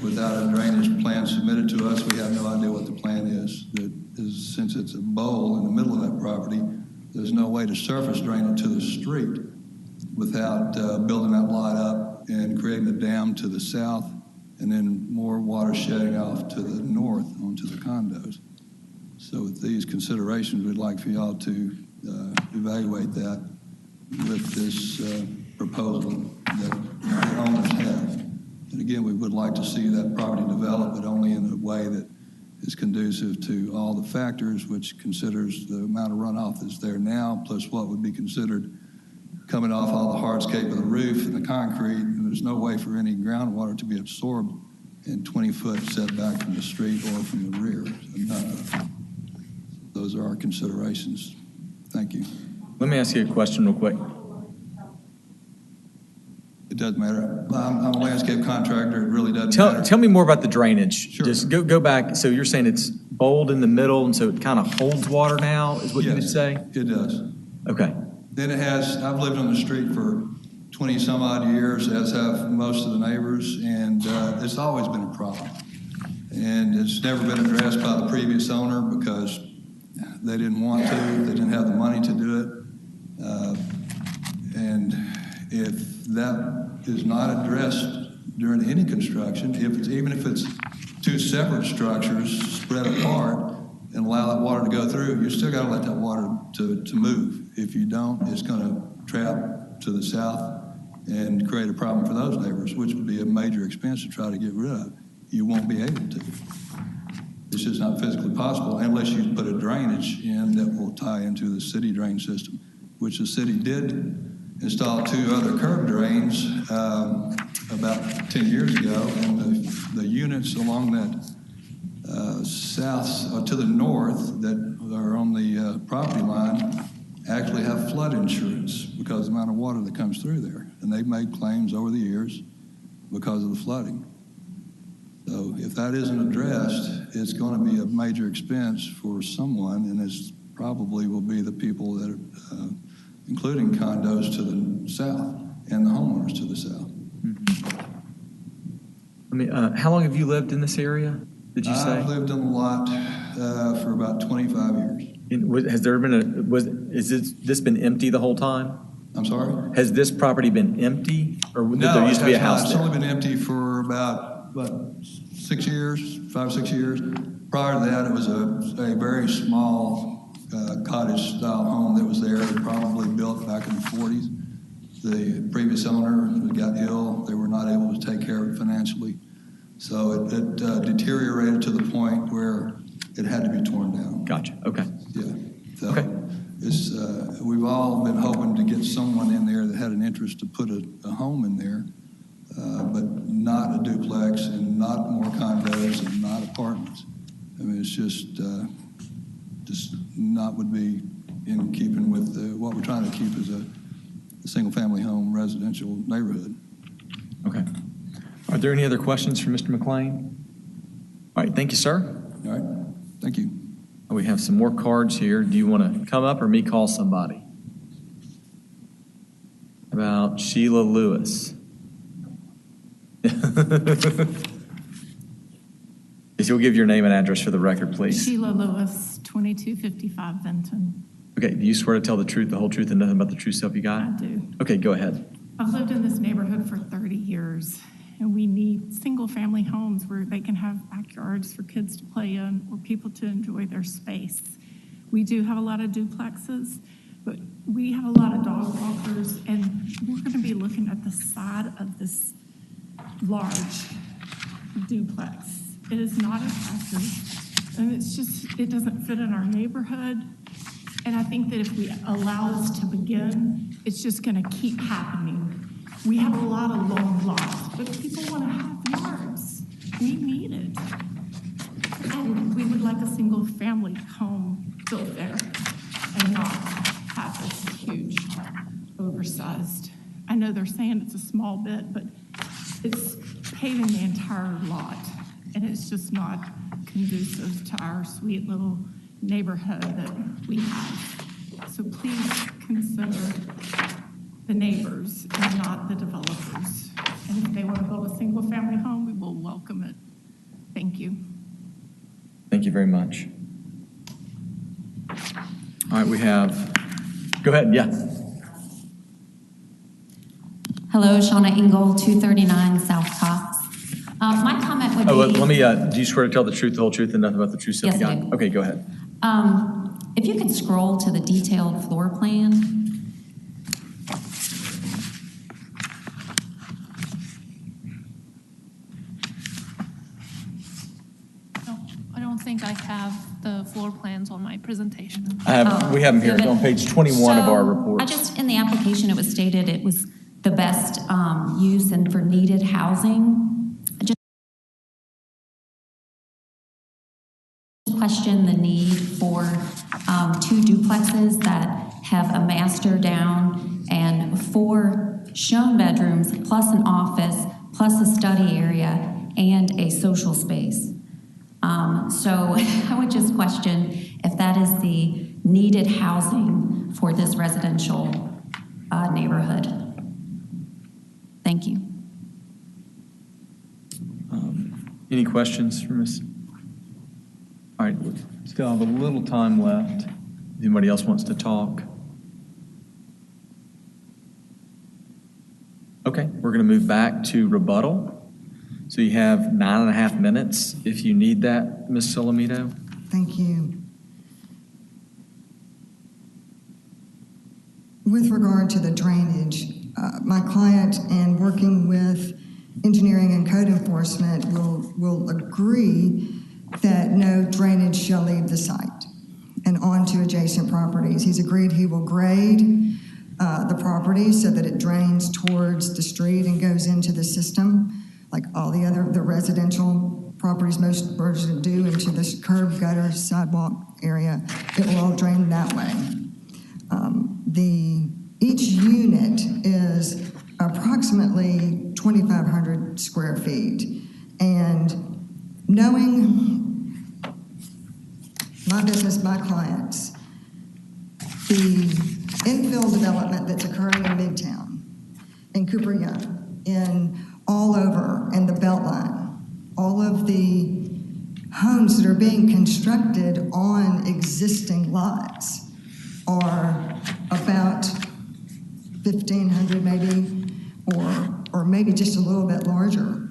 Without a drainage plan submitted to us, we have no idea what the plan is. Since it's a bowl in the middle of that property, there's no way to surface drain it to the street without building that lot up and creating a dam to the south, and then more water shedding off to the north onto the condos. So with these considerations, we'd like for y'all to evaluate that with this proposal that the owners have. And again, we would like to see that property develop, but only in a way that is conducive to all the factors, which considers the amount of runoff that's there now, plus what would be considered coming off all the hardscape of the roof and the concrete, and there's no way for any groundwater to be absorbed in 20-foot setback from the street or from the rear. Those are our considerations. Thank you. Let me ask you a question real quick. It doesn't matter. I'm a landscape contractor. It really doesn't matter. Tell me more about the drainage. Sure. Just go back. So you're saying it's bowled in the middle, and so it kind of holds water now, is what you would say? It does. Okay. Then it has, I've lived on the street for 20 some odd years, as have most of the neighbors, and it's always been a problem. And it's never been addressed by the previous owner because they didn't want to, they didn't have the money to do it. And if that is not addressed during any construction, even if it's two separate structures spread apart and allow that water to go through, you still got to let that water to move. If you don't, it's going to trap to the south and create a problem for those neighbors, which would be a major expense to try to get rid of. You won't be able to. It's just not physically possible unless you put a drainage in that will tie into the city drain system, which the city did install 2 other curb drains about 10 years ago, and the units along that south to the north that are on the property line actually have flood insurance because of the amount of water that comes through there, and they've made claims over the years because of the flooding. So if that isn't addressed, it's going to be a major expense for someone, and it's probably will be the people that are including condos to the south and the homeowners to the south. I mean, how long have you lived in this area, did you say? I've lived on the lot for about 25 years. Has there been this been empty the whole time? I'm sorry? Has this property been empty, or did No, there used to be a house it's there? only been empty for about, 6 years, 5 or 6 years. Prior to that, it was a very small cottage-style home that was there, probably built back in the 40s. The previous owner got ill. They were not able to take care of it financially. So it deteriorated to the point where it had to be torn down. Gotcha. Okay. Yeah. So it's, we've all been hoping to get someone in there that had an interest to put a home in there, but not a duplex and not more condos and not apartments. I mean, it's just not would be in keeping with what we're trying to keep as a single-family home residential neighborhood. Okay. Are there any other questions for Mr. McLean? All right. Thank you, sir. All right. Thank you. We have some more cards here. Do you want to come up or me call somebody? About Sheila Lewis. If you'll give your name and address for the record, please. Sheila Lewis, 2255 Benton. Okay, do you swear to tell the truth, the whole truth, and nothing but the true self you got? I do. Okay, go ahead. I've lived in this neighborhood for 30 years, and we need single-family homes where they can have backyards for kids to play in or people to enjoy their space. We do have a lot of duplexes, but we have a lot of dog walkers, and we're going to be looking at the side of this large duplex. It is not attractive, and it's just, it doesn't fit in our neighborhood. And I think that if we allow this to begin, it's just going to keep happening. We have a lot of long lots, but people want to have yards. We need it. And we would like a single family home built there and not have this huge, oversized. I know they're saying it's a small bit, but it's paving the entire lot. And it's just not conducive to our sweet little neighborhood that we have. So please consider the neighbors and not the developers. And if they want to build a single-family home, we will welcome it. Thank you. Thank you very much. All right, we have, go ahead, yeah. Hello, Shauna Engel, 239 South Cox. My comment would be... Let me, do you swear to tell the truth, the whole truth, and nothing but the truth? So Yes, you I got? do. Okay, go ahead. If you could scroll to the detailed floor plan. I don't think I have the floor plans on my presentation. We have them here on page 21 of our report. In the application, it was stated it was the best use and for needed housing. I just question the need for 2 duplexes that have a master down and 4 shown bedrooms, plus an office, plus a study area, and a social space. So I would just question if that is the needed housing for this residential neighborhood. Thank you. Any questions for Ms.? All right, we still have a little time left. If anybody else wants to talk? Okay, we're going to move back to rebuttal. So you have 9.5 minutes if you need that, Ms. Solomito. Thank you. With regard to the drainage, my client and working with engineering and code enforcement will agree that no drainage shall leave the site and onto adjacent properties. He's agreed he will grade the property so that it drains towards the street and goes into the system, like all the residential properties most versions do, into this curb, gutter, sidewalk area. It will all drain that way. Each unit is approximately 2,500 square feet. And knowing my business, my clients, the infill development that's occurring in Midtown, in Cooper Young, in all over, in the Beltline, all of the homes that are being constructed on existing lots are about 1,500 maybe, or maybe just a little bit larger.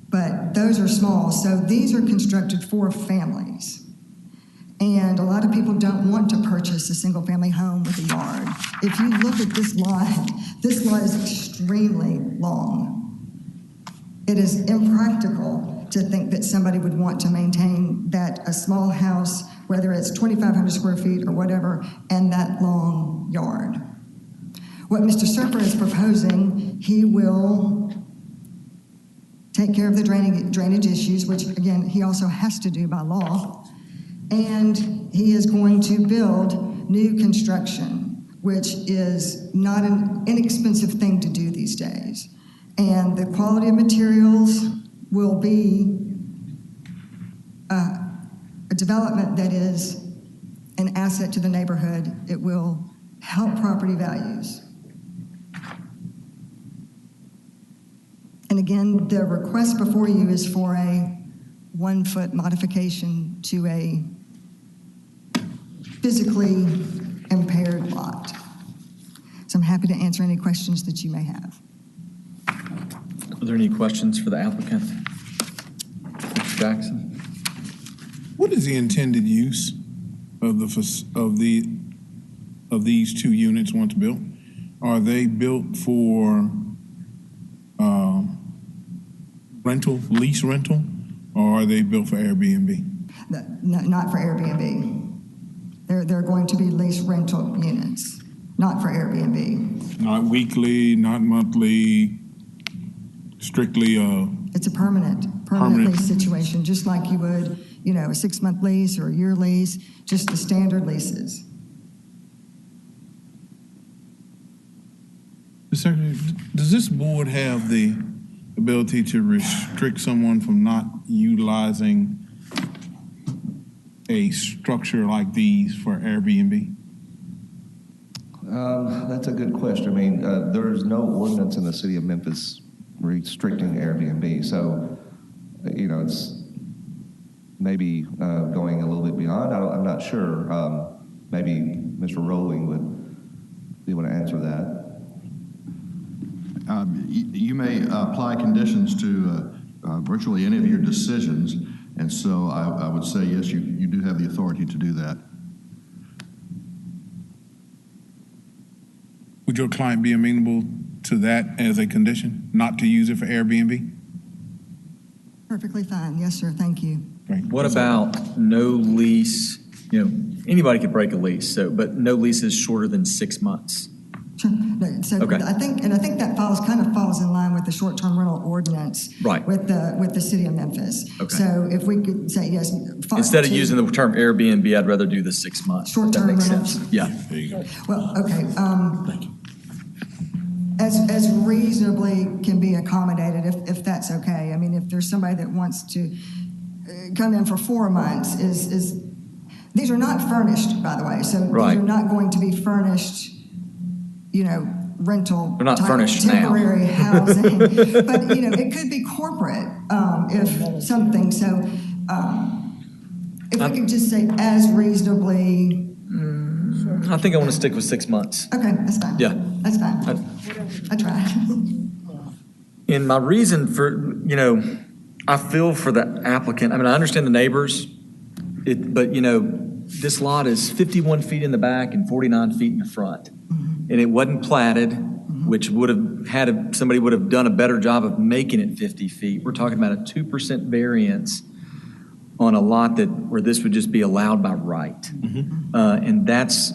But those are small. So these are constructed for families. And a lot of people don't want to purchase a single-family home with a yard. If you look at this lot is extremely long. It is impractical to think that somebody would want to maintain a small house, whether it's 2,500 square feet or whatever, and that long yard. What Mr. Serper is proposing, he will take care of the drainage issues, which again, he also has to do by law. And he is going to build new construction, which is not an inexpensive thing to do these days. And the quality of materials will be a development that is an asset to the neighborhood. It will help property values. And again, the request before you is for a 1-foot modification to a physically impaired lot. So I'm happy to answer any questions that you may have. Are there any questions for the applicant? Mr. Jackson? What is the intended use of these 2 units once built? Are they built for lease rental, or are they built for Airbnb? No, not for Airbnb. They're going to be lease rental units, not for Airbnb. Not weekly, not monthly, strictly It's a permanent lease situation, just like you would, a 6-month lease or a year lease, just the standard leases. Mr. Secretary, does this board have the ability to restrict someone from not utilizing a structure like these for Airbnb? That's a good question. I mean, there's no ordinance in the city of Memphis restricting Airbnb, so, it's maybe going a little bit beyond. I'm not sure. Maybe Mr. Rowling would be able to answer that. You may apply conditions to virtually any of your decisions, and so I would say, yes, you do have the authority to do that. Would your client be amenable to that as a condition, not to use it for Airbnb? Perfectly fine. Yes, sir. Thank you. What about no lease? Anybody could break a lease, but no lease is shorter than 6 months. Sure. No, so Okay. I think that kind of falls in line with the short-term rental ordinance. Right. With the city of Memphis. Okay. So if we could say yes. Instead of using the term Airbnb, I'd rather do the 6 months. Short-term That makes rentals. sense. Yeah. There you go. Well, okay. As reasonably can be accommodated, if that's okay. I mean, if there's somebody that wants to come in for 4 months, these are not furnished, by the way. So Right. these are not going to be furnished, rental. They're not type furnished now. temporary housing. But, it could be corporate if something. So if we could just say as reasonably. I think I want to stick with 6 months. Okay, that's fine. Yeah. That's fine. I tried. And my reason for, I feel for the applicant. I mean, I understand the neighbors, but, this lot is 51 feet in the back and 49 feet in the front. Mm-hmm. And it wasn't platted, which would have somebody would have done a better job of making it 50 feet. We're talking about a 2% variance on a lot where this would just be allowed by right. Mm-hmm. And that's,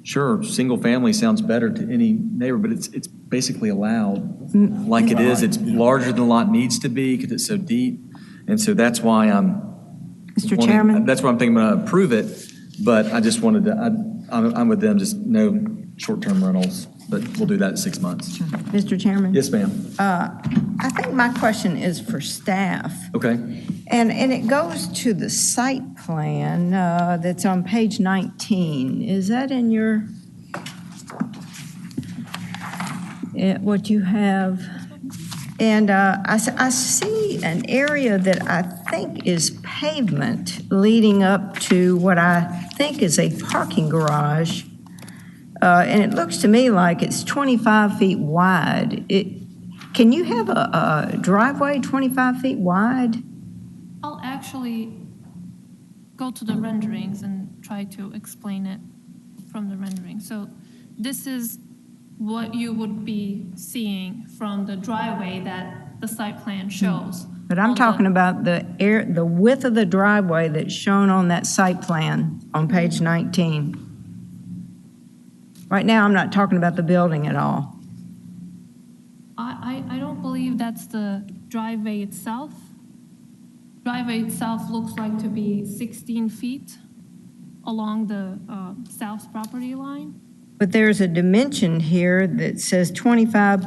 sure, single family sounds better to any neighbor, but it's basically allowed like it is. It's larger than the lot needs to be because it's so deep. And so that's why Mr. Chairman? That's why I'm thinking I'm going to approve it, but I just wanted to, I'm with them, just no short-term rentals, but we'll do that in 6 months. Sure. Mr. Chairman? Yes, ma'am. I think my question is for staff. Okay. And it goes to the site plan that's on page 19. Is that in what you have? And I see an area that I think is pavement leading up to what I think is a parking garage. And it looks to me like it's 25 feet wide. Can you have a driveway 25 feet wide? I'll actually go to the renderings and try to explain it from the rendering. So this is what you would be seeing from the driveway that the site plan shows. But I'm talking about the width of the driveway that's shown on that site plan on page 19. Right now, I'm not talking about the building at all. I don't believe that's the driveway itself. Driveway itself looks like to be 16 feet along the south property line. But there's a dimension here that says 25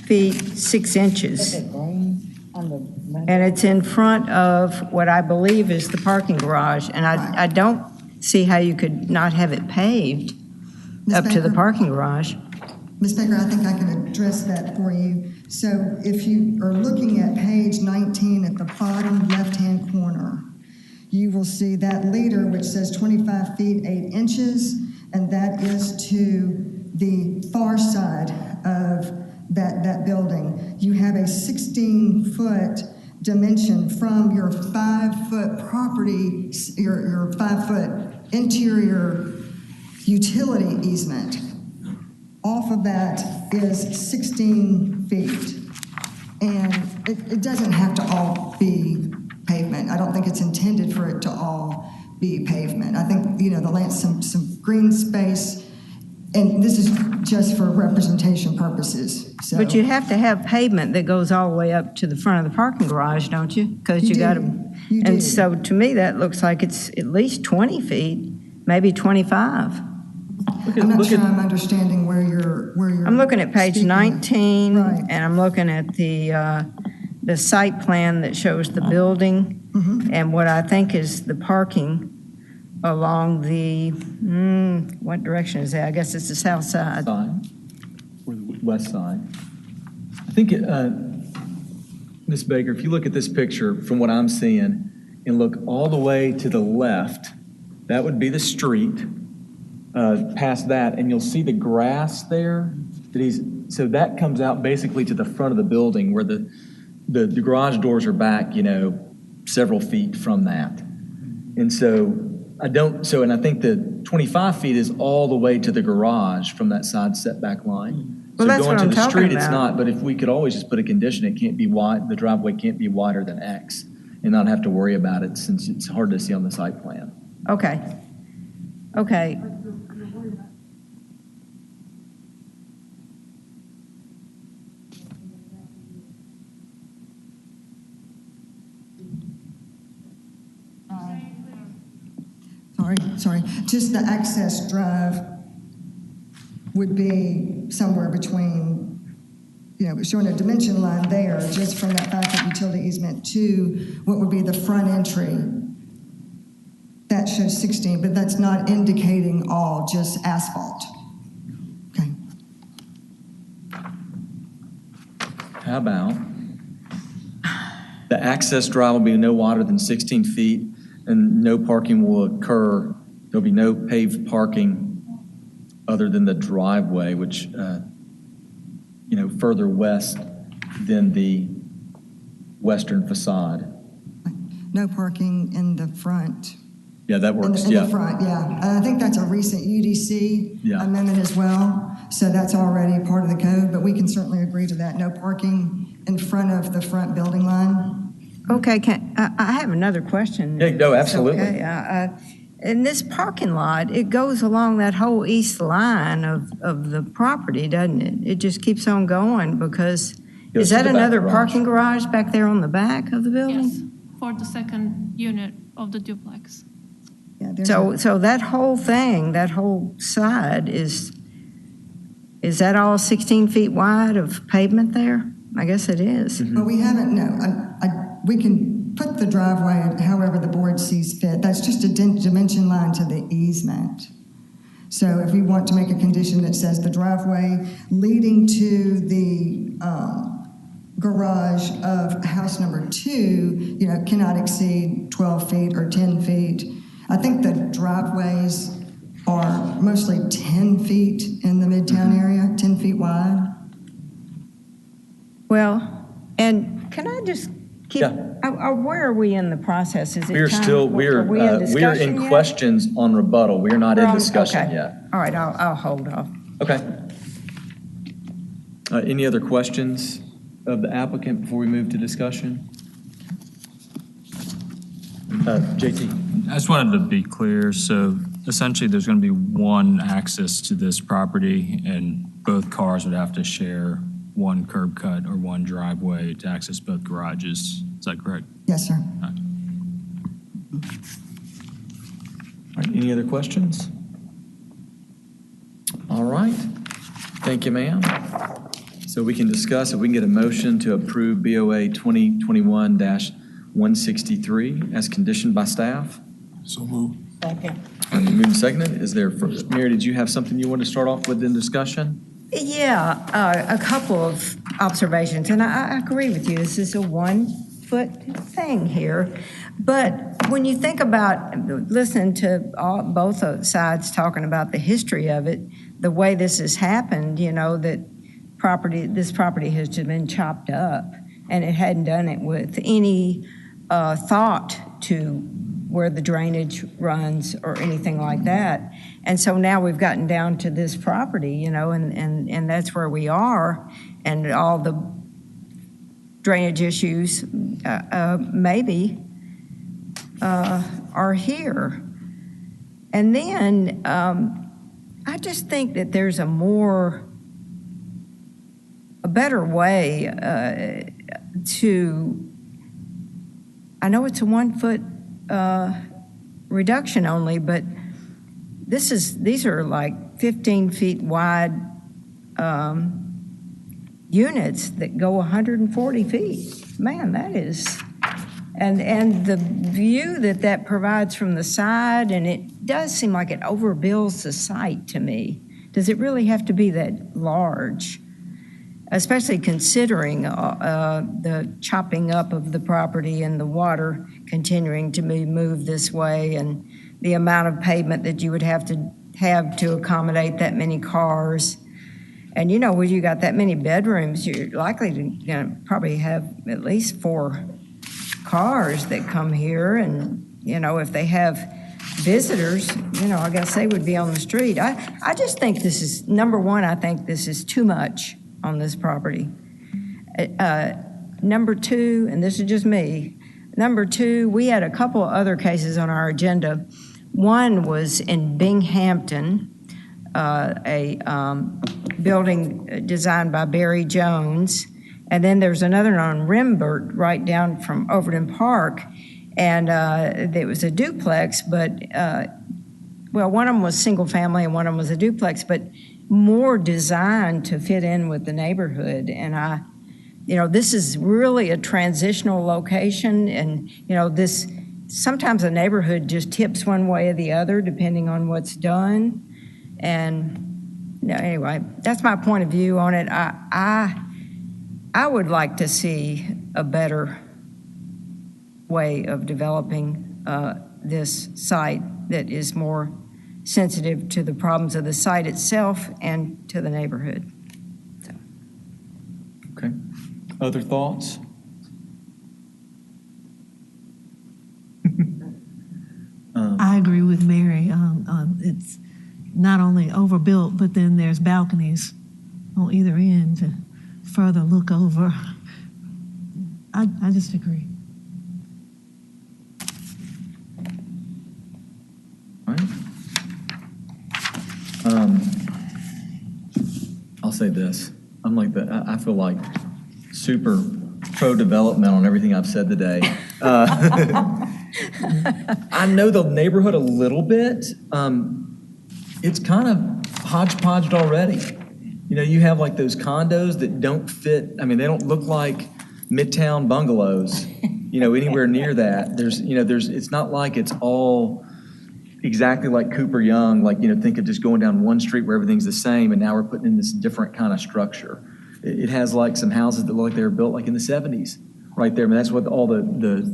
feet 6 inches. And it's in front of what I believe is the parking garage. And I don't see how you could not have it paved up to the parking garage. Ms. Baker, I think I can address that for you. So if you are looking at page 19 at the bottom left-hand corner, you will see that leader which says 25 feet 8 inches, and that is to the far side of that building. You have a 16-foot dimension from your 5-foot property, your 5-foot interior utility easement. Off of that is 16 feet. And it doesn't have to all be pavement. I don't think it's intended for it to all be pavement. I think, the land, some green space, and this is just for representation purposes. So. But you have to have pavement that goes all the way up to the front of the parking garage, don't you? Because you got to. And so to me, that looks like it's at least 20 feet, maybe 25. I'm not sure I'm understanding where you're. I'm looking at page speaking. 19, right. And I'm looking at the site plan that shows the building and what I think is the parking along the, what direction is that? I guess it's the south side. Or the west side. I think, Ms. Baker, if you look at this picture from what I'm seeing and look all the way to the left, that would be the street. Past that, and you'll see the grass there. So that comes out basically to the front of the building where the garage doors are back, several feet from that. And and I think the 25 feet is all the way to the garage from that side setback line. Well, that's going what to I'm the talking street, it's about. not, but if we could always just put a condition, it can't be wide, the driveway can't be wider than X and not have to worry about it since it's hard to see on the site plan. Okay. Sorry, just the access drive would be somewhere between, showing a dimension line there, just from that backup utility easement to what would be the front entry. That shows 16, but that's not indicating all, just asphalt. Okay. How about the access drive will be no wider than 16 feet and no parking will occur. There'll be no paved parking other than the driveway, which, further west than the western facade. No parking in the front. Yeah, that works. In the front, yeah. And I think that's a recent UDC amendment as well. So that's already part of the code, but we can certainly agree to that. No parking in front of the front building line. Okay, I have another question. Yeah, no, absolutely. Okay. In this parking lot, it goes along that whole east line of the property, doesn't it? It just keeps on going because, is that another parking garage back there on the back of the building? Yes, for the second unit of the duplex. Yeah, so that whole thing, that whole side is that all 16 feet wide of pavement there? I guess it is. But we haven't, we can put the driveway however the board sees fit. That's just a dimension line to the easement. So if we want to make a condition that says the driveway leading to the garage of house number 2, cannot exceed 12 feet or 10 feet. I think the driveways are mostly 10 feet in the Midtown area, 10 feet wide. Well, and can I just keep, where are we in the process? Is it we're in questions on rebuttal. We're not in discussion yet. All right, I'll hold off. Okay. Any other questions of the applicant before we move to discussion? JT. I just wanted to be clear. So essentially there's going to be one access to this property and both cars would have to share one curb cut or one driveway to access both garages. Is that correct? Yes, sir. All right, any other questions? All right. Thank you, ma'am. So we can discuss if we can get a motion to approve BOA 2021-163 as conditioned by staff. So moved. Second. Moved and seconded. Is there, Mary, did you have something you want to start off with in discussion? Yeah, a couple of observations, and I agree with you. This is a 1 foot thing here. But when you think about listening to both sides talking about the history of it, the way this has happened, that this property has just been chopped up, and it hadn't done it with any thought to where the drainage runs or anything like that. And so now we've gotten down to this property, and that's where we are, and all the drainage issues maybe are here. And then I just think that there's a better way to, I know it's a 1 foot reduction only, but these are like 15 feet wide units that go 140 feet. Man, that is And the view that provides from the side, and it does seem like it overbuilds the site to me. Does it really have to be that large? Especially considering the chopping up of the property and the water continuing to be moved this way, and the amount of pavement that you would have to accommodate that many cars. And when you got that many bedrooms, you're likely to probably have at least 4 cars that come here, and if they have visitors, I guess they would be on the street. I just think this is, number one, I think this is too much on this property. Number two, and this is just me, number two, we had a couple of other cases on our agenda. One was in Binghamton, a building designed by Barry Jones. And then there's another one on Rimbert, right down from Overton Park. And it was a duplex, but, one of them was single family and one of them was a duplex, but more designed to fit in with the neighborhood. And this is really a transitional location. And, sometimes a neighborhood just tips one way or the other, depending on what's done. And anyway, that's my point of view on it. I would like to see a better way of developing this site that is more sensitive to the problems of the site itself and to the neighborhood. Okay. Other thoughts? I agree with Mary. It's not only overbuilt, but then there's balconies on either end to further look over. I just agree. All right. I'll say this. I'm like I feel like super pro-development on everything I've said today. I know the neighborhood a little bit. It's kind of hodgepodged already. You have like those condos that don't fit. I mean, they don't look like Midtown bungalows, anywhere near that. It's not like it's all exactly like Cooper Young, like, think of just going down one street where everything's the same, and now we're putting in this different kind of structure. It has like some houses that look like they were built like in the 70s right there. I mean, that's what all the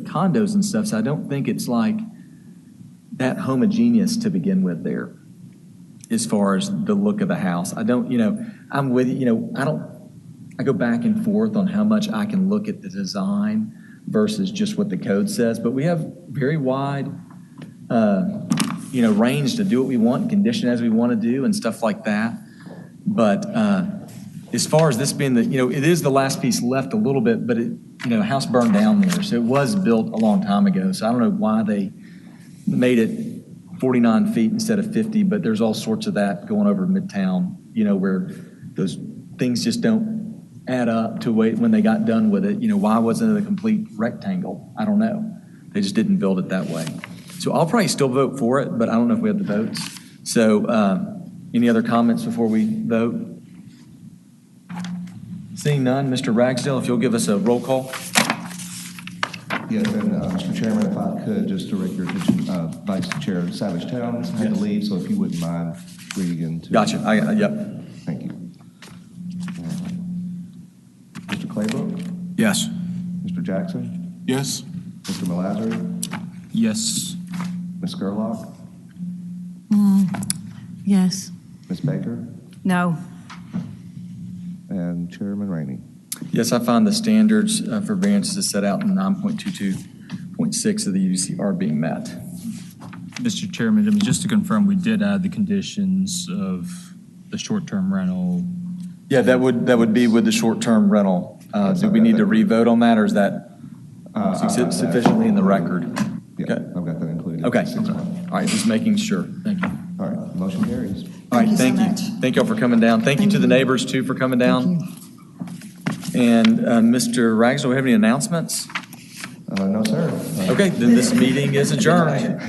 condos and stuff. So I don't think it's like that homogeneous to begin with there as far as the look of the house. I don't, I'm with you, I go back and forth on how much I can look at the design versus just what the code says, but we have very wide, range to do what we want, condition as we want to do and stuff like that. But as far as this being it is the last piece left a little bit, but a house burned down there. So it was built a long time ago. So I don't know why they made it 49 feet instead of 50, but there's all sorts of that going over Midtown, where those things just don't add up to when they got done with it. Why wasn't it a complete rectangle? I don't know. They just didn't build it that way. So I'll probably still vote for it, but I don't know if we have the votes. So any other comments before we vote? Seeing none, Mr. Ragsdale, if you'll give us a roll call. Yes, and Mr. Chairman, if I could just direct your attention, Vice Chair Savage Towns had to leave, so if you wouldn't mind reading into. Gotcha. Yep. Thank you. Mr. Claybrook? Yes. Mr. Jackson? Yes. Mr. Malazari? Yes. Ms. Gerlach? Yes. Ms. Baker? No. And Chairman Rainey? Yes, I find the standards for variances as set out in 9.22.6 of the UDC are being met. Mr. Chairman, just to confirm, we did add the conditions of the short-term rental. Yeah, that would be with the short-term rental. Do we need to re-vote on that, or is that sufficiently in the record? Yeah, okay. I've got that included. Okay. All right, just making sure. Thank you. All right, motion carries. All right, thank you. Thank y'all for coming down. Thank you to the neighbors, too, for coming down. And Mr. Rags, do we have any announcements? No, sir. Okay, then this meeting is adjourned.